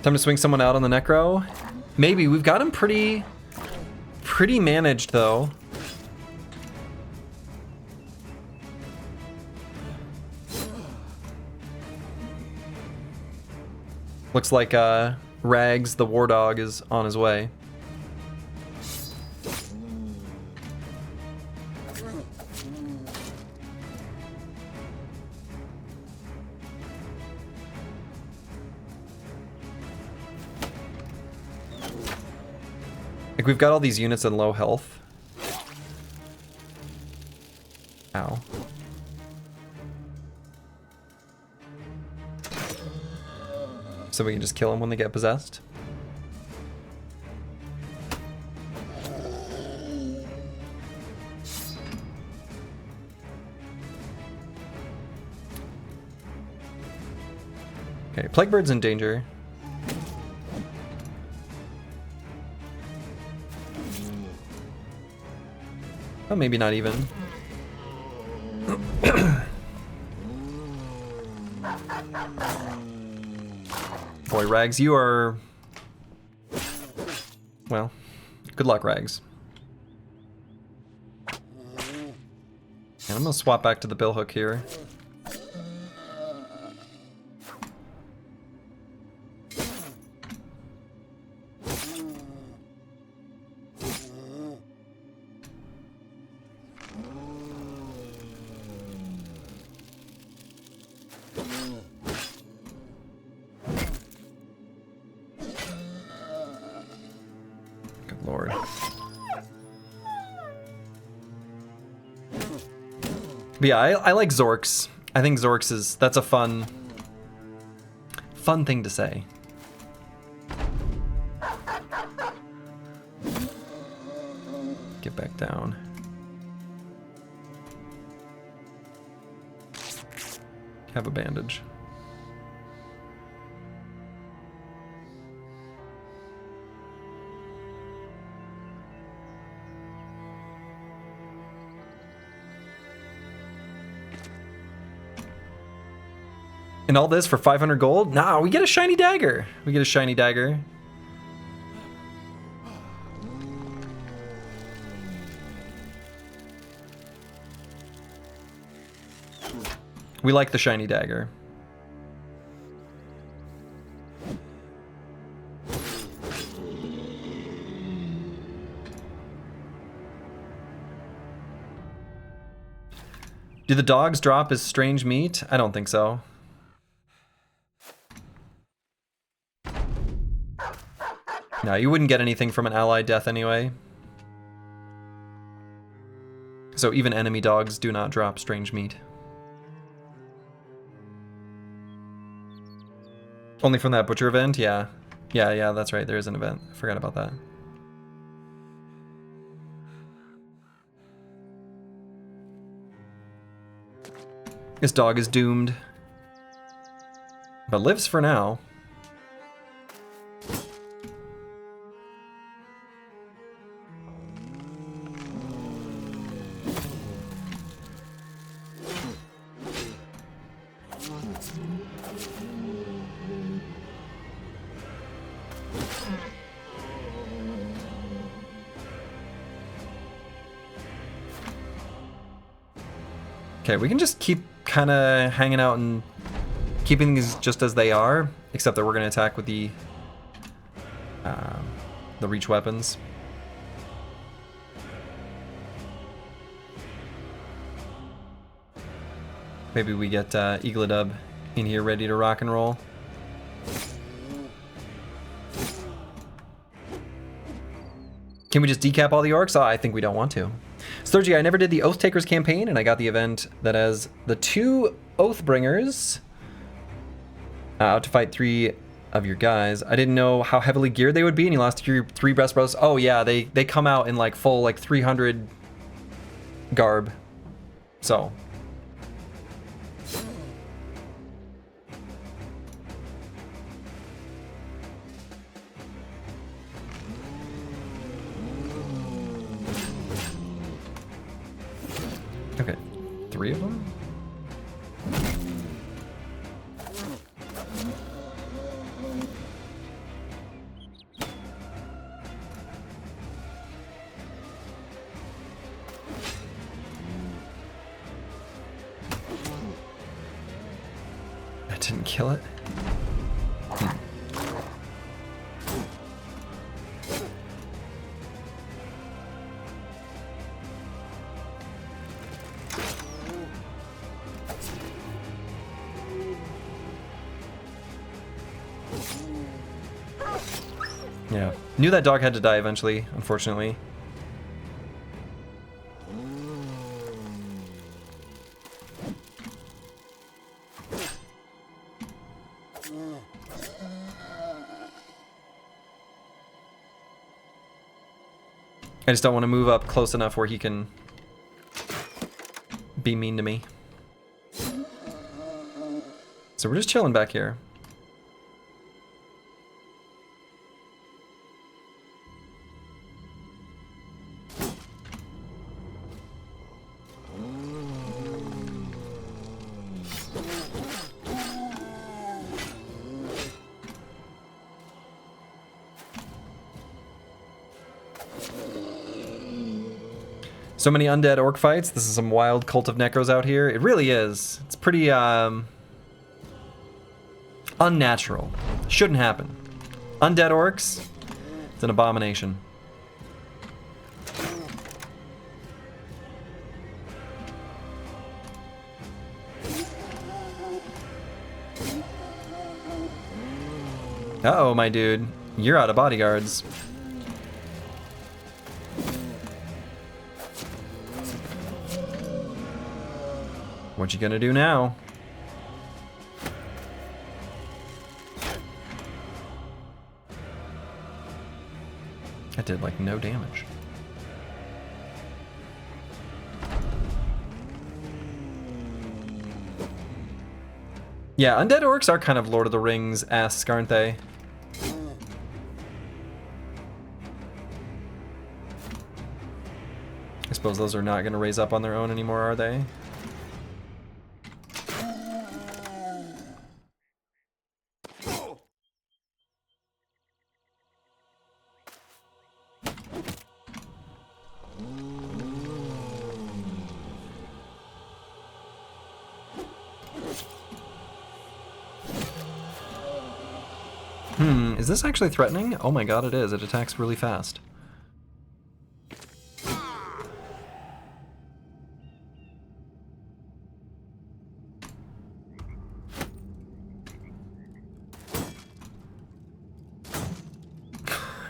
Time to swing someone out on the Necro. Maybe. We've got him pretty managed, though. Looks like Rags, the war dog, is on his way. Like, we've got all these units in low health. Ow. So we can just kill them when they get possessed. Okay, Plaguebird's in danger. Oh, maybe not even. Boy, Rags, you are... Well, good luck, Rags. And I'm gonna swap back to the billhook here. But yeah, I like Zorks. I think Zorks that's a fun thing to say. Get back down. Have a bandage. And all this for 500 gold? Nah, we get a shiny dagger. We get a shiny dagger. We like the shiny dagger. Do the dogs drop as strange meat? I don't think so. No, you wouldn't get anything from an allied death anyway. So even enemy dogs do not drop strange meat. Only from that butcher event? Yeah. Yeah, that's right. There is an event. I forgot about that. This dog is doomed. But lives for now. Okay, we can just keep kind of hanging out and keeping these just as they are, except that we're going to attack with the reach weapons. Maybe we get Eagledub in here ready to rock and roll. Can we just decap all the orcs? Oh, I think we don't want to. Sturgy, I never did the Oathtakers campaign, and I got the event that has the 2 Oathbringers out to fight 3 of your guys. I didn't know how heavily geared they would be, and you lost your 3 breastbows. Oh yeah, they come out in like full like 300 garb. So. Okay, 3 of them? That didn't kill it? Yeah. Knew that dog had to die eventually, unfortunately. I just don't want to move up close enough where he can be mean to me. So we're just chilling back here. So many undead orc fights. This is some wild cult of necros out here. It really is. It's pretty unnatural. Shouldn't happen. Undead orcs, it's an abomination. Uh-oh, my dude. You're out of bodyguards. What you gonna do now? That did like no damage. Yeah, undead orcs are kind of Lord of the Rings-esque, aren't they? I suppose those are not going to raise up on their own anymore, are they? Is this actually threatening? Oh my god, it is. It attacks really fast.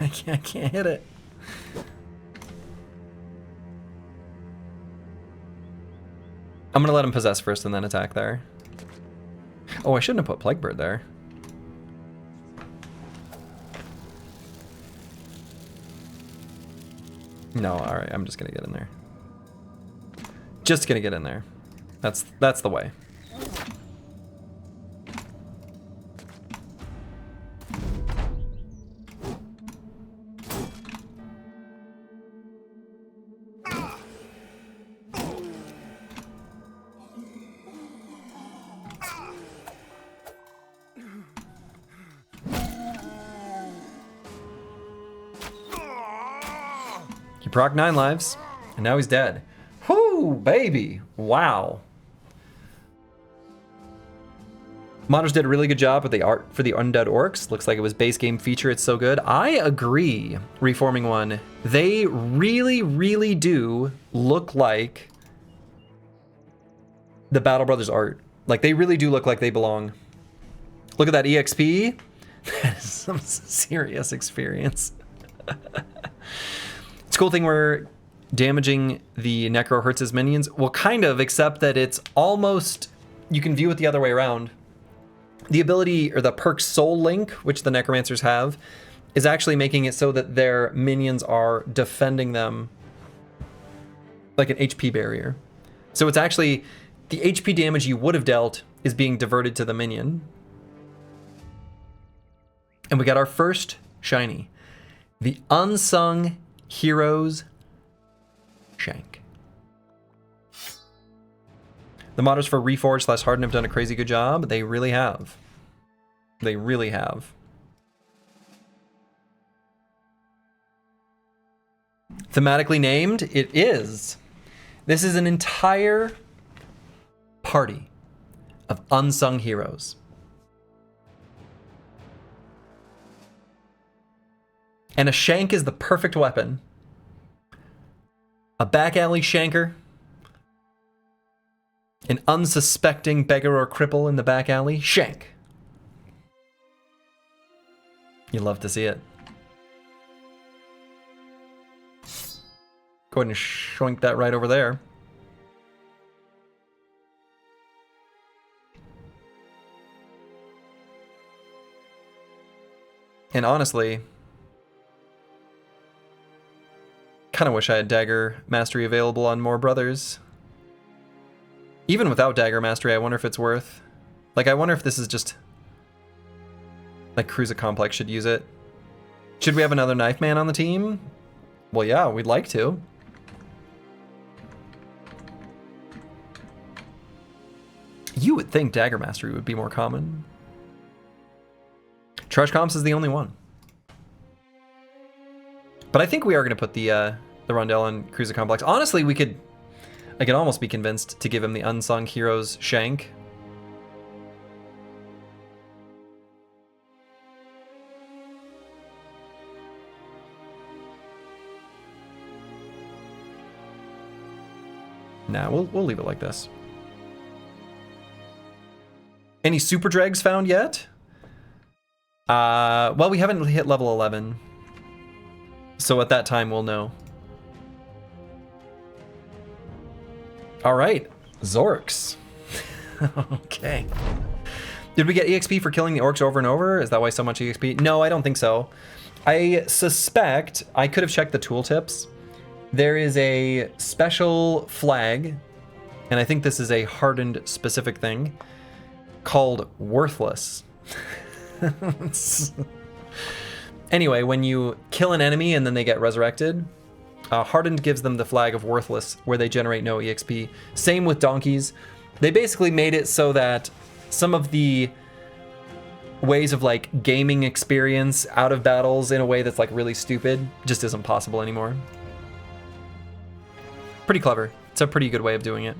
I can't hit it. I'm gonna let him possess first and then attack there. Oh, I shouldn't have put Plague Bird there. No, alright, I'm just gonna get in there. Just gonna get in there. That's the way. He proc 9 lives, and now he's dead. Whoo, baby! Wow. Modders did a really good job with the art for the undead orcs. Looks like it was base game feature, it's so good. I agree, Reforming One. They really, really do look like the Battle Brothers art. Like, they really do look like they belong. Look at that EXP. That is some serious experience. It's a cool thing where damaging the Necro hurts his minions. Well, kind of, except that it's almost, you can view it the other way around. The ability, or the perk Soul Link, which the Necromancers have, is actually making it so that their minions are defending them like an HP barrier. So it's actually, the HP damage you would have dealt is being diverted to the minion. And we got our first shiny. The Unsung Heroes Shank. The modders for Reforged / Hardened have done a crazy good job. They really have. They really have. Thematically named, it is. This is an entire party of unsung heroes. And a shank is the perfect weapon. A back alley shanker. An unsuspecting beggar or cripple in the back alley. Shank. You love to see it. Go ahead and shoink that right over there. And honestly, kind of wish I had Dagger Mastery available on more brothers. Even without Dagger Mastery, I wonder if it's worth... Like, I wonder if this is just... Like, Cruiser Complex should use it. Should we have another Knife Man on the team? Well, yeah, we'd like to. You would think Dagger Mastery would be more common. Trash Comps is the only one. But I think we are going to put the Rondell on Cruiser Complex. Honestly, I could almost be convinced to give him the Unsung Heroes Shank. Nah, we'll leave it like this. Any Super Dregs found yet? Well, we haven't hit level 11. So at that time, we'll know. All right, Zorks. Okay. Did we get EXP for killing the orcs over and over? Is that why so much EXP? No, I don't think so. I suspect, I could have checked the tooltips. There is a special flag, and I think this is a Hardened specific thing, called Worthless. Anyway, when you kill an enemy and then they get resurrected, Hardened gives them the flag of Worthless, where they generate no EXP. Same with donkeys. They basically made it so that some of the ways of like gaming experience out of battles in a way that's like really stupid just isn't possible anymore. Pretty clever. It's a pretty good way of doing it.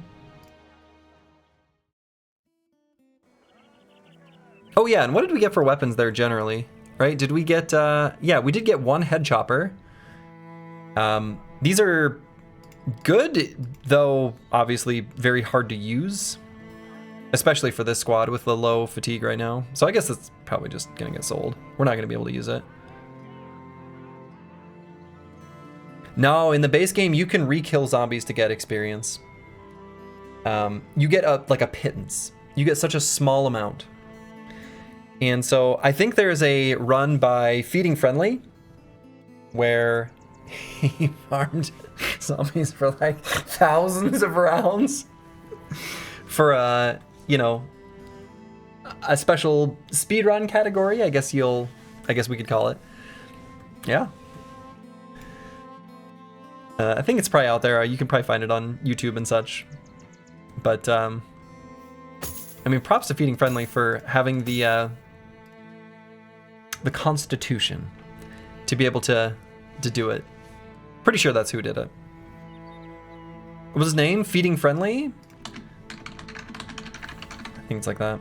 Oh yeah, and what did we get for weapons there generally? Right? Did we get, yeah, we did get one head chopper. These are good, though obviously very hard to use. Especially for this squad with the low fatigue right now. So I guess it's probably just gonna get sold. We're not gonna be able to use it. No, in the base game, you can re-kill zombies to get experience. You get like a pittance. You get such a small amount. And so I think there's a run by Feeding Friendly where he farmed zombies for like thousands of rounds for you know, a special speedrun category, I guess we could call it. Yeah. I think it's probably out there. You can probably find it on YouTube and such. But, I mean, props to Feeding Friendly for having the constitution to be able to do it. Pretty sure that's who did it. What was his name? Feeding Friendly? I think it's like that.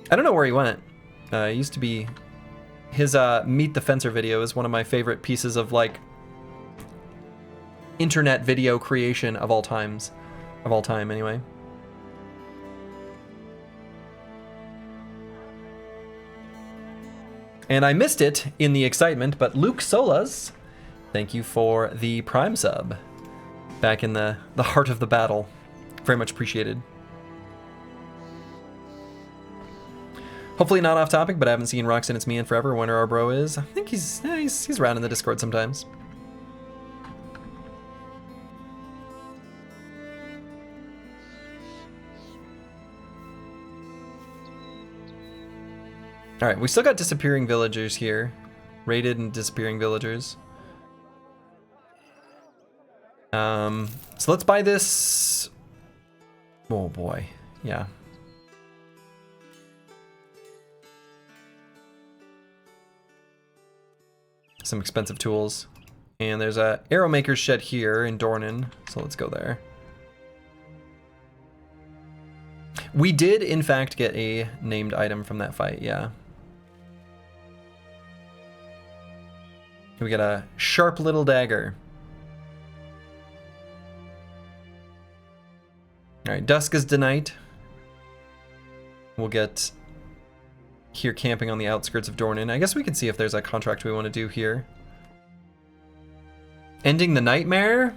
I don't know where he went. It used to be... His Meet the Fencer video is one of my favorite pieces of, like, internet video creation of all times. Of all time, anyway. And I missed it in the excitement, but Luke Solas, thank you for the Prime sub. Back in the heart of the battle. Very much appreciated. Hopefully not off topic, but I haven't seen Roxanne It's Me in forever. Wonder our bro is. I think he's around in the Discord sometimes. All right, we still got disappearing villagers here. Raided and disappearing villagers. So let's buy this. Oh boy, yeah. Some expensive tools. And there's a arrow maker's shed here in Dornan, so let's go there. We did, in fact, get a named item from that fight, yeah. We got a sharp little dagger. Alright, dusk is denight. We'll get here camping on the outskirts of Dornan. I guess we can see if there's a contract we want to do here. Ending the nightmare?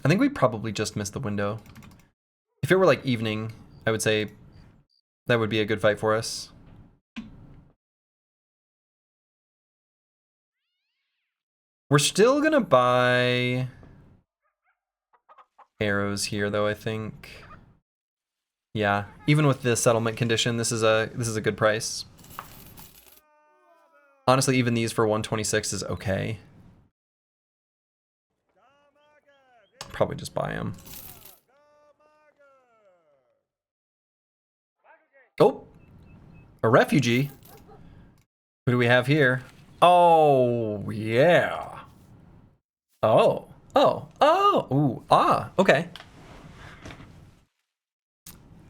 I think we probably just missed the window. If it were like evening, I would say that would be a good fight for us. We're still gonna buy arrows here though, I think. Yeah, even with the settlement condition, this is a good price. Honestly, even these for 126 is okay. Probably just buy them. Oh, a refugee. Who do we have here? Oh, yeah. Oh, ooh, okay.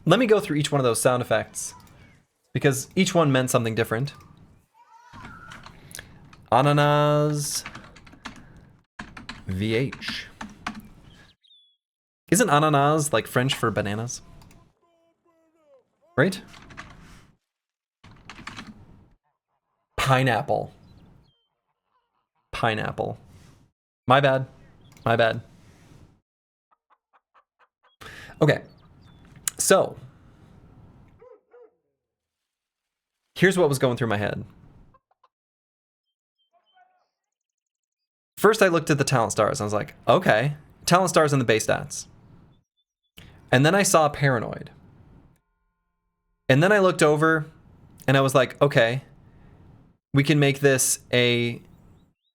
Let me go through each one of those sound effects because each one meant something different. Ananas. VH. Isn't ananas like French for bananas? Right? Pineapple. pineapple. My bad. My bad. Okay. So, here's what was going through my head. First, I looked at the talent stars. And I was like, okay, talent stars and the base stats. And then I saw Paranoid. And then I looked over and I was like, okay, we can make this a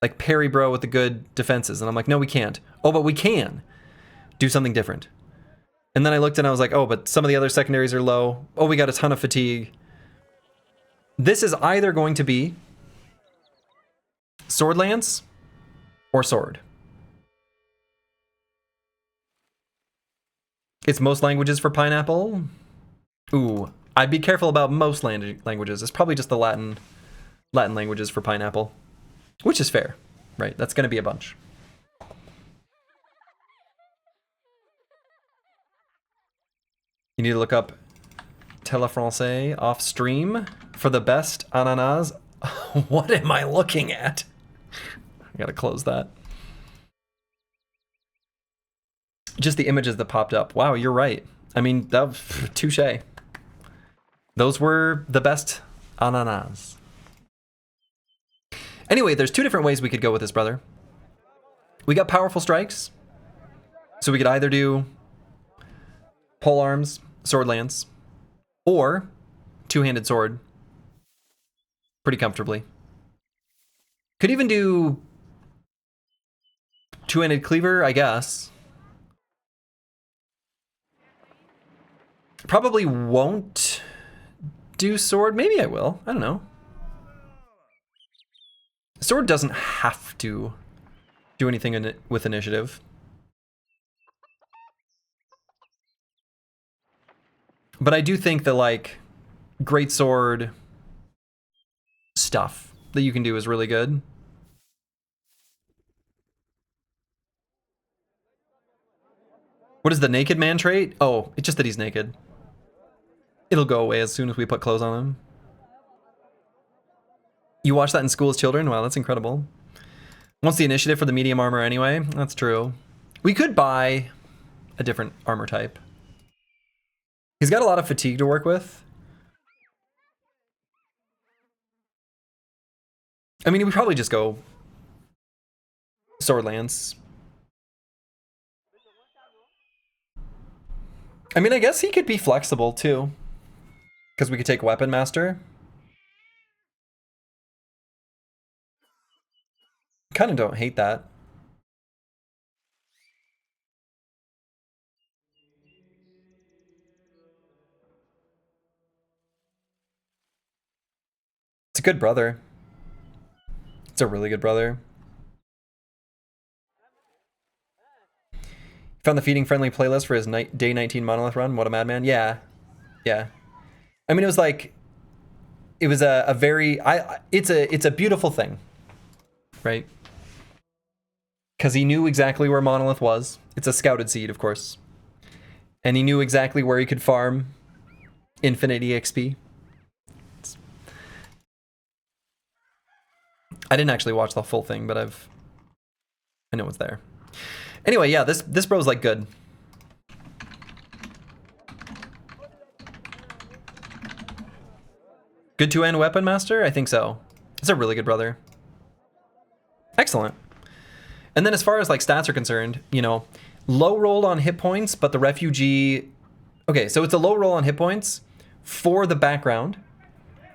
like parry bro with the good defenses. And I'm like, no, we can't. Oh, but we can do something different. And then I looked and I was like, oh, but some of the other secondaries are low. Oh, we got a ton of fatigue. This is either going to be Sword Lance or Sword. It's most languages for pineapple. Ooh, I'd be careful about most languages. It's probably just the Latin languages for pineapple, which is fair, right? That's going to be a bunch. You need to look up Telefrancais off stream for the best ananas. What am I looking at? I gotta close that. Just the images that popped up. Wow, you're right. I mean, touche. Those were the best ananas. Anyway, there's two different ways we could go with this, brother. We got powerful strikes. So we could either do pole arms, sword lance, or two-handed sword pretty comfortably. Could even do two-handed cleaver, I guess. Probably won't do sword. Maybe I will. I don't know. Sword doesn't have to do anything with initiative. But I do think that, like, great sword stuff that you can do is really good. What is the naked man trait? Oh, it's just that he's naked. It'll go away as soon as we put clothes on him. You watch that in school as children? Wow, that's incredible. Wants the initiative for the medium armor anyway. That's true. We could buy a different armor type. He's got a lot of fatigue to work with. I mean, we probably just go sword lance. I mean, I guess he could be flexible too, because we could take weapon master. Kind of don't hate that. It's a good brother. It's a really good brother. Found the feeding friendly playlist for his day 19 monolith run. What a madman. Yeah. Yeah. I mean, it was like, it was a very, it's a beautiful thing, right? Because he knew exactly where monolith was. It's a scouted seed, of course. And he knew exactly where he could farm infinite EXP. I didn't actually watch the full thing, but I know it's there. Anyway, yeah, this bro's like good. Good two-hand weapon master? I think so. It's a really good brother. Excellent. And then as far as like stats are concerned, you know, low roll on hit points, but the refugee... Okay, so it's a low roll on hit points for the background.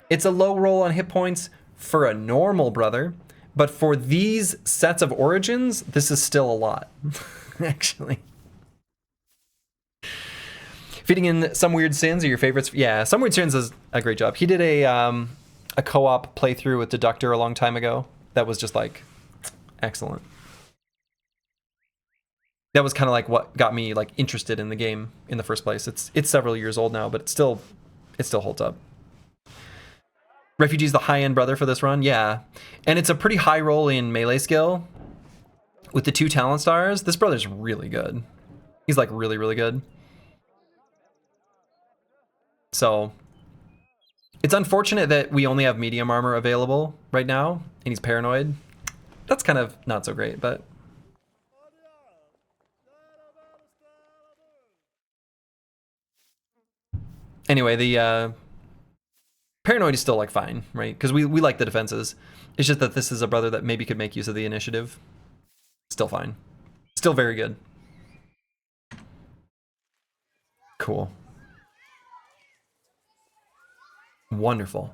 It's a low roll on hit points for a normal brother, but for these sets of origins, this is still a lot, actually. Fitting in Some Weird Sins are your favorites. Yeah, Some Weird Sins is a great job. He did a co-op playthrough with Deductor a long time ago. That was just like excellent. That was kind of like what got me like interested in the game in the first place. It's several years old now, but it still holds up. Refugee's the high-end brother for this run, yeah. And it's a pretty high roll in melee skill. With the 2 talent stars, this brother's really good. He's like really, really good. So, it's unfortunate that we only have medium armor available right now, and he's paranoid. that's kind of not so great, but... Anyway, the Paranoid is still, like, fine, right? Because we like the defenses. It's just that this is a brother that maybe could make use of the initiative. Still fine. Still very good. Cool. Wonderful.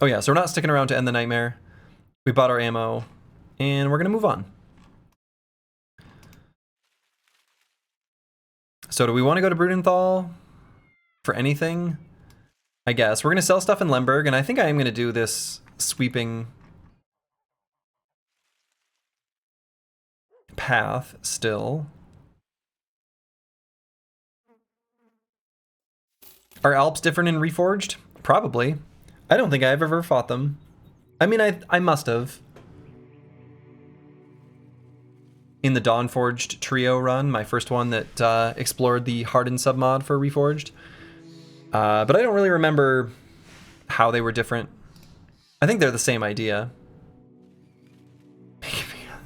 Oh yeah, so we're not sticking around to end the nightmare. We bought our ammo, and we're gonna move on. So do we want to go to Brudenthal for anything? I guess. We're gonna sell stuff in Lemberg, and I think I am gonna do this sweeping path still. Are Alps different in Reforged? Probably. I don't think I've ever fought them. I mean, I must have. In the Dawnforged trio run, my first one that explored the Hardened submod for Reforged. But I don't really remember how they were different. I think they're the same idea.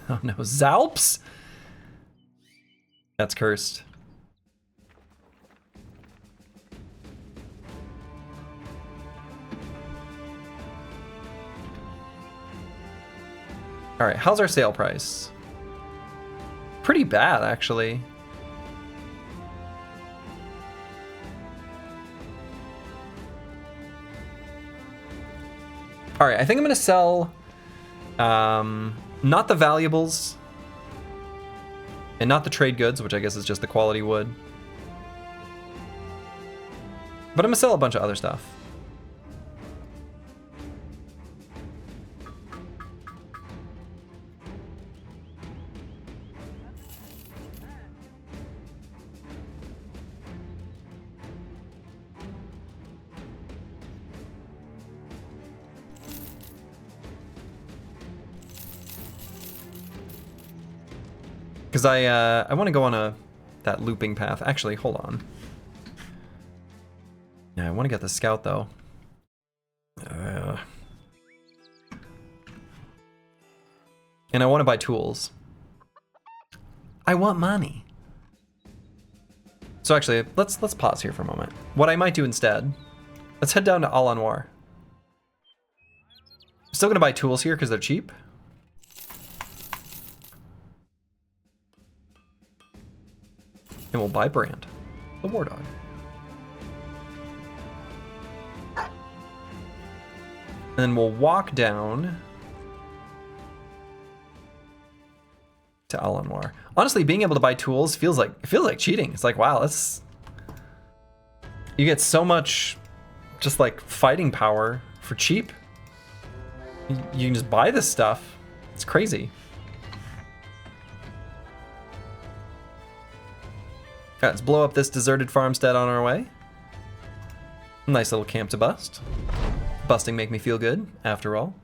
Oh no, Zalps? That's cursed. All right, how's our sale price? Pretty bad, actually. All right, I think I'm gonna sell not the valuables and not the trade goods, which I guess is just the quality wood. But I'm gonna sell a bunch of other stuff. Because I want to go on that looping path. Actually, hold on. Yeah, I want to get the scout though. And I want to buy tools. I want money. So actually, let's pause here for a moment. What I might do instead, let's head down to Al Anwar. I'm still gonna buy tools here because they're cheap. And we'll buy Brand, the war dog. And then we'll walk down to Al Anwar. Honestly, being able to buy tools feels like cheating. It's like, wow, that's, you get so much just like fighting power for cheap. You can just buy this stuff. It's crazy. Okay, let's blow up this deserted farmstead on our way. Nice little camp to bust. Busting make me feel good, after all.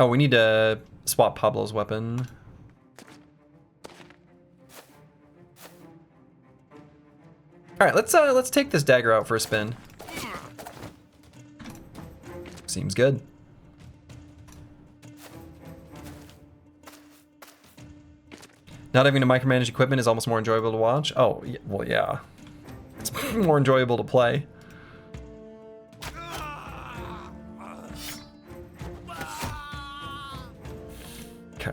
Oh, we need to swap Pablo's weapon. All right, let's take this dagger out for a spin. Seems good. Not having to micromanage equipment is almost more enjoyable to watch. Oh, well, yeah. It's more enjoyable to play. Okay.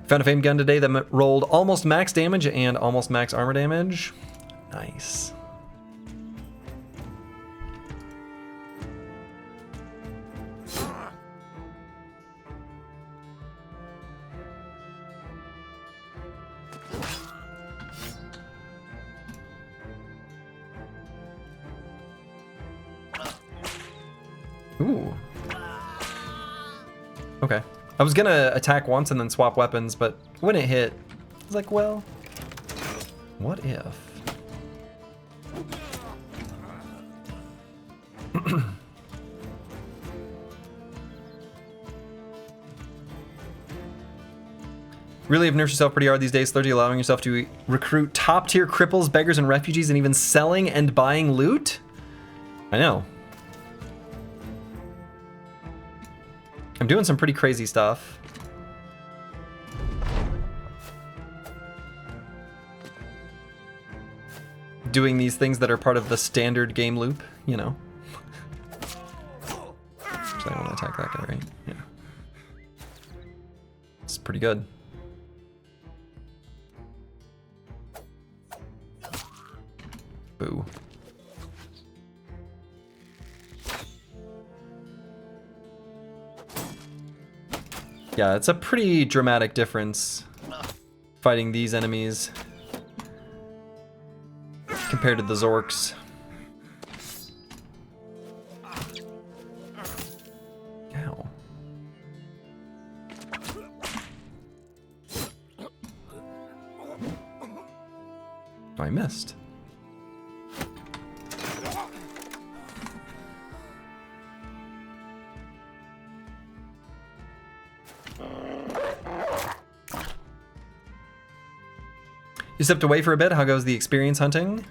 Found a famed gun today that rolled almost max damage and almost max armor damage. Nice. Ooh. Okay. I was gonna attack once and then swap weapons, but when it hit, I was like, well, what if? Really have nerfed yourself pretty hard these days, Slurgy, allowing yourself to recruit top-tier cripples, beggars, and refugees, and even selling and buying loot? I know. I'm doing some pretty crazy stuff. Doing these things that are part of the standard game loop, you know. Actually, I want to attack that guy, right? Yeah. It's pretty good. Boo. Yeah, it's a pretty dramatic difference fighting these enemies compared to the Zorks. Ow. Oh, I missed. You stepped away for a bit. How goes the experience hunting?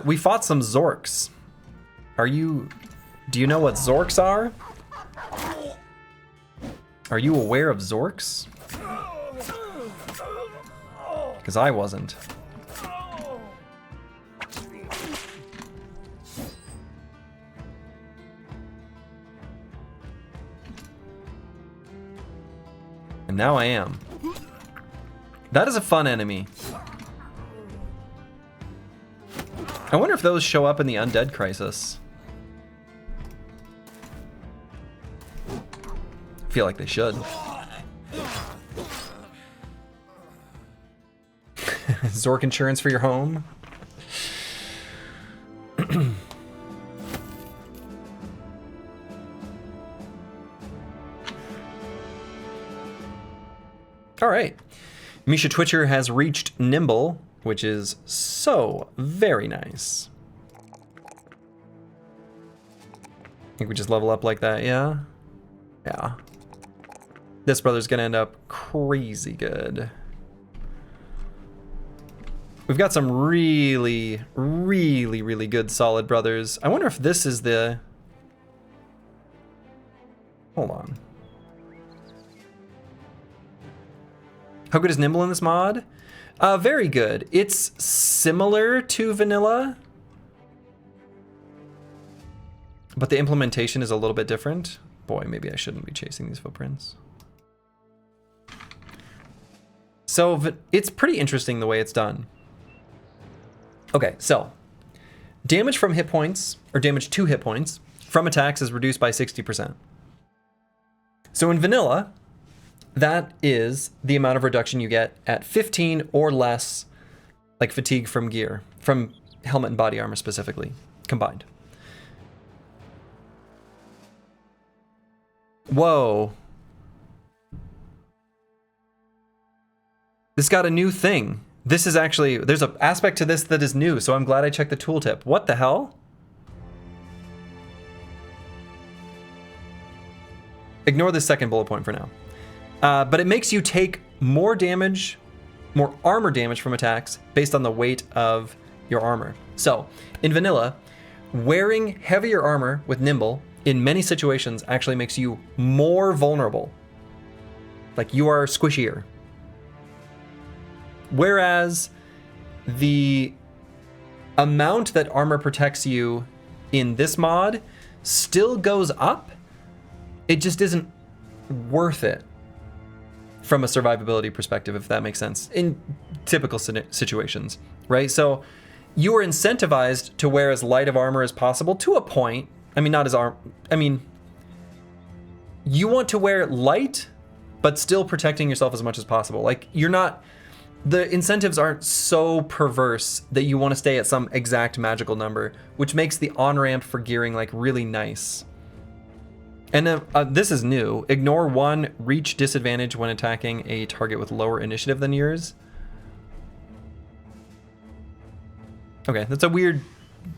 We fought some Zorks. Do you know what Zorks are? Are you aware of Zorks? Because I wasn't. And now I am. That is a fun enemy. I wonder if those show up in the Undead Crisis. I feel like they should. Zork insurance for your home. All right. Misha Twitcher has reached Nimble, which is so very nice. I think we just level up like that, yeah? Yeah. This brother's gonna end up crazy good. We've got some really, really, really good solid brothers. I wonder if this is the... Hold on. How good is Nimble in this mod? Very good. It's similar to vanilla, but the implementation is a little bit different. Boy, maybe I shouldn't be chasing these footprints. So it's pretty interesting the way it's done. Okay, so damage from hit points, or damage to hit points, from attacks is reduced by 60%. So in vanilla, that is the amount of reduction you get at 15 or less, like fatigue from gear, from helmet and body armor specifically, combined. Whoa. This got a new thing. This is actually, there's an aspect to this that is new, so I'm glad I checked the tooltip. What the hell? Ignore this second bullet point for now. But it makes you take more damage, more armor damage from attacks based on the weight of your armor. So, in vanilla, wearing heavier armor with Nimble in many situations actually makes you more vulnerable. Like, you are squishier. Whereas the amount that armor protects you in this mod still goes up, it just isn't worth it from a survivability perspective, if that makes sense, in typical situations, right? So you are incentivized to wear as light of armor as possible to a point. I mean, not as you want to wear light, but still protecting yourself as much as possible. Like, you're not, the incentives aren't so perverse that you want to stay at some exact magical number, which makes the on-ramp for gearing like really nice. And this is new. Ignore 1 reach disadvantage when attacking a target with lower initiative than yours. Okay, that's a weird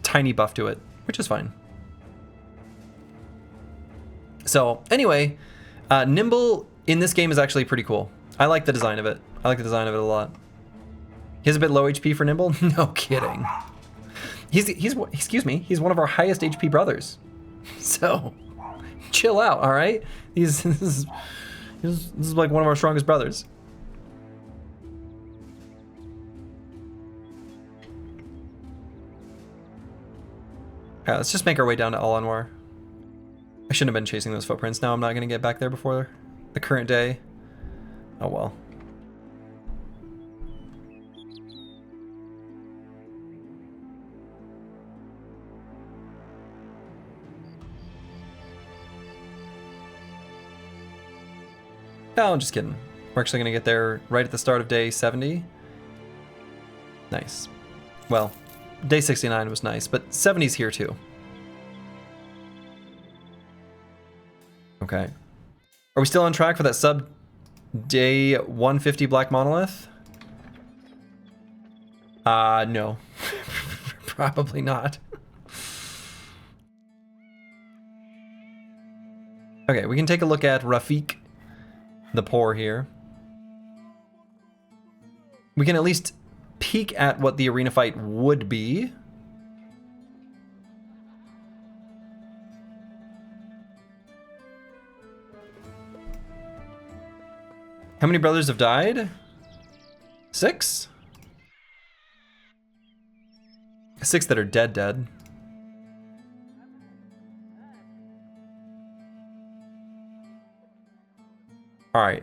tiny buff to it, which is fine. So anyway, Nimble in this game is actually pretty cool. I like the design of it. I like the design of it a lot. He's a bit low HP for Nimble? No kidding. He's excuse me, he's one of our highest HP brothers. So, chill out, all right? This is like one of our strongest brothers. All right, let's just make our way down to Al Anwar. I shouldn't have been chasing those footprints. Now I'm not going to get back there before the current day. Oh well. No, I'm just kidding. We're actually going to get there right at the start of day 70. Nice. Well, day 69 was nice, but 70's here too. Okay. Are we still on track for that sub day 150 Black Monolith? No. Probably not. Okay, we can take a look at Rafik the Poor here. We can at least peek at what the arena fight would be. How many brothers have died? 6? 6 that are dead. All right,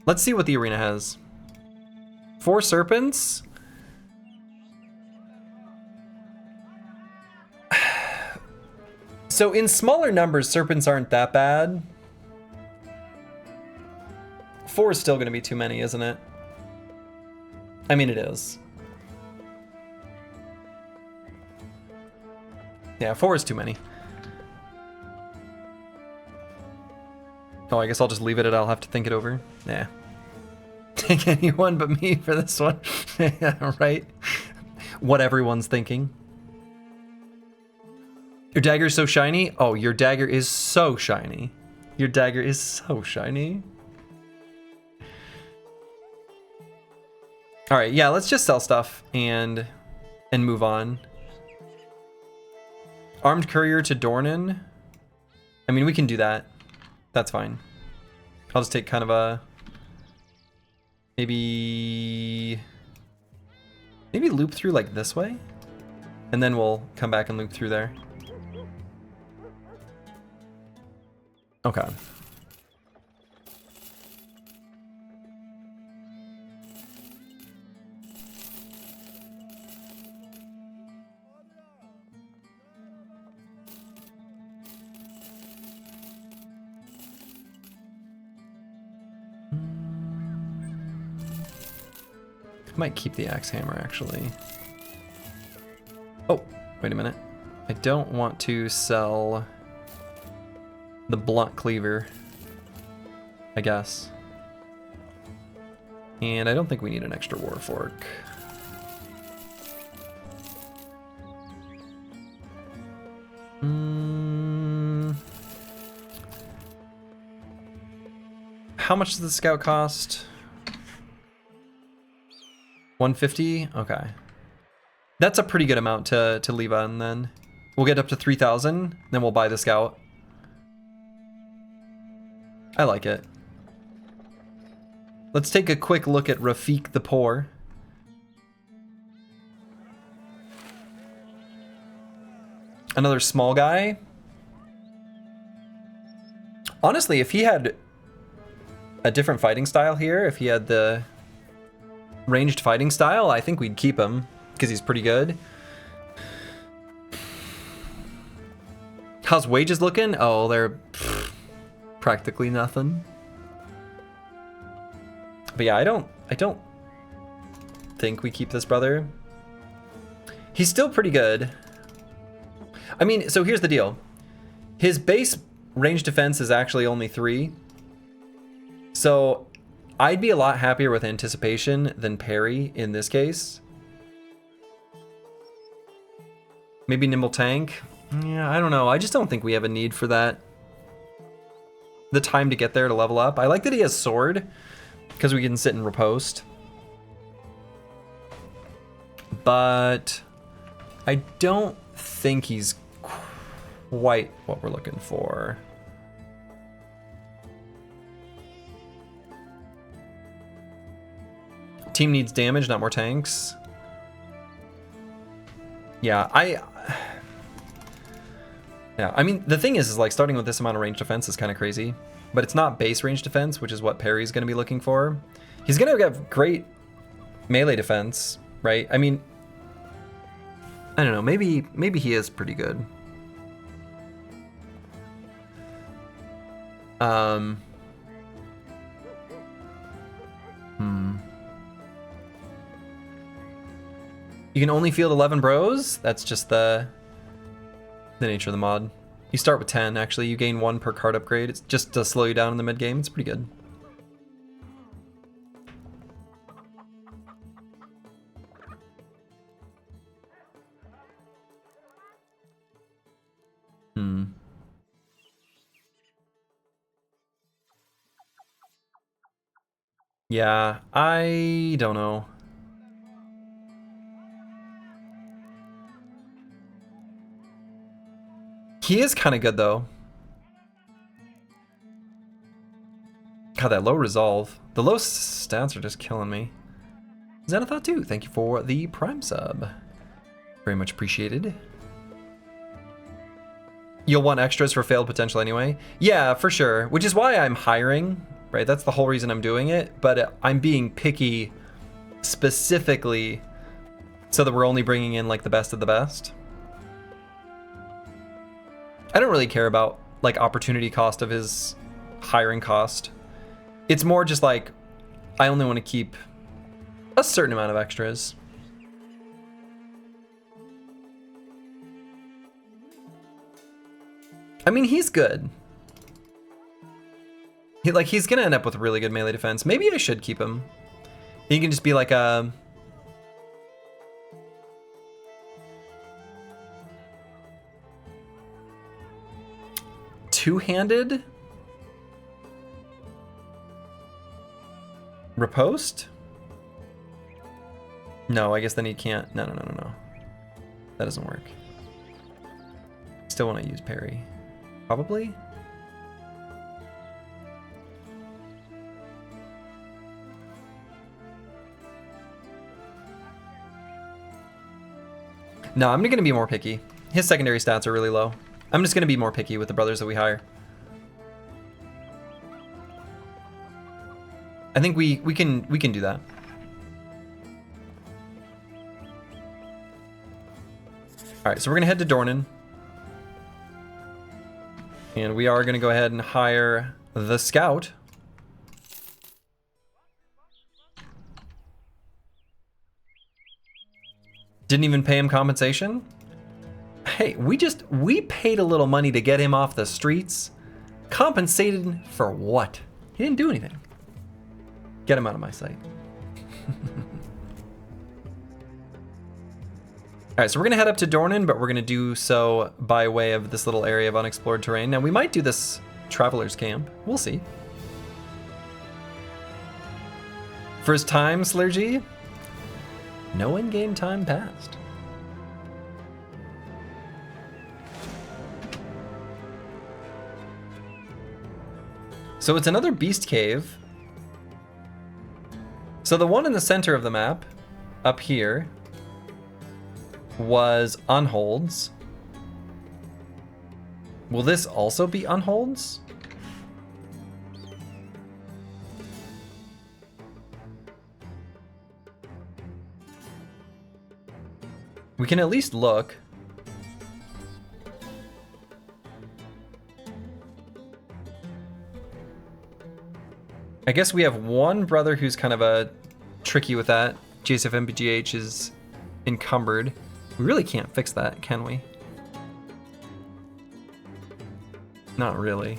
let's see what the arena has. 4 serpents. So in smaller numbers, serpents aren't that bad. 4 is still going to be too many, isn't it? I mean, it is. Yeah, 4 is too many. Oh, I guess I'll just leave it at I'll have to think it over. Nah. Take anyone but me for this one. Yeah, right? What everyone's thinking. Your dagger's so shiny? Oh, your dagger is so shiny. Your dagger is so shiny. All right, yeah, let's just sell stuff and move on. Armed courier to Dornan. I mean, we can do that. That's fine. I'll just take kind of a maybe loop through like this way, and then we'll come back and loop through there. Okay. I might keep the axe hammer actually. Oh, wait a minute. I don't want to sell the blunt cleaver, I guess. And I don't think we need an extra war fork. How much does the scout cost? 150? Okay. That's a pretty good amount to leave on then. We'll get up to 3,000, then we'll buy the scout. I like it. Let's take a quick look at Rafik the Poor. Another small guy. Honestly, if he had a different fighting style here, if he had the ranged fighting style, I think we'd keep him because he's pretty good. How's wages looking? Oh, they're practically nothing. But yeah, I don't think we keep this brother. He's still pretty good. I mean, so here's the deal. His base range defense is actually only 3. So I'd be a lot happier with anticipation than parry in this case. Maybe nimble tank. Yeah, I don't know. I just don't think we have a need for that. The time to get there to level up. I like that he has sword. because we can sit and riposte. But I don't think he's quite what we're looking for. Team needs damage, not more tanks. Yeah, I mean, the thing is like starting with this amount of range defense is kind of crazy, but it's not base range defense, which is what Perry's going to be looking for. He's going to have great melee defense, right? I mean, I don't know, maybe he is pretty good. You can only field 11 bros. That's just the nature of the mod. You start with 10, actually. You gain 1 per card upgrade. It's just to slow you down in the mid game. It's pretty good. Yeah, I don't know. He is kind of good, though. God, that low resolve. The low stats are just killing me. Xanathought 2, thank you for the Prime sub. Very much appreciated. You'll want extras for failed potential anyway. Yeah, for sure. Which is why I'm hiring, right? That's the whole reason I'm doing it. But I'm being picky specifically so that we're only bringing in like the best of the best. I don't really care about like opportunity cost of his hiring cost. It's more just like I only want to keep a certain amount of extras. I mean, he's good. He's gonna end up with really good melee defense. Maybe I should keep him. He can just be like a two-handed riposte? No, I guess then he can't. No. That doesn't work. Still want to use parry. Probably? No, I'm going to be more picky. His secondary stats are really low. I'm just going to be more picky with the brothers that we hire. I think we can do that. All right, so we're going to head to Dornan. And we are going to go ahead and hire the scout. Didn't even pay him compensation? Hey, we paid a little money to get him off the streets. Compensated for what? He didn't do anything. Get him out of my sight. All right, so we're gonna head up to Dornan, but we're gonna do so by way of this little area of unexplored terrain. Now we might do this traveler's camp. We'll see. First time, Slurgy? No in-game time passed. So it's another beast cave. So the one in the center of the map, up here, was unholds. Will this also be unholds? We can at least look. I guess we have one brother who's kind of a tricky with that. JSF MBGH is encumbered. We really can't fix that, can we? Not really.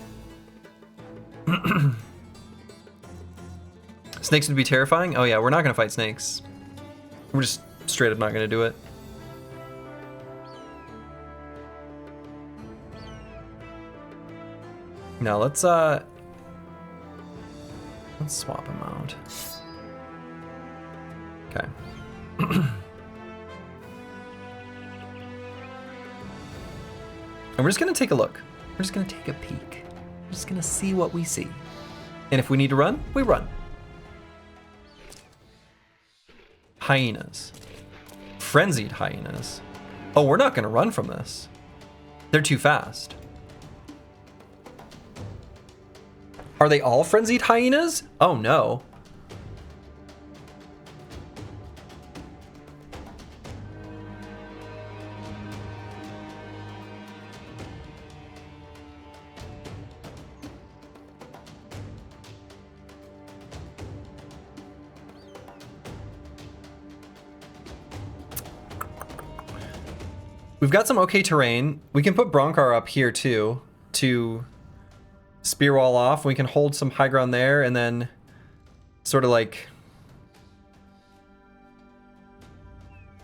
Snakes would be terrifying? Oh yeah, we're not gonna fight snakes. We're just straight up not gonna do it. Now let's Let's swap him out. Okay. And we're just gonna take a look. We're just gonna take a peek. We're just gonna see what we see. And if we need to run, we run. Hyenas. Frenzied hyenas. Oh, we're not gonna run from this. They're too fast. Are they all frenzied hyenas? Oh no. We've got some okay terrain. We can put Bronkar up here too to spear wall off. We can hold some high ground there and then sort of like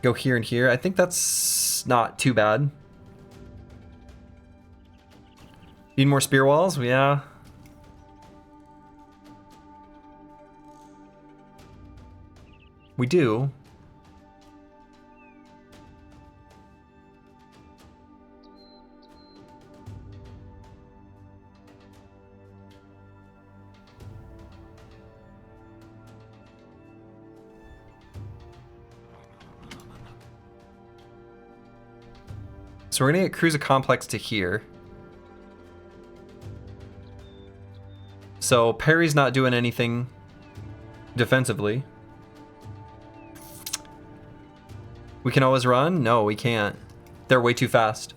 go here and here. I think that's not too bad. Need more spear walls? Yeah. We do. So we're gonna get Cruiser Complex to here. So Perry's not doing anything defensively. We can always run? No, we can't. They're way too fast.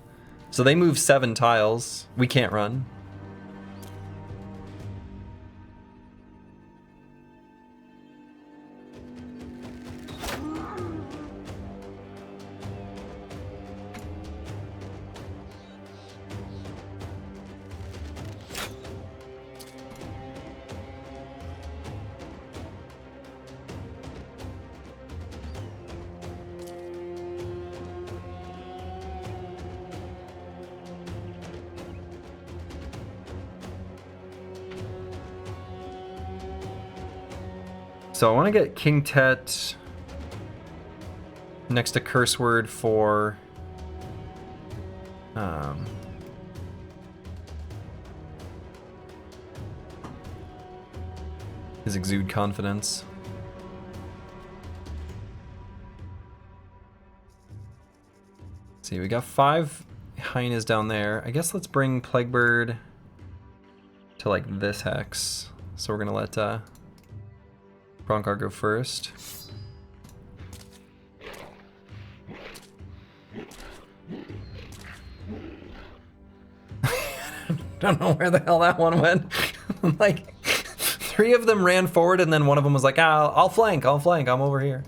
So they move 7 tiles. We can't run. So I want to get King Tet next to Curse Word for his Exude Confidence. See, we got 5 hyenas down there. I guess let's bring Plaguebird to like this hex. So we're gonna let Bronkar go first. Don't know where the hell that one went. Like 3 of them ran forward and then one of them was like, ah, I'll flank, I'm over here.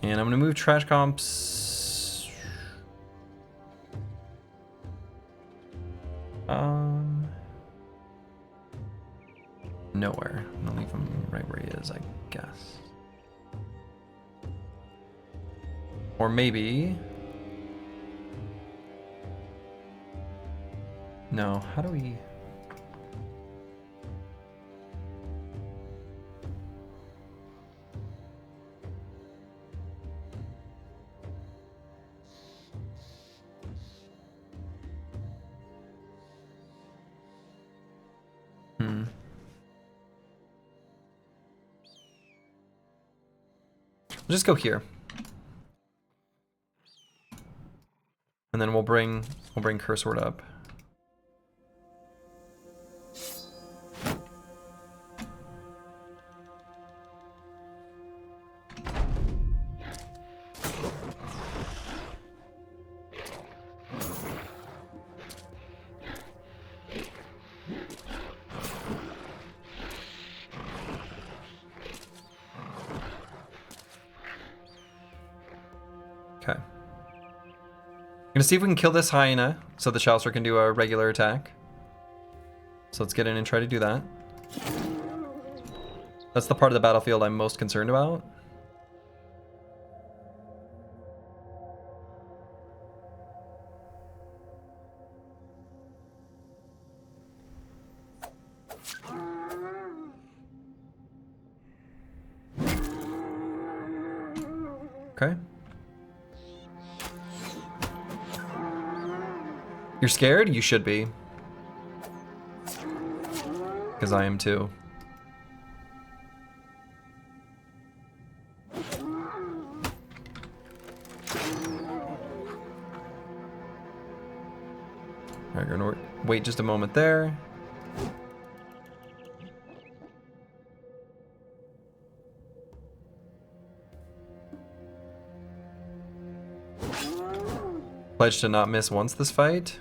And I'm gonna move trash comps. Nowhere. I'm gonna leave him right where he is, I guess. Or maybe. No, how do we? We'll just go here. And then we'll bring Curse Word up. gonna see if we can kill this hyena so the Chalicer can do a regular attack. So let's get in and try to do that. That's the part of the battlefield I'm most concerned about. Okay. You're scared? You should be. Because I am too. Alright, we're gonna wait just a moment there. Pledge to not miss once this fight.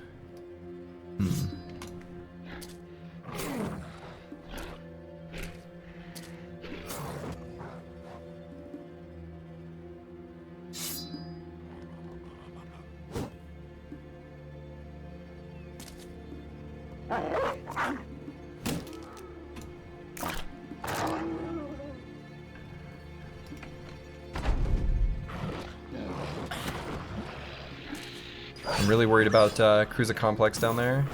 I'm really worried about Cruiser Complex down there.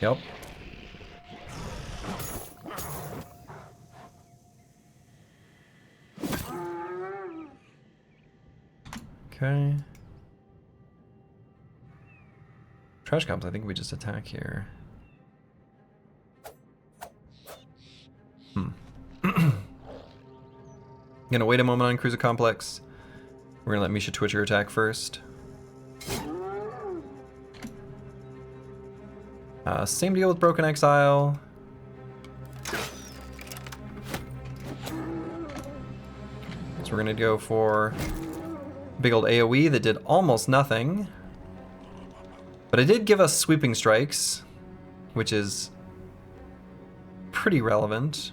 Yep. Okay. Trash comes, I think we just attack here. Gonna wait a moment on Cruiser Complex. We're gonna let Misha Twitcher attack first. Same deal with Broken Exile. So we're gonna go for big old AoE that did almost nothing. But it did give us sweeping strikes, which is pretty relevant.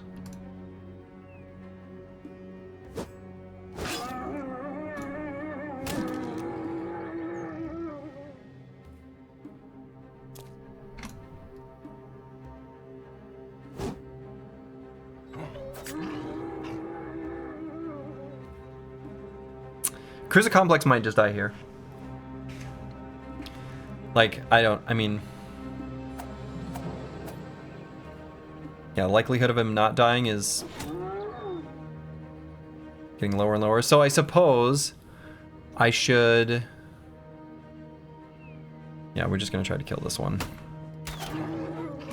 Cruiser Complex might just die here. Like, I mean... Yeah, the likelihood of him not dying is getting lower and lower. So I suppose I should... Yeah, we're just gonna try to kill this one.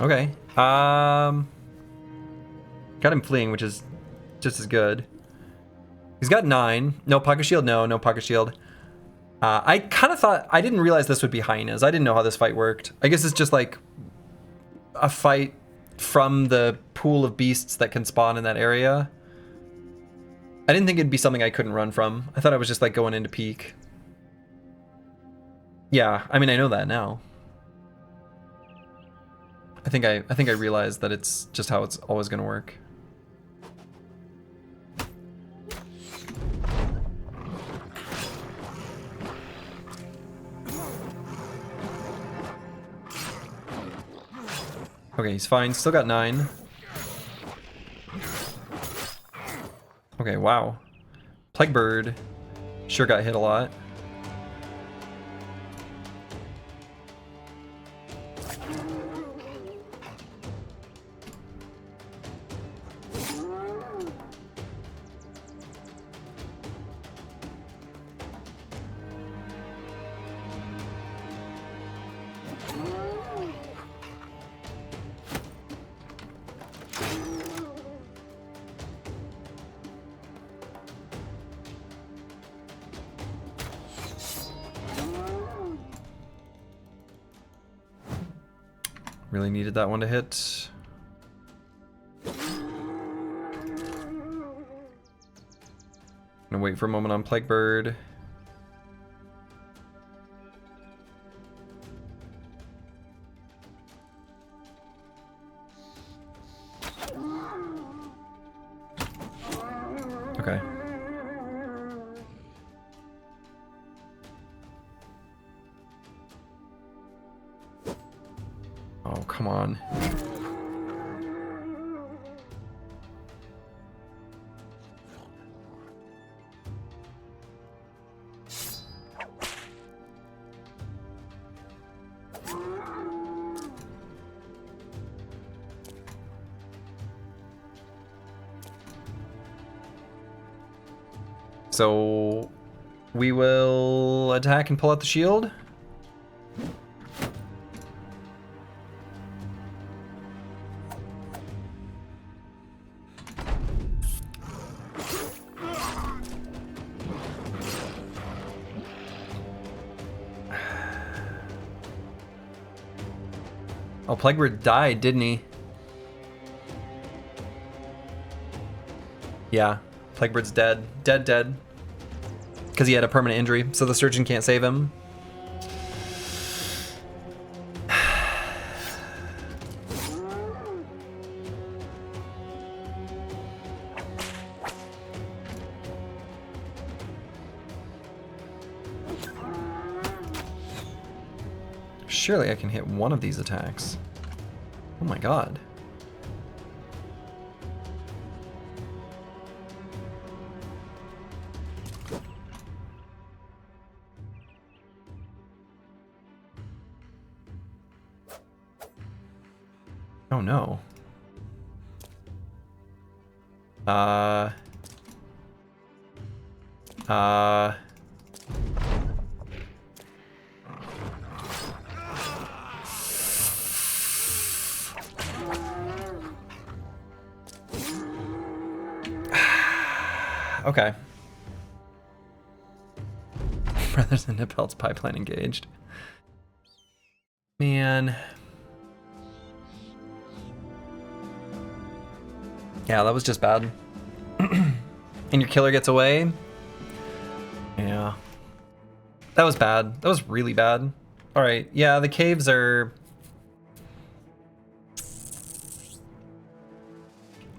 Okay. Got him fleeing, which is just as good. He's got 9. No pocket shield, no pocket shield. I kind of thought, I didn't realize this would be hyenas. I didn't know how this fight worked. I guess it's just like a fight from the pool of beasts that can spawn in that area. I didn't think it'd be something I couldn't run from. I thought I was just like going into peak. Yeah, I mean, I know that now. I think I realized that it's just how it's always gonna work. Okay, he's fine. Still got 9. Okay, wow. Plague Bird sure got hit a lot. Really needed that one to hit. Gonna wait for a moment on Plague Bird. come on. So we will attack and pull out the shield. Oh, Plaguebird died, didn't he? Yeah, Plaguebird's dead. Dead. Because he had a permanent injury, so the surgeon can't save him. Surely I can hit one of these attacks. Oh my god. Oh no. Okay. Brothers and Nipelt's pipeline engaged. Man. Yeah, that was just bad. And your killer gets away? Yeah. That was bad. That was really bad. Alright, yeah, the caves are...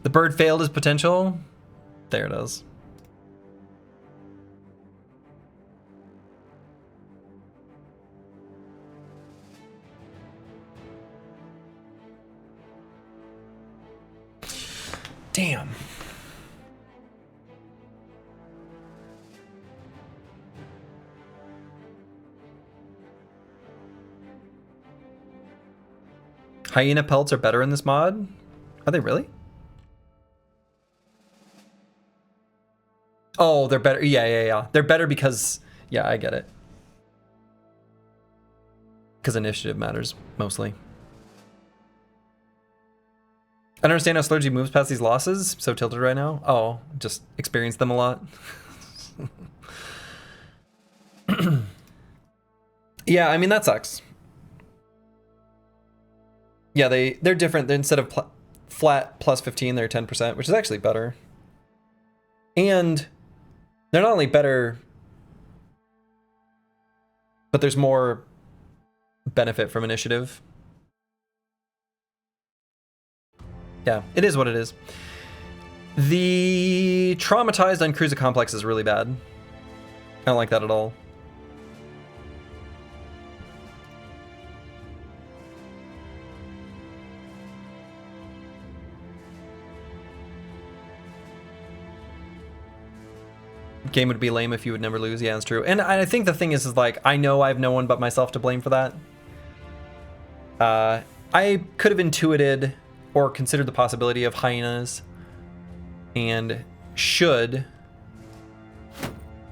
The bird failed his potential. There it is. Damn. Hyena pelts are better in this mod? Are they really? Oh, they're better. Yeah. They're better because... Yeah, I get it. Because initiative matters, mostly. I don't understand how Slurgy moves past these losses. So tilted right now. Oh, just experienced them a lot. Yeah, I mean, that sucks. Yeah, they're different. They're, instead of flat plus 15, they're 10%, which is actually better. And they're not only better, but there's more benefit from initiative. Yeah, it is what it is. The traumatized on Cruiser Complex is really bad. I don't like that at all. Game would be lame if you would never lose. Yeah, that's true. And I think the thing is like, I know I have no one but myself to blame for that. I could have intuited or considered the possibility of hyenas and should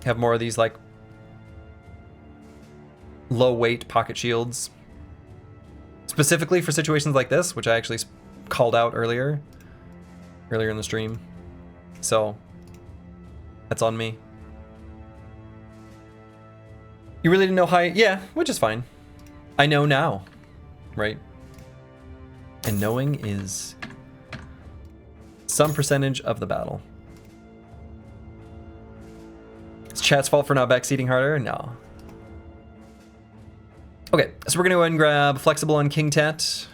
have more of these like low weight pocket shields specifically for situations like this, which I actually called out earlier in the stream. So that's on me. You really didn't know yeah, which is fine. I know now, right? And knowing is some percentage of the battle. It's chat's fault for not backseating harder? No. Okay, so we're gonna go ahead and grab Flexible on King Tet.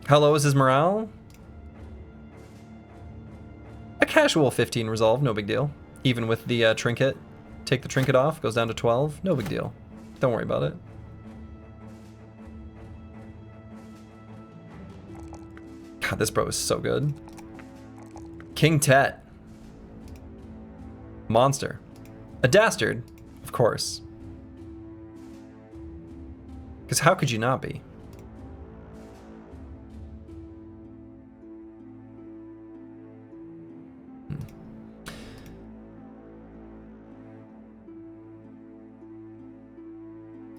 How low is his morale? A casual 15 resolve, no big deal. Even with the trinket. Take the trinket off, goes down to 12, no big deal. Don't worry about it. God, this bro is so good. King Tet. Monster. A dastard, of course. Because how could you not be?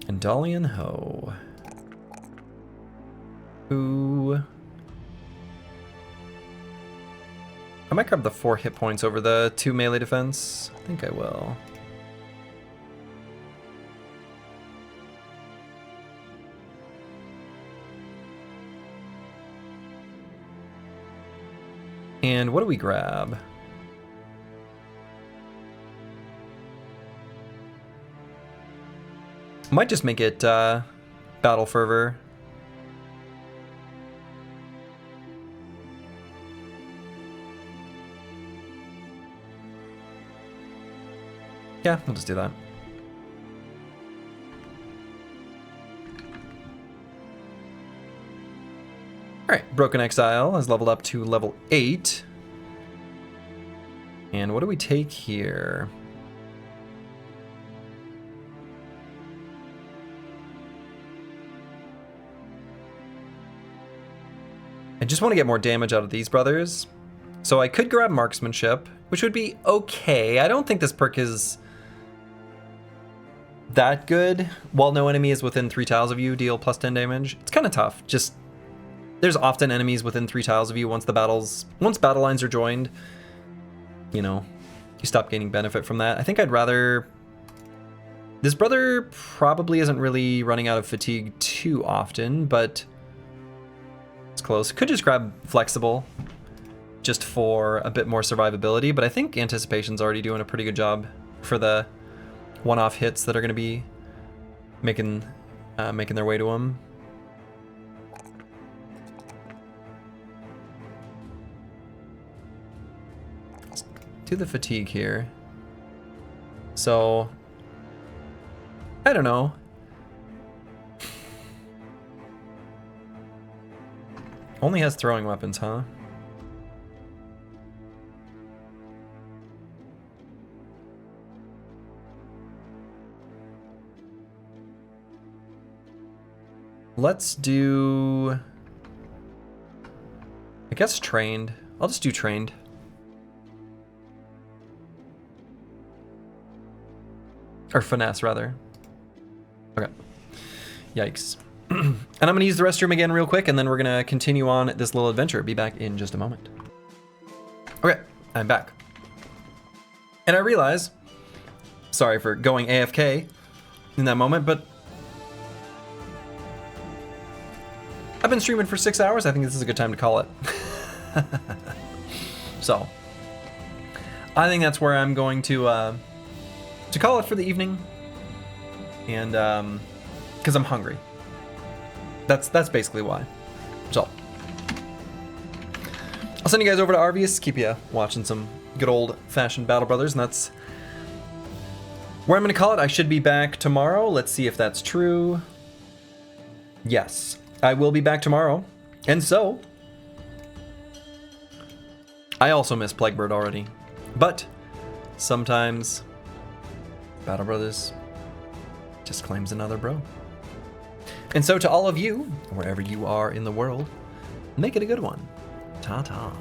And Dalian Ho. Who... I might grab the 4 hit points over the 2 melee defense. I think I will. And what do we grab? Might just make it Battle Fervor. Yeah, we'll just do that. Alright, Broken Exile has leveled up to level 8. And what do we take here? I just want to get more damage out of these brothers. So I could grab Marksmanship, which would be okay. I don't think this perk is that good. While no enemy is within 3 tiles of you, deal plus 10 damage. It's kind of tough. Just there's often enemies within 3 tiles of you once battle lines are joined. You know, you stop gaining benefit from that. I think I'd rather... This brother probably isn't really running out of fatigue too often, but it's close. Could just grab Flexible just for a bit more survivability, but I think Anticipation's already doing a pretty good job for the one-off hits that are going to be making their way to him. Let's do the fatigue here. So, I don't know. Only has throwing weapons, huh? Let's do... I guess trained. I'll just do trained. Or finesse, rather. Okay. Yikes. And I'm going to use the restroom again real quick, and then we're going to continue on this little adventure. Be back in just a moment. Okay, I'm back. And I realize, sorry for going AFK in that moment, but I've been streaming for 6 hours. I think this is a good time to call it. So, I think that's where I'm going to call it for the evening. And, because I'm hungry. That's basically why. So, I'll send you guys over to Arvius, keep you watching some good old-fashioned Battle Brothers, and that's where I'm going to call it. I should be back tomorrow. Let's see if that's true. Yes, I will be back tomorrow. And so, I also miss Plaguebird already. But, sometimes, Battle Brothers just claims another bro. And so to all of you, wherever you are in the world, make it a good one. Ta-ta.